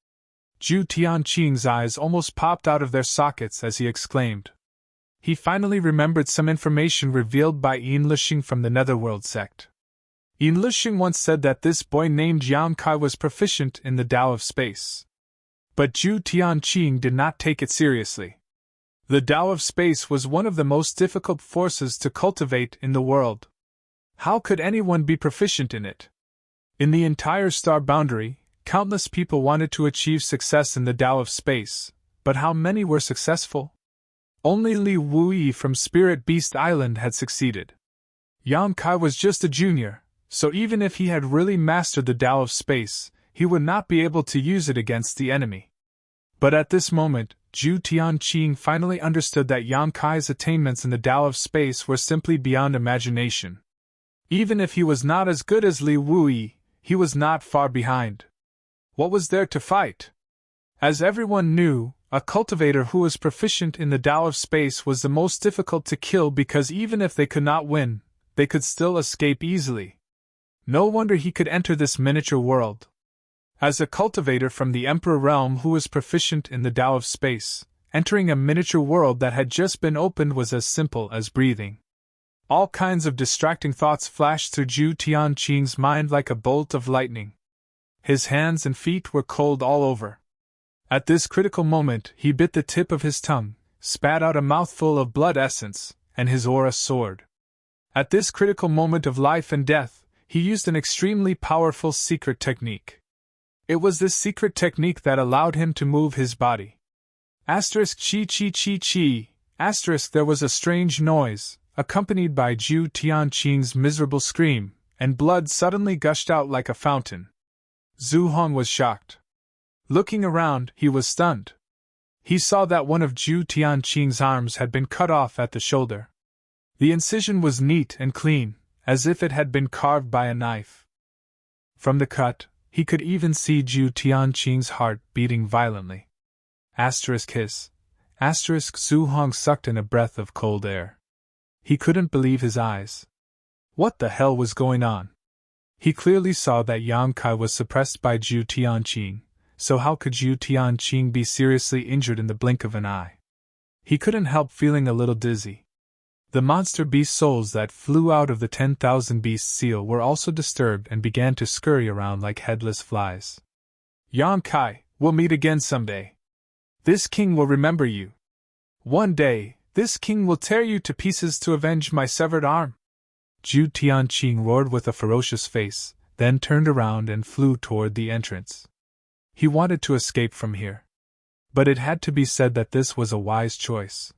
Speaker 1: Zhu Tianqing's eyes almost popped out of their sockets as he exclaimed. He finally remembered some information revealed by Yin Lixing from the Netherworld sect. Yin Lixing once said that this boy named Yang Kai was proficient in the Tao of space. But Zhu Tianqing did not take it seriously. The Tao of space was one of the most difficult forces to cultivate in the world. How could anyone be proficient in it? In the entire star boundary, countless people wanted to achieve success in the Tao of space, but how many were successful? Only Li Wuyi from Spirit Beast Island had succeeded. Yang Kai was just a junior, so even if he had really mastered the Tao of space, he would not be able to use it against the enemy. But at this moment, Zhu Tianqing finally understood that Yang Kai's attainments in the Tao of space were simply beyond imagination. Even if he was not as good as Li Wuyi, he was not far behind. What was there to fight? As everyone knew, a cultivator who was proficient in the Tao of space was the most difficult to kill because even if they could not win, they could still escape easily. No wonder he could enter this miniature world. As a cultivator from the Emperor realm who was proficient in the Tao of space, entering a miniature world that had just been opened was as simple as breathing. All kinds of distracting thoughts flashed through Zhu Tianqing's mind like a bolt of lightning. His hands and feet were cold all over. At this critical moment, he bit the tip of his tongue, spat out a mouthful of blood essence, and his aura soared. At this critical moment of life and death, he used an extremely powerful secret technique. It was this secret technique that allowed him to move his body. Asterisk chi chi chi chi. Asterisk there was a strange noise, accompanied by Zhu Tianqing's miserable scream, and blood suddenly gushed out like a fountain. Zhu Hong was shocked. Looking around, he was stunned. He saw that one of Zhu Tianqing's arms had been cut off at the shoulder. The incision was neat and clean, as if it had been carved by a knife. From the cut, he could even see Zhu Tianqing's heart beating violently. Asterisk hiss. Asterisk Zhu Hong sucked in a breath of cold air. He couldn't believe his eyes. What the hell was going on? He clearly saw that Yang Kai was suppressed by Zhu Tianqing, so how could Zhu Tianqing be seriously injured in the blink of an eye? He couldn't help feeling a little dizzy. The monster beast souls that flew out of the 10,000 beast seal were also disturbed and began to scurry around like headless flies. Yang Kai, we'll meet again someday. This king will remember you. One day, this king will tear you to pieces to avenge my severed arm. Zhu Tianqing roared with a ferocious face, then turned around and flew toward the entrance. He wanted to escape from here. But it had to be said that this was a wise choice.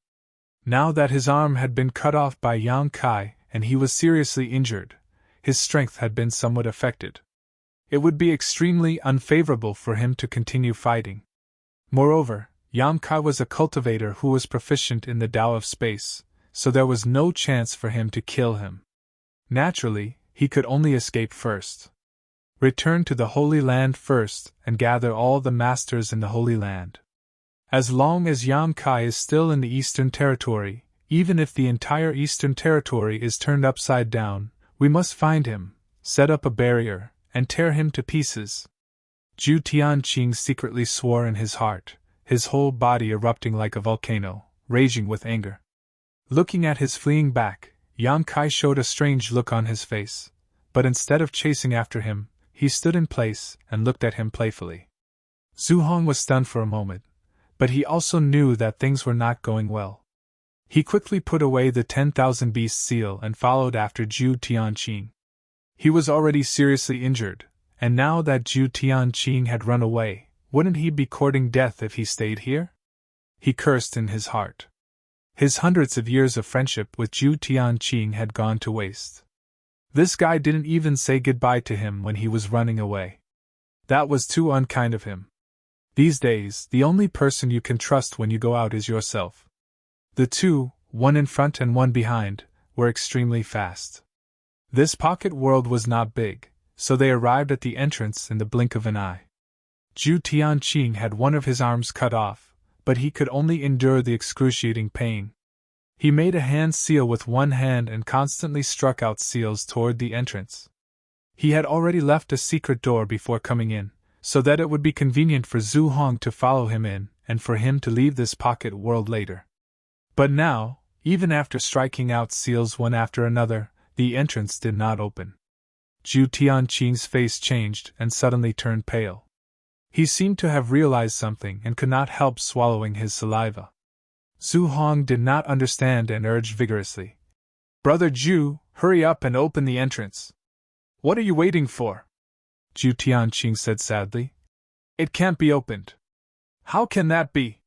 Speaker 1: Now that his arm had been cut off by Yang Kai and he was seriously injured, his strength had been somewhat affected. It would be extremely unfavorable for him to continue fighting. Moreover, Yang Kai was a cultivator who was proficient in the Tao of space, so there was no chance for him to kill him. Naturally, he could only escape first. Return to the Holy Land first and gather all the masters in the Holy Land. As long as Yang Kai is still in the Eastern Territory, even if the entire Eastern Territory is turned upside down, we must find him, set up a barrier, and tear him to pieces. Zhu Tianqing secretly swore in his heart, his whole body erupting like a volcano, raging with anger. Looking at his fleeing back, Yang Kai showed a strange look on his face, but instead of chasing after him, he stood in place and looked at him playfully. Zhu Hong was stunned for a moment, but he also knew that things were not going well. He quickly put away the 10,000 beast seal and followed after Zhu Tianqing. He was already seriously injured, and now that Zhu Tianqing had run away, wouldn't he be courting death if he stayed here? He cursed in his heart. His hundreds of years of friendship with Zhu Tianqing had gone to waste. This guy didn't even say goodbye to him when he was running away. That was too unkind of him. These days, the only person you can trust when you go out is yourself. The two, one in front and one behind, were extremely fast. This pocket world was not big, so they arrived at the entrance in the blink of an eye. Zhu Tianqing had one of his arms cut off, but he could only endure the excruciating pain. He made a hand seal with one hand and constantly struck out seals toward the entrance. He had already left a secret door before coming in, so that it would be convenient for Zhu Hong to follow him in and for him to leave this pocket world later. But now, even after striking out seals one after another, the entrance did not open. Zhu Tianqing's face changed and suddenly turned pale. He seemed to have realized something and could not help swallowing his saliva. Zhu Hong did not understand and urged vigorously. "Brother Zhu, hurry up and open the entrance." "What are you waiting for?" Zhu Tianqing said sadly. "It can't be opened." "How can that be?"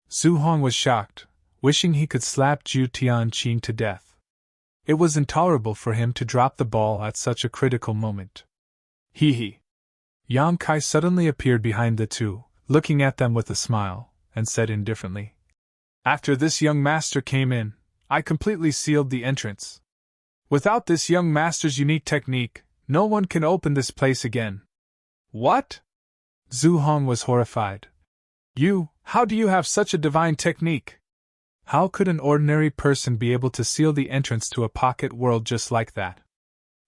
Speaker 1: Zhu Hong was shocked, wishing he could slap Zhu Tianqing to death. It was intolerable for him to drop the ball at such a critical moment. He. Yang Kai suddenly appeared behind the two, looking at them with a smile, and said indifferently, "After this young master came in, I completely sealed the entrance. Without this young master's unique technique, no one can open this place again." "What?" Zhu Hong was horrified. How do you have such a divine technique? How could an ordinary person be able to seal the entrance to a pocket world just like that?"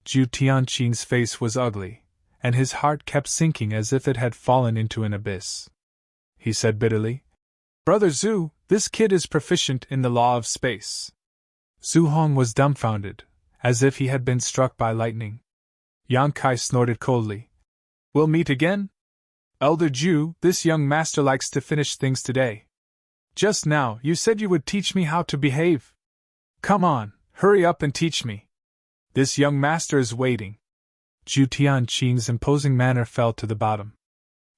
Speaker 1: Zhu Tianqing's face was ugly, and his heart kept sinking as if it had fallen into an abyss. He said bitterly, "Brother Zhu, this kid is proficient in the law of space." Zhu Hong was dumbfounded, as if he had been struck by lightning. Yang Kai snorted coldly. "We'll meet again? Elder Zhu, this young master likes to finish things today. Just now you said you would teach me how to behave. Come on, hurry up and teach me. This young master is waiting." Zhu Tianqing's imposing manner fell to the bottom.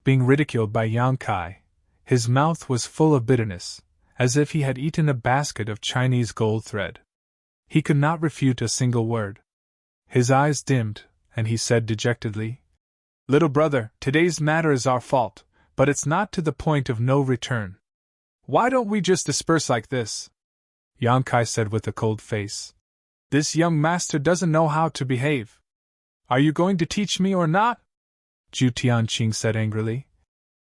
Speaker 1: Being ridiculed by Yang Kai, his mouth was full of bitterness, as if he had eaten a basket of Chinese gold thread. He could not refute a single word. His eyes dimmed, and he said dejectedly, "Little brother, today's matter is our fault, but it's not to the point of no return. Why don't we just disperse like this?" Yang Kai said with a cold face, "This young master doesn't know how to behave. Are you going to teach me or not?" Zhu Tianqing said angrily.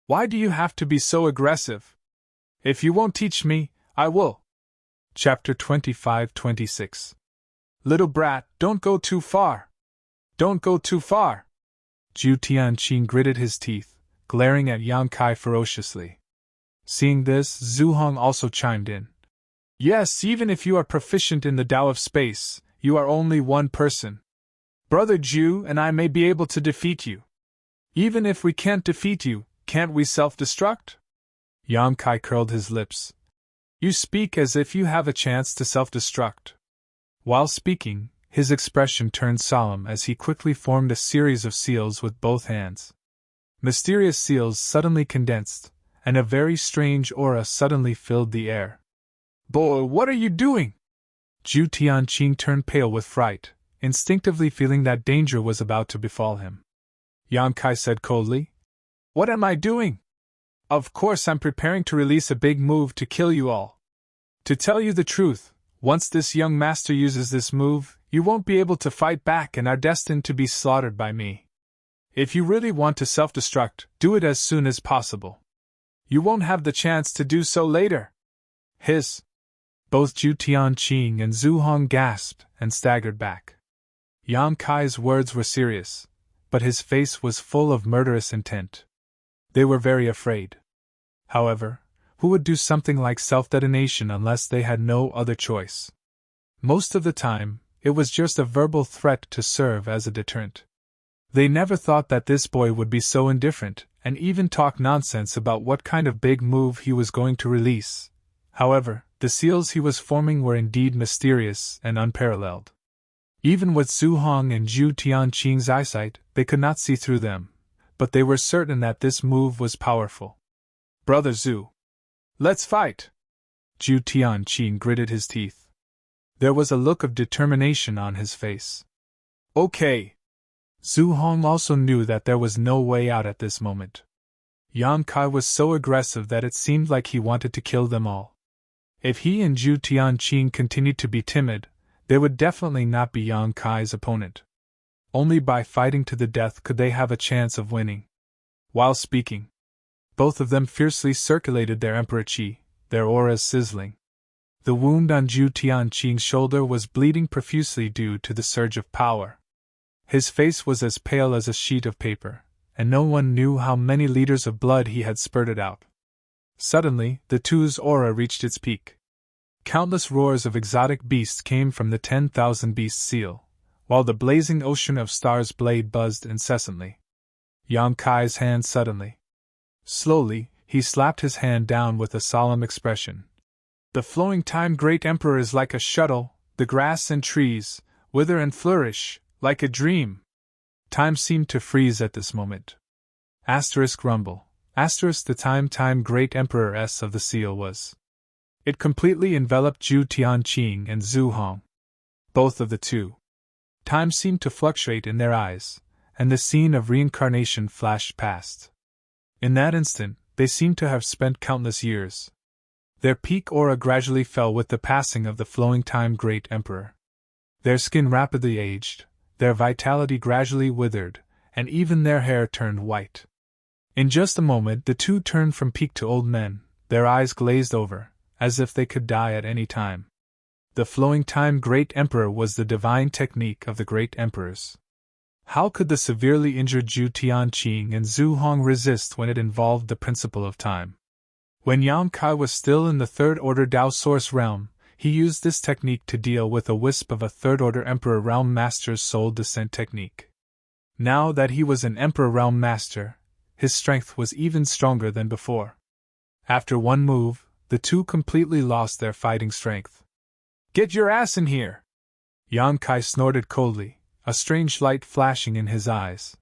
Speaker 1: "Why do you have to be so aggressive? If you won't teach me, I will." Chapter 25-26. "Little brat, don't go too far. Don't go too far." Zhu Tianqing gritted his teeth, glaring at Yang Kai ferociously. Seeing this, Zhu Hong also chimed in. "Yes, even if you are proficient in the Tao of space, you are only one person. Brother Zhu and I may be able to defeat you. Even if we can't defeat you, can't we self-destruct?" Yang Kai curled his lips. "You speak as if you have a chance to self-destruct." While speaking, his expression turned solemn as he quickly formed a series of seals with both hands. Mysterious seals suddenly condensed, and a very strange aura suddenly filled the air. "Boy, what are you doing?" Zhu Tianqing turned pale with fright, instinctively feeling that danger was about to befall him. Yang Kai said coldly, "What am I doing? Of course I'm preparing to release a big move to kill you all. To tell you the truth, once this young master uses this move, you won't be able to fight back and are destined to be slaughtered by me. If you really want to self-destruct, do it as soon as possible. You won't have the chance to do so later." Hiss! Both Zhu Tianqing and Zhu Hong gasped and staggered back. Yang Kai's words were serious, but his face was full of murderous intent. They were very afraid. However, who would do something like self-detonation unless they had no other choice? Most of the time, it was just a verbal threat to serve as a deterrent. They never thought that this boy would be so indifferent, and even talk nonsense about what kind of big move he was going to release. However, the seals he was forming were indeed mysterious and unparalleled. Even with Zhu Hong and Zhu Tianqing's eyesight, they could not see through them, but they were certain that this move was powerful. "Brother Zhu, let's fight!" Zhu Tianqing gritted his teeth. There was a look of determination on his face. "Okay." Zhu Hong also knew that there was no way out at this moment. Yang Kai was so aggressive that it seemed like he wanted to kill them all. If he and Zhu Tianqing continued to be timid, they would definitely not be Yang Kai's opponent. Only by fighting to the death could they have a chance of winning. While speaking, Both of them fiercely circulated their emperor qi, their auras sizzling. The wound on Zhu Tianqing's shoulder was bleeding profusely due to the surge of power. His face was as pale as a sheet of paper, and no one knew how many liters of blood he had spurted out. Suddenly, the two's aura reached its peak. Countless roars of exotic beasts came from the 10,000 beast seal, while the blazing ocean of stars blade buzzed incessantly. Yang Kai's hand suddenly. Slowly, he slapped his hand down with a solemn expression. The flowing time Great Emperor is like a shuttle, the grass and trees wither and flourish, like a dream. Time seemed to freeze at this moment. Rumble. The time Great Emperor-S of the seal was. It completely enveloped Zhu Tianqing and Zhu Hong. Both of the two. Time seemed to fluctuate in their eyes, and the scene of reincarnation flashed past. In that instant, they seemed to have spent countless years. Their peak aura gradually fell with the passing of the flowing time Great Emperor. Their skin rapidly aged, their vitality gradually withered, and even their hair turned white. In just a moment the two turned from peak to old men, their eyes glazed over, as if they could die at any time. The flowing time Great Emperor was the divine technique of the Great Emperors. How could the severely injured Zhu Tianqing and Zhu Hong resist when it involved the principle of time? When Yang Kai was still in the third-order Dao Source realm, he used this technique to deal with a wisp of a third-order Emperor Realm Master's soul descent technique. Now that he was an Emperor Realm Master, his strength was even stronger than before. After one move, the two completely lost their fighting strength. "Get your ass in here!" Yang Kai snorted coldly, a strange light flashing in his eyes.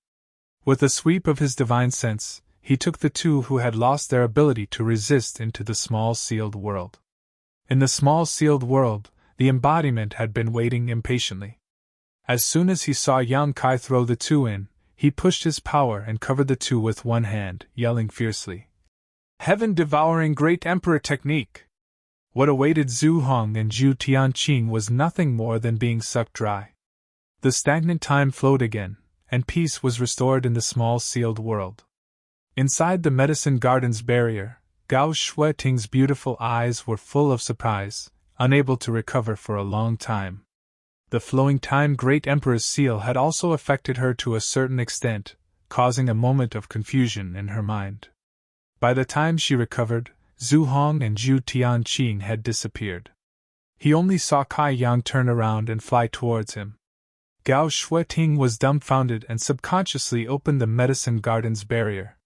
Speaker 1: With a sweep of his divine sense, he took the two who had lost their ability to resist into the small sealed world. In the small sealed world, the embodiment had been waiting impatiently. As soon as he saw Yang Kai throw the two in, he pushed his power and covered the two with one hand, yelling fiercely. "Heaven-devouring Great Emperor technique!" What awaited Zhu Hong and Zhu Tianqing was nothing more than being sucked dry. The stagnant time flowed again, and peace was restored in the small sealed world. Inside the medicine garden's barrier, Gao Shueting's beautiful eyes were full of surprise, unable to recover for a long time. The flowing time Great Emperor's seal had also affected her to a certain extent, causing a moment of confusion in her mind. By the time she recovered, Zhu Hong and Zhu Tianqing had disappeared. He only saw Kai Yang turn around and fly towards him. Gao Shueting was dumbfounded and subconsciously opened the medicine garden's barrier.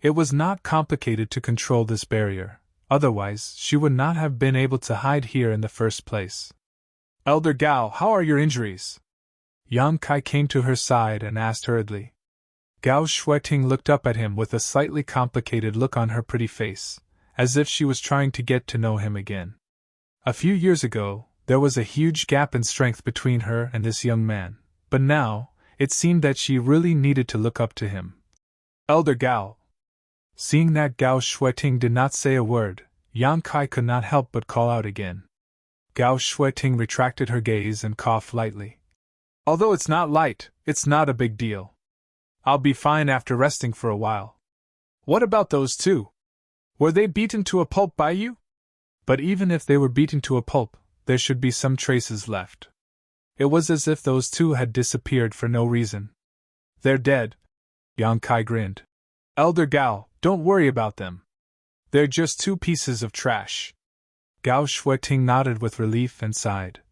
Speaker 1: It was not complicated to control this barrier, otherwise she would not have been able to hide here in the first place. "Elder Gao, how are your injuries?" Yang Kai came to her side and asked hurriedly. Gao Shueting looked up at him with a slightly complicated look on her pretty face, as if she was trying to get to know him again. A few years ago, there was a huge gap in strength between her and this young man, but now, it seemed that she really needed to look up to him. "Elder Gao." Seeing that Gao Shueting did not say a word, Yang Kai could not help but call out again. Gao Shueting retracted her gaze and coughed lightly. "Although it's not light, it's not a big deal. I'll be fine after resting for a while." "What about those two? Were they beaten to a pulp by you?" But even if they were beaten to a pulp, there should be some traces left. It was as if those two had disappeared for no reason. "They're dead." Yang Kai grinned. "Elder Gao, don't worry about them. They're just two pieces of trash." Gao Shueting nodded with relief and sighed.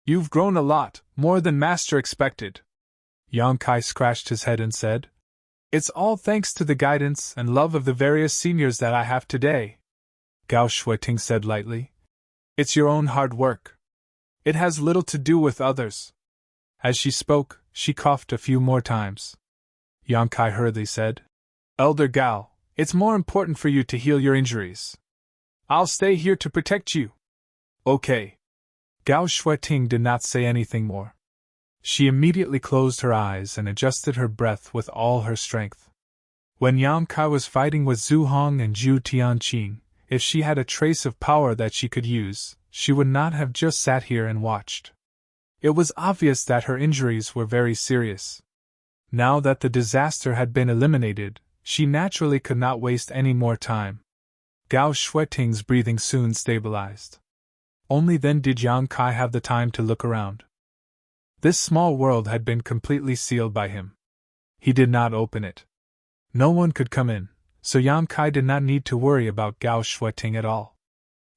Speaker 1: "You've grown a lot, more than Master expected." Yang Kai scratched his head and said, "It's all thanks to the guidance and love of the various seniors that I have today." Gao Shueting said lightly, "It's your own hard work. It has little to do with others." As she spoke, she coughed a few more times. Yang Kai hurriedly said, "Elder Gao, it's more important for you to heal your injuries. I'll stay here to protect you." "Okay." Gao Shueting did not say anything more. She immediately closed her eyes and adjusted her breath with all her strength. When Yang Kai was fighting with Zhu Hong and Zhu Tianqing, if she had a trace of power that she could use, she would not have just sat here and watched. It was obvious that her injuries were very serious. Now that the disaster had been eliminated, she naturally could not waste any more time. Gao Shuiting's breathing soon stabilized. Only then did Yang Kai have the time to look around. This small world had been completely sealed by him. He did not open it. No one could come in, so Yang Kai did not need to worry about Gao Shuiting at all.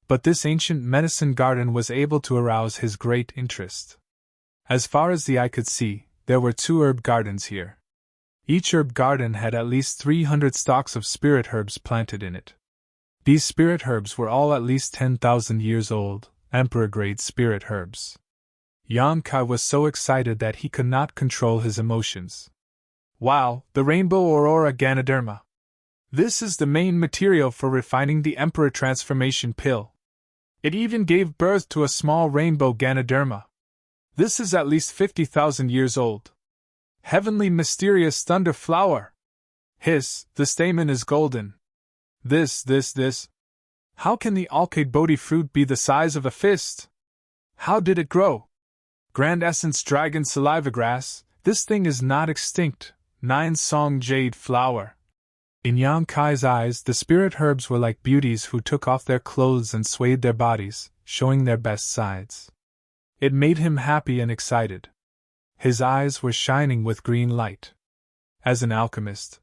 Speaker 1: But this ancient medicine garden was able to arouse his great interest. As far as the eye could see, there were 2 herb gardens here. Each herb garden had at least 300 stalks of spirit herbs planted in it. These spirit herbs were all at least 10,000 years old, emperor-grade spirit herbs. Yang Kai was so excited that he could not control his emotions. Wow, the rainbow aurora Ganoderma! This is the main material for refining the emperor transformation pill. It even gave birth to a small rainbow Ganoderma. This is at least 50,000 years old. Heavenly mysterious thunder flower! Hiss, the stamen is golden. This. How can the Alkade Bodhi fruit be the size of a fist? How did it grow? Grand Essence Dragon Saliva Grass, this thing is not extinct. 9 Song Jade Flower. In Yang Kai's eyes, the spirit herbs were like beauties who took off their clothes and swayed their bodies, showing their best sides. It made him happy and excited. His eyes were shining with green light. As an alchemist,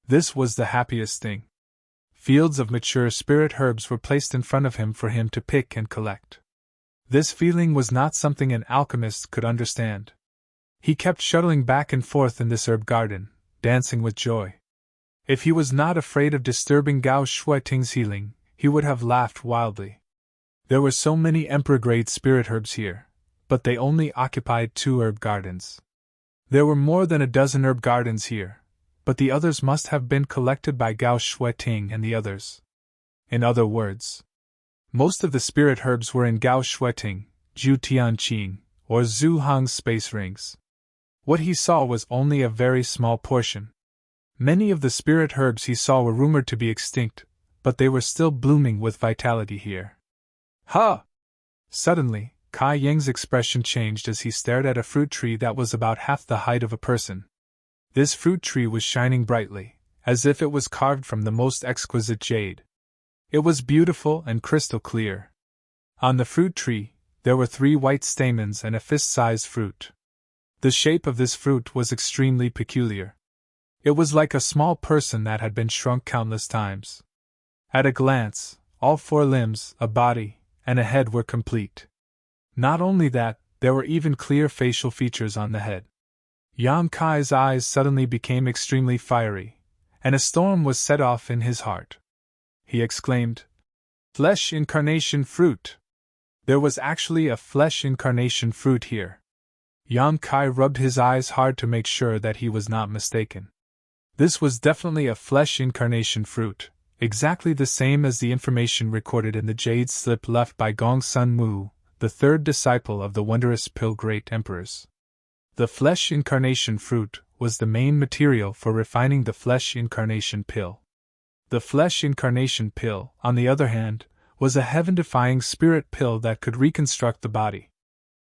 Speaker 1: this was the happiest thing. Fields of mature spirit herbs were placed in front of him for him to pick and collect. This feeling was not something an alchemist could understand. He kept shuttling back and forth in this herb garden, dancing with joy. If he was not afraid of disturbing Gao Shuiting's healing, he would have laughed wildly. There were so many emperor-grade spirit herbs here, but they only occupied 2 herb gardens. There were more than a dozen herb gardens here, but the others must have been collected by Gao Shuiting and the others. In other words, most of the spirit herbs were in Gao Shuiting, Zhu Tianqing, or Zhu Hong's space rings. What he saw was only a very small portion. Many of the spirit herbs he saw were rumored to be extinct, but they were still blooming with vitality here. Ha! Suddenly, Kai Yang's expression changed as he stared at a fruit tree that was about half the height of a person. This fruit tree was shining brightly, as if it was carved from the most exquisite jade. It was beautiful and crystal clear. On the fruit tree, there were 3 white stamens and a fist-sized fruit. The shape of this fruit was extremely peculiar. It was like a small person that had been shrunk countless times. At a glance, all 4 limbs, a body, and a head were complete. Not only that, there were even clear facial features on the head. Yang Kai's eyes suddenly became extremely fiery, and a storm was set off in his heart. He exclaimed, "Flesh incarnation fruit!" There was actually a flesh incarnation fruit here. Yang Kai rubbed his eyes hard to make sure that he was not mistaken. This was definitely a flesh incarnation fruit, exactly the same as the information recorded in the jade slip left by Gong Sun Mu, the 3rd disciple of the wondrous pill great emperors. The flesh incarnation fruit was the main material for refining the flesh incarnation pill. The flesh incarnation pill, on the other hand, was a heaven-defying spirit pill that could reconstruct the body.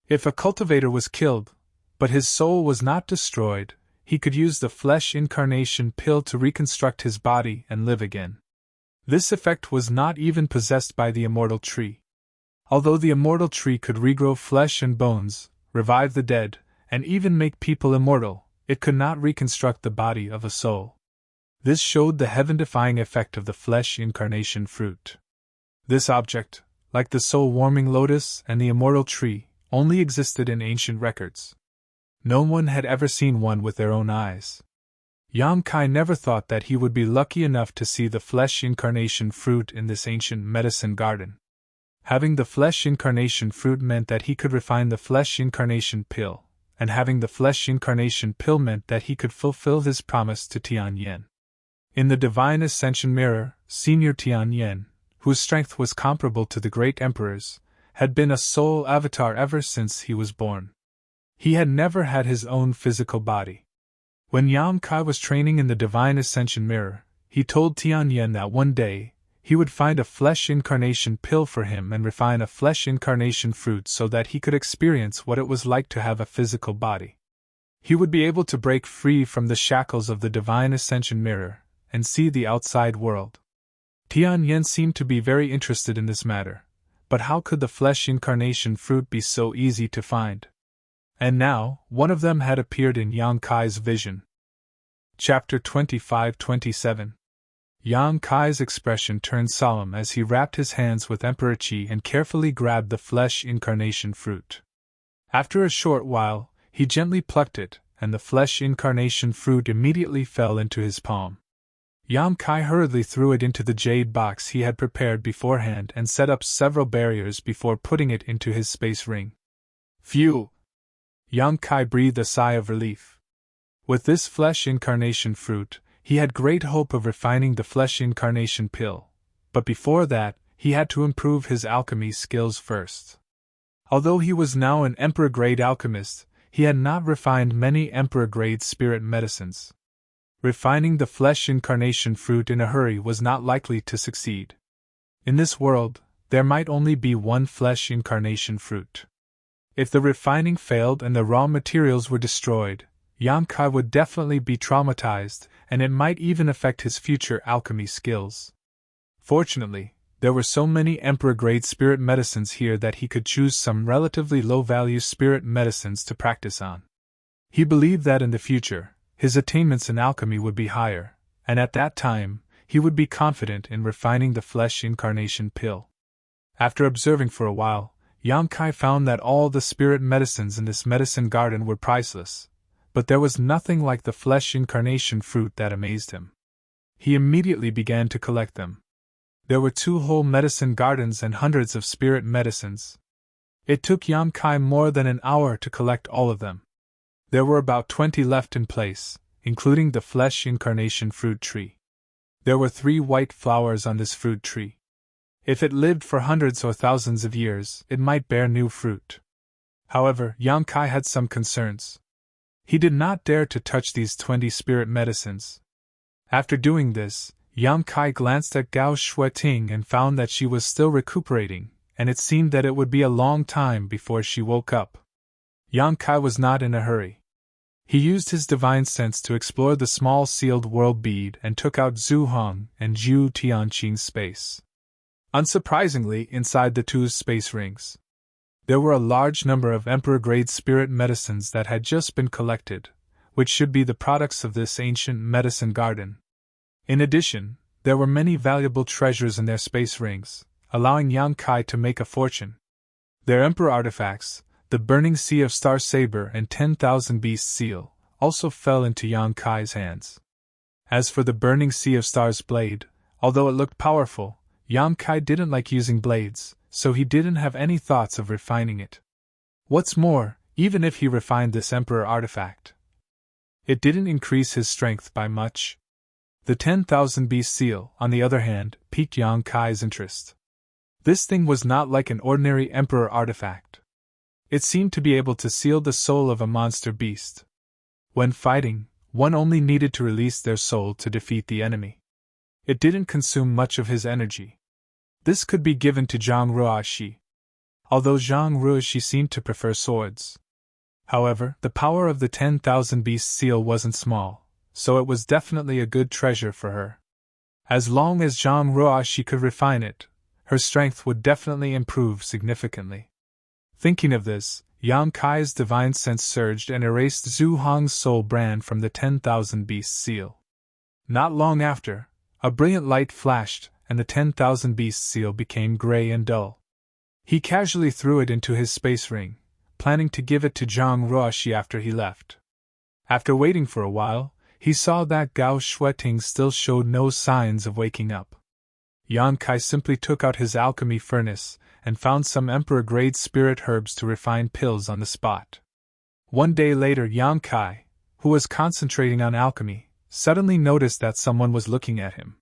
Speaker 1: If a cultivator was killed, but his soul was not destroyed, he could use the flesh incarnation pill to reconstruct his body and live again. This effect was not even possessed by the immortal tree. Although the immortal tree could regrow flesh and bones, revive the dead, and even make people immortal, it could not reconstruct the body of a soul. This showed the heaven-defying effect of the flesh incarnation fruit. This object, like the soul-warming lotus and the immortal tree, only existed in ancient records. No one had ever seen one with their own eyes. Yang Kai never thought that he would be lucky enough to see the flesh incarnation fruit in this ancient medicine garden. Having the flesh incarnation fruit meant that he could refine the flesh incarnation pill, and having the flesh incarnation pill meant that he could fulfill his promise to Tianyan. In the divine ascension mirror, Senior Tianyan, whose strength was comparable to the great emperor's, had been a soul avatar ever since he was born. He had never had his own physical body. When Yang Kai was training in the divine ascension mirror, he told Tianyan that one day, he would find a flesh incarnation pill for him and refine a flesh incarnation fruit so that he could experience what it was like to have a physical body. He would be able to break free from the shackles of the divine ascension mirror, and see the outside world. Tian Yen seemed to be very interested in this matter, but how could the flesh incarnation fruit be so easy to find? And now, one of them had appeared in Yang Kai's vision. Chapter 25-27. Yang Kai's expression turned solemn as he wrapped his hands with Emperor Qi and carefully grabbed the flesh incarnation fruit. After a short while, he gently plucked it, and the flesh incarnation fruit immediately fell into his palm. Yang Kai hurriedly threw it into the jade box he had prepared beforehand and set up several barriers before putting it into his space ring. Phew! Yang Kai breathed a sigh of relief. With this flesh incarnation fruit, he had great hope of refining the flesh incarnation pill, but before that, he had to improve his alchemy skills first. Although he was now an emperor-grade alchemist, he had not refined many emperor-grade spirit medicines. Refining the flesh incarnation fruit in a hurry was not likely to succeed. In this world, there might only be one flesh incarnation fruit. If the refining failed and the raw materials were destroyed, Yang Kai would definitely be traumatized, and it might even affect his future alchemy skills. Fortunately, there were so many emperor-grade spirit medicines here that he could choose some relatively low-value spirit medicines to practice on. He believed that in the future, his attainments in alchemy would be higher, and at that time, he would be confident in refining the flesh incarnation pill. After observing for a while, Yang Kai found that all the spirit medicines in this medicine garden were priceless, but there was nothing like the flesh incarnation fruit that amazed him. He immediately began to collect them. There were 2 whole medicine gardens and hundreds of spirit medicines. It took Yang Kai more than an hour to collect all of them. There were about 20 left in place, including the flesh incarnation fruit tree. There were 3 white flowers on this fruit tree. If it lived for hundreds or thousands of years, it might bear new fruit. However, Yang Kai had some concerns. He did not dare to touch these 20 spirit medicines. After doing this, Yang Kai glanced at Gao Shueting and found that she was still recuperating, and it seemed that it would be a long time before she woke up. Yang Kai was not in a hurry. He used his divine sense to explore the small sealed world bead and took out Zhu Hong and Zhu Tianqing's space. Unsurprisingly, inside the 2 space rings, there were a large number of emperor-grade spirit medicines that had just been collected, which should be the products of this ancient medicine garden. In addition, there were many valuable treasures in their space rings, allowing Yang Kai to make a fortune. Their emperor artifacts, the Burning Sea of Star Saber and 10,000 Beast Seal, also fell into Yang Kai's hands. As for the Burning Sea of Stars blade, although it looked powerful, Yang Kai didn't like using blades, so he didn't have any thoughts of refining it. What's more, even if he refined this emperor artifact, it didn't increase his strength by much. The 10,000 Beast Seal, on the other hand, piqued Yang Kai's interest. This thing was not like an ordinary emperor artifact. It seemed to be able to seal the soul of a monster beast. When fighting, one only needed to release their soul to defeat the enemy. It didn't consume much of his energy. This could be given to Zhang Ruoxi, although Zhang Ruoxi seemed to prefer swords. However, the power of the 10,000 Beast Seal wasn't small, so it was definitely a good treasure for her. As long as Zhang Ruoxi could refine it, her strength would definitely improve significantly. Thinking of this, Yang Kai's divine sense surged and erased Zhu Hong's soul brand from the 10,000 Beast Seal. Not long after, a brilliant light flashed, and the 10,000 Beast Seal became gray and dull. He casually threw it into his space ring, planning to give it to Zhang Ruoxi after he left. After waiting for a while, he saw that Gao Shueting still showed no signs of waking up. Yang Kai simply took out his alchemy furnace and found some emperor-grade spirit herbs to refine pills on the spot. One day later, Yang Kai, who was concentrating on alchemy, suddenly noticed that someone was looking at him.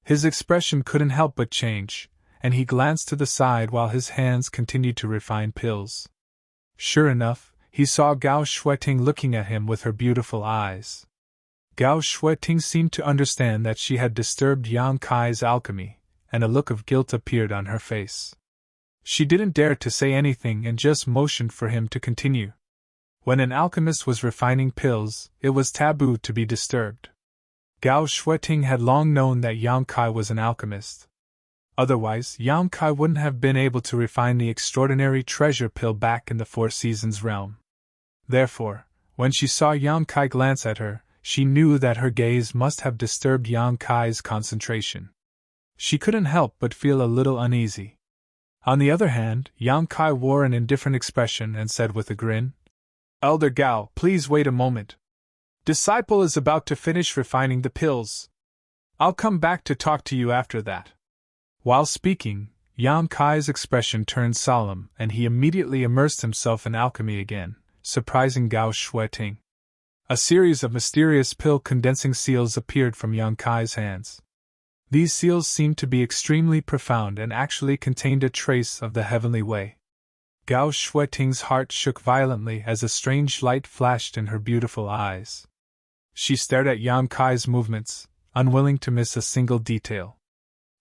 Speaker 1: His expression couldn't help but change, and he glanced to the side while his hands continued to refine pills. Sure enough, he saw Gao Shueting looking at him with her beautiful eyes. Gao Shueting seemed to understand that she had disturbed Yang Kai's alchemy, and a look of guilt appeared on her face. She didn't dare to say anything and just motioned for him to continue. When an alchemist was refining pills, it was taboo to be disturbed. Gao Shueting had long known that Yang Kai was an alchemist. Otherwise, Yang Kai wouldn't have been able to refine the extraordinary treasure pill back in the Four Seasons realm. Therefore, when she saw Yang Kai glance at her, she knew that her gaze must have disturbed Yang Kai's concentration. She couldn't help but feel a little uneasy. On the other hand, Yang Kai wore an indifferent expression and said with a grin, "Elder Gao, please wait a moment. Disciple is about to finish refining the pills. I'll come back to talk to you after that." While speaking, Yang Kai's expression turned solemn and he immediately immersed himself in alchemy again, surprising Gao Shueting. A series of mysterious pill-condensing seals appeared from Yang Kai's hands. These seals seemed to be extremely profound and actually contained a trace of the heavenly way. Gao Shueting's heart shook violently as a strange light flashed in her beautiful eyes. She stared at Yang Kai's movements, unwilling to miss a single detail.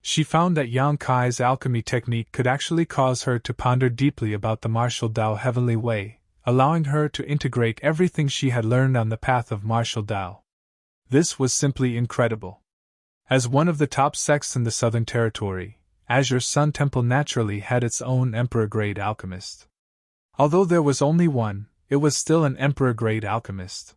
Speaker 1: She found that Yang Kai's alchemy technique could actually cause her to ponder deeply about the martial Dao heavenly way, allowing her to integrate everything she had learned on the path of martial Dao. This was simply incredible. As one of the top sects in the Southern Territory, Azure Sun Temple naturally had its own Emperor-grade alchemist. Although there was only one, it was still an Emperor-grade alchemist.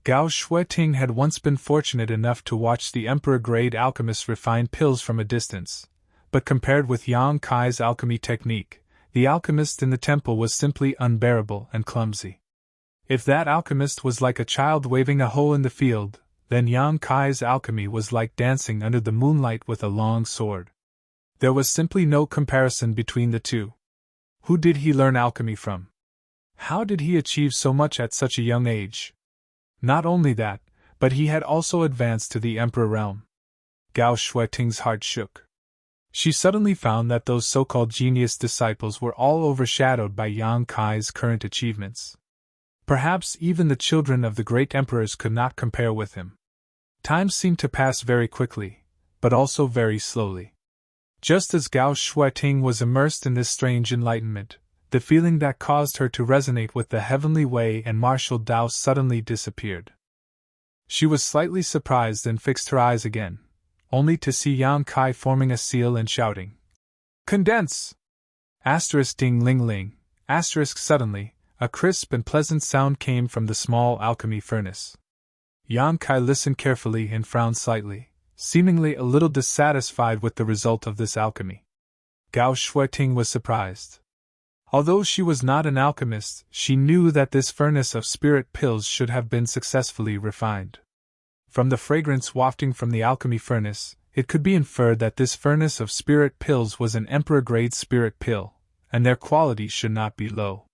Speaker 1: Gao Shueting had once been fortunate enough to watch the Emperor-grade alchemists refine pills from a distance, but compared with Yang Kai's alchemy technique, the alchemist in the temple was simply unbearable and clumsy. If that alchemist was like a child waving a hoe in the field, then Yang Kai's alchemy was like dancing under the moonlight with a long sword. There was simply no comparison between the two. Who did he learn alchemy from? How did he achieve so much at such a young age? Not only that, but he had also advanced to the Emperor realm. Gao Shueting's heart shook. She suddenly found that those so-called genius disciples were all overshadowed by Yang Kai's current achievements. Perhaps even the children of the great emperors could not compare with him. Time seemed to pass very quickly, but also very slowly. Just as Gao Shueting was immersed in this strange enlightenment, the feeling that caused her to resonate with the heavenly way and martial Dao suddenly disappeared. She was slightly surprised and fixed her eyes again, only to see Yang Kai forming a seal and shouting, "Condense!" Ding ling ling, suddenly, a crisp and pleasant sound came from the small alchemy furnace. Yang Kai listened carefully and frowned slightly, seemingly a little dissatisfied with the result of this alchemy. Gao Shueting was surprised. Although she was not an alchemist, she knew that this furnace of spirit pills should have been successfully refined. From the fragrance wafting from the alchemy furnace, it could be inferred that this furnace of spirit pills was an emperor-grade spirit pill, and their quality should not be low.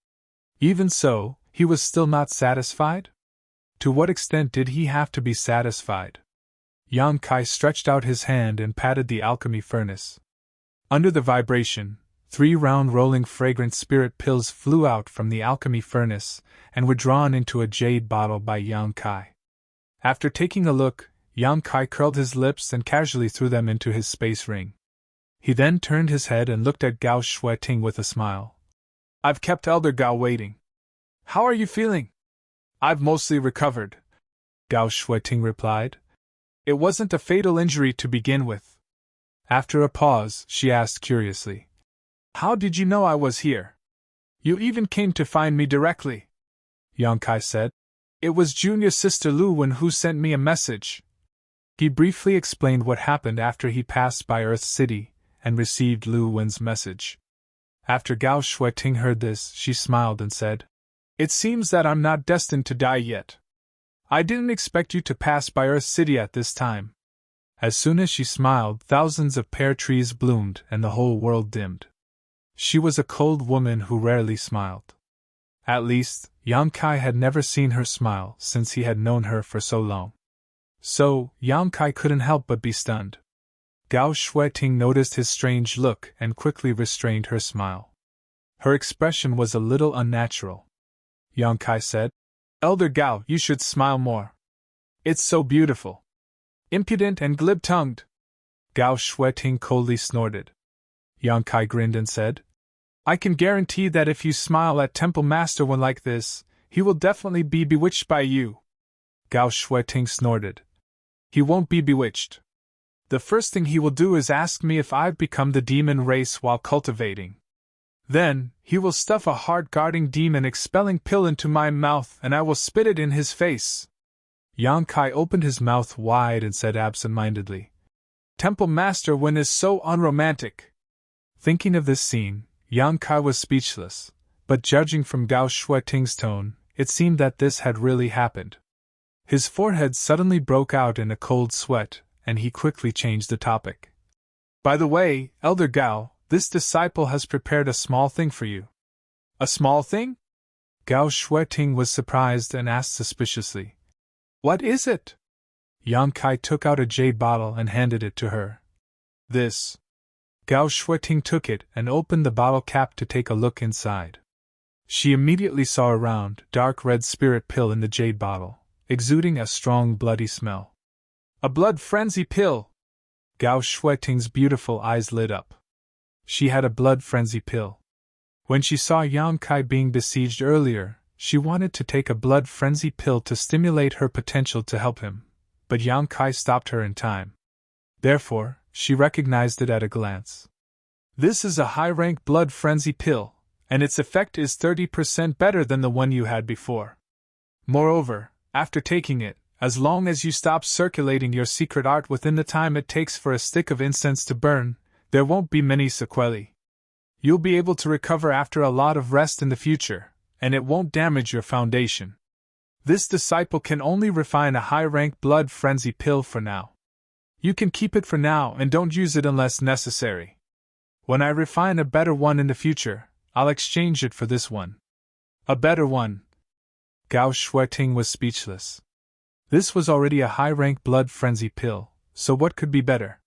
Speaker 1: Even so, he was still not satisfied? To what extent did he have to be satisfied? Yang Kai stretched out his hand and patted the alchemy furnace. Under the vibration, 3 round rolling fragrant spirit pills flew out from the alchemy furnace and were drawn into a jade bottle by Yang Kai. After taking a look, Yang Kai curled his lips and casually threw them into his space ring. He then turned his head and looked at Gao Shueting with a smile. "I've kept Elder Gao waiting. How are you feeling?" "I've mostly recovered," Gao Shueting replied. "It wasn't a fatal injury to begin with." After a pause, she asked curiously, "How did you know I was here?" "You even came to find me directly," Yang Kai said. "It was Junior Sister Lu Wen who sent me a message." He briefly explained what happened after he passed by Earth City and received Lu Wen's message. After Gao Shueting heard this, she smiled and said, "It seems that I'm not destined to die yet. I didn't expect you to pass by Earth City at this time." As soon as she smiled, thousands of pear trees bloomed and the whole world dimmed. She was a cold woman who rarely smiled. At least, Yang Kai had never seen her smile since he had known her for so long. So, Yang Kai couldn't help but be stunned. Gao Shueting noticed his strange look and quickly restrained her smile. Her expression was a little unnatural. Yang Kai said, "Elder Gao, you should smile more. It's so beautiful." "Impudent and glib-tongued," Gao Shueting coldly snorted. Yang Kai grinned and said, "I can guarantee that if you smile at Temple Master Wen like this, he will definitely be bewitched by you." Gao Shueting snorted. He won't be bewitched. The first thing he will do is ask me if I've become the demon race while cultivating. Then, he will stuff a heart-guarding demon-expelling pill into my mouth and I will spit it in his face. Yang Kai opened his mouth wide and said absent-mindedly, Temple Master Wen is so unromantic. Thinking of this scene, Yang Kai was speechless, but judging from Gao Shueting's tone, it seemed that this had really happened. His forehead suddenly broke out in a cold sweat, and he quickly changed the topic. By the way, Elder Gao, this disciple has prepared a small thing for you. A small thing? Gao Shueting was surprised and asked suspiciously, What is it? Yang Kai took out a jade bottle and handed it to her. This. Gao Shueting took it and opened the bottle cap to take a look inside. She immediately saw a round, dark red spirit pill in the jade bottle, exuding a strong bloody smell. A blood frenzy pill! Gao Shueting's beautiful eyes lit up. She had a blood frenzy pill. When she saw Yang Kai being besieged earlier, she wanted to take a blood frenzy pill to stimulate her potential to help him, but Yang Kai stopped her in time. Therefore, she recognized it at a glance. This is a high-rank blood frenzy pill, and its effect is 30% better than the one you had before. Moreover, after taking it, as long as you stop circulating your secret art within the time it takes for a stick of incense to burn, there won't be many sequelae. You'll be able to recover after a lot of rest in the future, and it won't damage your foundation. This disciple can only refine a high-rank blood frenzy pill for now. You can keep it for now and don't use it unless necessary. When I refine a better one in the future, I'll exchange it for this one. A better one. Gao Shueting was speechless. This was already a high-rank blood frenzy pill, so what could be better?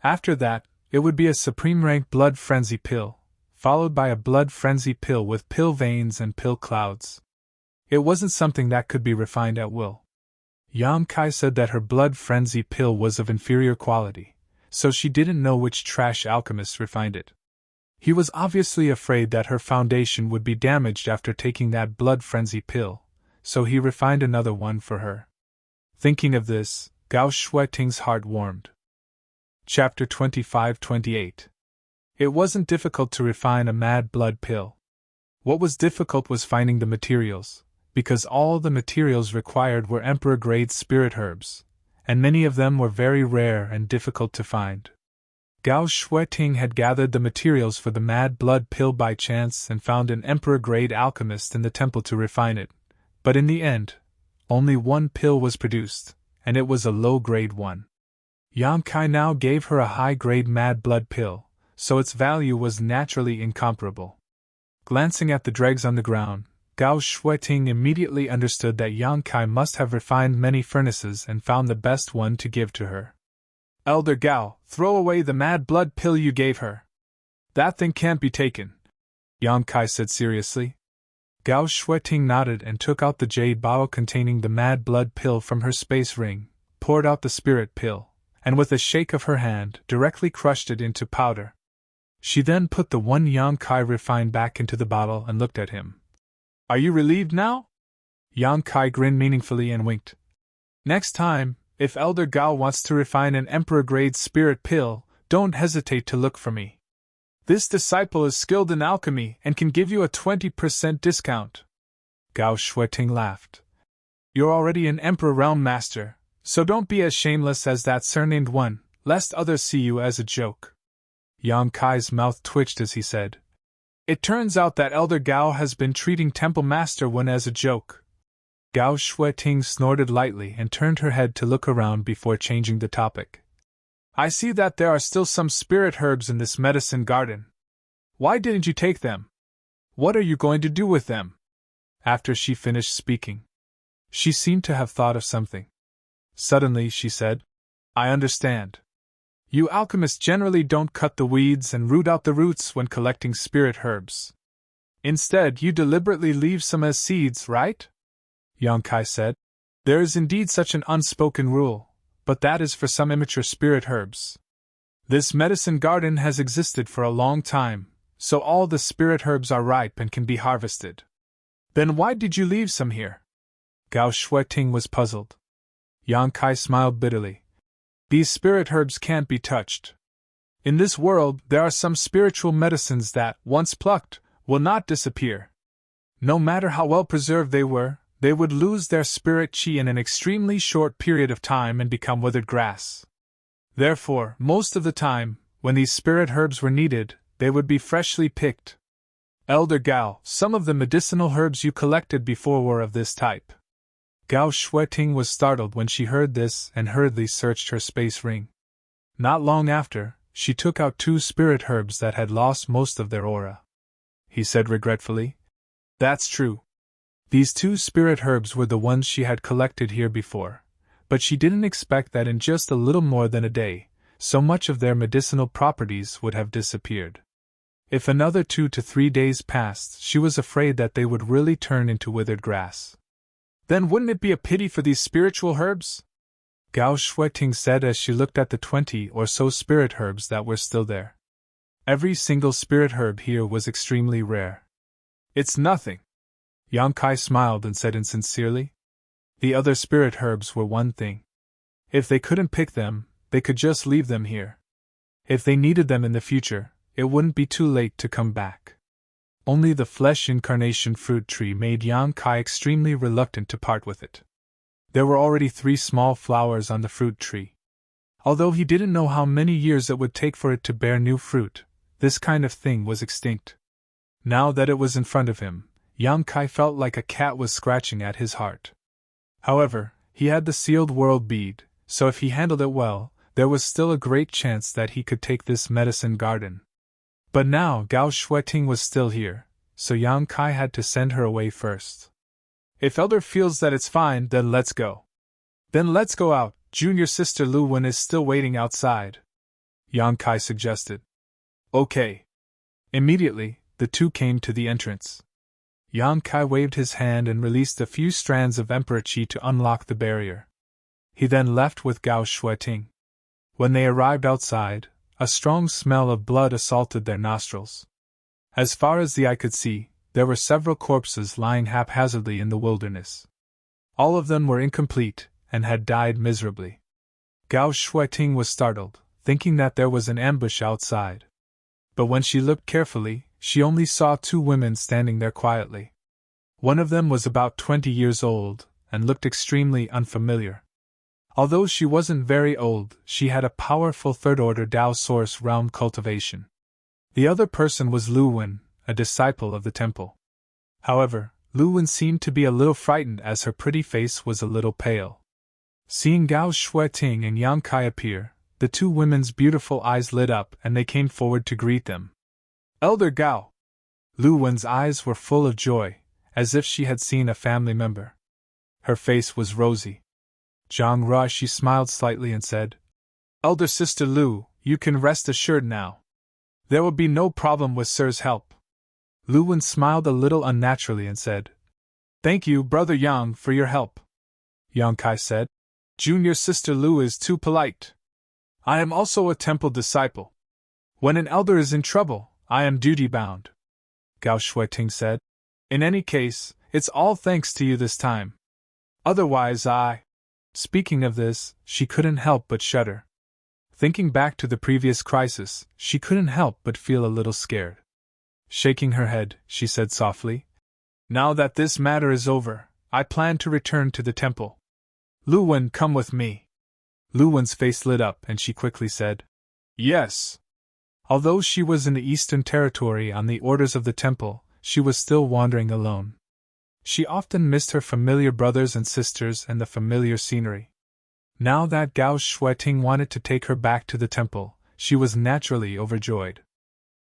Speaker 1: After that, it would be a supreme-rank blood frenzy pill, followed by a blood frenzy pill with pill veins and pill clouds. It wasn't something that could be refined at will. Yang Kai said that her blood frenzy pill was of inferior quality, so she didn't know which trash alchemist refined it. He was obviously afraid that her foundation would be damaged after taking that blood frenzy pill, so he refined another one for her. Thinking of this, Gao Shueting's heart warmed. Chapter 25-28. It wasn't difficult to refine a mad blood pill. What was difficult was finding the materials, because all the materials required were emperor-grade spirit herbs, and many of them were very rare and difficult to find. Gao Shueting had gathered the materials for the mad blood pill by chance and found an emperor-grade alchemist in the temple to refine it, but in the end, only one pill was produced, and it was a low-grade one. Yang Kai now gave her a high-grade mad blood pill, so its value was naturally incomparable. Glancing at the dregs on the ground, Gao Shueting immediately understood that Yang Kai must have refined many furnaces and found the best one to give to her. Elder Gao, throw away the mad blood pill you gave her. That thing can't be taken, Yang Kai said seriously. Gao Shueting nodded and took out the jade bottle containing the mad blood pill from her space ring, poured out the spirit pill, and with a shake of her hand directly crushed it into powder. She then put the one Yang Kai refined back into the bottle and looked at him. Are you relieved now? Yang Kai grinned meaningfully and winked. Next time, if Elder Gao wants to refine an emperor-grade spirit pill, don't hesitate to look for me. This disciple is skilled in alchemy and can give you a 20% discount. Gao Shueting laughed. You're already an Emperor Realm Master, so don't be as shameless as that surnamed one, lest others see you as a joke. Yang Kai's mouth twitched as he said, It turns out that Elder Gao has been treating Temple Master Wen as a joke. Gao Shueting snorted lightly and turned her head to look around before changing the topic. I see that there are still some spirit herbs in this medicine garden. Why didn't you take them? What are you going to do with them? After she finished speaking, she seemed to have thought of something. Suddenly she said, I understand. You alchemists generally don't cut the weeds and root out the roots when collecting spirit herbs. Instead, you deliberately leave some as seeds, right? Yang Kai said. There is indeed such an unspoken rule, but that is for some immature spirit herbs. This medicine garden has existed for a long time, so all the spirit herbs are ripe and can be harvested. Then why did you leave some here? Gao Shueting was puzzled. Yang Kai smiled bitterly. These spirit herbs can't be touched. In this world, there are some spiritual medicines that, once plucked, will not disappear. No matter how well preserved they were, they would lose their spirit chi in an extremely short period of time and become withered grass. Therefore, most of the time, when these spirit herbs were needed, they would be freshly picked. Elder Gao, some of the medicinal herbs you collected before were of this type. Gao Shueting was startled when she heard this and hurriedly searched her space ring. Not long after, she took out 2 spirit herbs that had lost most of their aura. He said regretfully, "That's true. These 2 spirit herbs were the ones she had collected here before, but she didn't expect that in just a little more than a day, so much of their medicinal properties would have disappeared. If another 2 to 3 days passed, she was afraid that they would really turn into withered grass. Then wouldn't it be a pity for these spiritual herbs?" Gao Shueting said as she looked at the 20 or so spirit herbs that were still there. Every single spirit herb here was extremely rare. "It's nothing." Yang Kai smiled and said insincerely. The other spirit herbs were one thing. If they couldn't pick them, they could just leave them here. If they needed them in the future, it wouldn't be too late to come back. Only the flesh incarnation fruit tree made Yang Kai extremely reluctant to part with it. There were already 3 small flowers on the fruit tree. Although he didn't know how many years it would take for it to bear new fruit, this kind of thing was extinct. Now that it was in front of him, Yang Kai felt like a cat was scratching at his heart. However, he had the sealed world bead, so if he handled it well, there was still a great chance that he could take this medicine garden. But now Gao Shueting was still here, so Yang Kai had to send her away first. "If Elder feels that it's fine, then let's go." "Then let's go out, junior sister Lu Wen is still waiting outside," Yang Kai suggested. "Okay." Immediately, the 2 came to the entrance. Yang Kai waved his hand and released a few strands of Emperor Qi to unlock the barrier. He then left with Gao Shueting. When they arrived outside, a strong smell of blood assaulted their nostrils. As far as the eye could see, there were several corpses lying haphazardly in the wilderness. All of them were incomplete, and had died miserably. Gao Shueting was startled, thinking that there was an ambush outside. But when she looked carefully, she only saw 2 women standing there quietly. One of them was about 20 years old, and looked extremely unfamiliar. Although she wasn't very old, she had a powerful third-order Tao source realm cultivation. The other person was Lu Wen, a disciple of the temple. However, Lu Wen seemed to be a little frightened as her pretty face was a little pale. Seeing Gao Shueting and Yang Kai appear, the 2 women's beautiful eyes lit up and they came forward to greet them. "Elder Gao!" Lu Wen's eyes were full of joy, as if she had seen a family member. Her face was rosy. Zhang Ra, she smiled slightly and said, "Elder sister Lu, you can rest assured now. There will be no problem with Sir's help." Lu Wen smiled a little unnaturally and said, "Thank you, brother Yang, for your help." Yang Kai said, "Junior sister Lu is too polite. I am also a temple disciple. When an elder is in trouble, I am duty-bound." Gao Shueting said, "In any case, it's all thanks to you this time. Otherwise I—" Speaking of this, she couldn't help but shudder. Thinking back to the previous crisis, she couldn't help but feel a little scared. Shaking her head, she said softly, "Now that this matter is over, I plan to return to the temple. Lu Wen, come with me." Lu Wen's face lit up and she quickly said, "Yes." Although she was in the Eastern Territory on the orders of the temple, she was still wandering alone. She often missed her familiar brothers and sisters and the familiar scenery. Now that Gao Shueting wanted to take her back to the temple, she was naturally overjoyed.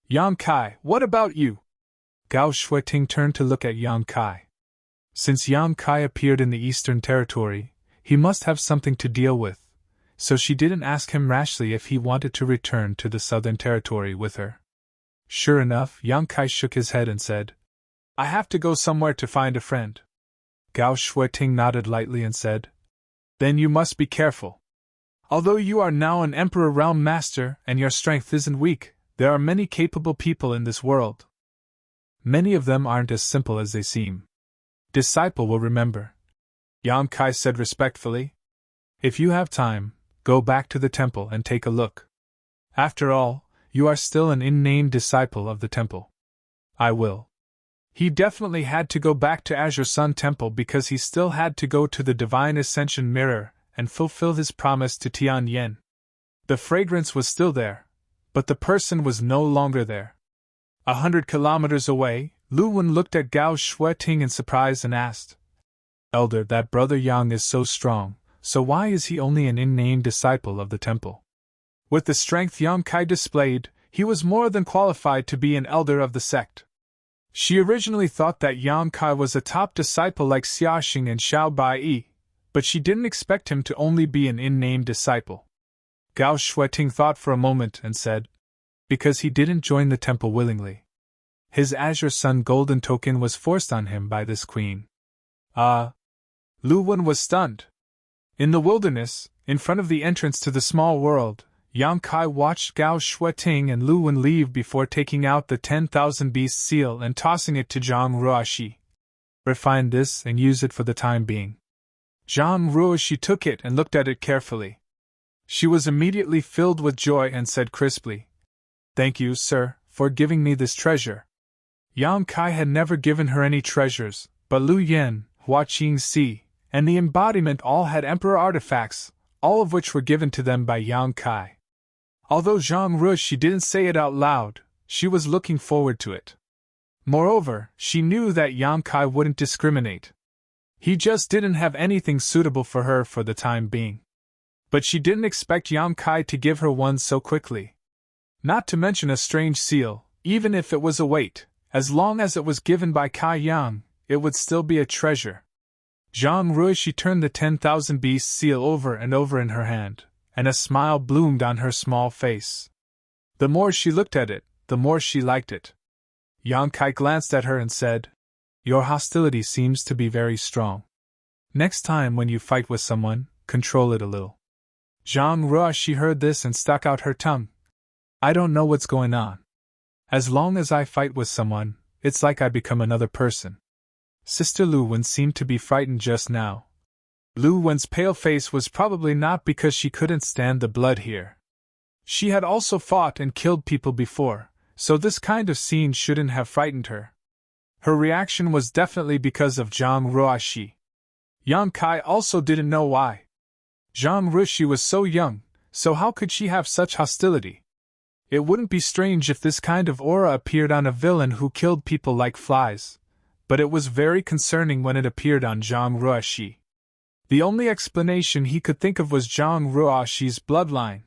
Speaker 1: "Yang Kai, what about you?" Gao Shueting turned to look at Yang Kai. Since Yang Kai appeared in the Eastern Territory, he must have something to deal with, so she didn't ask him rashly if he wanted to return to the Southern Territory with her. Sure enough, Yang Kai shook his head and said, "I have to go somewhere to find a friend." Gao Shueting nodded lightly and said, "Then you must be careful. Although you are now an Emperor Realm Master and your strength isn't weak, there are many capable people in this world. Many of them aren't as simple as they seem. Disciple will remember," Yang Kai said respectfully. If you have time, go back to the temple and take a look. After all, you are still an unnamed disciple of the temple. I will. He definitely had to go back to Azure Sun Temple because he still had to go to the Divine Ascension Mirror and fulfill his promise to Tian Yen. The fragrance was still there, but the person was no longer there. 100 kilometers away, Lu Wen looked at Gao Shueting in surprise and asked, Elder, that brother Yang is so strong, so why is he only an unnamed disciple of the temple? With the strength Yang Kai displayed, he was more than qualified to be an elder of the sect. She originally thought that Yang Kai was a top disciple like Xiaxing and Xiao Bai, but she didn't expect him to only be an unnamed disciple. Gao Shueting thought for a moment and said, because he didn't join the temple willingly. His Azure Sun golden token was forced on him by this queen. Lu Wen was stunned. In the wilderness, in front of the entrance to the small world, Yang Kai watched Gao Shueting and Lu Wen leave before taking out the 10,000 beast seal and tossing it to Zhang Ruoxi. Refine this and use it for the time being. Zhang Ruoxi took it and looked at it carefully. She was immediately filled with joy and said crisply, Thank you, sir, for giving me this treasure. Yang Kai had never given her any treasures, but Lu Yen, Hua Qingxi, and the embodiment all had emperor artifacts, all of which were given to them by Yang Kai. Although Zhang Ruoxi didn't say it out loud, she was looking forward to it. Moreover, she knew that Yang Kai wouldn't discriminate. He just didn't have anything suitable for her for the time being. But she didn't expect Yang Kai to give her one so quickly. Not to mention a strange seal, even if it was a weight, as long as it was given by Kai Yang, it would still be a treasure. Zhang Ruoxi turned the 10,000 beast seal over and over in her hand, and a smile bloomed on her small face. The more she looked at it, the more she liked it. Yang Kai glanced at her and said, Your hostility seems to be very strong. Next time when you fight with someone, control it a little. Zhang Ruoxi heard this and stuck out her tongue. I don't know what's going on. As long as I fight with someone, it's like I become another person. Sister Lu Wen seemed to be frightened just now. Lu Wen's pale face was probably not because she couldn't stand the blood here. She had also fought and killed people before, so this kind of scene shouldn't have frightened her. Her reaction was definitely because of Zhang Ruoxi. Yang Kai also didn't know why. Zhang Ruoxi was so young, so how could she have such hostility? It wouldn't be strange if this kind of aura appeared on a villain who killed people like flies, but it was very concerning when it appeared on Zhang Ruoxi. The only explanation he could think of was Zhang Ruoxi's bloodline.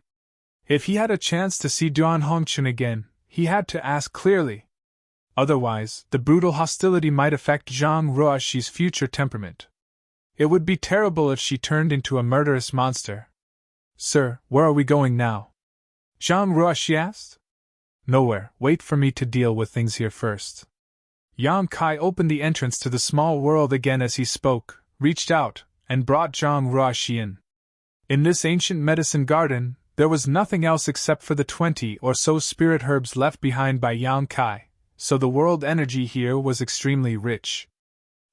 Speaker 1: If he had a chance to see Duan Hongchen again, he had to ask clearly. Otherwise, the brutal hostility might affect Zhang Ruoxi's future temperament. It would be terrible if she turned into a murderous monster. Sir, where are we going now? Zhang Ruoxi asked. Nowhere, wait for me to deal with things here first. Yang Kai opened the entrance to the small world again as he spoke, reached out, and brought Zhang Ruoxi in. In this ancient medicine garden, there was nothing else except for the 20 or so spirit herbs left behind by Yang Kai, so the world energy here was extremely rich.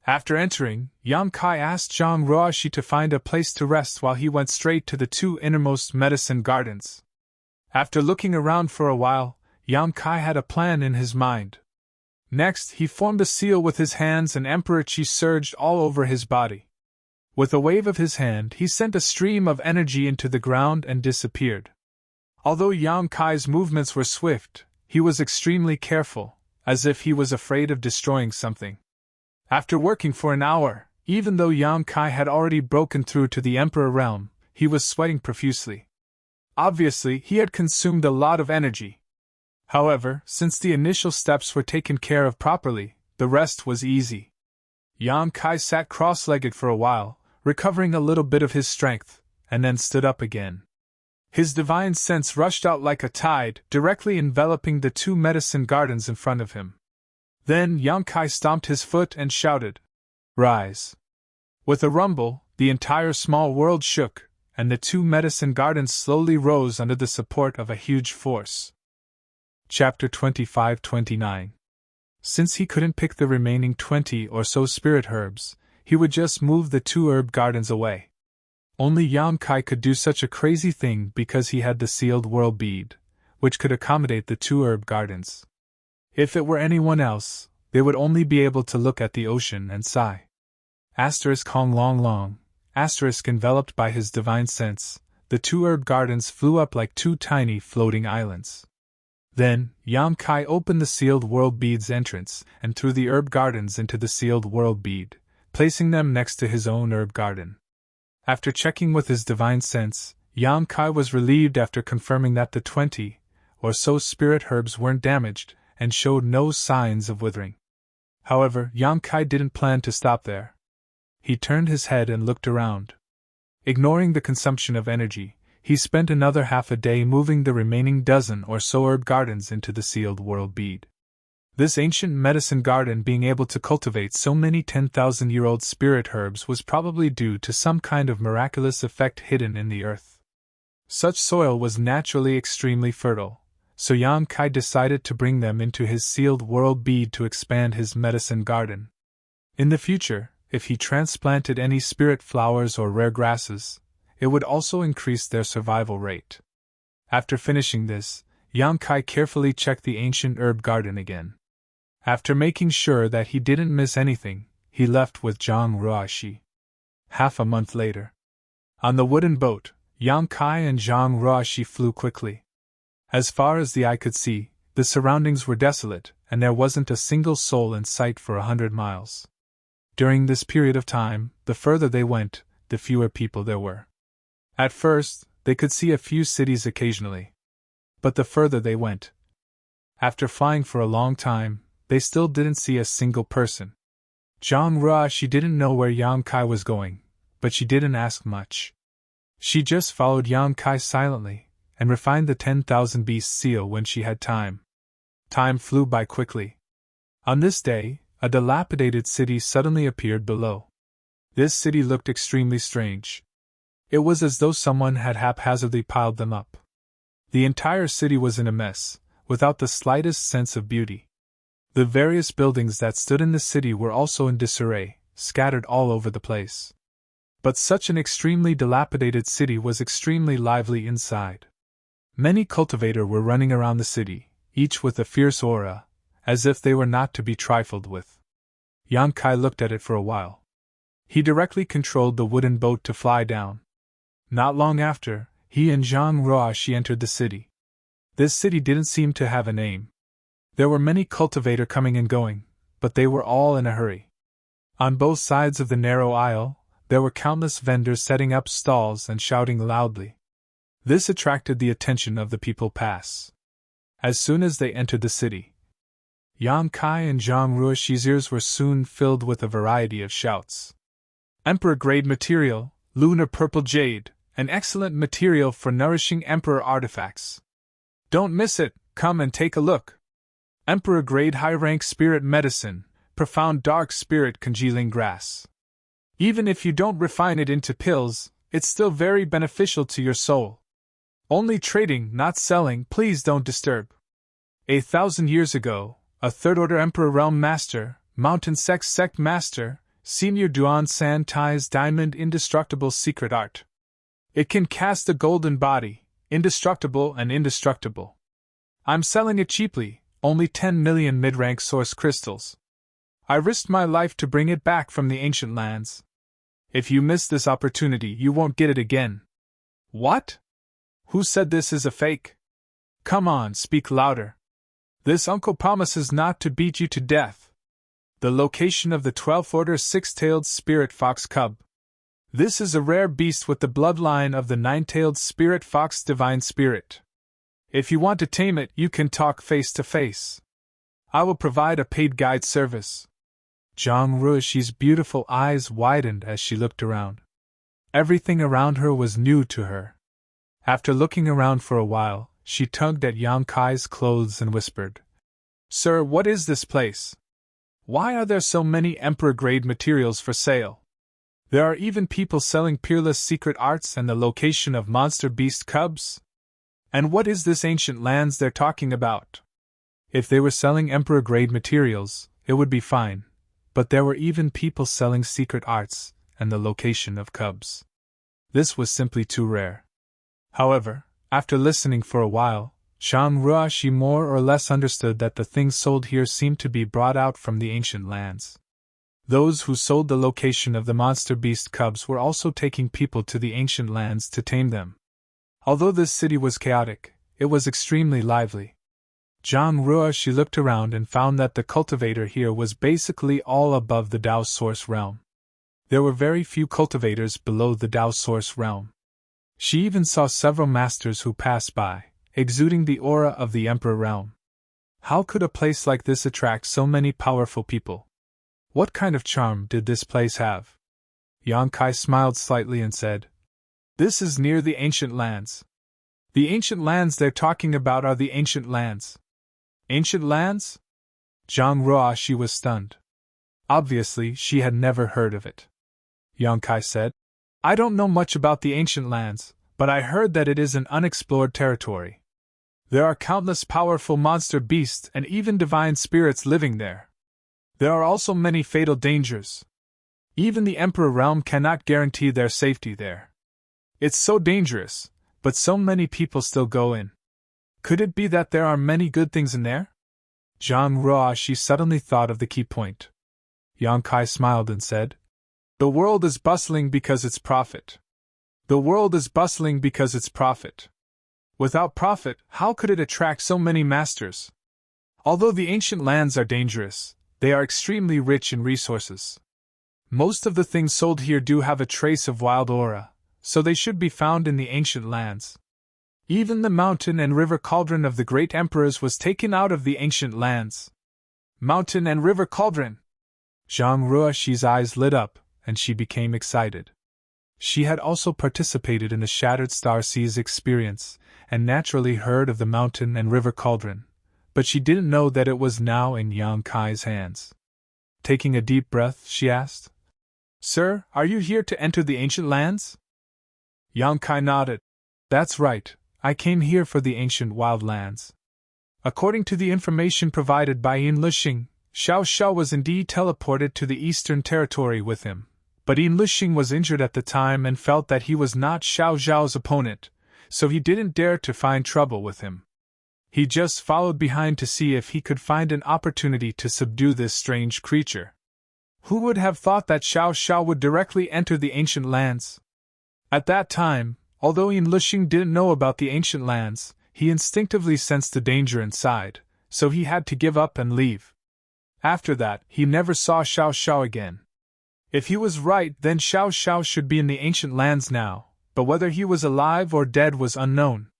Speaker 1: After entering, Yang Kai asked Zhang Ruoxi to find a place to rest while he went straight to the 2 innermost medicine gardens. After looking around for a while, Yang Kai had a plan in his mind. Next, he formed a seal with his hands and Emperor Qi surged all over his body. With a wave of his hand, he sent a stream of energy into the ground and disappeared. Although Yang Kai's movements were swift, he was extremely careful, as if he was afraid of destroying something. After working for an hour, even though Yang Kai had already broken through to the Emperor realm, he was sweating profusely. Obviously, he had consumed a lot of energy. However, since the initial steps were taken care of properly, the rest was easy. Yang Kai sat cross-legged for a while, recovering a little bit of his strength, and then stood up again. His divine sense rushed out like a tide, directly enveloping the 2 medicine gardens in front of him. Then Yang Kai stomped his foot and shouted, Rise! With a rumble, the entire small world shook, and the 2 medicine gardens slowly rose under the support of a huge force. Chapter 25-29. Since he couldn't pick the remaining 20 or so spirit herbs, he would just move the 2 herb gardens away. Only Yang Kai could do such a crazy thing because he had the sealed world bead, which could accommodate the 2 herb gardens. If it were anyone else, they would only be able to look at the ocean and sigh. Hong Long Long, enveloped by his divine sense, the 2 herb gardens flew up like 2 tiny floating islands. Then, Yang Kai opened the sealed world bead's entrance and threw the herb gardens into the sealed world bead, placing them next to his own herb garden. After checking with his divine sense, Yang Kai was relieved after confirming that the 20 or so spirit herbs weren't damaged and showed no signs of withering. However, Yang Kai didn't plan to stop there. He turned his head and looked around. Ignoring the consumption of energy, he spent another half a day moving the remaining dozen or so herb gardens into the sealed world bead. This ancient medicine garden being able to cultivate so many 10,000-year-old spirit herbs was probably due to some kind of miraculous effect hidden in the earth. Such soil was naturally extremely fertile, so Yang Kai decided to bring them into his sealed world bead to expand his medicine garden. In the future, if he transplanted any spirit flowers or rare grasses, it would also increase their survival rate. After finishing this, Yang Kai carefully checked the ancient herb garden again. After making sure that he didn't miss anything, he left with Zhang Ruoxi. Half a month later. On the wooden boat, Yang Kai and Zhang Ruoxi flew quickly. As far as the eye could see, the surroundings were desolate, and there wasn't a single soul in sight for 100 miles. During this period of time, the further they went, the fewer people there were. At first, they could see a few cities occasionally. But the further they went, after flying for a long time, they still didn't see a single person. Zhang Ruoxi didn't know where Yang Kai was going, but she didn't ask much. She just followed Yang Kai silently, and refined the 10,000 beast seal when she had time. Time flew by quickly. On this day, a dilapidated city suddenly appeared below. This city looked extremely strange. It was as though someone had haphazardly piled them up. The entire city was in a mess, without the slightest sense of beauty. The various buildings that stood in the city were also in disarray, scattered all over the place. But such an extremely dilapidated city was extremely lively inside. Many cultivators were running around the city, each with a fierce aura, as if they were not to be trifled with. Yang Kai looked at it for a while. He directly controlled the wooden boat to fly down. Not long after, he and Zhang Ruoxi entered the city. This city didn't seem to have a name. There were many cultivators coming and going, but they were all in a hurry. On both sides of the narrow aisle, there were countless vendors setting up stalls and shouting loudly. This attracted the attention of the people pass. As soon as they entered the city, Yang Kai and Zhang Ruoxi's ears were soon filled with a variety of shouts. Emperor-grade material, lunar purple jade, an excellent material for nourishing Emperor artifacts. Don't miss it, come and take a look. Emperor-grade high-rank spirit medicine, profound dark spirit congealing grass. Even if you don't refine it into pills, it's still very beneficial to your soul. Only trading, not selling, please don't disturb. 1,000 years ago, a third-order Emperor Realm Master, Mountain Sect Master, Senior Duan San Tai's diamond indestructible secret art. It can cast a golden body, indestructible and indestructible. I'm selling it cheaply, only 10 million mid-rank source crystals. I risked my life to bring it back from the ancient lands. If you miss this opportunity, you won't get it again. What? Who said this is a fake? Come on, speak louder. This uncle promises not to beat you to death. The location of the 12th Order six-tailed spirit fox cub. This is a rare beast with the bloodline of the nine-tailed spirit fox divine spirit. If you want to tame it, you can talk face to face. I will provide a paid guide service. Zhang Ruoxi's beautiful eyes widened as she looked around. Everything around her was new to her. After looking around for a while, she tugged at Yang Kai's clothes and whispered, "Sir, what is this place? Why are there so many Emperor-grade materials for sale? There are even people selling peerless secret arts and the location of monster beast cubs? And what is this ancient lands they're talking about?" If they were selling Emperor-grade materials, it would be fine, but there were even people selling secret arts and the location of cubs. This was simply too rare. However, after listening for a while, Zhang Ruoshi more or less understood that the things sold here seemed to be brought out from the ancient lands. Those who sold the location of the monster beast cubs were also taking people to the ancient lands to tame them. Although this city was chaotic, it was extremely lively. Zhang Ruoshi looked around and found that the cultivator here was basically all above the Tao source realm. There were very few cultivators below the Tao source realm. She even saw several masters who passed by, exuding the aura of the Emperor realm. How could a place like this attract so many powerful people? What kind of charm did this place have? Yang Kai smiled slightly and said, "This is near the ancient lands. The ancient lands they're talking about are the ancient lands." Ancient lands? Zhang Ruoshi was stunned. Obviously, she had never heard of it. Yang Kai said, "I don't know much about the ancient lands, but I heard that it is an unexplored territory. There are countless powerful monster beasts and even divine spirits living there. There are also many fatal dangers. Even the Emperor realm cannot guarantee their safety there. It's so dangerous, but so many people still go in. Could it be that there are many good things in there?" Zhang Ruoshi suddenly thought of the key point. Yang Kai smiled and said, "The world is bustling because it's profit. The world is bustling because it's profit. Without profit, how could it attract so many masters? Although the ancient lands are dangerous, they are extremely rich in resources. Most of the things sold here do have a trace of wild aura, so they should be found in the ancient lands. Even the mountain and river cauldron of the great emperors was taken out of the ancient lands." Mountain and river cauldron! Zhang Ruoshi's eyes lit up, and she became excited. She had also participated in the Shattered Star Sea's experience, and naturally heard of the mountain and river cauldron, but she didn't know that it was now in Yang Kai's hands. Taking a deep breath, she asked, "Sir, are you here to enter the ancient lands?" Yang Kai nodded. "That's right, I came here for the ancient wild lands." According to the information provided by Yin Lixing, Xiao Xiao was indeed teleported to the Eastern Territory with him, but Yin Lixing was injured at the time and felt that he was not Xiao Xiao's opponent, so he didn't dare to find trouble with him. He just followed behind to see if he could find an opportunity to subdue this strange creature. Who would have thought that Xiao Xiao would directly enter the ancient lands? At that time, although Yin Lixing didn't know about the ancient lands, he instinctively sensed the danger inside, so he had to give up and leave. After that, he never saw Xiao Xiao again. If he was right, then Xiao Xiao should be in the ancient lands now, but whether he was alive or dead was unknown.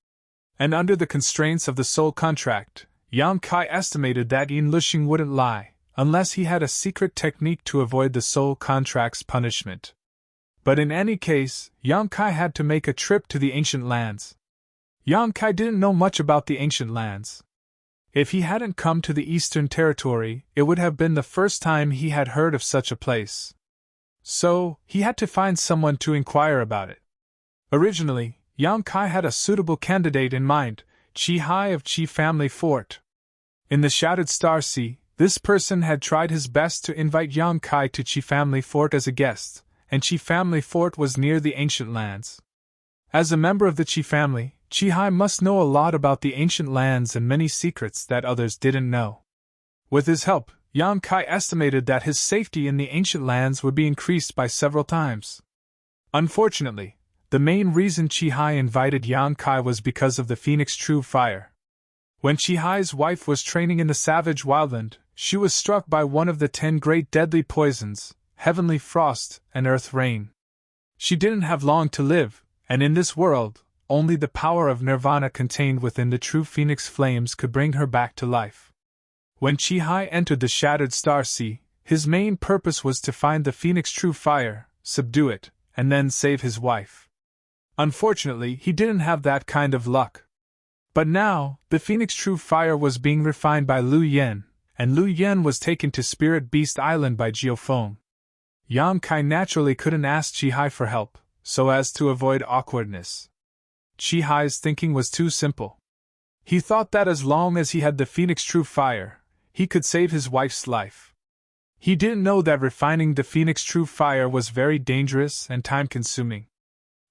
Speaker 1: And under the constraints of the soul contract, Yang Kai estimated that Yin Lixing wouldn't lie, unless he had a secret technique to avoid the soul contract's punishment. But in any case, Yang Kai had to make a trip to the ancient lands. Yang Kai didn't know much about the ancient lands. If he hadn't come to the Eastern Territory, it would have been the first time he had heard of such a place. So, he had to find someone to inquire about it. Originally, Yang Kai had a suitable candidate in mind, Qi Hai of Qi Family Fort. In the Shattered Star Sea, this person had tried his best to invite Yang Kai to Qi Family Fort as a guest, and Qi Family Fort was near the ancient lands. As a member of the Qi family, Qi Hai must know a lot about the ancient lands and many secrets that others didn't know. With his help, Yang Kai estimated that his safety in the ancient lands would be increased by several times. Unfortunately, the main reason Qi Hai invited Yang Kai was because of the Phoenix True Fire. When Qi Hai's wife was training in the savage wildland, she was struck by one of the 10 great deadly poisons, Heavenly Frost and Earth Rain. She didn't have long to live, and in this world, only the power of nirvana contained within the true phoenix flames could bring her back to life. When Qi Hai entered the Shattered Star Sea, his main purpose was to find the Phoenix True Fire, subdue it, and then save his wife. Unfortunately, he didn't have that kind of luck. But now, the Phoenix True Fire was being refined by Lu Yen, and Lu Yen was taken to Spirit Beast Island by Jiufeng. Yang Kai naturally couldn't ask Qi Hai for help, so as to avoid awkwardness. Qi Hai's thinking was too simple. He thought that as long as he had the Phoenix True Fire, he could save his wife's life. He didn't know that refining the Phoenix True Fire was very dangerous and time-consuming.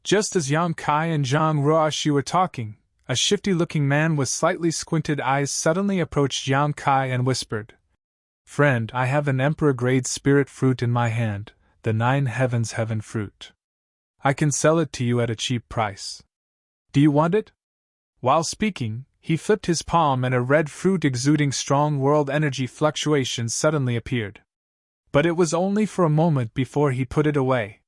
Speaker 1: Just as Yang Kai and Zhang Ruoshi were talking, a shifty-looking man with slightly squinted eyes suddenly approached Yang Kai and whispered, "Friend, I have an emperor-grade spirit fruit in my hand, the 9 Heavens Heaven fruit. I can sell it to you at a cheap price. Do you want it?" While speaking, he flipped his palm and a red fruit exuding strong world energy fluctuations suddenly appeared. But it was only for a moment before he put it away.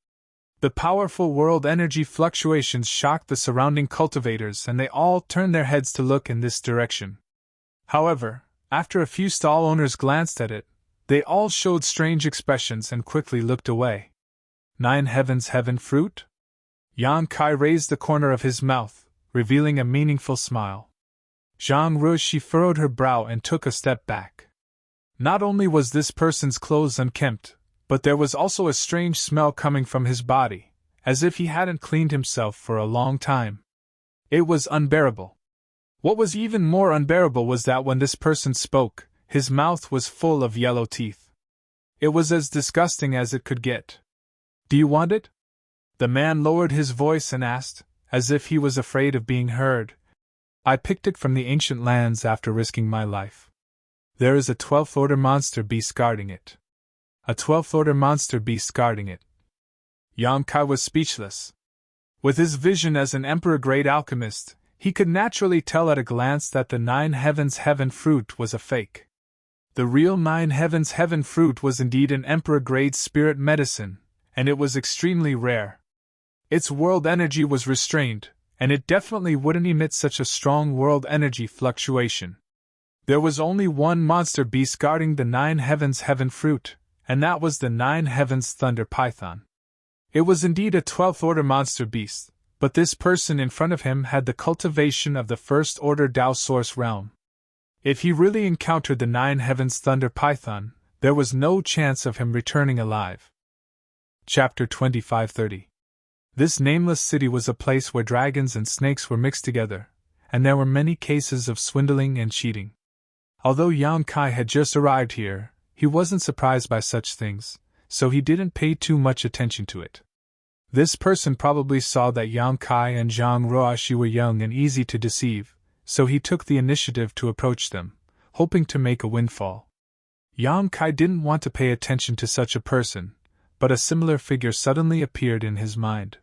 Speaker 1: The powerful world energy fluctuations shocked the surrounding cultivators and they all turned their heads to look in this direction. However, after a few stall owners glanced at it, they all showed strange expressions and quickly looked away. 9 Heavens Heaven fruit? Yang Kai raised the corner of his mouth, revealing a meaningful smile. Zhang Ruoshi furrowed her brow and took a step back. Not only was this person's clothes unkempt, but there was also a strange smell coming from his body, as if he hadn't cleaned himself for a long time. It was unbearable. What was even more unbearable was that when this person spoke, his mouth was full of yellow teeth. It was as disgusting as it could get. "Do you want it?" The man lowered his voice and asked, as if he was afraid of being heard. "I picked it from the ancient lands after risking my life. There is a 12th order monster beast guarding it." A 12th order monster beast guarding it. Yang Kai was speechless. With his vision as an emperor-grade alchemist, he could naturally tell at a glance that the 9 Heavens Heaven fruit was a fake. The real 9 Heavens Heaven fruit was indeed an emperor-grade spirit medicine, and it was extremely rare. Its world energy was restrained, and it definitely wouldn't emit such a strong world energy fluctuation. There was only one monster beast guarding the 9 Heavens Heaven fruit, and that was the 9 Heavens Thunder Python. It was indeed a 12th order monster beast, but this person in front of him had the cultivation of the 1st order Tao Source realm. If he really encountered the 9 Heavens Thunder Python, there was no chance of him returning alive. Chapter 2530. This nameless city was a place where dragons and snakes were mixed together, and there were many cases of swindling and cheating. Although Yang Kai had just arrived here, he wasn't surprised by such things, so he didn't pay too much attention to it. This person probably saw that Yang Kai and Zhang Ruoshi were young and easy to deceive, so he took the initiative to approach them, hoping to make a windfall. Yang Kai didn't want to pay attention to such a person, but a similar figure suddenly appeared in his mind.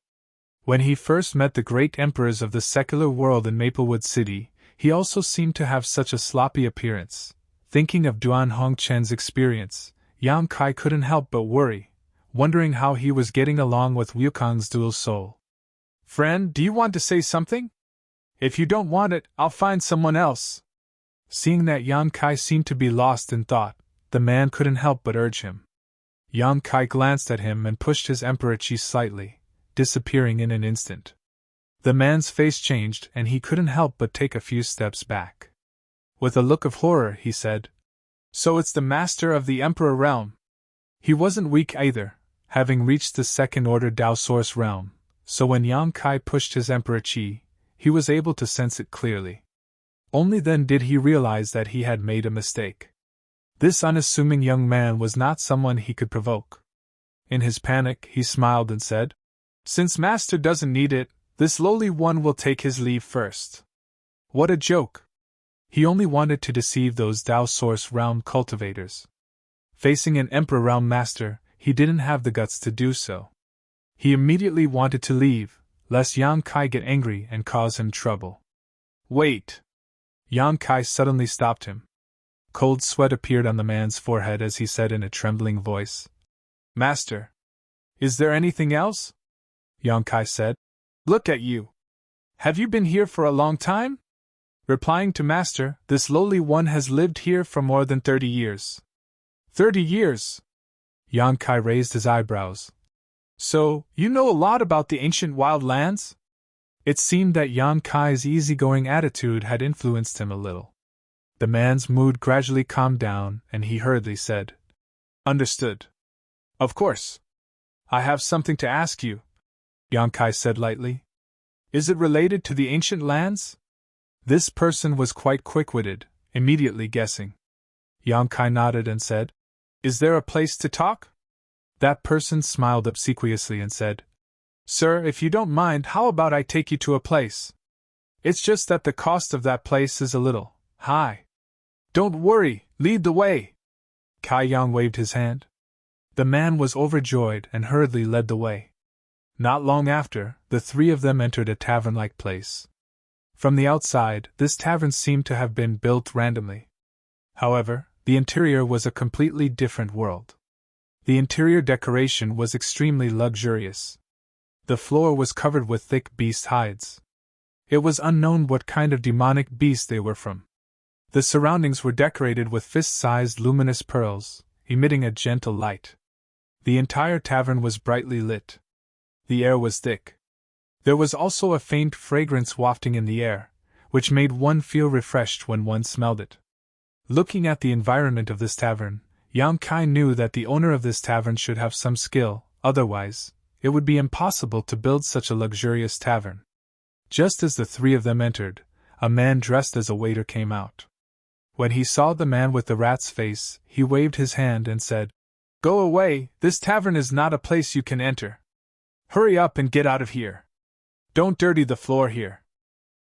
Speaker 1: When he first met the great emperors of the secular world in Maplewood City, he also seemed to have such a sloppy appearance. Thinking of Duan Hongchen's experience, Yang Kai couldn't help but worry, wondering how he was getting along with Wukong's dual soul. "Friend, do you want to say something? If you don't want it, I'll find someone else." Seeing that Yang Kai seemed to be lost in thought, the man couldn't help but urge him. Yang Kai glanced at him and pushed his emperor chi slightly, disappearing in an instant. The man's face changed and he couldn't help but take a few steps back. With a look of horror, he said, "So it's the master of the Emperor realm." He wasn't weak either, having reached the 2nd order Tao Source realm, so when Yang Kai pushed his emperor chi, he was able to sense it clearly. Only then did he realize that he had made a mistake. This unassuming young man was not someone he could provoke. In his panic, he smiled and said, "Since Master doesn't need it, this lowly one will take his leave first." What a joke! He only wanted to deceive those Tao Source realm cultivators. Facing an Emperor realm master, he didn't have the guts to do so. He immediately wanted to leave, lest Yang Kai get angry and cause him trouble. "Wait!" Yang Kai suddenly stopped him. Cold sweat appeared on the man's forehead as he said in a trembling voice, "Master, is there anything else?" Yang Kai said, "Look at you. Have you been here for a long time?" Replying to Master, "This lowly one has lived here for more than 30 years. 30 years? Yang Kai raised his eyebrows. "So, you know a lot about the ancient wild lands?" It seemed that Yang Kai's easygoing attitude had influenced him a little. The man's mood gradually calmed down and he hurriedly said, "Understood. Of course. I have something to ask you," Yang Kai said lightly. "Is it related to the ancient lands?" This person was quite quick-witted, immediately guessing. Yang Kai nodded and said, "Is there a place to talk?" That person smiled obsequiously and said, Sir, if you don't mind, how about I take you to a place? It's just that the cost of that place is a little high. Don't worry, lead the way. Kai Yang waved his hand. The man was overjoyed and hurriedly led the way. Not long after, the three of them entered a tavern-like place. From the outside, this tavern seemed to have been built randomly. However, the interior was a completely different world. The interior decoration was extremely luxurious. The floor was covered with thick beast hides. It was unknown what kind of demonic beast they were from. The surroundings were decorated with fist-sized luminous pearls, emitting a gentle light. The entire tavern was brightly lit. The air was thick. There was also a faint fragrance wafting in the air, which made one feel refreshed when one smelled it. Looking at the environment of this tavern, Yang Kai knew that the owner of this tavern should have some skill, otherwise, it would be impossible to build such a luxurious tavern. Just as the three of them entered, a man dressed as a waiter came out. When he saw the man with the rat's face, he waved his hand and said, "Go away, this tavern is not a place you can enter. Hurry up and get out of here. Don't dirty the floor here."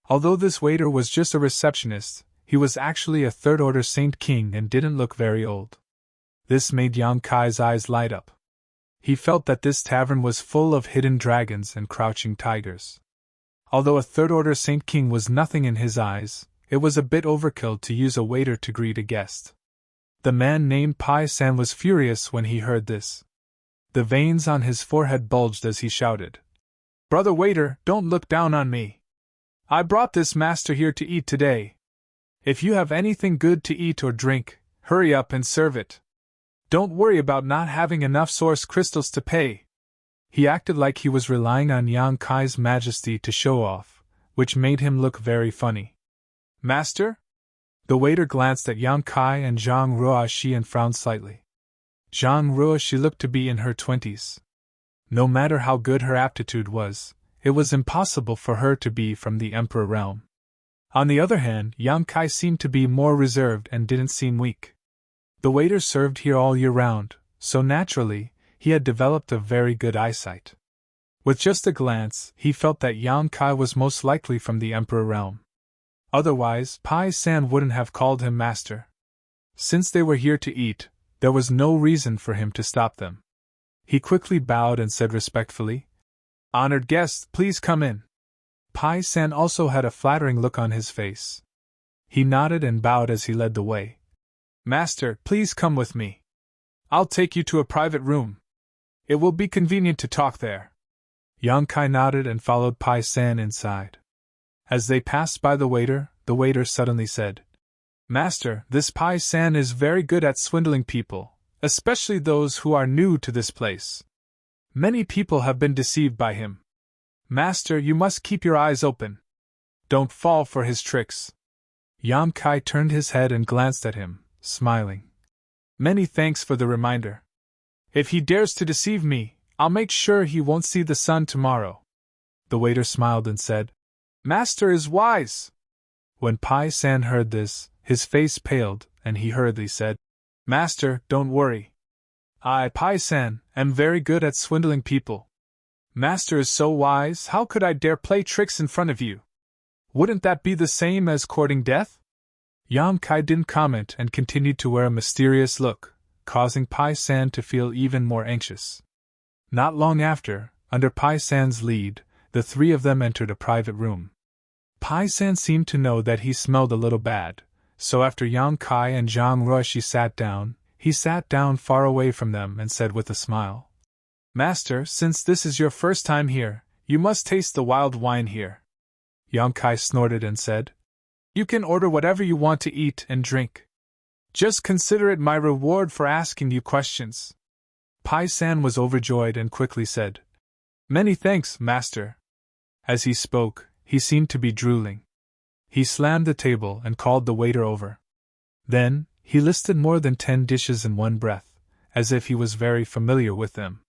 Speaker 1: Although this waiter was just a receptionist, he was actually a third-order Saint King and didn't look very old. This made Yang Kai's eyes light up. He felt that this tavern was full of hidden dragons and crouching tigers. Although a third-order Saint King was nothing in his eyes, it was a bit overkill to use a waiter to greet a guest. The man named Pai San was furious when he heard this. The veins on his forehead bulged as he shouted, "Brother waiter, don't look down on me. I brought this master here to eat today. If you have anything good to eat or drink, hurry up and serve it. Don't worry about not having enough source crystals to pay." He acted like he was relying on Yang Kai's majesty to show off, which made him look very funny. "Master?" The waiter glanced at Yang Kai and Zhang Ruoshi and frowned slightly. Zhang Ruoshi looked to be in her 20s. No matter how good her aptitude was, it was impossible for her to be from the Emperor realm. On the other hand, Yang Kai seemed to be more reserved and didn't seem weak. The waiter served here all year round, so naturally, he had developed a very good eyesight. With just a glance, he felt that Yang Kai was most likely from the Emperor realm. Otherwise, Pai San wouldn't have called him master. Since they were here to eat, there was no reason for him to stop them. He quickly bowed and said respectfully, "Honored guests, please come in." Pai San also had a flattering look on his face. He nodded and bowed as he led the way. "Master, please come with me. I'll take you to a private room. It will be convenient to talk there." Yang Kai nodded and followed Pai San inside. As they passed by the waiter suddenly said, "Master, this Pai San is very good at swindling people, especially those who are new to this place. Many people have been deceived by him. Master, you must keep your eyes open. Don't fall for his tricks." Yang Kai turned his head and glanced at him, smiling. "Many thanks for the reminder. If he dares to deceive me, I'll make sure he won't see the sun tomorrow." The waiter smiled and said, "Master is wise." When Pai San heard this, his face paled, and he hurriedly said, "Master, don't worry. I, Pai San, am very good at swindling people. Master is so wise, how could I dare play tricks in front of you? Wouldn't that be the same as courting death?" Yang Kai didn't comment and continued to wear a mysterious look, causing Pai San to feel even more anxious. Not long after, under Pai San's lead, the three of them entered a private room. Pai San seemed to know that he smelled a little bad, so after Yang Kai and Zhang Ruoshi sat down, he sat down far away from them and said with a smile, "Master, since this is your first time here, you must taste the wild wine here." Yang Kai snorted and said, "You can order whatever you want to eat and drink. Just consider it my reward for asking you questions." Pai San was overjoyed and quickly said, "Many thanks, master." As he spoke, he seemed to be drooling. He slammed the table and called the waiter over. Then, he listed more than 10 dishes in one breath, as if he was very familiar with them.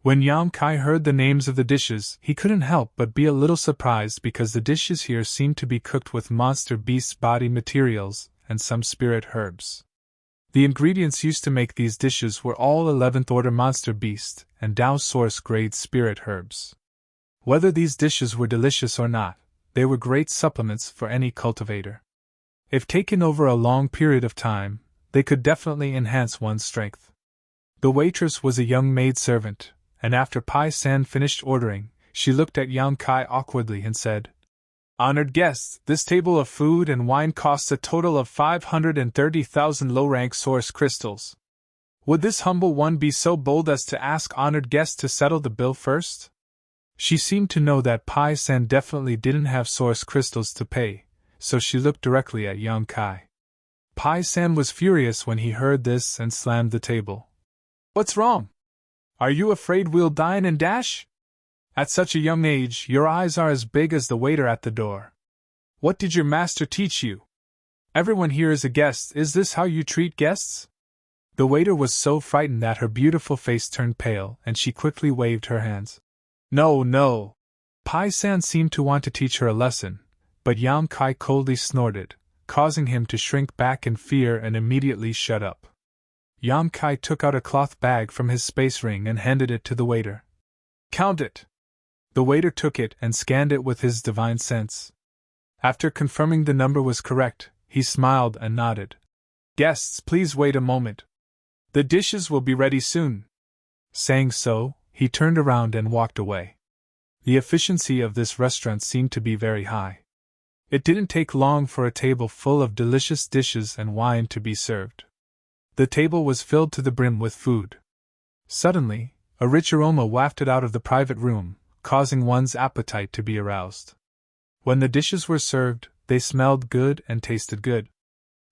Speaker 1: When Yang Kai heard the names of the dishes, he couldn't help but be a little surprised because the dishes here seemed to be cooked with monster beast body materials and some spirit herbs. The ingredients used to make these dishes were all 11th order monster beast and Dow source grade spirit herbs. Whether these dishes were delicious or not, they were great supplements for any cultivator. If taken over a long period of time, they could definitely enhance one's strength. The waitress was a young maidservant, and after Pai San finished ordering, she looked at Yang Kai awkwardly and said, "Honored guests, this table of food and wine costs a total of 530,000 low-rank source crystals. Would this humble one be so bold as to ask honored guests to settle the bill first?" She seemed to know that Pai San definitely didn't have source crystals to pay, so she looked directly at Yang Kai. Pai San was furious when he heard this and slammed the table. "What's wrong? Are you afraid we'll dine and dash? At such a young age, your eyes are as big as the waiter at the door. What did your master teach you? Everyone here is a guest, is this how you treat guests?" The waiter was so frightened that her beautiful face turned pale and she quickly waved her hands. "No, no." Pai San seemed to want to teach her a lesson, but Yang Kai coldly snorted, causing him to shrink back in fear and immediately shut up. Yang Kai took out a cloth bag from his space ring and handed it to the waiter. "Count it." The waiter took it and scanned it with his divine sense. After confirming the number was correct, he smiled and nodded. "Guests, please wait a moment. The dishes will be ready soon." Saying so, he turned around and walked away. The efficiency of this restaurant seemed to be very high. It didn't take long for a table full of delicious dishes and wine to be served. The table was filled to the brim with food. Suddenly, a rich aroma wafted out of the private room, causing one's appetite to be aroused. When the dishes were served, they smelled good and tasted good.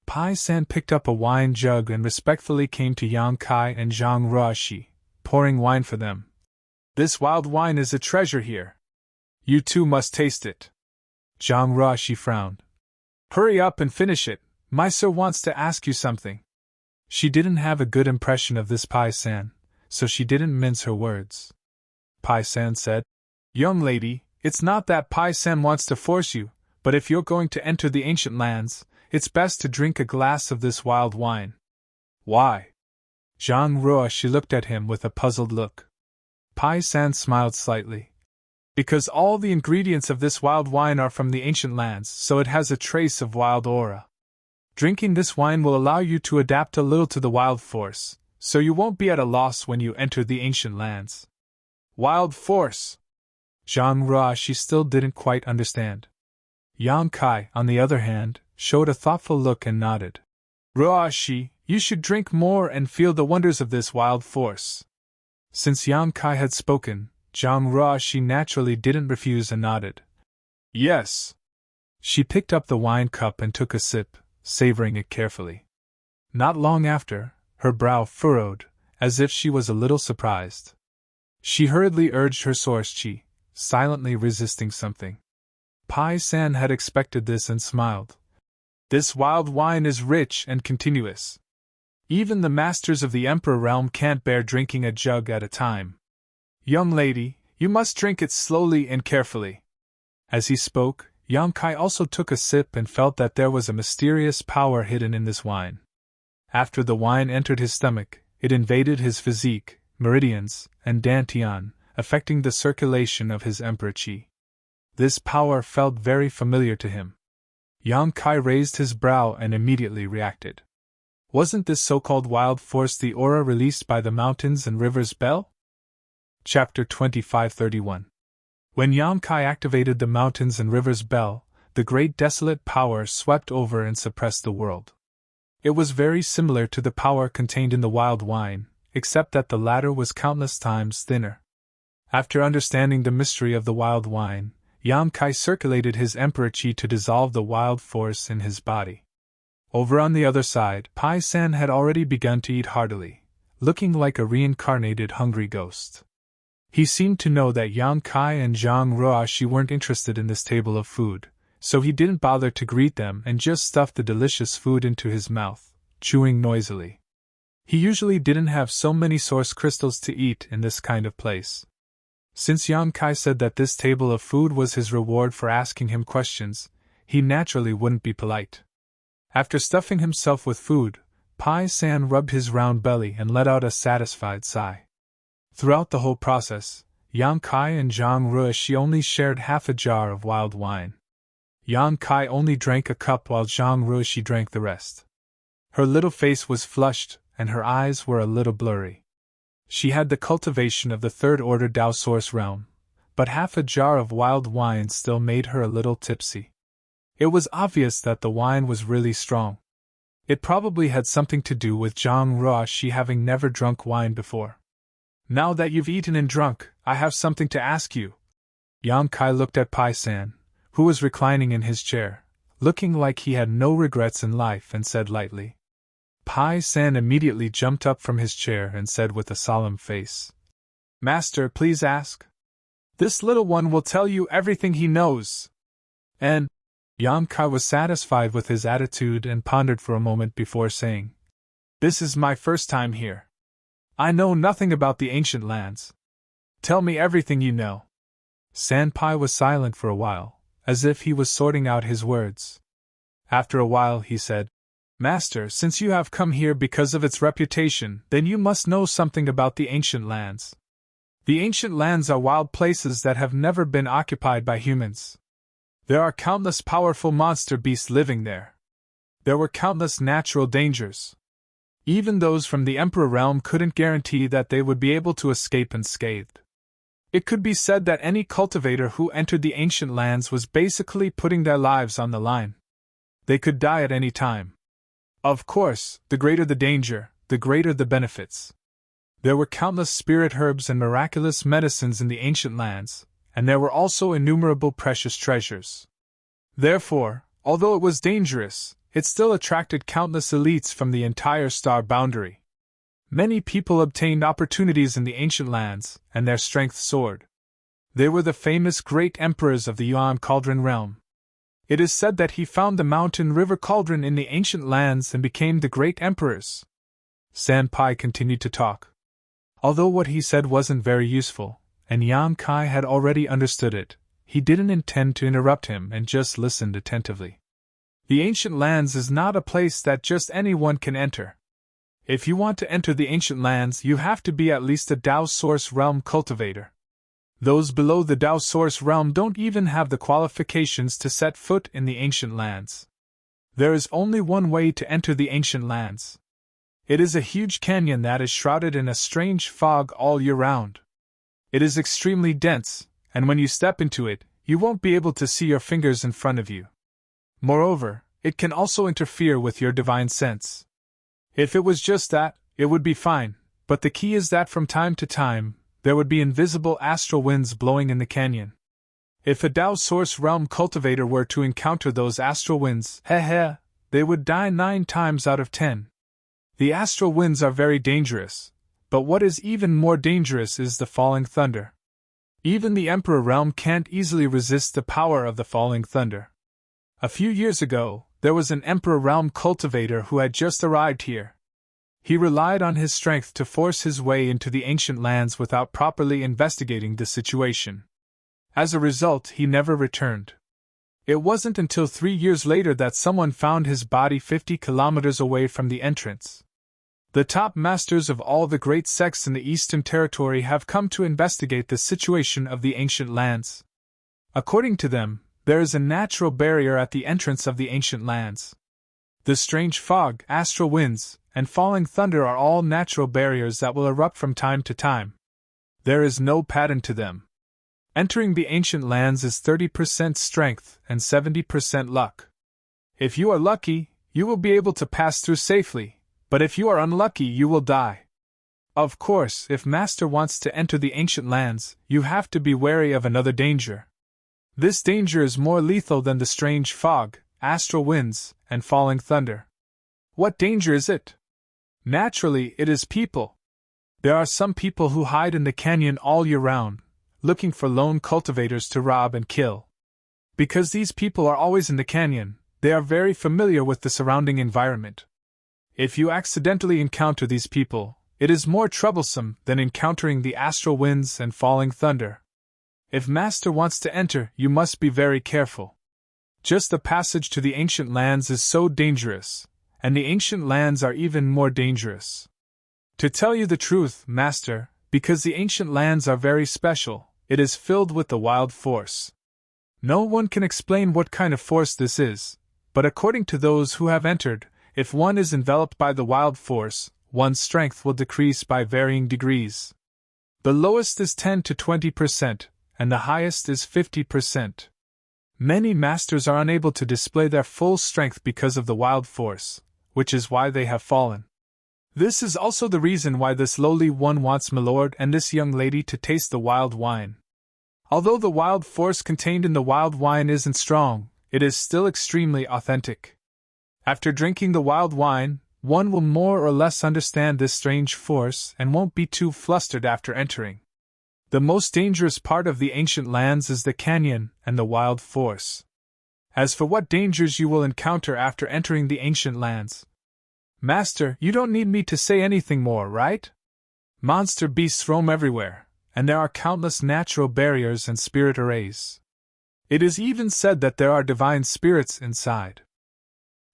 Speaker 1: Pai San picked up a wine jug and respectfully came to Yang Kai and Zhang Ruoxi, pouring wine for them. "This wild wine is a treasure here. You too must taste it." Zhang Ruoxi frowned. "Hurry up and finish it, my sir wants to ask you something." She didn't have a good impression of this Pai San, so she didn't mince her words. Pai San said, "Young lady, it's not that Pai San wants to force you, but if you're going to enter the ancient lands, it's best to drink a glass of this wild wine." "Why?" Zhang Ruoxi looked at him with a puzzled look. Pai San smiled slightly. "Because all the ingredients of this wild wine are from the ancient lands, so it has a trace of wild aura. Drinking this wine will allow you to adapt a little to the wild force, so you won't be at a loss when you enter the ancient lands." "Wild force?" Zhang Ruoxi still didn't quite understand. Yang Kai, on the other hand, showed a thoughtful look and nodded. "Ruoxi, you should drink more and feel the wonders of this wild force." Since Yang Kai had spoken, Zhang Ruoxi naturally didn't refuse and nodded. "Yes." She picked up the wine cup and took a sip, savoring it carefully. Not long after, her brow furrowed, as if she was a little surprised. She hurriedly urged her source chi, silently resisting something. Pai San had expected this and smiled. "This wild wine is rich and continuous. Even the masters of the Emperor realm can't bear drinking a jug at a time. Young lady, you must drink it slowly and carefully." As he spoke, Yang Kai also took a sip and felt that there was a mysterious power hidden in this wine. After the wine entered his stomach, it invaded his physique, meridians, and dantian, affecting the circulation of his emperor chi. This power felt very familiar to him. Yang Kai raised his brow and immediately reacted. Wasn't this so-called wild force the aura released by the mountains and rivers bell? Chapter 2531. When Yang Kai activated the mountains and rivers bell, the great desolate power swept over and suppressed the world. It was very similar to the power contained in the wild wine, except that the latter was countless times thinner. After understanding the mystery of the wild wine, Yang Kai circulated his emperor chi to dissolve the wild force in his body. Over on the other side, Pai San had already begun to eat heartily, looking like a reincarnated hungry ghost. He seemed to know that Yang Kai and Zhang Ruoxi weren't interested in this table of food, so he didn't bother to greet them and just stuffed the delicious food into his mouth, chewing noisily. He usually didn't have so many source crystals to eat in this kind of place. Since Yang Kai said that this table of food was his reward for asking him questions, he naturally wouldn't be polite. After stuffing himself with food, Pai San rubbed his round belly and let out a satisfied sigh. Throughout the whole process, Yang Kai and Zhang Ruishi only shared half a jar of wild wine. Yang Kai only drank a cup while Zhang Ruishi drank the rest. Her little face was flushed, and her eyes were a little blurry. She had the cultivation of the third-order Tao Source realm, but half a jar of wild wine still made her a little tipsy. It was obvious that the wine was really strong. It probably had something to do with Zhang Ruishi having never drunk wine before. Now that you've eaten and drunk, I have something to ask you. Yang Kai looked at Pai San, who was reclining in his chair, looking like he had no regrets in life, and said lightly. Pai San immediately jumped up from his chair and said with a solemn face, Master, please ask. This little one will tell you everything he knows. And Yang Kai was satisfied with his attitude and pondered for a moment before saying, This is my first time here. I know nothing about the ancient lands. Tell me everything you know. Sanpai was silent for a while, as if he was sorting out his words. After a while he said, Master, since you have come here because of its reputation, then you must know something about the ancient lands. The ancient lands are wild places that have never been occupied by humans. There are countless powerful monster beasts living there. There were countless natural dangers. Even those from the Emperor realm couldn't guarantee that they would be able to escape unscathed. It could be said that any cultivator who entered the ancient lands was basically putting their lives on the line. They could die at any time. Of course, the greater the danger, the greater the benefits. There were countless spirit herbs and miraculous medicines in the ancient lands, and there were also innumerable precious treasures. Therefore, although it was dangerous, it still attracted countless elites from the entire star boundary. Many people obtained opportunities in the ancient lands, and their strength soared. They were the famous great emperors of the Yuan Cauldron realm. It is said that he found the mountain river cauldron in the ancient lands and became the great emperors. Sanpai continued to talk. Although what he said wasn't very useful, and Yang Kai had already understood it, he didn't intend to interrupt him and just listened attentively. The ancient lands is not a place that just anyone can enter. If you want to enter the ancient lands, you have to be at least a Tao Source realm cultivator. Those below the Tao Source realm don't even have the qualifications to set foot in the ancient lands. There is only one way to enter the ancient lands. It is a huge canyon that is shrouded in a strange fog all year round. It is extremely dense, and when you step into it, you won't be able to see your fingers in front of you. Moreover, it can also interfere with your divine sense. If it was just that, it would be fine, but the key is that from time to time, there would be invisible astral winds blowing in the canyon. If a Tao Source realm cultivator were to encounter those astral winds, they would die 9 times out of 10. The astral winds are very dangerous, but what is even more dangerous is the falling thunder. Even the Emperor realm can't easily resist the power of the falling thunder. A few years ago, there was an Emperor realm cultivator who had just arrived here. He relied on his strength to force his way into the ancient lands without properly investigating the situation. As a result, he never returned. It wasn't until 3 years later that someone found his body 50 kilometers away from the entrance. The top masters of all the great sects in the Eastern Territory have come to investigate the situation of the ancient lands. According to them, there is a natural barrier at the entrance of the ancient lands. The strange fog, astral winds, and falling thunder are all natural barriers that will erupt from time to time. There is no pattern to them. Entering the ancient lands is 30% strength and 70% luck. If you are lucky, you will be able to pass through safely, but if you are unlucky, you will die. Of course, if Master wants to enter the ancient lands, you have to be wary of another danger. This danger is more lethal than the strange fog, astral winds, and falling thunder. What danger is it? Naturally, it is people. There are some people who hide in the canyon all year round, looking for lone cultivators to rob and kill. Because these people are always in the canyon, they are very familiar with the surrounding environment. If you accidentally encounter these people, it is more troublesome than encountering the astral winds and falling thunder. If Master wants to enter, you must be very careful. Just the passage to the ancient lands is so dangerous, and the ancient lands are even more dangerous. To tell you the truth, Master, because the ancient lands are very special, it is filled with the wild force. No one can explain what kind of force this is, but according to those who have entered, if one is enveloped by the wild force, one's strength will decrease by varying degrees. The lowest is 10 to 20%, and the highest is 50%. Many masters are unable to display their full strength because of the wild force, which is why they have fallen. This is also the reason why this lowly one wants Milord and this young lady to taste the wild wine. Although the wild force contained in the wild wine isn't strong, it is still extremely authentic. After drinking the wild wine, one will more or less understand this strange force and won't be too flustered after entering. The most dangerous part of the ancient lands is the canyon and the wild force. As for what dangers you will encounter after entering the ancient lands, Master, you don't need me to say anything more, right? Monster beasts roam everywhere, and there are countless natural barriers and spirit arrays. It is even said that there are divine spirits inside.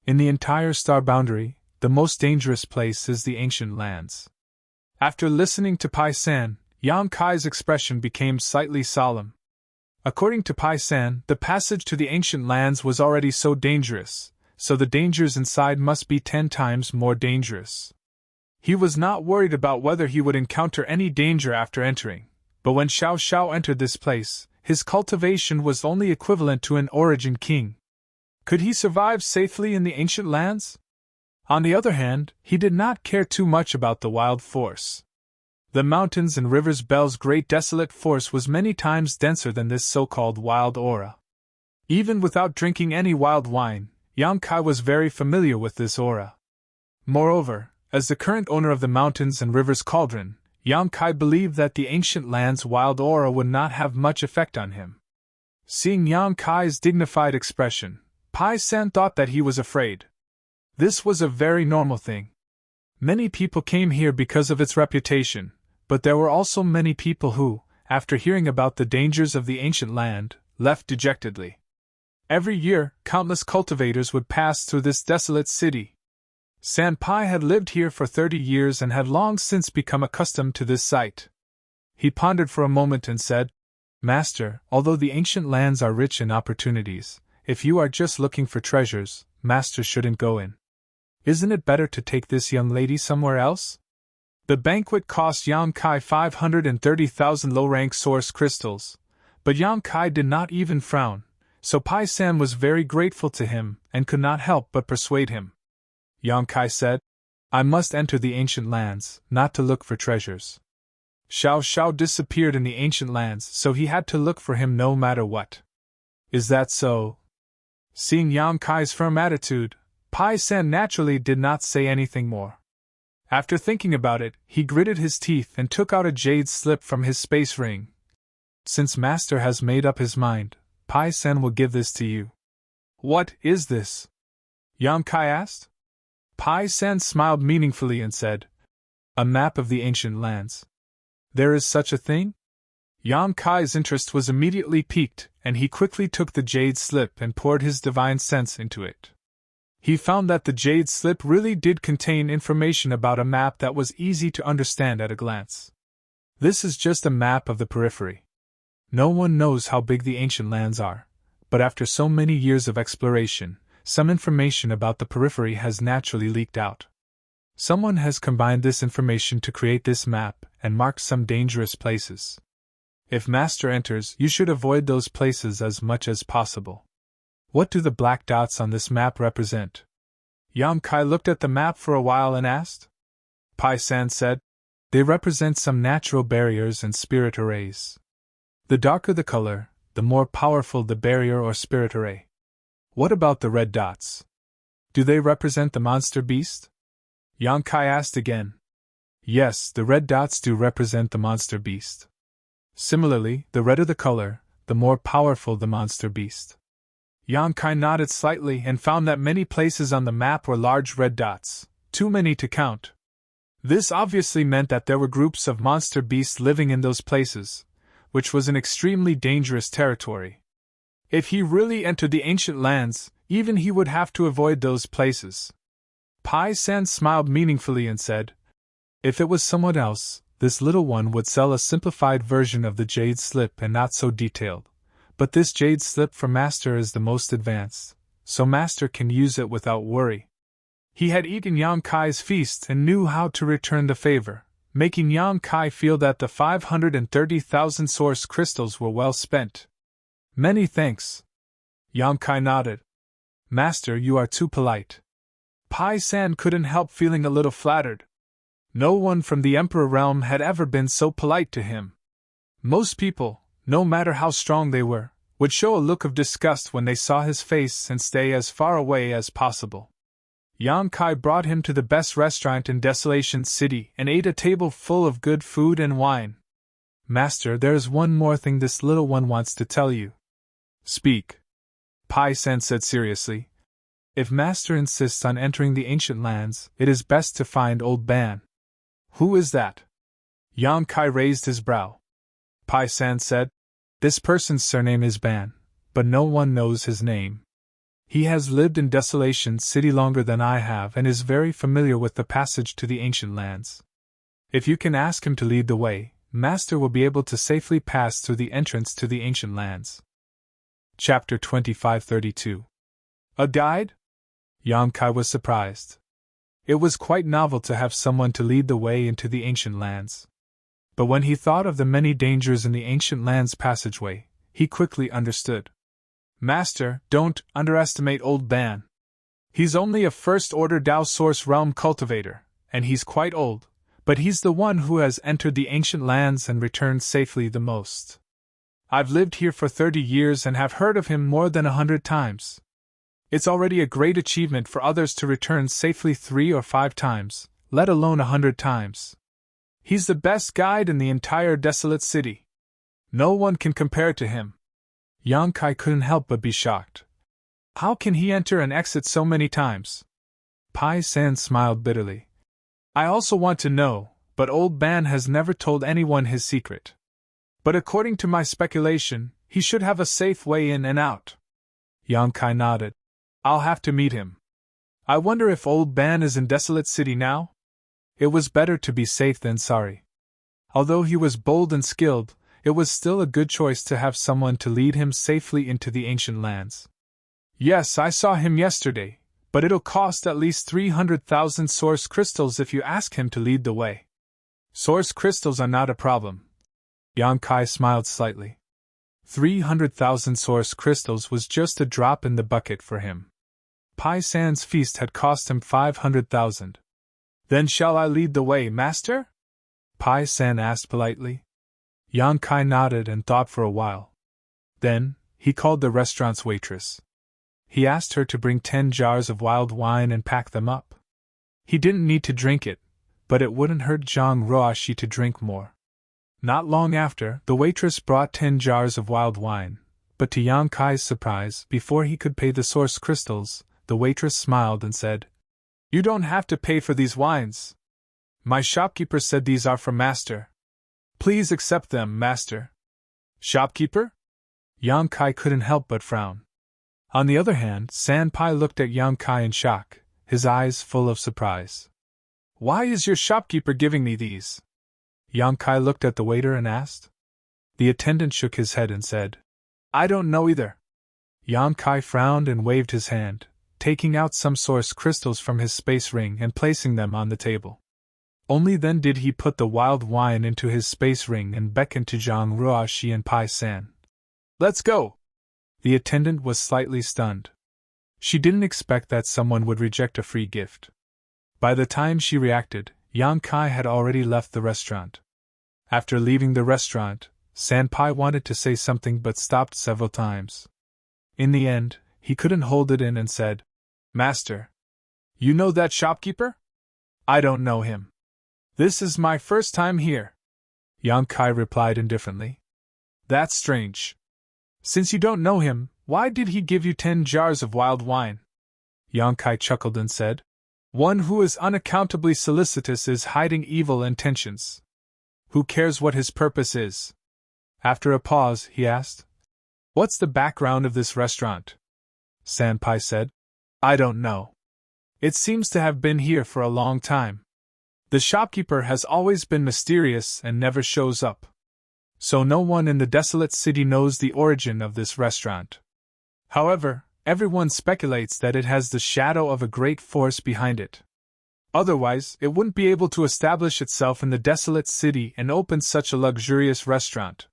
Speaker 1: In the entire star boundary, the most dangerous place is the ancient lands. After listening to Pai San, Yang Kai's expression became slightly solemn. According to Pai San, the passage to the ancient lands was already so dangerous, so the dangers inside must be 10 times more dangerous. He was not worried about whether he would encounter any danger after entering, but when Xiao Xiao entered this place, his cultivation was only equivalent to an origin king. Could he survive safely in the ancient lands? On the other hand, he did not care too much about the wild force. The mountains and rivers Bel's great desolate force was many times denser than this so-called wild aura. Even without drinking any wild wine, Yang Kai was very familiar with this aura. Moreover, as the current owner of the mountains and rivers cauldron, Yang Kai believed that the ancient land's wild aura would not have much effect on him. Seeing Yang Kai's dignified expression, Pai San thought that he was afraid. This was a very normal thing. Many people came here because of its reputation, but there were also many people who, after hearing about the dangers of the ancient land, left dejectedly. Every year, countless cultivators would pass through this desolate city. Sanpai had lived here for 30 years and had long since become accustomed to this sight. He pondered for a moment and said, Master, although the ancient lands are rich in opportunities, if you are just looking for treasures, Master shouldn't go in. Isn't it better to take this young lady somewhere else? The banquet cost Yang Kai 530,000 low-rank source crystals, but Yang Kai did not even frown, so Pai San was very grateful to him and could not help but persuade him. Yang Kai said, I must enter the ancient lands, not to look for treasures. Xiao Xiao disappeared in the ancient lands, so he had to look for him no matter what. Is that so? Seeing Yang Kai's firm attitude, Pai San naturally did not say anything more. After thinking about it, he gritted his teeth and took out a jade slip from his space ring. Since Master has made up his mind, Pai San will give this to you. What is this? Yang Kai asked. Pai San smiled meaningfully and said, A map of the ancient lands. There is such a thing? Yang Kai's interest was immediately piqued, and he quickly took the jade slip and poured his divine sense into it. He found that the jade slip really did contain information about a map that was easy to understand at a glance. This is just a map of the periphery. No one knows how big the ancient lands are, but after so many years of exploration, some information about the periphery has naturally leaked out. Someone has combined this information to create this map and marked some dangerous places. If Master enters, you should avoid those places as much as possible. What do the black dots on this map represent? Yang Kai looked at the map for a while and asked. Pai San said, They represent some natural barriers and spirit arrays. The darker the color, the more powerful the barrier or spirit array. What about the red dots? Do they represent the monster beast? Yang Kai asked again. Yes, the red dots do represent the monster beast. Similarly, the redder the color, the more powerful the monster beast. Yang Kai nodded slightly and found that many places on the map were large red dots, too many to count. This obviously meant that there were groups of monster beasts living in those places, which was an extremely dangerous territory. If he really entered the ancient lands, even he would have to avoid those places. Pai San smiled meaningfully and said, "If it was someone else, this little one would sell a simplified version of the jade slip and not so detailed. But this jade slip for Master is the most advanced, so Master can use it without worry." He had eaten Yang Kai's feast and knew how to return the favor, making Yang Kai feel that the 530,000 source crystals were well spent. "Many thanks." Yang Kai nodded. "Master, you are too polite." Pai San couldn't help feeling a little flattered. No one from the Emperor realm had ever been so polite to him. Most people, no matter how strong they were, would show a look of disgust when they saw his face and stay as far away as possible. Yang Kai brought him to the best restaurant in Desolation City and ate a table full of good food and wine. "Master, there is one more thing this little one wants to tell you." "Speak," Pai San said seriously. "If Master insists on entering the ancient lands, it is best to find Old Ban." "Who is that?" Yang Kai raised his brow. Pai San said, "This person's surname is Ban, but no one knows his name. He has lived in Desolation City longer than I have and is very familiar with the passage to the ancient lands. If you can ask him to lead the way, Master will be able to safely pass through the entrance to the ancient lands." Chapter 2532. A guide? Yang Kai was surprised. It was quite novel to have someone to lead the way into the ancient lands. But when he thought of the many dangers in the ancient lands passageway, he quickly understood. "Master, don't underestimate Old Ban. He's only a first-order Dao Source Realm cultivator, and he's quite old, but he's the one who has entered the ancient lands and returned safely the most. I've lived here for 30 years and have heard of him more than 100 times. It's already a great achievement for others to return safely 3 or 5 times, let alone 100 times. He's the best guide in the entire desolate city. No one can compare to him." Yang Kai couldn't help but be shocked. "How can he enter and exit so many times?" Pai San smiled bitterly. "I also want to know, but Old Ban has never told anyone his secret. But according to my speculation, he should have a safe way in and out." Yang Kai nodded. "I'll have to meet him. I wonder if Old Ban is in Desolate City now?" It was better to be safe than sorry. Although he was bold and skilled, it was still a good choice to have someone to lead him safely into the ancient lands. "Yes, I saw him yesterday, but it'll cost at least 300,000 source crystals if you ask him to lead the way." "Source crystals are not a problem." Yang Kai smiled slightly. 300,000 source crystals was just a drop in the bucket for him. Pai San's feast had cost him 500,000. "Then shall I lead the way, Master?" Pai San asked politely. Yang Kai nodded and thought for a while. Then, he called the restaurant's waitress. He asked her to bring 10 jars of wild wine and pack them up. He didn't need to drink it, but it wouldn't hurt Zhang Ruoxi to drink more. Not long after, the waitress brought 10 jars of wild wine, but to Yang Kai's surprise, before he could pay the source crystals, the waitress smiled and said, "You don't have to pay for these wines. My shopkeeper said these are for Master. Please accept them, Master." "Shopkeeper?" Yang Kai couldn't help but frown. On the other hand, San Pai looked at Yang Kai in shock, his eyes full of surprise. "Why is your shopkeeper giving me these?" Yang Kai looked at the waiter and asked. The attendant shook his head and said, "I don't know either." Yang Kai frowned and waved his hand, taking out some source crystals from his space ring and placing them on the table. Only then did he put the wild wine into his space ring and beckon to Zhang Ruoxi and Pai San. "Let's go!" The attendant was slightly stunned. She didn't expect that someone would reject a free gift. By the time she reacted, Yang Kai had already left the restaurant. After leaving the restaurant, San Pai wanted to say something but stopped several times. In the end, he couldn't hold it in and said, "Master, you know that shopkeeper?" "I don't know him. This is my first time here," Yang Kai replied indifferently. "That's strange. Since you don't know him, why did he give you 10 jars of wild wine?" Yang Kai chuckled and said, "One who is unaccountably solicitous is hiding evil intentions. Who cares what his purpose is?" After a pause, he asked, "What's the background of this restaurant?" San Pai said, "I don't know. It seems to have been here for a long time. The shopkeeper has always been mysterious and never shows up. So no one in the desolate city knows the origin of this restaurant. However, everyone speculates that it has the shadow of a great force behind it. Otherwise, it wouldn't be able to establish itself in the desolate city and open such a luxurious restaurant.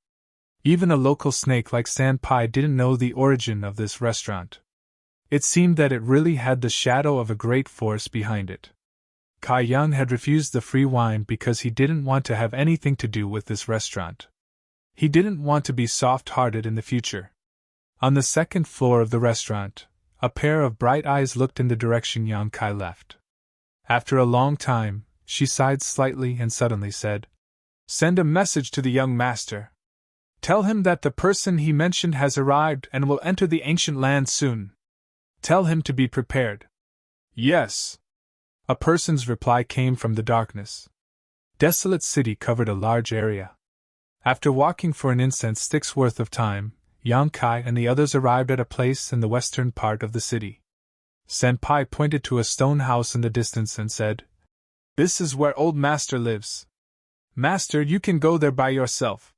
Speaker 1: Even a local snake like Sanpai didn't know the origin of this restaurant. It seemed that it really had the shadow of a great force behind it. Kai Yang had refused the free wine because he didn't want to have anything to do with this restaurant. He didn't want to be soft-hearted in the future. On the second floor of the restaurant, a pair of bright eyes looked in the direction Yang Kai left. After a long time, she sighed slightly and suddenly said, "Send a message to the young master. Tell him that the person he mentioned has arrived and will enter the ancient land soon. Tell him to be prepared." "Yes." A person's reply came from the darkness. Desolate City covered a large area. After walking for an incense stick's worth of time, Yang Kai and the others arrived at a place in the western part of the city. Senpai pointed to a stone house in the distance and said, "This is where Old Master lives. Master, you can go there by yourself.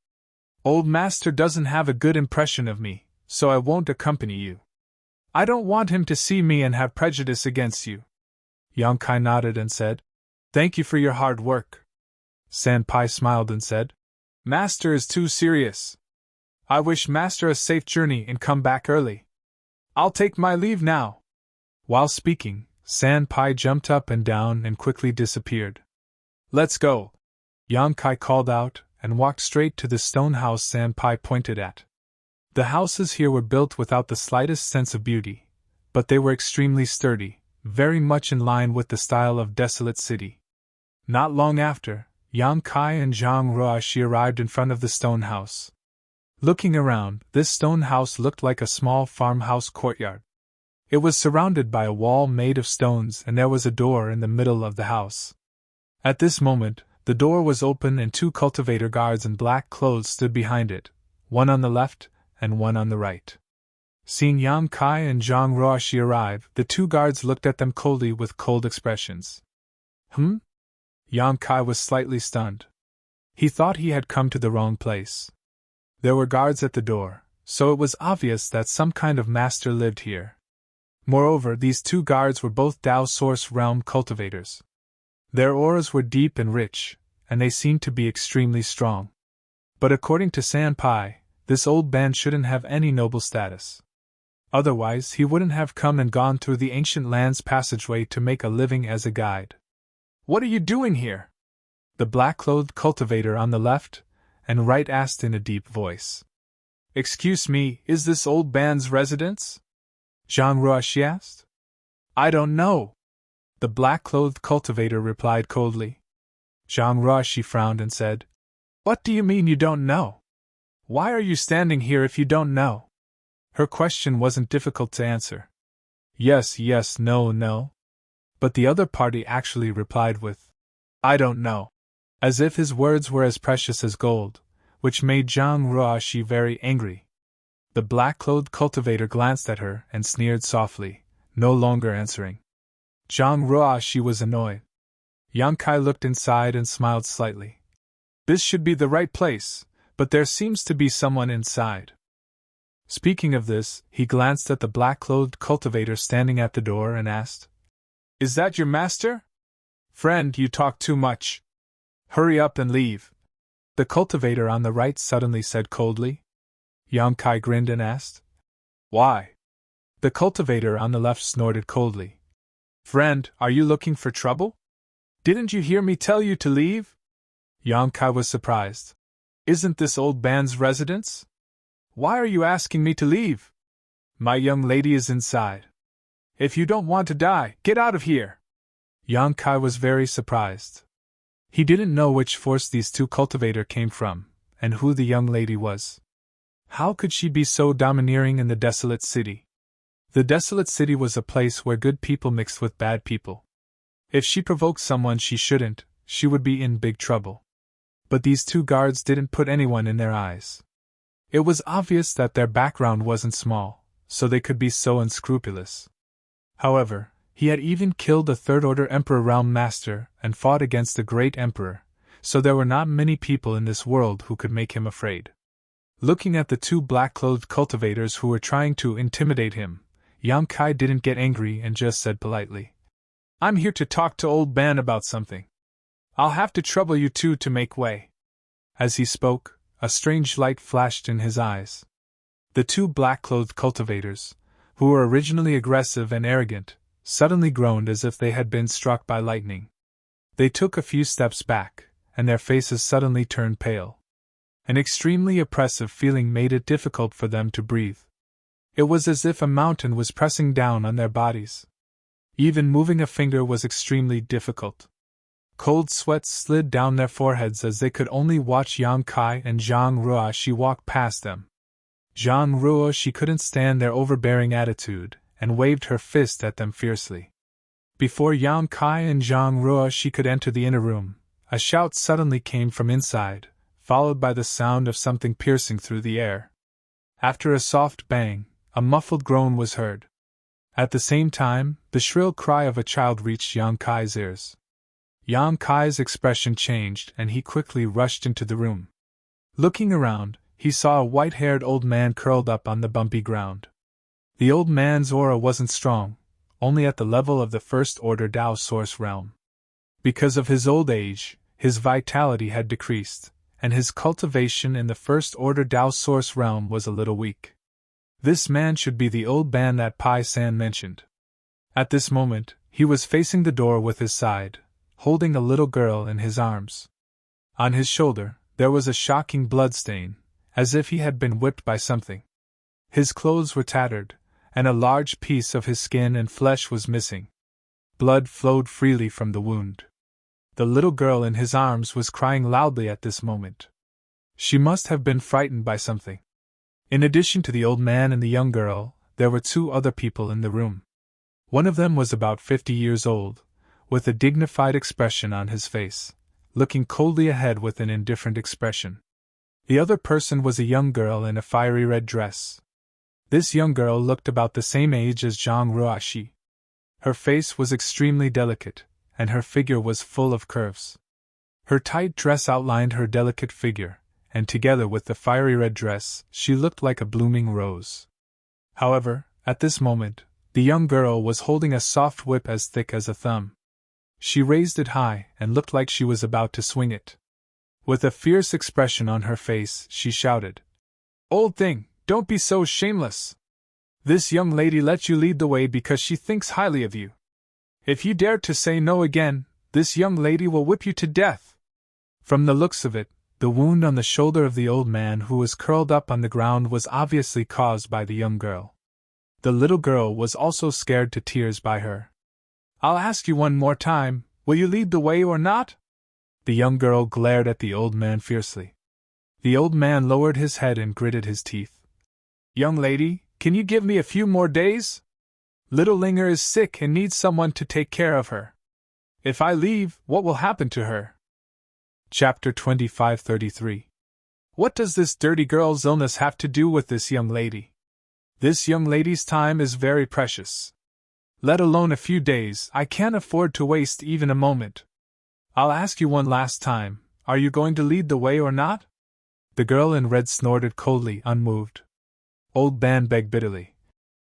Speaker 1: Old Master doesn't have a good impression of me, so I won't accompany you. I don't want him to see me and have prejudice against you." Yang Kai nodded and said, "Thank you for your hard work." Senpai smiled and said, "Master is too serious. I wish Master a safe journey and come back early. I'll take my leave now." While speaking, Senpai jumped up and down and quickly disappeared. "Let's go," Yang Kai called out, and walked straight to the stone house Senpai pointed at. The houses here were built without the slightest sense of beauty, but they were extremely sturdy, very much in line with the style of Desolate City. Not long after, Yang Kai and Zhang Ruoshi arrived in front of the stone house. Looking around, this stone house looked like a small farmhouse courtyard. It was surrounded by a wall made of stones and there was a door in the middle of the house. At this moment, the door was open and two cultivator guards in black clothes stood behind it, one on the left and one on the right. Seeing Yang Kai and Zhang Ruoshi arrive, the two guards looked at them coldly with cold expressions. Yang Kai was slightly stunned. He thought he had come to the wrong place. There were guards at the door, so it was obvious that some kind of master lived here. Moreover, these two guards were both Dao Source Realm cultivators. Their auras were deep and rich, and they seemed to be extremely strong. But according to Senpai, this old band shouldn't have any noble status. Otherwise, he wouldn't have come and gone through the ancient land's passageway to make a living as a guide. "What are you doing here?" the black-clothed cultivator on the left and right asked in a deep voice. "Excuse me, is this old band's residence?" Zhang Ruoshi asked. "I don't know," the black-clothed cultivator replied coldly. Zhang Ruoshi frowned and said, "What do you mean you don't know? Why are you standing here if you don't know?" Her question wasn't difficult to answer. Yes, no. But the other party actually replied with, "I don't know," as if his words were as precious as gold, which made Zhang Ruoshi very angry. The black-clothed cultivator glanced at her and sneered softly, no longer answering. Zhang Ruoshi was annoyed. Yang Kai looked inside and smiled slightly. "This should be the right place, but there seems to be someone inside." Speaking of this, he glanced at the black-clothed cultivator standing at the door and asked, "Is that your master?" "Friend, you talk too much. Hurry up and leave," the cultivator on the right suddenly said coldly. Yang Kai grinned and asked, "Why?" The cultivator on the left snorted coldly. "Friend, are you looking for trouble? Didn't you hear me tell you to leave?" Yang Kai was surprised. "Isn't this old band's residence? Why are you asking me to leave? My young lady is inside. If you don't want to die, get out of here." Yang Kai was very surprised. He didn't know which force these two cultivators came from, and who the young lady was. How could she be so domineering in the desolate city? The desolate city was a place where good people mixed with bad people. If she provoked someone she shouldn't, she would be in big trouble. But these two guards didn't put anyone in their eyes. It was obvious that their background wasn't small, so they could be so unscrupulous. However, He had even killed a third-order Emperor Realm Master and fought against the Great Emperor, so there were not many people in this world who could make him afraid. Looking at the two black-clothed cultivators who were trying to intimidate him, Yang Kai didn't get angry and just said politely, "I'm here to talk to Old Ban about something. I'll have to trouble you two to make way." As he spoke, a strange light flashed in his eyes. The two black-clothed cultivators, who were originally aggressive and arrogant, suddenly groaned as if they had been struck by lightning. They took a few steps back, and their faces suddenly turned pale. An extremely oppressive feeling made it difficult for them to breathe. It was as if a mountain was pressing down on their bodies. Even moving a finger was extremely difficult. Cold sweat slid down their foreheads as they could only watch Yang Kai and Zhang Ruoshi walk past them. Zhang Ruoshi couldn't stand their overbearing attitude, and waved her fist at them fiercely. Before Yang Kai and Zhang Ruoshi could enter the inner room, a shout suddenly came from inside, followed by the sound of something piercing through the air. After a soft bang, a muffled groan was heard. At the same time, the shrill cry of a child reached Yang Kai's ears. Yang Kai's expression changed and he quickly rushed into the room. Looking around, he saw a white-haired old man curled up on the bumpy ground. The old man's aura wasn't strong, only at the level of the first-order Dao Source realm. Because of his old age, his vitality had decreased, and his cultivation in the first-order Dao Source realm was a little weak. This man should be the old Ban that Pai San mentioned. At this moment, he was facing the door with his side, holding a little girl in his arms. On his shoulder, there was a shocking bloodstain, as if he had been whipped by something. His clothes were tattered, and a large piece of his skin and flesh was missing. Blood flowed freely from the wound. The little girl in his arms was crying loudly at this moment. She must have been frightened by something. In addition to the old man and the young girl, there were two other people in the room. One of them was about 50 years old, with a dignified expression on his face, looking coldly ahead with an indifferent expression. The other person was a young girl in a fiery red dress. This young girl looked about the same age as Zhang Ruoshi. Her face was extremely delicate, and her figure was full of curves. Her tight dress outlined her delicate figure, and together with the fiery red dress, she looked like a blooming rose. However, at this moment, the young girl was holding a soft whip as thick as a thumb. She raised it high and looked like she was about to swing it. With a fierce expression on her face, she shouted, "Old thing, don't be so shameless! This young lady let you lead the way because she thinks highly of you. If you dare to say no again, this young lady will whip you to death." From the looks of it, the wound on the shoulder of the old man who was curled up on the ground was obviously caused by the young girl. The little girl was also scared to tears by her. "I'll ask you one more time, will you lead the way or not?" The young girl glared at the old man fiercely. The old man lowered his head and gritted his teeth. "Young lady, can you give me a few more days? Little Linger is sick and needs someone to take care of her. If I leave, what will happen to her?" Chapter 2533. What does this dirty girl's illness have to do with this young lady? This young lady's time is very precious. Let alone a few days, I can't afford to waste even a moment. I'll ask you one last time, are you going to lead the way or not? The girl in red snorted coldly, unmoved. Old Ban begged bitterly.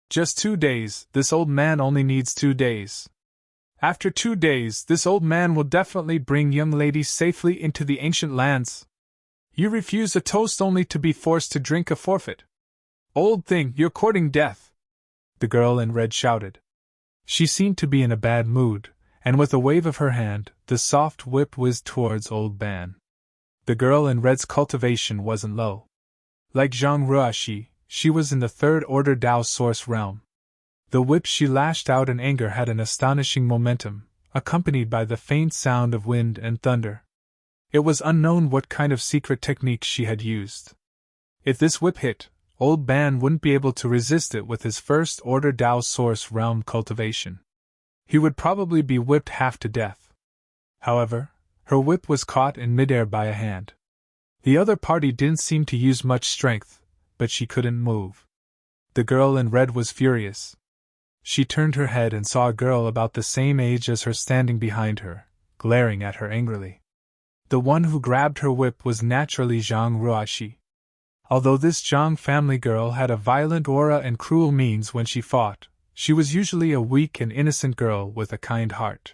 Speaker 1: "Just 2 days, this old man only needs 2 days. After 2 days, this old man will definitely bring young ladies safely into the ancient lands. You refuse a toast only to be forced to drink a forfeit. Old thing, you're courting death," the girl in red shouted. She seemed to be in a bad mood, and with a wave of her hand, the soft whip whizzed towards Old Ban. The girl in red's cultivation wasn't low. Like Zhang Ruoshi, she was in the third-order Dao Source realm. The whip she lashed out in anger had an astonishing momentum, accompanied by the faint sound of wind and thunder. It was unknown what kind of secret technique she had used. If this whip hit, Old Ban wouldn't be able to resist it with his first-order Dao Source realm cultivation. He would probably be whipped half to death. However, her whip was caught in midair by a hand. The other party didn't seem to use much strength, but she couldn't move. The girl in red was furious. She turned her head and saw a girl about the same age as her standing behind her, glaring at her angrily. The one who grabbed her whip was naturally Zhang Ruoxi. Although this Zhang family girl had a violent aura and cruel means when she fought, she was usually a weak and innocent girl with a kind heart.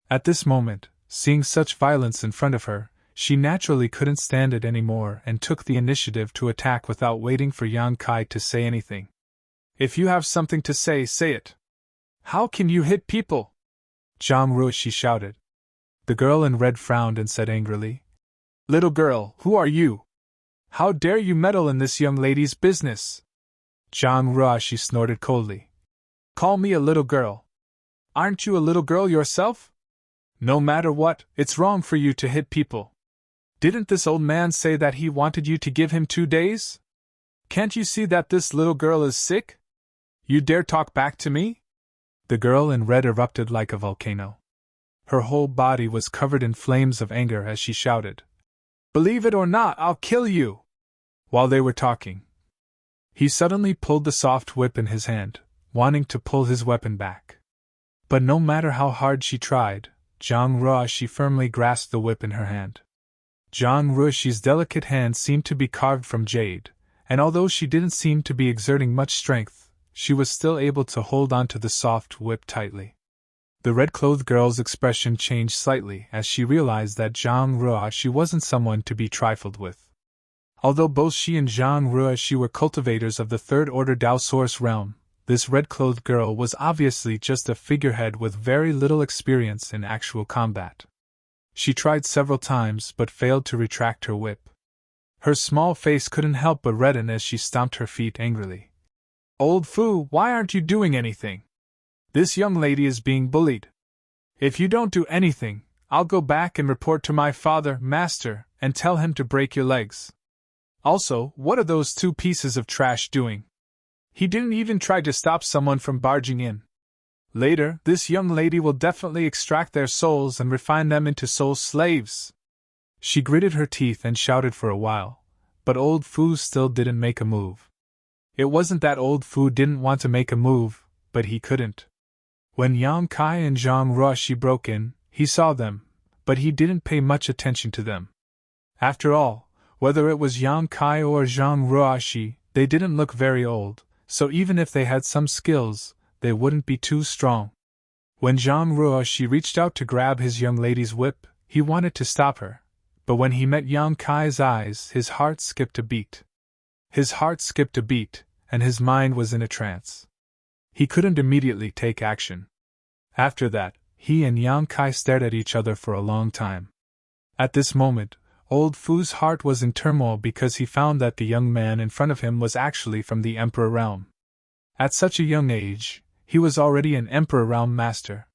Speaker 1: At this moment, seeing such violence in front of her, she naturally couldn't stand it anymore and took the initiative to attack without waiting for Yang Kai to say anything. If you have something to say, say it. How can you hit people? Zhang Ruoxi shouted. The girl in red frowned and said angrily, Little girl, who are you? How dare you meddle in this young lady's business? Zhang Ruoxi snorted coldly. Call me a little girl. Aren't you a little girl yourself? No matter what, it's wrong for you to hit people. Didn't this old man say that he wanted you to give him 2 days? Can't you see that this little girl is sick? You dare talk back to me? The girl in red erupted like a volcano. Her whole body was covered in flames of anger as she shouted, Believe it or not, I'll kill you! While they were talking, he suddenly pulled the soft whip in his hand, wanting to pull his weapon back. But no matter how hard she tried, Zhang Ruoxi firmly grasped the whip in her hand. Zhang Ruoxi's delicate hand seemed to be carved from jade, and although she didn't seem to be exerting much strength, she was still able to hold onto the soft whip tightly. The red-clothed girl's expression changed slightly as she realized that Zhang Ruoxi wasn't someone to be trifled with. Although both she and Zhang Ruoxi were cultivators of the third-order Dao Source realm, this red-clothed girl was obviously just a figurehead with very little experience in actual combat. She tried several times but failed to retract her whip. Her small face couldn't help but redden as she stomped her feet angrily. Old Fu, why aren't you doing anything? This young lady is being bullied. If you don't do anything, I'll go back and report to my father, master, and tell him to break your legs. Also, what are those 2 pieces of trash doing? He didn't even try to stop someone from barging in. Later, this young lady will definitely extract their souls and refine them into soul slaves. She gritted her teeth and shouted for a while, but old Fu still didn't make a move. It wasn't that old Fu didn't want to make a move, but he couldn't. When Yang Kai and Zhang Ruoxi broke in, he saw them, but he didn't pay much attention to them. After all, whether it was Yang Kai or Zhang Ruoxi, they didn't look very old, so even if they had some skills, they wouldn't be too strong. When Zhang Ruoxi reached out to grab his young lady's whip, he wanted to stop her, but when he met Yang Kai's eyes, his heart skipped a beat. His heart skipped a beat, and his mind was in a trance. He couldn't immediately take action. After that, he and Yang Kai stared at each other for a long time. At this moment, old Fu's heart was in turmoil because he found that the young man in front of him was actually from the Emperor realm. At such a young age, he was already an Emperor realm master.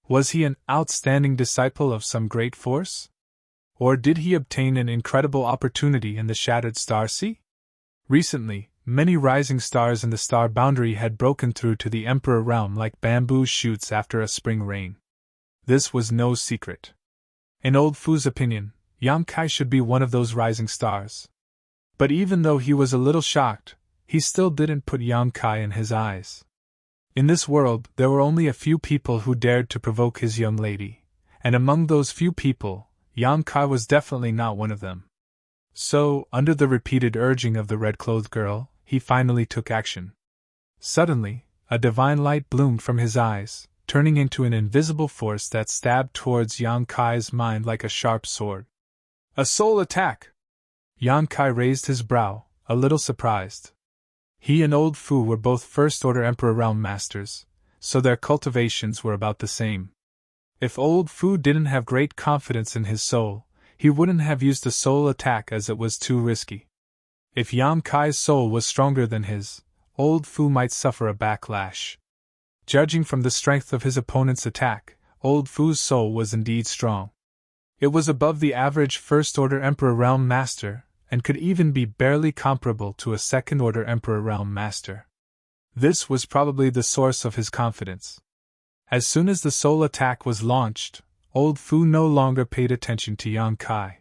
Speaker 1: Was he an outstanding disciple of some great force? Or did he obtain an incredible opportunity in the Shattered Star Sea? Recently, many rising stars in the star boundary had broken through to the Emperor realm like bamboo shoots after a spring rain. This was no secret. In old Fu's opinion, Yang Kai should be one of those rising stars. But even though he was a little shocked, he still didn't put Yang Kai in his eyes. In this world, there were only a few people who dared to provoke his young lady, and among those few people, Yang Kai was definitely not one of them. So, under the repeated urging of the red-clothed girl, he finally took action. Suddenly, a divine light bloomed from his eyes, turning into an invisible force that stabbed towards Yang Kai's mind like a sharp sword. A soul attack! Yang Kai raised his brow, a little surprised. He and old Fu were both first-order Emperor realm masters, so their cultivations were about the same. If old Fu didn't have great confidence in his soul, he wouldn't have used a soul attack as it was too risky. If Yang Kai's soul was stronger than his, old Fu might suffer a backlash. Judging from the strength of his opponent's attack, old Fu's soul was indeed strong. It was above the average first-order Emperor realm master, and could even be barely comparable to a second-order Emperor realm master. This was probably the source of his confidence. As soon as the soul attack was launched, old Fu no longer paid attention to Yang Kai.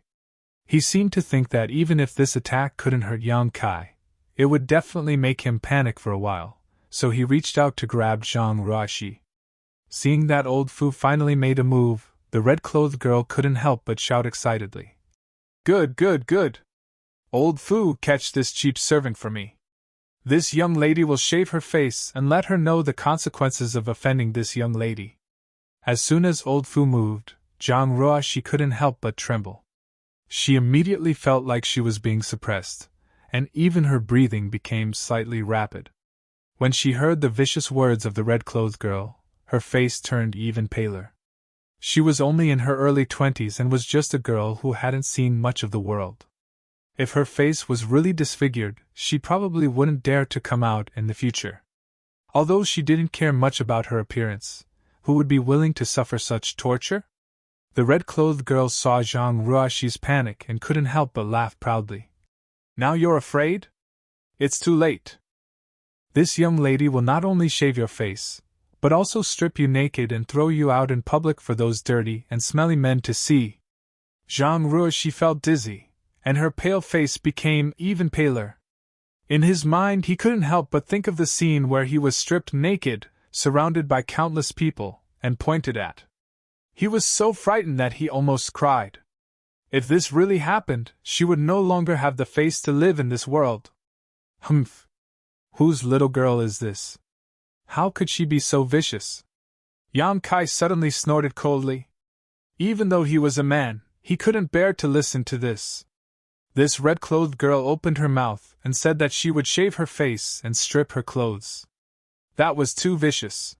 Speaker 1: He seemed to think that even if this attack couldn't hurt Yang Kai, it would definitely make him panic for a while, so he reached out to grab Zhang Ruoxi. Seeing that old Fu finally made a move, the red-clothed girl couldn't help but shout excitedly. Good, good, good! Old Fu, catch this cheap servant for me. This young lady will shave her face and let her know the consequences of offending this young lady. As soon as old Fu moved, Zhang Ruoxi couldn't help but tremble. She immediately felt like she was being suppressed, and even her breathing became slightly rapid. When she heard the vicious words of the red-clothed girl, her face turned even paler. She was only in her early 20s and was just a girl who hadn't seen much of the world. If her face was really disfigured, she probably wouldn't dare to come out in the future. Although she didn't care much about her appearance, who would be willing to suffer such torture? The red-clothed girl saw Zhang Ruoxi's panic and couldn't help but laugh proudly. Now you're afraid? It's too late. This young lady will not only shave your face, but also strip you naked and throw you out in public for those dirty and smelly men to see. Zhang Ruoxi felt dizzy, and her pale face became even paler. In his mind he couldn't help but think of the scene where he was stripped naked, surrounded by countless people, and pointed at. He was so frightened that he almost cried. If this really happened, she would no longer have the face to live in this world. Humph! Whose little girl is this? How could she be so vicious? Yang Kai suddenly snorted coldly. Even though he was a man, he couldn't bear to listen to this. This red-clothed girl opened her mouth and said that she would shave her face and strip her clothes. That was too vicious.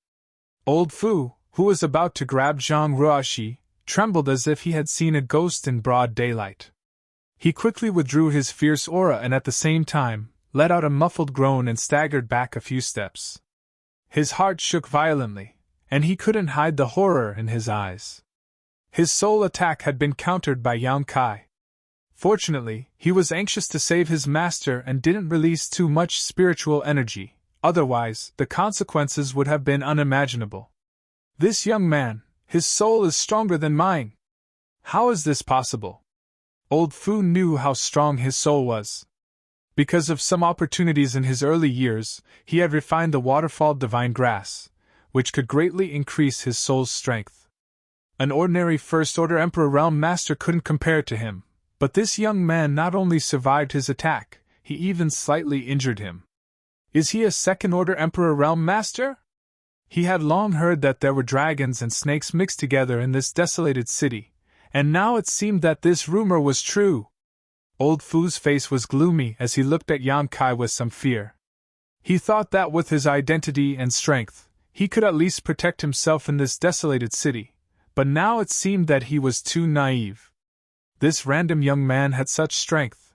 Speaker 1: Old Fu, who was about to grab Zhang Ruoxi, trembled as if he had seen a ghost in broad daylight. He quickly withdrew his fierce aura and at the same time, let out a muffled groan and staggered back a few steps. His heart shook violently, and he couldn't hide the horror in his eyes. His soul attack had been countered by Yang Kai. Fortunately, he was anxious to save his master and didn't release too much spiritual energy, otherwise, the consequences would have been unimaginable. This young man, his soul is stronger than mine. How is this possible? Old Fu knew how strong his soul was. Because of some opportunities in his early years, he had refined the waterfall divine grass, which could greatly increase his soul's strength. An ordinary First-Order Emperor Realm Master couldn't compare to him, but this young man not only survived his attack, he even slightly injured him. Is he a Second-Order Emperor Realm Master? He had long heard that there were dragons and snakes mixed together in this desolated city, and now it seemed that this rumor was true. Old Fu's face was gloomy as he looked at Yang Kai with some fear. He thought that with his identity and strength, he could at least protect himself in this desolated city, but now it seemed that he was too naive. This random young man had such strength.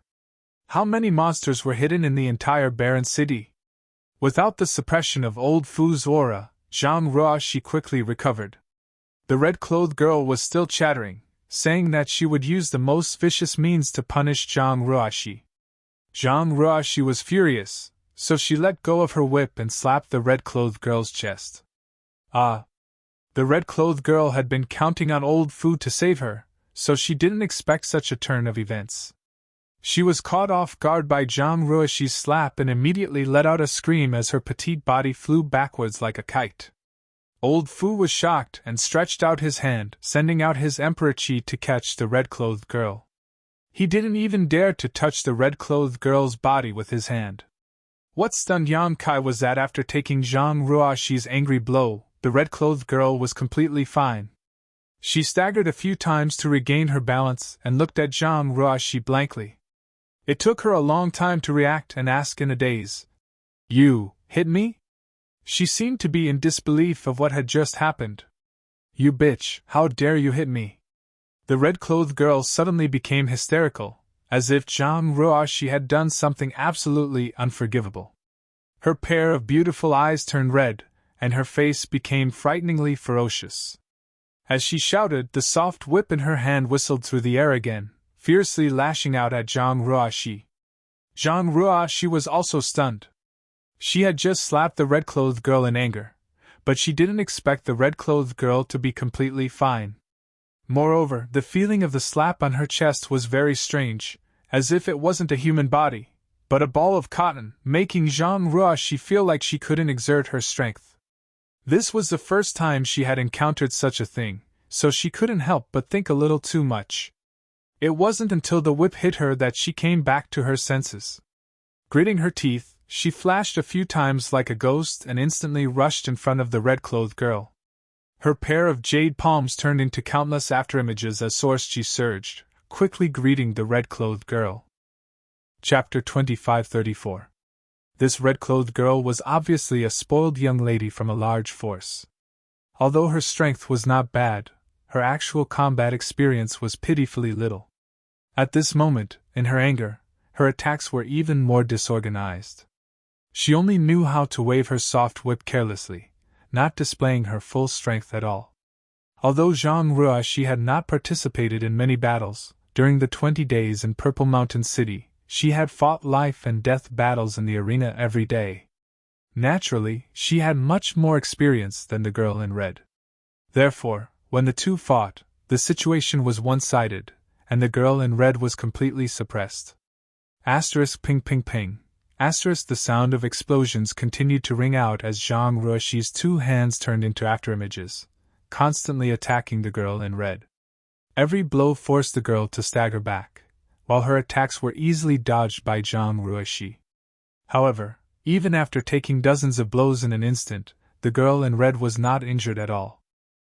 Speaker 1: How many monsters were hidden in the entire barren city? Without the suppression of Old Fu's aura, Zhang Ruoxi quickly recovered. The red-clothed girl was still chattering, saying that she would use the most vicious means to punish Zhang Ruoxi. Zhang Ruoxi was furious, so she let go of her whip and slapped the red-clothed girl's chest. Ah! The red-clothed girl had been counting on Old Fu to save her, so she didn't expect such a turn of events. She was caught off guard by Zhang Ruoxi's slap and immediately let out a scream as her petite body flew backwards like a kite. Old Fu was shocked and stretched out his hand, sending out his emperor chi to catch the red-clothed girl. He didn't even dare to touch the red-clothed girl's body with his hand. What stunned Yang Kai was that after taking Zhang Ruoxi's angry blow, the red-clothed girl was completely fine. She staggered a few times to regain her balance and looked at Zhang Ruoxi blankly. It took her a long time to react and ask in a daze, "You hit me?" She seemed to be in disbelief of what had just happened. "You bitch, how dare you hit me?" The red-clothed girl suddenly became hysterical, as if Zhang Ruoxi had done something absolutely unforgivable. Her pair of beautiful eyes turned red, and her face became frighteningly ferocious. As she shouted, the soft whip in her hand whistled through the air again, fiercely lashing out at Zhang Ruoxi. Zhang Ruoxi was also stunned. She had just slapped the red-clothed girl in anger, but she didn't expect the red-clothed girl to be completely fine. Moreover, the feeling of the slap on her chest was very strange, as if it wasn't a human body, but a ball of cotton, making Zhang Ruoxi feel like she couldn't exert her strength. This was the first time she had encountered such a thing, so she couldn't help but think a little too much. It wasn't until the whip hit her that she came back to her senses. Gritting her teeth, she flashed a few times like a ghost and instantly rushed in front of the red-clothed girl. Her pair of jade palms turned into countless afterimages as Sorcery surged, quickly greeting the red-clothed girl. Chapter 2534. This red-clothed girl was obviously a spoiled young lady from a large force. Although her strength was not bad, her actual combat experience was pitifully little. At this moment, in her anger, her attacks were even more disorganized. She only knew how to wave her soft whip carelessly, not displaying her full strength at all. Although Zhang Ruoxi had not participated in many battles, during the 20 days in Purple Mountain City, she had fought life and death battles in the arena every day. Naturally, she had much more experience than the girl in red. Therefore, when the two fought, the situation was one-sided, and the girl in red was completely suppressed. Asterisk ping ping ping. Asterisk the sound of explosions continued to ring out as Zhang Ruoxi's two hands turned into afterimages, constantly attacking the girl in red. Every blow forced the girl to stagger back, while her attacks were easily dodged by Zhang Ruoxi. However, even after taking dozens of blows in an instant, the girl in red was not injured at all.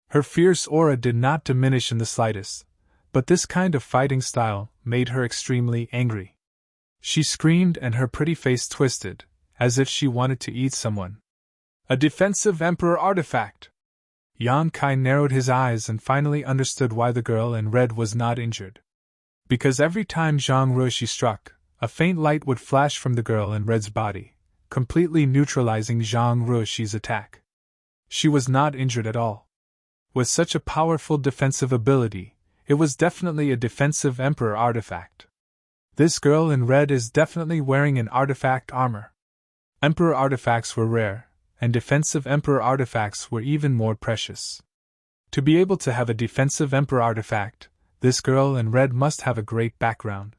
Speaker 1: Her fierce aura did not diminish in the slightest, but this kind of fighting style made her extremely angry. She screamed and her pretty face twisted, as if she wanted to eat someone. A defensive Emperor artifact! Yan Kai narrowed his eyes and finally understood why the girl in red was not injured. Because every time Zhang Ruoxi struck, a faint light would flash from the girl in red's body, completely neutralizing Zhang Ruoxi's attack. She was not injured at all. With such a powerful defensive ability, it was definitely a defensive Emperor artifact. This girl in red is definitely wearing an artifact armor. Emperor artifacts were rare, and defensive Emperor artifacts were even more precious. To be able to have a defensive Emperor artifact, this girl in red must have a great background.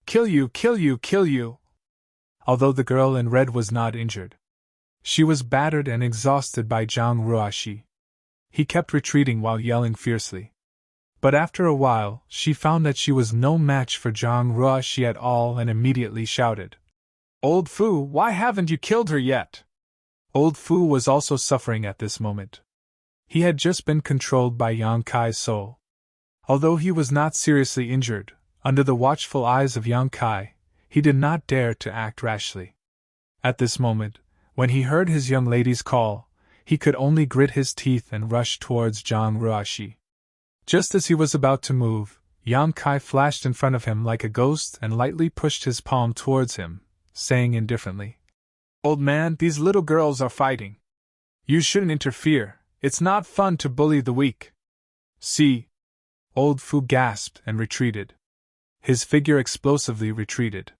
Speaker 1: Kill you, kill you, kill you! Although the girl in red was not injured, she was battered and exhausted by Zhang Ruoxi. He kept retreating while yelling fiercely. But after a while, she found that she was no match for Zhang Ruoxi at all and immediately shouted, "Old Fu, why haven't you killed her yet?" Old Fu was also suffering at this moment. He had just been controlled by Yang Kai's soul. Although he was not seriously injured, under the watchful eyes of Yang Kai, he did not dare to act rashly. At this moment, when he heard his young lady's call, he could only grit his teeth and rush towards Zhang Ruoxi. Just as he was about to move, Yang Kai flashed in front of him like a ghost and lightly pushed his palm towards him, saying indifferently, "Old man, these little girls are fighting. You shouldn't interfere, it's not fun to bully the weak." "See." Old Fu gasped and retreated. His figure explosively retreated.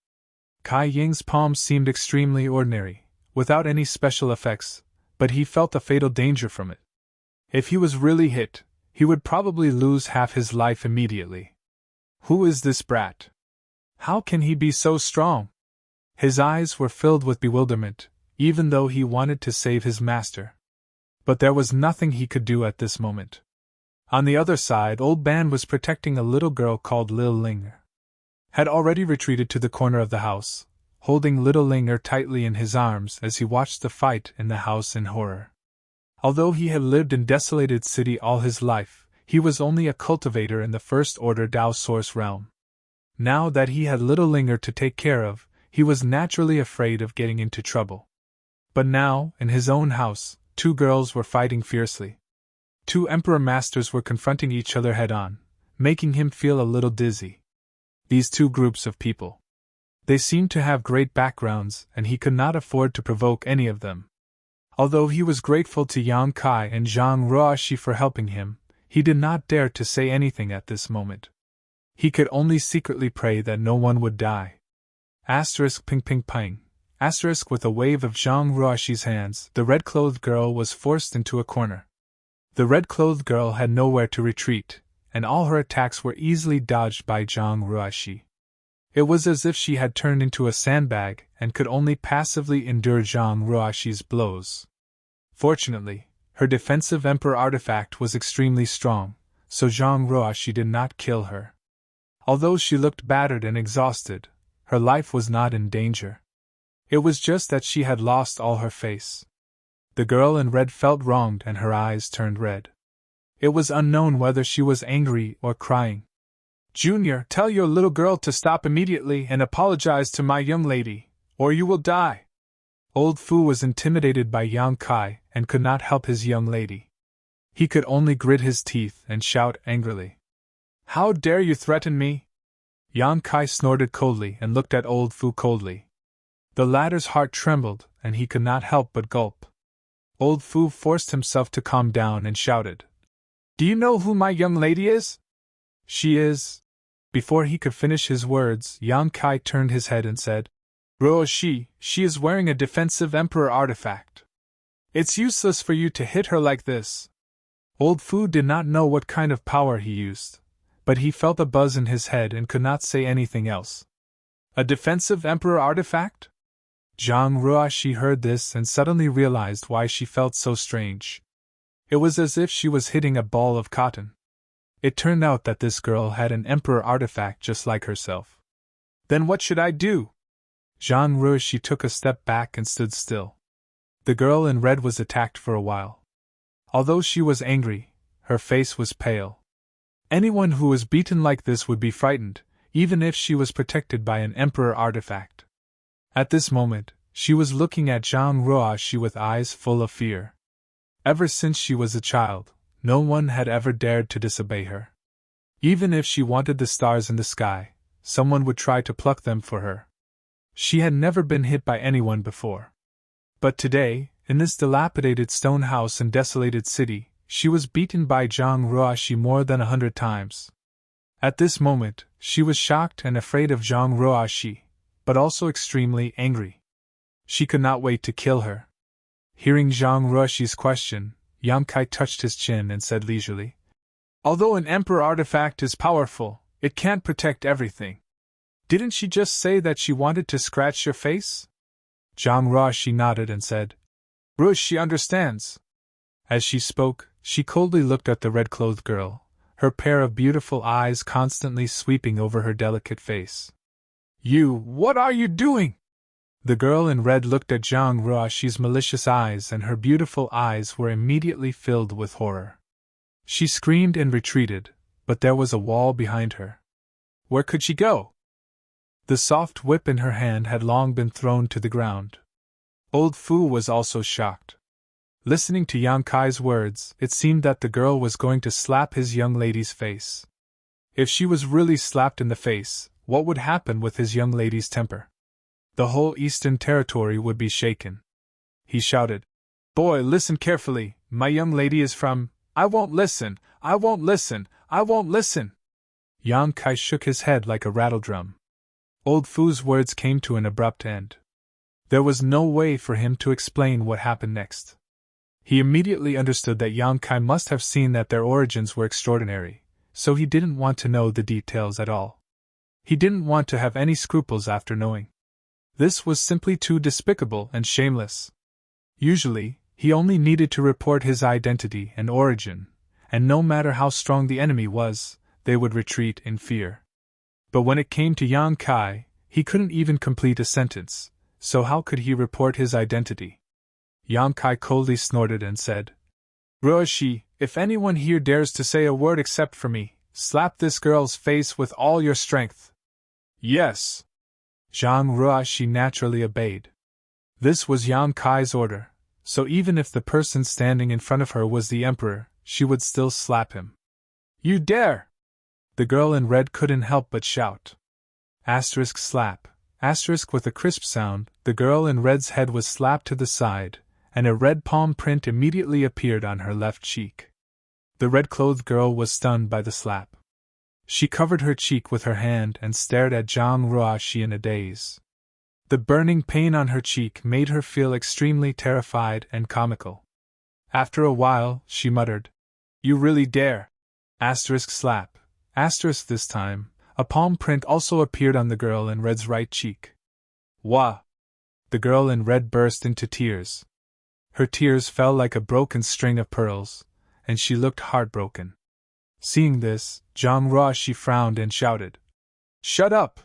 Speaker 1: Kai Ying's palms seemed extremely ordinary, without any special effects, but he felt a fatal danger from it. If he was really hit, he would probably lose half his life immediately. Who is this brat? How can he be so strong? His eyes were filled with bewilderment, even though he wanted to save his master. But there was nothing he could do at this moment. On the other side, Old Ban was protecting a little girl called Lil Linger. Had already retreated to the corner of the house, holding little Linger tightly in his arms as he watched the fight in the house in horror. Although he had lived in Desolated City all his life, he was only a cultivator in the First-Order Dao Source realm. Now that he had little Linger to take care of, he was naturally afraid of getting into trouble. But now, in his own house, two girls were fighting fiercely. Two Emperor Masters were confronting each other head-on, making him feel a little dizzy. These two groups of people. They seemed to have great backgrounds, and he could not afford to provoke any of them. Although he was grateful to Yang Kai and Zhang Ruoxi for helping him, he did not dare to say anything at this moment. He could only secretly pray that no one would die. Asterisk ping ping ping. Asterisk with a wave of Zhang Ruoxi's hands, the red-clothed girl was forced into a corner. The red-clothed girl had nowhere to retreat, and all her attacks were easily dodged by Zhang Ruoxi. It was as if she had turned into a sandbag and could only passively endure Zhang Ruoxi's blows. Fortunately, her defensive Emperor artifact was extremely strong, so Zhang Ruoxi did not kill her. Although she looked battered and exhausted, her life was not in danger. It was just that she had lost all her face. The girl in red felt wronged and her eyes turned red. It was unknown whether she was angry or crying. "Junior, tell your little girl to stop immediately and apologize to my young lady, or you will die." Old Fu was intimidated by Yang Kai and could not help his young lady. He could only grit his teeth and shout angrily. "How dare you threaten me?" Yang Kai snorted coldly and looked at Old Fu coldly. The latter's heart trembled and he could not help but gulp. Old Fu forced himself to calm down and shouted, "Do you know who my young lady is?" "She is..." Before he could finish his words, Yang Kai turned his head and said, "Ruoxi, she is wearing a defensive Emperor artifact. It's useless for you to hit her like this." Old Fu did not know what kind of power he used, but he felt a buzz in his head and could not say anything else. "A defensive Emperor artifact?" Zhang Ruoxi heard this and suddenly realized why she felt so strange. It was as if she was hitting a ball of cotton. It turned out that this girl had an Emperor artifact just like herself. "Then what should I do?" Zhang Ruoxi took a step back and stood still. The girl in red was attacked for a while. Although she was angry, her face was pale. Anyone who was beaten like this would be frightened, even if she was protected by an Emperor artifact. At this moment, she was looking at Zhang Ruoxi with eyes full of fear. Ever since she was a child, no one had ever dared to disobey her. Even if she wanted the stars in the sky, someone would try to pluck them for her. She had never been hit by anyone before. But today, in this dilapidated stone house and desolated city, she was beaten by Zhang Ruoxi more than 100 times. At this moment, she was shocked and afraid of Zhang Ruoxi, but also extremely angry. She could not wait to kill her. Hearing Zhang Ruoxi's question, Yang Kai touched his chin and said leisurely, "Although an Emperor artifact is powerful, it can't protect everything. Didn't she just say that she wanted to scratch your face?" Zhang Ruoxi nodded and said, "She understands." As she spoke, she coldly looked at the red-clothed girl, her pair of beautiful eyes constantly sweeping over her delicate face. What are you doing?" The girl in red looked at Zhang Ruoxi's malicious eyes and her beautiful eyes were immediately filled with horror. She screamed and retreated, but there was a wall behind her. Where could she go? The soft whip in her hand had long been thrown to the ground. Old Fu was also shocked. Listening to Yang Kai's words, it seemed that the girl was going to slap his young lady's face. If she was really slapped in the face, what would happen with his young lady's temper? The whole Eastern Territory would be shaken. He shouted, "Boy, listen carefully, my young lady is from..." "I won't listen, I won't listen, I won't listen!" Yang Kai shook his head like a rattledrum. Old Fu's words came to an abrupt end. There was no way for him to explain what happened next. He immediately understood that Yang Kai must have seen that their origins were extraordinary, so he didn't want to know the details at all. He didn't want to have any scruples after knowing. This was simply too despicable and shameless. Usually, he only needed to report his identity and origin, and no matter how strong the enemy was, they would retreat in fear. But when it came to Yang Kai, he couldn't even complete a sentence, so how could he report his identity? Yang Kai coldly snorted and said, "Ruoxi, if anyone here dares to say a word except for me, slap this girl's face with all your strength." "Yes." Zhang Ruoxi naturally obeyed. This was Yang Kai's order, so even if the person standing in front of her was the Emperor, she would still slap him. "You dare!" The girl in red couldn't help but shout. Asterisk slap. Asterisk with a crisp sound, the girl in red's head was slapped to the side, and a red palm print immediately appeared on her left cheek. The red-clothed girl was stunned by the slap. She covered her cheek with her hand and stared at Zhang Ruoxi in a daze. The burning pain on her cheek made her feel extremely terrified and comical. After a while, she muttered, "You really dare!" Asterisk slap. Asterisk this time, A palm print also appeared on the girl in red's right cheek. Wah! The girl in red burst into tears. Her tears fell like a broken string of pearls, and she looked heartbroken. Seeing this, she frowned and shouted, "Shut up!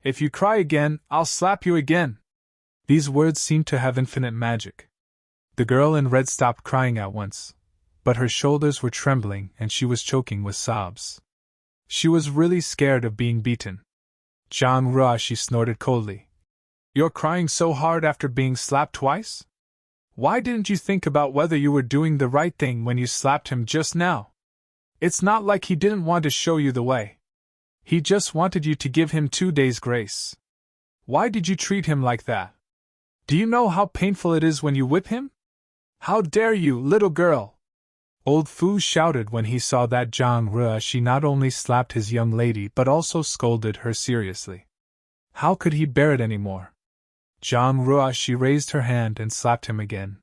Speaker 1: If you cry again, I'll slap you again!" These words seemed to have infinite magic. The girl in red stopped crying at once, but her shoulders were trembling and she was choking with sobs. She was really scared of being beaten. She snorted coldly. "You're crying so hard after being slapped twice? Why didn't you think about whether you were doing the right thing when you slapped him just now? It's not like he didn't want to show you the way. He just wanted you to give him 2 days' grace. Why did you treat him like that? Do you know how painful it is when you whip him? How dare you, little girl!" Old Fu shouted when he saw that she not only slapped his young lady but also scolded her seriously. How could he bear it any more? She raised her hand and slapped him again.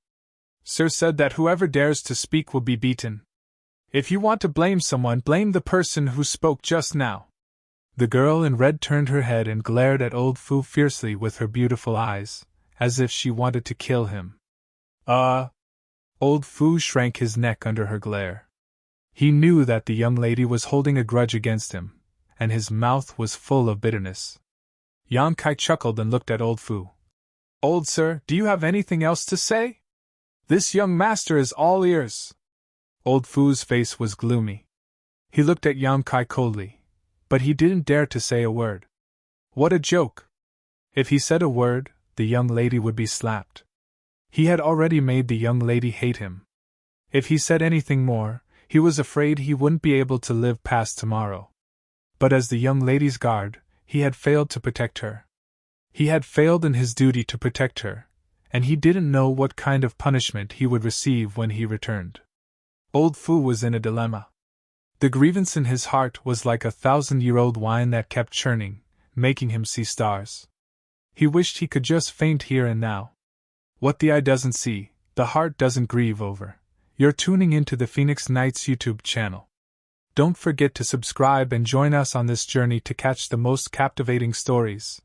Speaker 1: "Sir said that whoever dares to speak will be beaten. If you want to blame someone, blame the person who spoke just now." The girl in red turned her head and glared at old Fu fiercely with her beautiful eyes, as if she wanted to kill him. Old Fu shrank his neck under her glare. He knew that the young lady was holding a grudge against him, and his mouth was full of bitterness. Yang Kai chuckled and looked at old Fu. "Old sir, do you have anything else to say? This young master is all ears." Old Fu's face was gloomy. He looked at Yang Kai coldly, but he didn't dare to say a word. What a joke! If he said a word, the young lady would be slapped. He had already made the young lady hate him. If he said anything more, he was afraid he wouldn't be able to live past tomorrow. But as the young lady's guard, he had failed to protect her. He had failed in his duty to protect her, and he didn't know what kind of punishment he would receive when he returned. Old Fu was in a dilemma. The grievance in his heart was like a 1,000-year-old wine that kept churning, making him see stars. He wished he could just faint here and now. What the eye doesn't see, the heart doesn't grieve over. You're tuning into the Phoenix Nights YouTube channel. Don't forget to subscribe and join us on this journey to catch the most captivating stories.